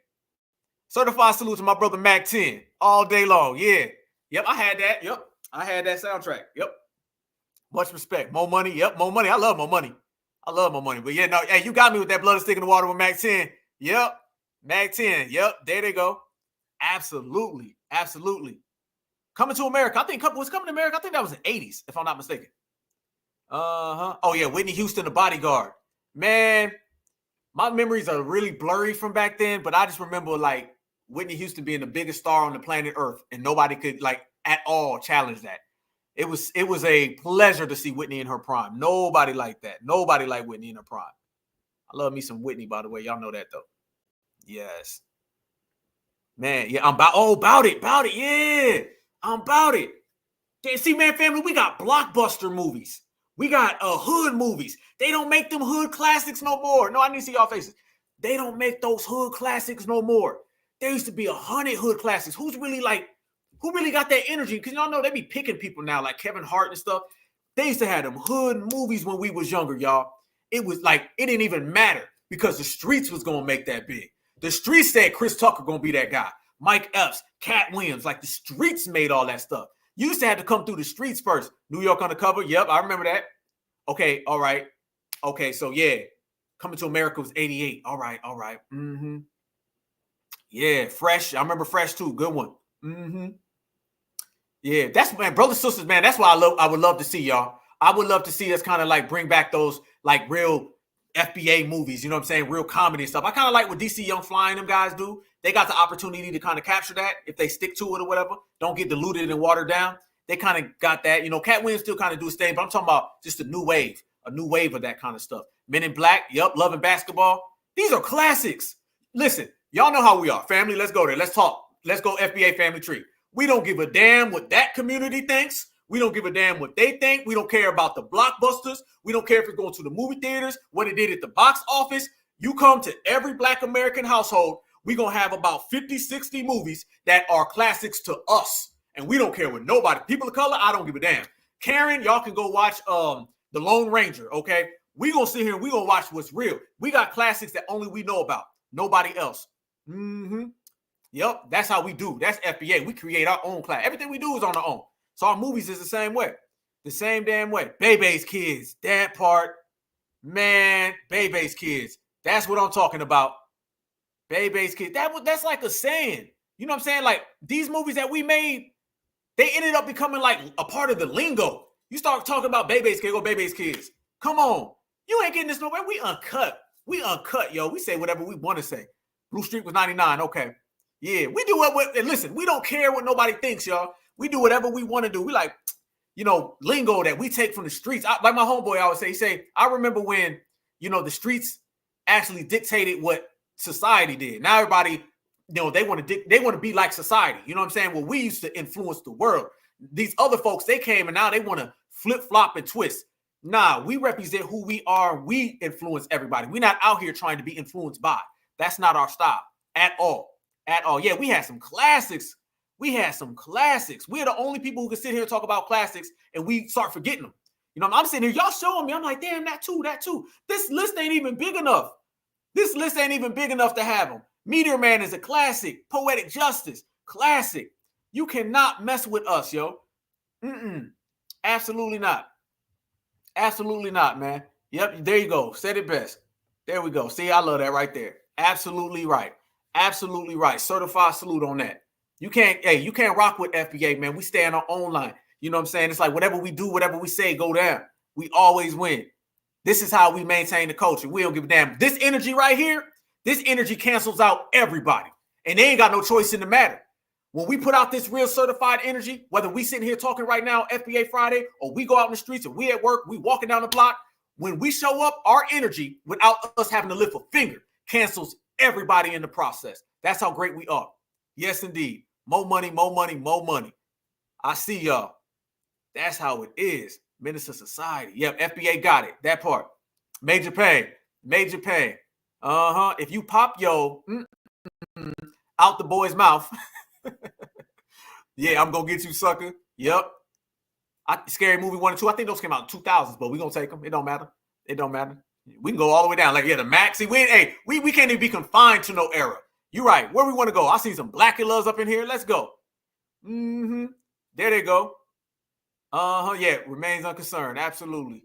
Certified salute to my brother Mac 10 all day long. Yeah. Yep, I had that. Yep. I had that soundtrack. Yep. Much respect. More money. Yep, more money. I love more money. But yeah, no, hey, you got me with that Blood is Thick in the Water with Mac 10. Yep. Mac 10. Yep. There they go. Absolutely. Coming to America. I think was Coming to America. I think that was the 80s, if I'm not mistaken. Oh yeah, Whitney Houston, The Bodyguard. Man, my memories are really blurry from back then, but I just remember like Whitney Houston being the biggest star on the planet Earth, and nobody could like at all challenge that. It was a pleasure to see Whitney in her prime. Nobody like that. Nobody like Whitney in her prime. I love me some Whitney, by the way. Y'all know that though. Yes. Man, yeah, I'm about it. Yeah, I'm about it. See, man, family, we got blockbuster movies. We got hood movies. They don't make them hood classics no more. No, I need to see y'all faces. They don't make those hood classics no more. There used to be 100 hood classics. Who really got that energy? Because y'all know they be picking people now, like Kevin Hart and stuff. They used to have them hood movies when we was younger, y'all. It was like, it didn't even matter because the streets was going to make that big. The streets said Chris Tucker going to be that guy. Mike Epps, Cat Williams, like the streets made all that stuff. You used to have to come through the streets first. New York Undercover. Yep, I remember that. Okay, all right. Okay, so yeah. Coming to America was 88. All right. Yeah, Fresh. I remember Fresh too. Good one. Yeah, that's, man, brothers, sisters, man. That's why I would love to see y'all. I would love to see us kind of like bring back those like real FBA movies, you know what I'm saying? Real comedy and stuff. I kind of like what DC Young Fly and them guys do. They got the opportunity to kind of capture that if they stick to it or whatever. Don't get diluted and watered down. They kind of got that. You know, Cat Williams still kind of do his thing, but I'm talking about just a new wave of that kind of stuff. Men in Black, yep, Love and Basketball. These are classics. Listen, y'all know how we are. Family, let's go there. Let's talk. Let's go FBA family tree. We don't give a damn what that community thinks. We don't give a damn what they think. We don't care about the blockbusters. We don't care if it's going to the movie theaters, what it did at the box office. You come to every Black American household, we're going to have about 50, 60 movies that are classics to us. And we don't care what nobody. People of color, I don't give a damn. Karen, y'all can go watch The Lone Ranger, okay? We're going to sit here and we're going to watch what's real. We got classics that only we know about. Nobody else. Yep, that's how we do. That's FBA. We create our own class. Everything we do is on our own. So our movies is the same way. The same damn way. Bebe's Kids, that part. Man, Bebe's Kids. That's what I'm talking about. Bebe's Kids. That's like a saying. You know what I'm saying? Like these movies that we made, they ended up becoming like a part of the lingo. You start talking about Bebe's Kids, go Bebe's Kids. Come on. You ain't getting this nowhere. We uncut. We uncut, yo. We say whatever we want to say. Blue Streak was 99. Okay. Yeah, we do what and listen, we don't care what nobody thinks, y'all. We do whatever we want to do. We like, you know, lingo that we take from the streets. Like my homeboy always say, I remember when, you know, the streets actually dictated what society did. Now everybody, you know, they want to be like society. You know what I'm saying? Well, we used to influence the world. These other folks, they came and now they want to flip, flop, and twist. Nah, we represent who we are. We influence everybody. We're not out here trying to be influenced by. That's not our style at all. At all. Yeah, we had some classics. We're the only people who can sit here and talk about classics and we start forgetting them. You know, I'm sitting here, y'all showing me. I'm like, damn, that too. This list ain't even big enough. To have them. Meteor Man is a classic. Poetic Justice, classic. You cannot mess with us, yo. Absolutely not. Absolutely not, man. Yep, there you go. Said it best. There we go. See, I love that right there. Absolutely right. Absolutely right. Certified salute on that. You can't rock with FBA, man. We stay on our own line. You know what I'm saying? It's like whatever we do, whatever we say, go down. We always win. This is how we maintain the culture. We don't give a damn. This energy right here, this energy cancels out everybody. And they ain't got no choice in the matter. When we put out this real certified energy, whether we sitting here talking right now, FBA Friday, or we go out in the streets and we at work, we walking down the block, when we show up, our energy, without us having to lift a finger, cancels everybody in the process. That's how great we are. Yes, indeed. More money, more money, more money. I see y'all. That's how it is. Minister Society. Yep, FBA got it. That part. Major pain. Major pain. If you pop yo out the boy's mouth, yeah, I'm going to get you, sucker. Yep. Scary Movie 1 and 2. I think those came out in 2000s, but we're going to take them. It don't matter. It don't matter. We can go all the way down. Like, yeah, the max. See, we can't even be confined to no era. You're right. Where we want to go? I see some Black and Loves up in here. Let's go. There they go. Yeah, remains unconcerned. Absolutely.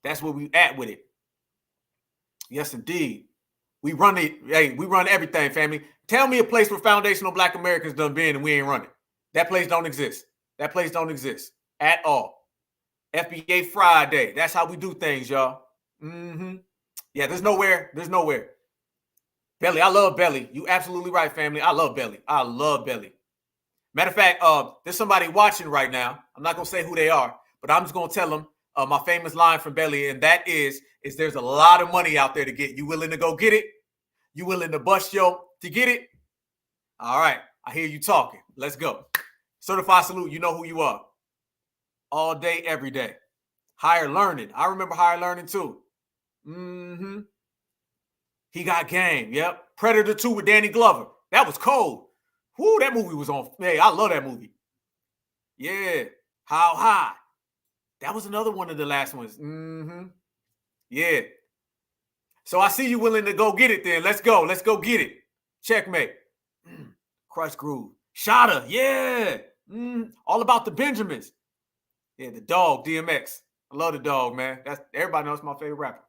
That's where we at with it. Yes, indeed. We run it. Hey, we run everything, family. Tell me a place where foundational Black Americans done been and we ain't running. That place don't exist. That place don't exist at all. FBA Friday. That's how we do things, y'all. Yeah, there's nowhere. Belly, I love Belly. You absolutely right, family. I love Belly. I love Belly. Matter of fact, there's somebody watching right now. I'm not going to say who they are, but I'm just going to tell them my famous line from Belly, and that is there's a lot of money out there to get. You willing to go get it? You willing to bust yo to get it? All right. I hear you talking. Let's go. Certified salute. You know who you are. All day, every day. Higher Learning. I remember Higher Learning too. He Got Game. Yep. Predator 2 with Danny Glover. That was cold. Whoo, that movie was on. Hey, I love that movie. Yeah. How High. That was another one of the last ones. Yeah. So I see you willing to go get it then. Let's go. Let's go get it. Checkmate. Crush Groove. Shada. Yeah. All about the Benjamins. Yeah, the dog, DMX. I love the dog, man. That's everybody knows my favorite rapper.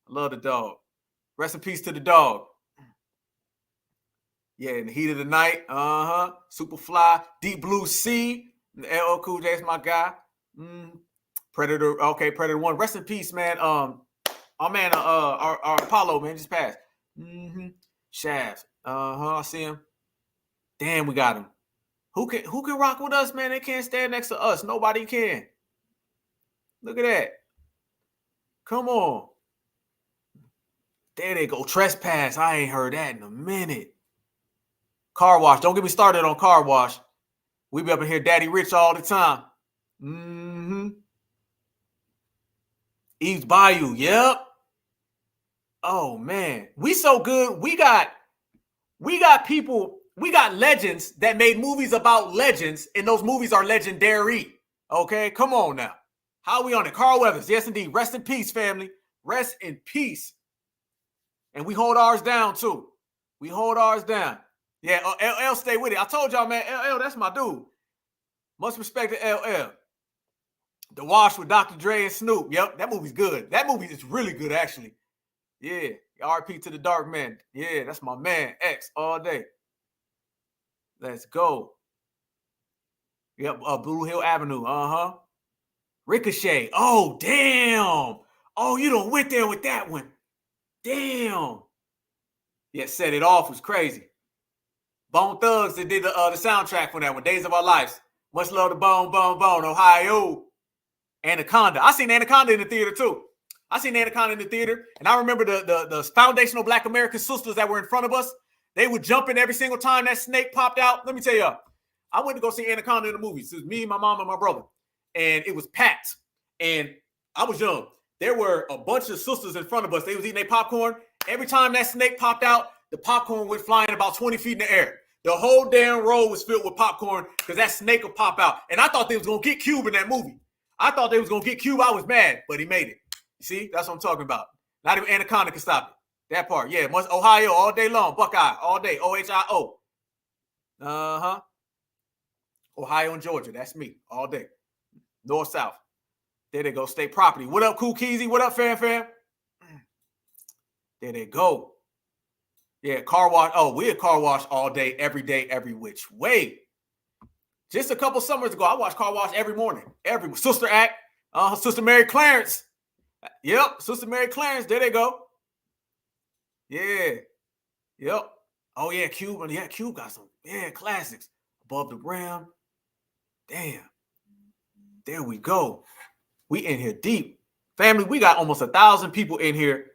I love the dog. Rest in peace to the dog. Yeah, in the heat of the night. Superfly, Deep Blue Sea. LL Cool J's my guy. Predator. Okay, Predator 1. Rest in peace, man. Our Apollo, man, just passed. Shaft. I see him. Damn, we got him. Who can rock with us, man? They can't stand next to us. Nobody can. Look at that. Come on. There they go. Trespass. I ain't heard that in a minute. Car Wash. Don't get me started on Car Wash. We be up in here Daddy Rich all the time. Eve's Bayou. Yep. Oh, man. We so good. We got people, we got legends that made movies about legends, and those movies are legendary. Okay? Come on now. How are we on it? Carl Weathers. Yes, indeed. Rest in peace, family. Rest in peace. And we hold ours down, too. We hold ours down. Yeah, LL, stay with it. I told y'all, man, LL, that's my dude. Much respect to LL. The Wash with Dr. Dre and Snoop. Yep, that movie's good. That movie is really good, actually. Yeah, RP to the Dark Man. Yeah, that's my man. X all day. Let's go. Yep, Blue Hill Avenue. Ricochet. Oh, damn. Oh, you done went there with that one. Damn. Yeah, Set It Off was crazy. Bone Thugs that did the soundtrack for that one. Days of Our Lives. Much love to Bone, Ohio. Anaconda. I seen Anaconda in the theater too. And I remember the foundational Black American sisters that were in front of us. They were jumping every single time that snake popped out. Let me tell y'all, I went to go see Anaconda in the movies. It was me, my mom, and my brother. And it was packed. And I was young. There were a bunch of sisters in front of us. They was eating their popcorn. Every time that snake popped out, the popcorn went flying about 20 feet in the air. The whole damn row was filled with popcorn because that snake would pop out. And I thought they was going to get Cube in that movie. I was mad, but he made it. See, that's what I'm talking about. Not even Anaconda can stop it. That part. Yeah, much Ohio all day long. Buckeye all day. OHIO. Ohio and Georgia. That's me all day. North, South. There they go. State property. What up, Cool Keezy? What up, fam? There they go. Yeah, Car Wash. Oh, we're at Car Wash all day, every which way. Just a couple summers ago, I watched Car Wash every morning. Sister Act. Sister Mary Clarence. Yep, Sister Mary Clarence. There they go. Yeah. Yep. Oh, yeah, Cube. Yeah, Cube got some, classics. Above the Rim. Damn. There we go. We in here deep. Family, we got almost 1,000 people in here,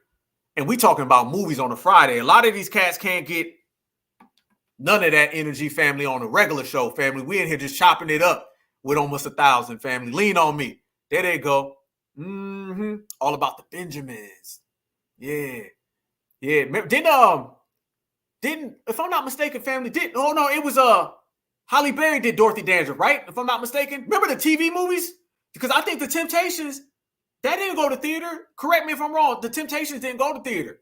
and we talking about movies on a Friday. A lot of these cats can't get none of that energy, family, on a regular show, family. We in here just chopping it up with almost 1,000, family. Lean on me. There they go. All about the Benjamins. Yeah. Didn't, if I'm not mistaken, family, it was Halle Berry did Dorothy Dandruff, right? If I'm not mistaken. Remember the TV movies? Because I think the Temptations, that didn't go to theater. Correct me if I'm wrong. The Temptations didn't go to theater.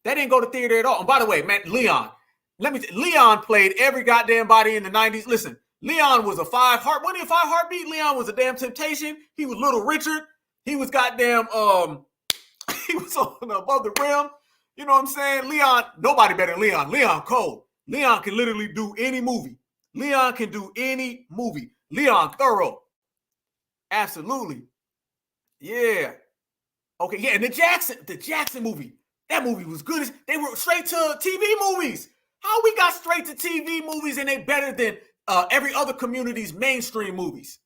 That didn't go to theater at all. And by the way, man, Leon played every goddamn body in the 90s. Listen, Leon was a wasn't he a 5 heartbeat? Leon was a damn Temptation. He was Little Richard. He was goddamn, he was on Above the Rim. You know what I'm saying? Leon, nobody better than Leon. Leon cold. Leon can literally do any movie. Leon thorough. Absolutely. Yeah. Okay, yeah, and the Jackson movie. That movie was good. They were straight to TV movies. How we got straight to TV movies and they better than every other community's mainstream movies?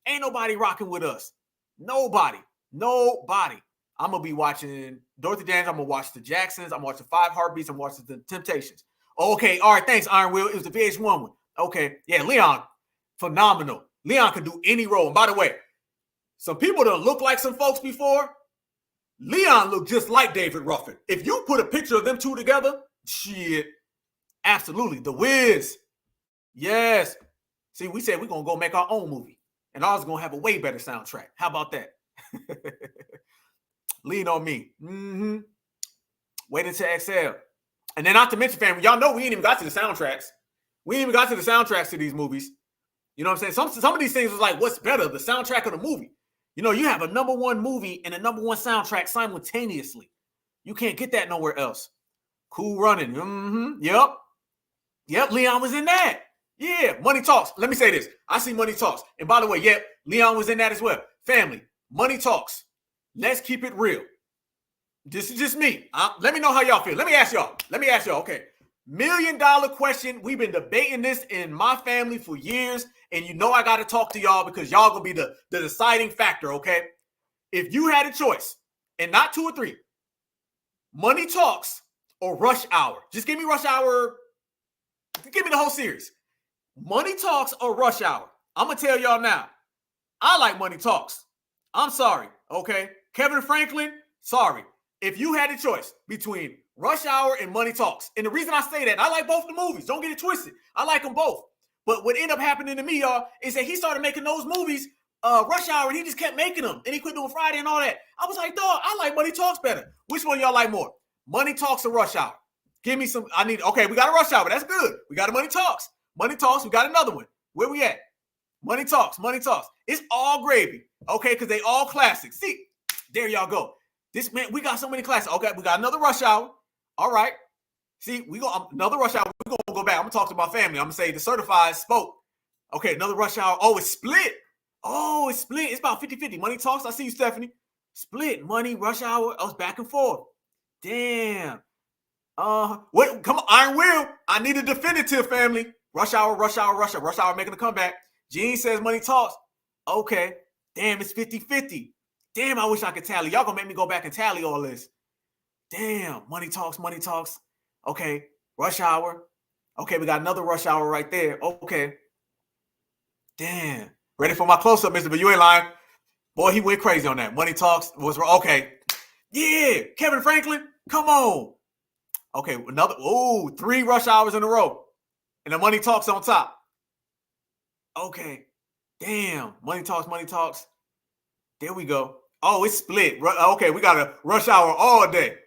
Ain't nobody rocking with us. Nobody. I'm going to be watching Dorothy Dandruff. I'm going to watch the Jacksons. I'm watching 5 Heartbeats. I'm watching the Temptations. Okay, all right, thanks, Iron Will. It was the VH1 one. Okay, yeah, Leon, phenomenal. Leon can do any role. And by the way, some people that look like some folks before, Leon looked just like David Ruffin. If you put a picture of them two together, shit, absolutely. The Wiz. Yes. See, we said we're going to go make our own movie. And ours is going to have a way better soundtrack. How about that? Lean on me. Wait until XL. And then not to mention, family, y'all know we ain't even got to the soundtracks. We ain't even got to the soundtracks to these movies. You know what I'm saying? Some of these things was like, what's better, the soundtrack or the movie? You know, you have a #1 movie and a #1 soundtrack simultaneously. You can't get that nowhere else. Cool Running. Yep. Yep, Leon was in that. Yeah, Money Talks. Let me say this. I see Money Talks. And by the way, yep, Leon was in that as well. Family, Money Talks. Let's keep it real. This is just me. Let me know how y'all feel. Let me ask y'all. Okay. $1 million question. We've been debating this in my family for years. And you know I got to talk to y'all because y'all going to be the deciding factor, okay? If you had a choice, and not 2 or 3, Money Talks or Rush Hour. Just give me Rush Hour. Give me the whole series. Money Talks or Rush Hour. I'm going to tell y'all now. I like Money Talks. I'm sorry, okay? Kevin Franklin, sorry. If you had a choice between Rush Hour and Money Talks, and the reason I say that, I like both the movies. Don't get it twisted. I like them both. But what ended up happening to me, y'all, is that he started making those movies, Rush Hour, and he just kept making them. And he quit doing Friday and all that. I was like, dog, I like Money Talks better. Which one y'all like more? Money Talks or Rush Hour? Give me some. Okay, we got a Rush Hour. That's good. We got a Money Talks. Money Talks, we got another one. Where we at? Money Talks. It's all gravy, okay, because they all classics. See, there y'all go. This man, we got so many classics. Okay, we got another Rush Hour. All right. See, we go another Rush Hour. We're gonna go back. I'm gonna talk to my family. I'm gonna say the certified spoke. Okay, another Rush Hour. Oh, it's split. It's about 50-50. Money Talks. I see you, Stephanie. Split. Money, Rush Hour. I was back and forth. Damn. Wait, come on, Iron Will. I need a definitive, family. Rush Hour making a comeback. Gene says Money Talks. Okay. Damn, it's 50-50. Damn, I wish I could tally. Y'all gonna make me go back and tally all this. Damn, Money Talks. Okay, Rush Hour. Okay, we got another Rush Hour right there. Okay. Damn. Ready for my close-up, Mr. But you ain't lying. Boy, he went crazy on that. Money Talks was okay. Yeah, Kevin Franklin, come on. Okay, another 3 Rush Hours in a row. And the Money Talks on top. Okay. Damn. Money Talks. There we go. Oh, it's split. Okay, we got a Rush Hour all day.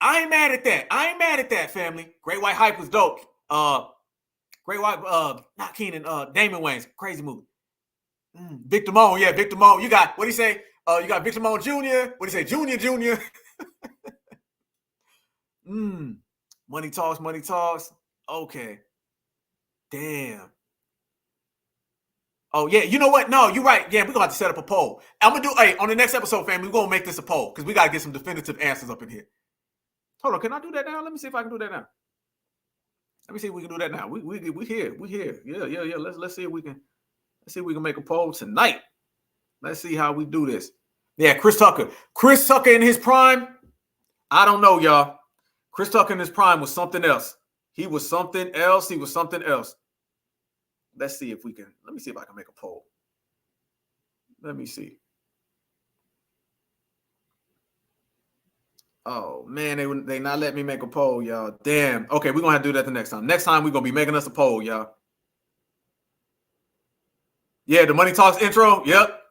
I ain't mad at that, family. Great White Hype was dope. Great White, not Keenan, Damon Wayans. Crazy movie. Victor Moan. Yeah, Victor Moan. You got, what do you say? You got Victor Moan Jr. What do you say? Junior. Money Talks. Okay. Damn. Oh, yeah. You know what? No, you're right. Yeah, we're going to have to set up a poll. I'm going to do, on the next episode, family, we're going to make this a poll because we got to get some definitive answers up in here. Hold on. Can I do that now? Let me see if I can do that now. Let me see if we can do that now. We here. Yeah. Let's see if we can make a poll tonight. Let's see how we do this. Yeah, Chris Tucker in his prime. I don't know, y'all. Chris Tucker in his prime was something else. He was something else. Let's see if we can. Let me see if I can make a poll. Let me see. Oh, man, they not let me make a poll, y'all. Damn. Okay, we're going to have to do that the next time. Next time, we're going to be making us a poll, y'all. Yeah, the Money Talks intro. Yep.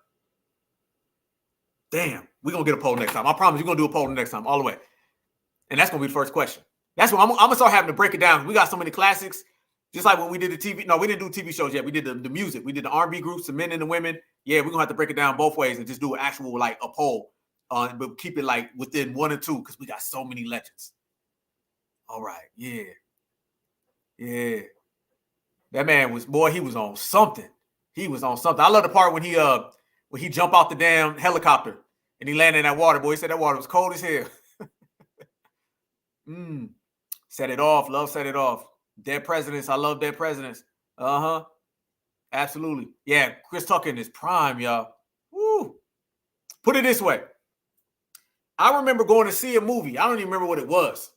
Damn. We're going to get a poll next time. I promise you're going to do a poll next time all the way. And that's going to be the first question. That's what I'm going to start having to break it down. We got so many classics. Just like when we did the TV. No, we didn't do TV shows yet. We did the music. We did the R&B groups, the men and the women. Yeah, we're going to have to break it down both ways and just do an actual, like, a poll. But keep it, like, within 1 or 2 because we got so many legends. All right. Yeah. That man was, boy, he was on something. I love the part when he jumped out the damn helicopter and he landed in that water. Boy, he said that water was cold as hell. Set it off. Love set it off. Dead presidents. I love dead presidents. Absolutely. Yeah, Chris Tucker in his prime, y'all. Woo. Put it this way. I remember going to see a movie. I don't even remember what it was.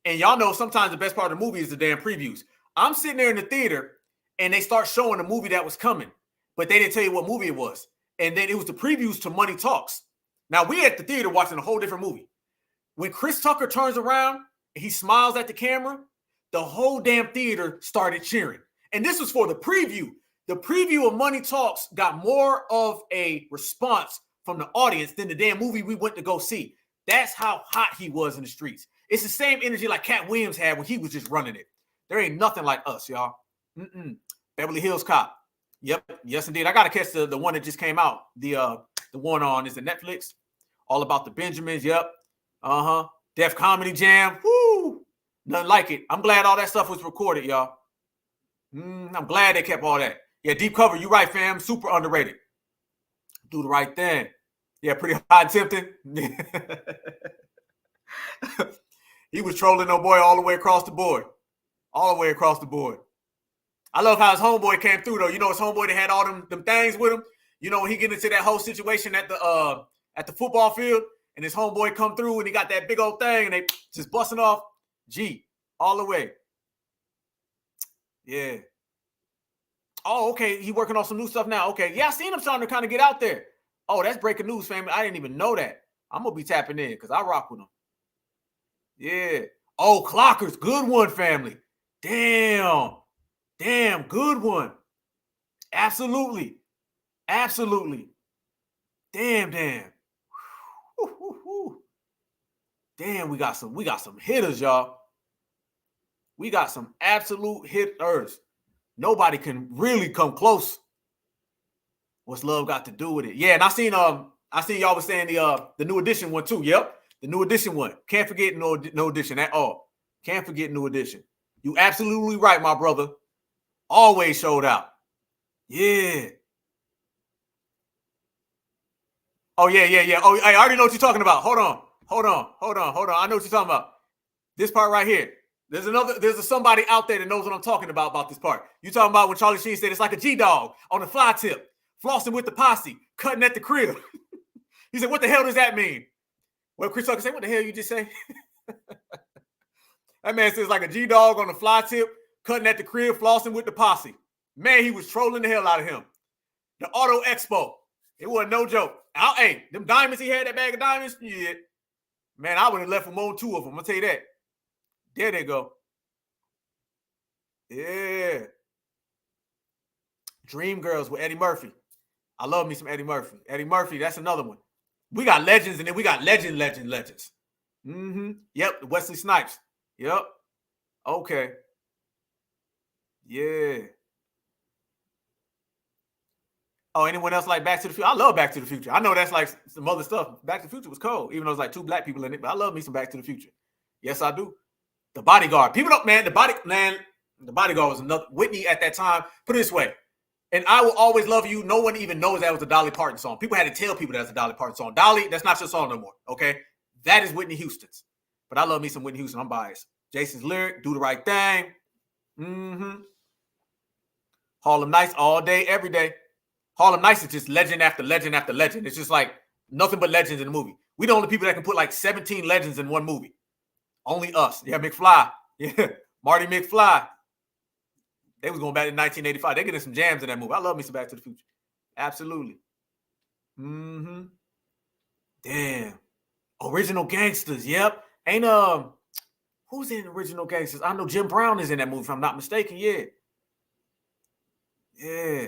And y'all know sometimes the best part of the movie is the damn previews. I'm sitting there in the theater and they start showing the movie that was coming, but they didn't tell you what movie it was. And then it was the previews to Money Talks. Now we at the theater watching a whole different movie. When Chris Tucker turns around and he smiles at the camera, the whole damn theater started cheering. And this was for the preview. The preview of Money Talks got more of a response from the audience than the damn movie we went to go see. That's how hot he was in the streets. It's the same energy like Cat Williams had when he was just running it. There ain't nothing like us, y'all. Beverly Hills Cop. Yep. Yes, indeed. I got to catch the one that just came out. The one on, is it Netflix? All About the Benjamins. Yep. Def Comedy Jam. Woo. Nothing like it. I'm glad all that stuff was recorded, y'all. I'm glad they kept all that. Yeah, deep cover. You right, fam. Super underrated. Do the right thing. Yeah, pretty hot and tempting. He was trolling no boy all the way across the board. All the way across the board. I love how his homeboy came through, though. You know, his homeboy that had all them things with him. You know, when he get into that whole situation at the football field, and his homeboy come through and he got that big old thing and they just busting off. G, all the way. Yeah. Oh, okay. He working on some new stuff now. Okay. Yeah, I seen him starting to kind of get out there. Oh, that's breaking news, family. I didn't even know that. I'm going to be tapping in because I rock with him. Yeah. Oh, Clockers. Good one, family. Damn. Good one. Absolutely. Damn. Damn, we got some hitters, y'all. We got some absolute hitters. Nobody can really come close. What's love got to do with it? Yeah, and I seen y'all was saying the new edition one too. Yep, the new edition one. Can't forget no edition at all. Can't forget new edition. You absolutely right, my brother. Always showed out. Yeah. Oh yeah. Oh, I already know what you're talking about. Hold on. I know what you're talking about. This part right here. There's somebody out there that knows what I'm talking about this part. You talking about when Charlie Sheen said it's like a G-Dog on the fly tip, flossing with the posse, cutting at the crib. He said, what the hell does that mean? Well, Chris Tucker said, what the hell you just say? That man says like a G-Dog on the fly tip, cutting at the crib, flossing with the posse. Man, he was trolling the hell out of him. The Auto Expo. It wasn't no joke. Hey, them diamonds he had, that bag of diamonds, yeah. Man, I would have left him on 2 of them. I'll tell you that. There they go. Yeah. Dream Girls with Eddie Murphy. I love me some Eddie Murphy. Eddie Murphy, that's another one. We got legends, and then we got legends. Yep, Wesley Snipes. Yep. Okay. Yeah. Oh, anyone else like Back to the Future? I love Back to the Future. I know that's like some other stuff. Back to the Future was cold, even though there's like 2 black people in it, but I love me some Back to the Future. Yes, I do. The Bodyguard. People don't, man, the Bodyguard was another. Whitney at that time, put it this way, and I Will Always Love You, no one even knows that was a Dolly Parton song. People had to tell people that's a Dolly Parton song. Dolly, that's not your song no more, okay? That is Whitney Houston's. But I love me some Whitney Houston. I'm biased. Jason's Lyric, Do the Right Thing. Harlem Nights all day, every day. Harlem Nights is just legend after legend after legend. It's just like nothing but legends in the movie. We the only people that can put like 17 legends in one movie. Only us. Yeah, McFly. Yeah, Marty McFly. They was going back to 1985. They getting some jams in that movie. I love me some Back to the Future. Absolutely. Damn. Original Gangsters. Yep. Ain't who's in Original Gangsters? I know Jim Brown is in that movie, if I'm not mistaken. Yeah. Yeah.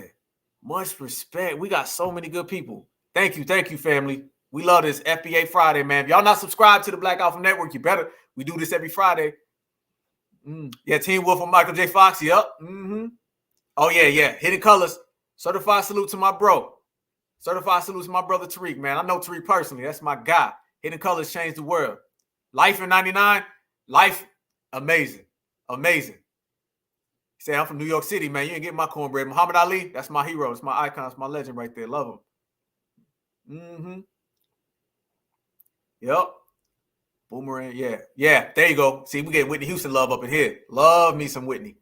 Much respect. We got so many good people. Thank you, family. We love this FBA Friday, man. If y'all not subscribed to the Black Alpha Network, you better. We do this every Friday. Yeah, Teen Wolf and Michael J. Fox. Yep. Oh, yeah. Hidden Colors. Certified salute to my bro. Certified salute to my brother Tariq, man. I know Tariq personally. That's my guy. Hidden Colors changed the world. Life in 99. Life, amazing. Say, I'm from New York City, man. You ain't getting my cornbread. Muhammad Ali, that's my hero. It's my icon. It's my legend right there. Love him. Yep. Boomerang, yeah. There you go. See, we get Whitney Houston love up in here. Love me some Whitney.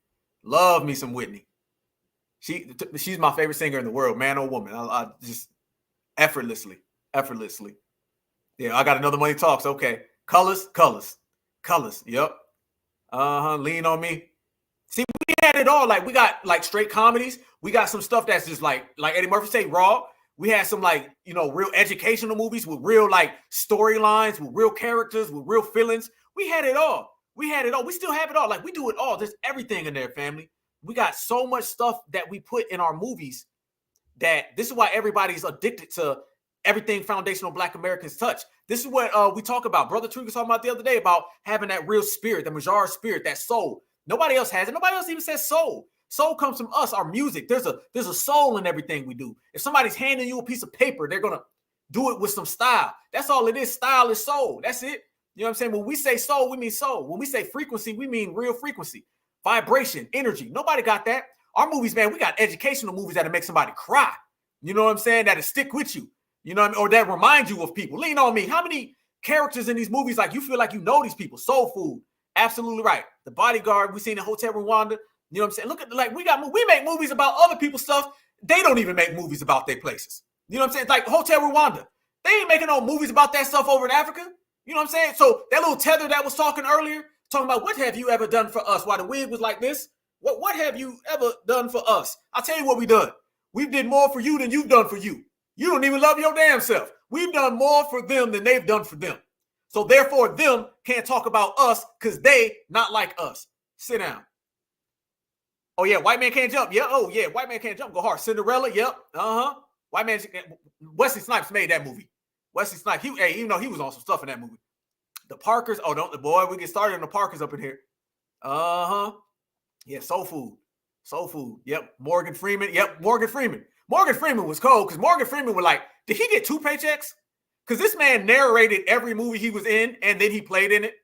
She's my favorite singer in the world, man or woman. I just effortlessly. Yeah, I got Another Money Talks. Okay. Colors. Yep. Lean on Me. See, we had it all. Like, we got like straight comedies. We got some stuff that's just like Eddie Murphy say, raw. We had some like, real educational movies with real like storylines, with real characters, with real feelings. We had it all. We still have it all. Like, we do it all. There's everything in there, family. We got so much stuff that we put in our movies that this is why everybody's addicted to everything foundational Black Americans touch. This is what we talk about. Brother Tree was talking about the other day about having that real spirit, the Majar spirit, that soul. Nobody else has it. Nobody else even says soul. Soul comes from us, our music. There's a soul in everything we do. If somebody's handing you a piece of paper, they're going to do it with some style. That's all it is. Style is soul. That's it. You know what I'm saying? When we say soul, we mean soul. When we say frequency, we mean real frequency, vibration, energy. Nobody got that. Our movies, man, we got educational movies that'll make somebody cry. You know what I'm saying? That'll stick with you. You know what I mean? Or that remind you of people. Lean on me. How many characters in these movies, like you feel like you know these people? Soul Food. Absolutely right. The Bodyguard, we seen in Hotel Rwanda. You know what I'm saying? Look at, like, we make movies about other people's stuff. They don't even make movies about their places. You know what I'm saying? Like Hotel Rwanda. They ain't making no movies about that stuff over in Africa. You know what I'm saying? So that little tether that was talking earlier, talking about what have you ever done for us? Why the wig was like this? What have you ever done for us? I'll tell you what we done. We did more for you than you've done for you. You don't even love your damn self. We've done more for them than they've done for them. So therefore, them can't talk about us because they not like us. Sit down. Oh, yeah, white man can't jump. Yeah, oh, yeah, white man can't jump. Go hard. Cinderella, yep. Uh-huh. White man, Wesley Snipes made that movie. Wesley Snipes, even though he was on some stuff in that movie. The Parkers, oh, don't the boy, we get started on the Parkers up in here. Uh-huh. Yeah, Soul Food. Soul Food. Yep. Morgan Freeman. Yep, Morgan Freeman. Morgan Freeman was cold because Morgan Freeman was like, did he get 2 paychecks? Because this man narrated every movie he was in and then he played in it.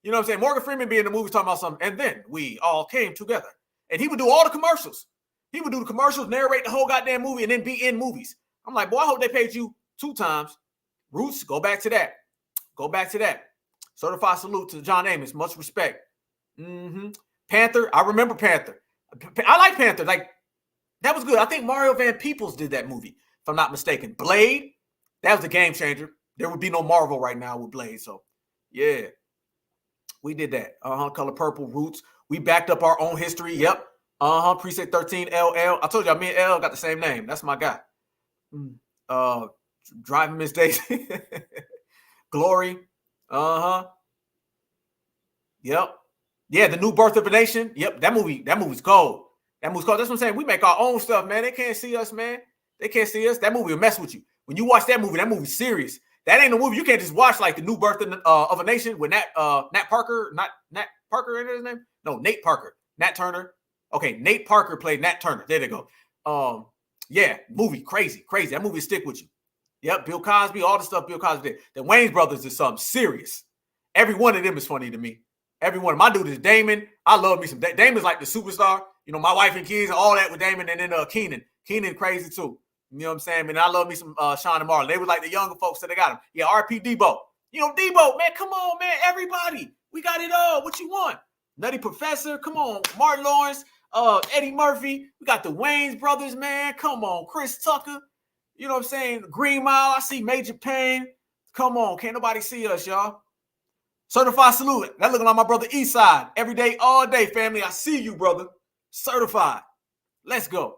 You know what I'm saying? Morgan Freeman be in the movie talking about something, and then we all came together. And he would do all the commercials. He would do the commercials, narrate the whole goddamn movie, and then be in movies. I'm like, boy, I hope they paid you 2 times. Roots, go back to that. Go back to that. Certified salute to John Amos. Much respect. Panther, I remember Panther. I like Panther. Like, that was good. I think Mario Van Peebles did that movie, if I'm not mistaken. Blade, that was a game changer. There would be no Marvel right now with Blade. So, yeah, we did that. Color Purple, Roots. We backed up our own history. Yep. Precinct 13, LL. I told y'all, me and L got the same name. That's my guy. Driving Miss Daisy. Glory. Yep. Yeah, The New Birth of a Nation. Yep, that movie's cold. That movie's cold. That's what I'm saying. We make our own stuff, man. They can't see us, man. They can't see us. That movie will mess with you. When you watch that movie's serious. That ain't a movie you can't just watch, like The New Birth of a Nation with Nat Parker. Not Nat Parker, isn't his name? No, Nate Parker. Nat Turner. Okay, Nate Parker played Nat Turner. There they go. Yeah, movie, crazy. That movie stick with you. Yep, Bill Cosby, all the stuff Bill Cosby did. The Wayans brothers is something serious. Every one of them is funny to me. Every one. My dude is Damon. I love me some Damon's like the superstar. You know, my wife and kids, all that with Damon, and then Keenan. Keenan crazy too. You know what I'm saying? And I love me some Sean and Marlon. They were like the younger folks that they got him. Yeah, RP Debo. You know, Debo, man, come on, man. Everybody. We got it all. What you want? Nutty Professor. Come on. Martin Lawrence. Eddie Murphy. We got the Wayans brothers, man. Come on. Chris Tucker. You know what I'm saying? Green Mile. I see Major Payne. Come on. Can't nobody see us, y'all. Certified salute. That looking like my brother Eastside. Every day, all day, family. I see you, brother. Certified. Let's go.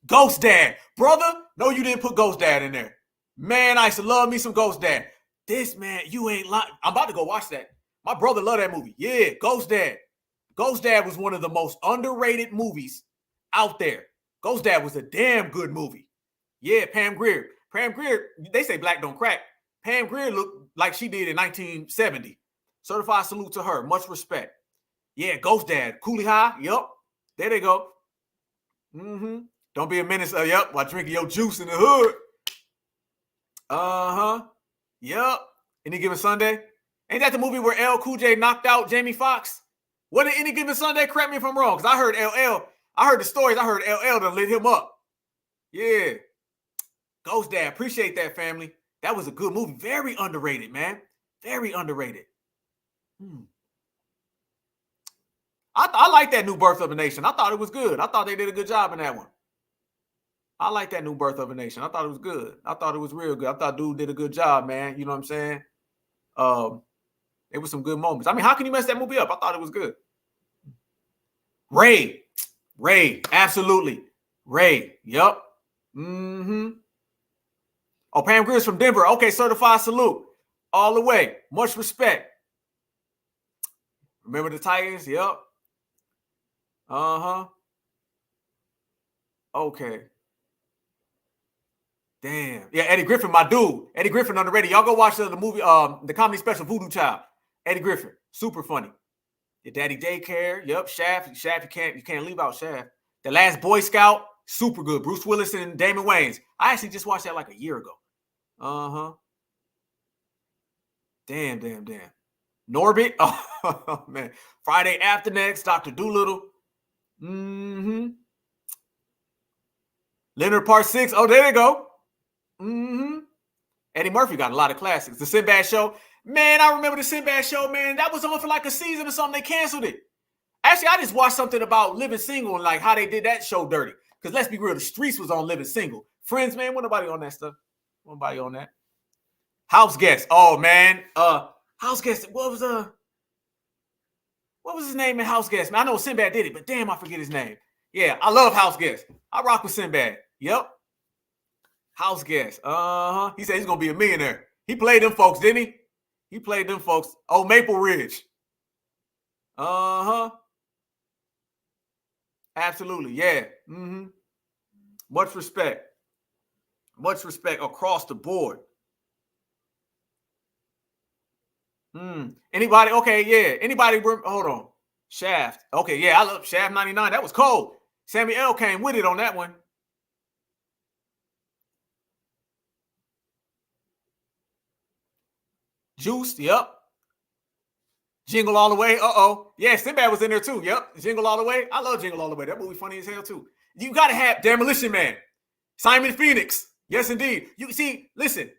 Ghost Dad. Brother, no, you didn't put Ghost Dad in there. Man, I used to love me some Ghost Dad. This, man, you ain't lying. I'm about to go watch that. My brother loved that movie. Yeah, Ghost Dad. Ghost Dad was one of the most underrated movies out there. Ghost Dad was a damn good movie. Yeah, Pam Grier. Pam Grier, they say black don't crack. Pam Grier looked like she did in 1970. Certified salute to her. Much respect. Yeah, Ghost Dad. Coolie High. Yup. There they go. Don't be a menace. Yup. While drinking your juice in the hood. Yup. Any Given Sunday. Ain't that the movie where L Cool J knocked out Jamie Foxx? What did Any Given Sunday? Correct me if I'm wrong, because I heard LL. I heard the stories. I heard LL to lit him up. Yeah. Ghost Dad. Appreciate that, family. That was a good movie. Very underrated, man. Very underrated. I like that New Birth of a Nation. I thought it was good. I thought they did a good job in that one. I like that New Birth of a Nation. I thought it was good. I thought it was real good. I thought dude did a good job, man. You know what I'm saying? It was some good moments. I mean, how can you mess that movie up? I thought it was good. Ray. Absolutely. Ray. Yup. Oh, Pam Grier's from Denver. Okay, certified salute. All the way. Much respect. Remember the Titans? Yep. Okay. Damn. Yeah, Eddie Griffin, my dude. Eddie Griffin on the radio. Y'all go watch the movie, the comedy special Voodoo Child. Eddie Griffin. Super funny. Your Daddy Daycare. Yep. Shaft, you can't leave out Shaft. The Last Boy Scout. Super good. Bruce Willis and Damon Wayans. I actually just watched that like a year ago. Damn. Norbit. Oh, man. Friday After Next, Dr. Doolittle. Mm-hmm. Leonard Part 6. Oh, there they go. Mm-hmm. Eddie Murphy got a lot of classics. The Sinbad Show. Man, I remember the Sinbad Show, man. That was on for like a season or something. They canceled it. Actually, I just watched something about Living Single and like how they did that show dirty. Because let's be real, the Streets was on Living Single. Friends, man, wasn't nobody on that stuff. Nobody on that. House Guest. Oh, man. House Guest. What was his name in House Guest? Man, I know Sinbad did it, but damn, I forget his name. Yeah, I love House Guest. I rock with Sinbad. Yep. House Guest. Uh-huh. He said he's going to be a millionaire. He played them folks, didn't he? He played them folks. Oh, Maple Ridge. Uh-huh. Absolutely. Yeah. Mm-hmm. Much respect. Much respect across the board. Anybody? Okay, yeah. Anybody? Hold on. Shaft. Okay, yeah, I love Shaft 99. That was cold. Sammy L came with it on that one. Juiced, yep. Jingle All the Way. Uh-oh. Yeah, Sinbad was in there too. Yep. Jingle All the Way. I love Jingle All the Way. That movie funny as hell too. You got to have Demolition Man. Simon Phoenix. Yes, indeed. You see, listen,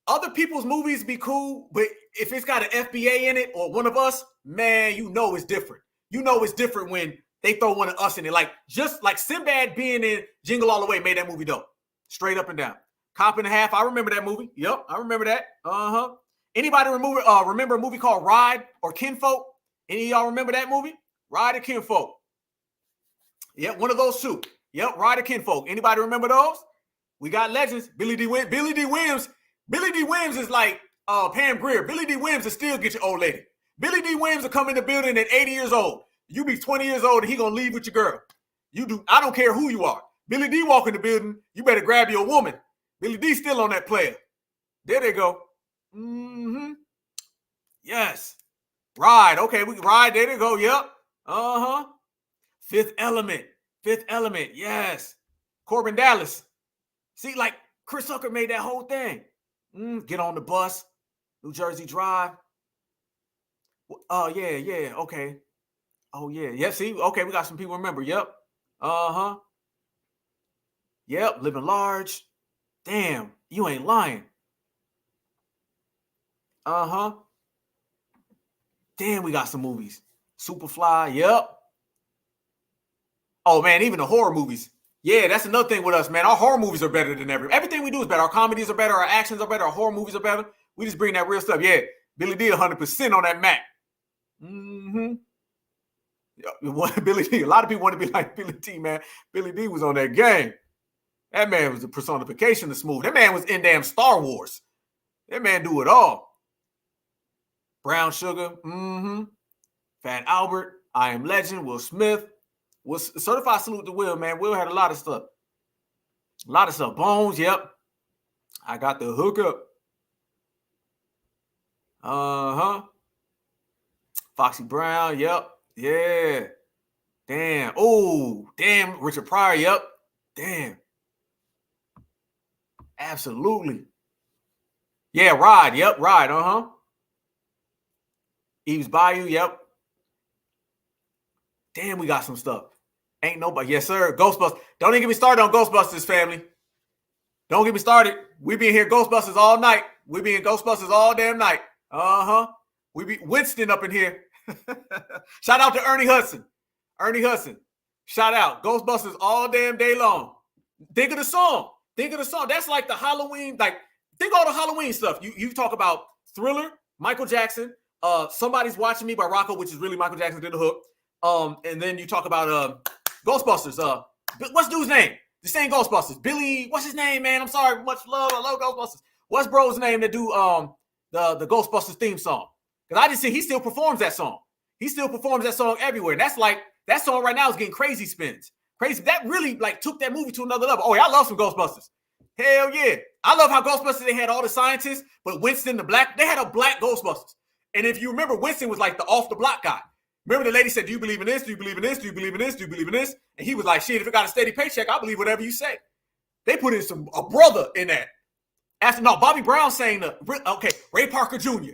other people's movies be cool, but if it's got an FBA in it or one of us, man, you know it's different. You know it's different when they throw one of us in it. Like, just like Sinbad being in Jingle All the Way made that movie dope. Straight up and down. Cop and a Half. I remember that movie. Yep, I remember that. Uh-huh. Anybody remember a movie called Ride or Kinfolk? Any of y'all remember that movie? Ride or Kinfolk? Yep, one of those two. Yep, Ride or Kinfolk. Anybody remember those? We got legends. Billy D. Williams. Billy D. Williams is like Pam Grier. Billy D. Williams will still get your old lady. Billy D. Williams will come in the building at 80 years old. You be 20 years old and he gonna leave with your girl. You do. I don't care who you are. Billy D. walk in the building, you better grab your woman. Billy D. still on that player. There they go. Mm-hmm. Yes. Ride. Okay, we can ride. There they go. Yep. Uh-huh. Fifth Element. Yes. Corbin Dallas. See, like Chris Tucker made that whole thing. Get on the Bus. New Jersey Drive. Yeah. Okay. Oh, yeah. Yep. See, okay, we got some people remember. Yep. Uh-huh. Yep. Living Large. Damn, you ain't lying. Uh-huh. Damn, we got some movies. Superfly, yep. Oh, man, even the horror movies. Yeah, that's another thing with us, man. Our horror movies are better than everything we do is better. Our comedies are better. Our actions are better. Our horror movies are better. We just bring that real stuff. Yeah, Billy D 100% on that Mac. Mm-hmm. Billy D. A lot of people want to be like Billy D, man. Billy D was on that game. That man was a personification of smooth. That man was in damn Star Wars. That man do it all. Brown Sugar, Fat Albert, I Am Legend, Will Smith. Was Certified Salute to Will, man. Will had a lot of stuff. Bones, yep. I got the hookup. Uh-huh. Foxy Brown, yep. Yeah. Damn. Oh, damn. Richard Pryor, yep. Damn. Absolutely. Yeah, Ride, yep. Ride, uh-huh. Eve's Bayou, yep. Damn, we got some stuff. Ain't nobody. Yes, sir. Ghostbusters. Don't even get me started on Ghostbusters, family. Don't get me started. We be in here Ghostbusters all night. We be in Ghostbusters all damn night. Uh-huh. We be Winston up in here. Shout out to Ernie Hudson. Shout out. Ghostbusters all damn day long. Think of the song. That's like the Halloween, like, think all the Halloween stuff. You talk about Thriller, Michael Jackson, Somebody's Watching Me by Rocco, which is really Michael Jackson did the hook. And then you talk about Ghostbusters. What's dude's name? The same Ghostbusters. Billy, what's his name, man? I'm sorry. Much love. I love Ghostbusters. What's bro's name that do the Ghostbusters theme song? Because I just see he still performs that song. He still performs that song everywhere. And that's like, that song right now is getting crazy spins. Crazy. That really like took that movie to another level. Oh, yeah, I love some Ghostbusters. Hell yeah. I love how Ghostbusters, they had all the scientists, but Winston, they had a black Ghostbusters. And if you remember, Winston was like the off the block guy. Remember the lady said, do you believe in this? Do you believe in this? Do you believe in this? Do you believe in this? And he was like, shit, if it got a steady paycheck, I believe whatever you say. They put in a brother in that. Bobby Brown saying Ray Parker Jr.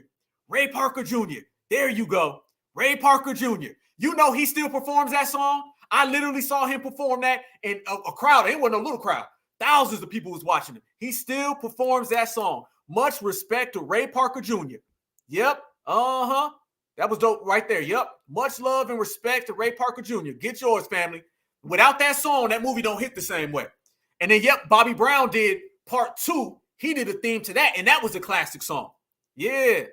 Ray Parker Jr. There you go. Ray Parker Jr. You know he still performs that song. I literally saw him perform that in a crowd. It wasn't a little crowd. Thousands of people was watching him. He still performs that song. Much respect to Ray Parker Jr. Yep. That was dope right there. Yep. Much love and respect to Ray Parker Jr. Get yours, family. Without that song, that movie don't hit the same way. And then, yep, Bobby Brown did part 2. He did a theme to that, and that was a classic song. Yeah.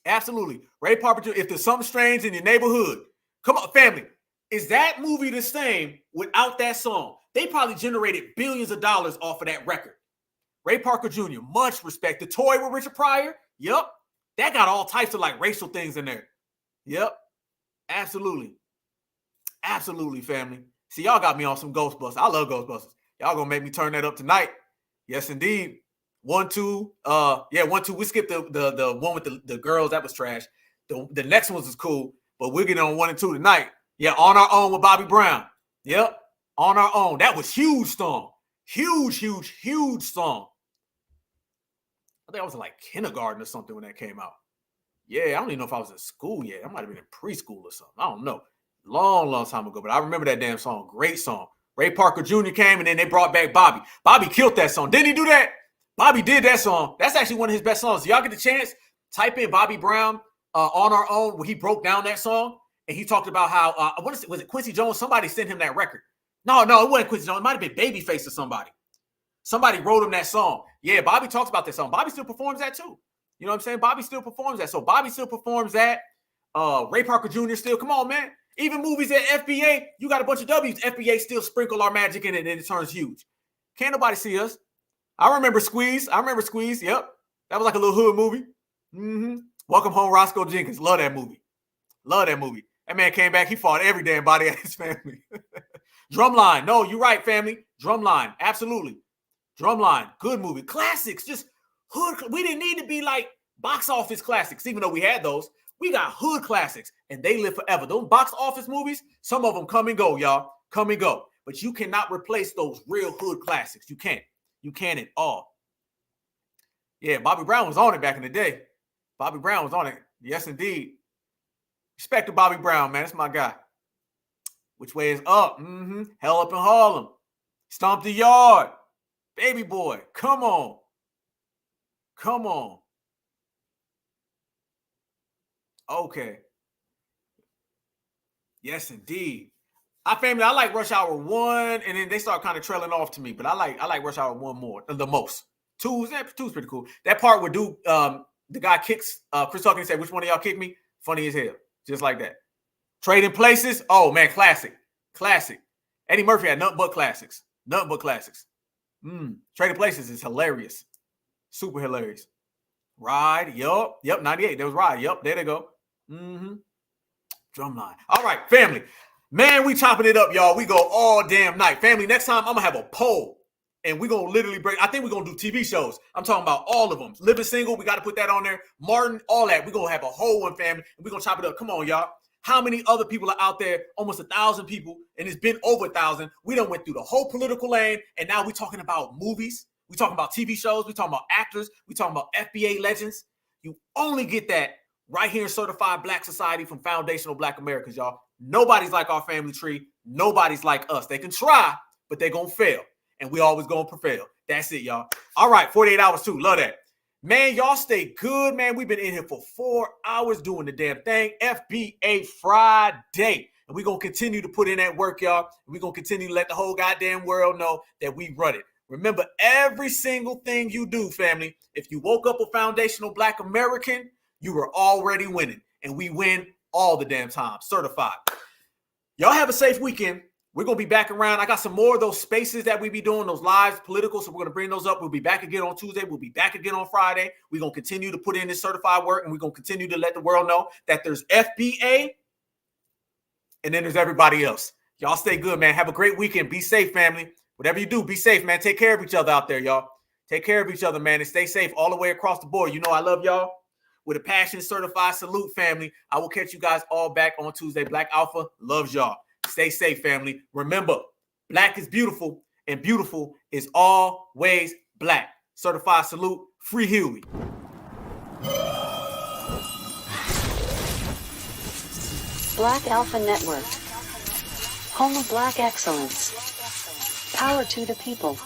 Absolutely. Ray Parker Jr., If There's Something Strange in Your Neighborhood. Come on, family. Is that movie the same without that song? They probably generated billions of dollars off of that record. Ray Parker Jr., much respect. The Toy with Richard Pryor. Yep. That got all types of like racial things in there. Yep. Absolutely. Absolutely, family. See, y'all got me on some Ghostbusters. I love Ghostbusters. Y'all gonna make me turn that up tonight. Yes, indeed. 1, 2. 1, 2. We skipped the one with the girls. That was trash. The next ones is cool, but we're getting on 1 and 2 tonight. Yeah, On Our Own with Bobby Brown. Yep. On Our Own. That was huge song. Huge song. I think I was in like kindergarten or something when that came out. Yeah, I don't even know if I was in school yet. I might have been in preschool or something. I don't know. Long time ago, but I remember that damn song. Great song. Ray Parker Jr. came and then they brought back Bobby. Bobby killed that song. Didn't he do that? Bobby did that song. That's actually one of his best songs. Y'all get the chance, type in Bobby Brown On Our Own, where he broke down that song. And he talked about how, was it Quincy Jones? Somebody sent him that record. No, it wasn't Quincy Jones. It might have been Babyface or somebody. Somebody wrote him that song. Yeah, Bobby talks about that song. Bobby still performs that too. You know what I'm saying? Bobby still performs that. So Bobby still performs that. Ray Parker Jr. still. Come on, man. Even movies at FBA, you got a bunch of W's. FBA still sprinkle our magic in it and it turns huge. Can't nobody see us. I remember Squeeze. Yep. That was like a little hood movie. Welcome Home, Roscoe Jenkins. Love that movie. That man came back. He fought every damn body at his family. Drumline. No, you're right, family. Drumline. Absolutely. Drumline. Good movie. Classics. Just hood. We didn't need to be like box office classics, even though we had those. We got hood classics, and they live forever. Those box office movies, some of them come and go, y'all. Come and go. But you cannot replace those real hood classics. You can't. You can't at all. Yeah, Bobby Brown was on it back in the day. Bobby Brown was on it. Yes, indeed. Respect to Bobby Brown, man. That's my guy. Which way is up? Hell up in Harlem. Stomp the Yard. Baby Boy. Come on. Okay. Yes, indeed. I like Rush Hour 1, and then they start kind of trailing off to me. But I like Rush Hour 1 more, the most. 2's pretty cool. That part where the guy kicks Chris Tucker and said, "Which one of y'all kicked me?" Funny as hell, just like that. Trading Places. Oh man, classic. Eddie Murphy had nothing but classics. Trading Places is hilarious, super hilarious. Ride. Yup. 98. There was Ride. Yup. There they go. Drumline. All right, family. Man, we chopping it up, y'all. We go all damn night. Family, next time I'm going to have a poll, and we're going to literally break. I think we're going to do TV shows. I'm talking about all of them. Living Single, we got to put that on there. Martin, all that. We're going to have a whole one, family, and we're going to chop it up. Come on, y'all. How many other people are out there? Almost 1,000 people, and it's been over 1,000. We done went through the whole political lane, and now we're talking about movies. We're talking about TV shows. We're talking about actors. We're talking about FBA legends. You only get that right here in Certified Black Society from Foundational Black Americans, y'all. Nobody's like our family tree. Nobody's like us. They can try, but they're going to fail. And we always going to prevail. That's it, y'all. All right, 48 hours too. Love that. Man, y'all stay good, man. We've been in here for 4 hours doing the damn thing. FBA Friday. And we're going to continue to put in that work, y'all. We're going to continue to let the whole goddamn world know that we run it. Remember, every single thing you do, family, if you woke up a Foundational Black American, you were already winning. And we win all the damn time. Certified. Y'all have a safe weekend. We're going to be back around. I got some more of those spaces that we be doing, those lives, political. So we're going to bring those up. We'll be back again on Tuesday. We'll be back again on Friday. We're going to continue to put in this certified work, and we're going to continue to let the world know that there's FBA and then there's everybody else. Y'all stay good, man. Have a great weekend. Be safe, family. Whatever you do, be safe, man. Take care of each other out there, y'all. Take care of each other, man, and stay safe all the way across the board. You know I love y'all. With a passion, certified salute, family. I will catch you guys all back on Tuesday. Black Alpha loves y'all. Stay safe, family. Remember, black is beautiful, and beautiful is always black. Certified salute. Free Huey. Black Alpha Network. Home of Black excellence. Power to the people.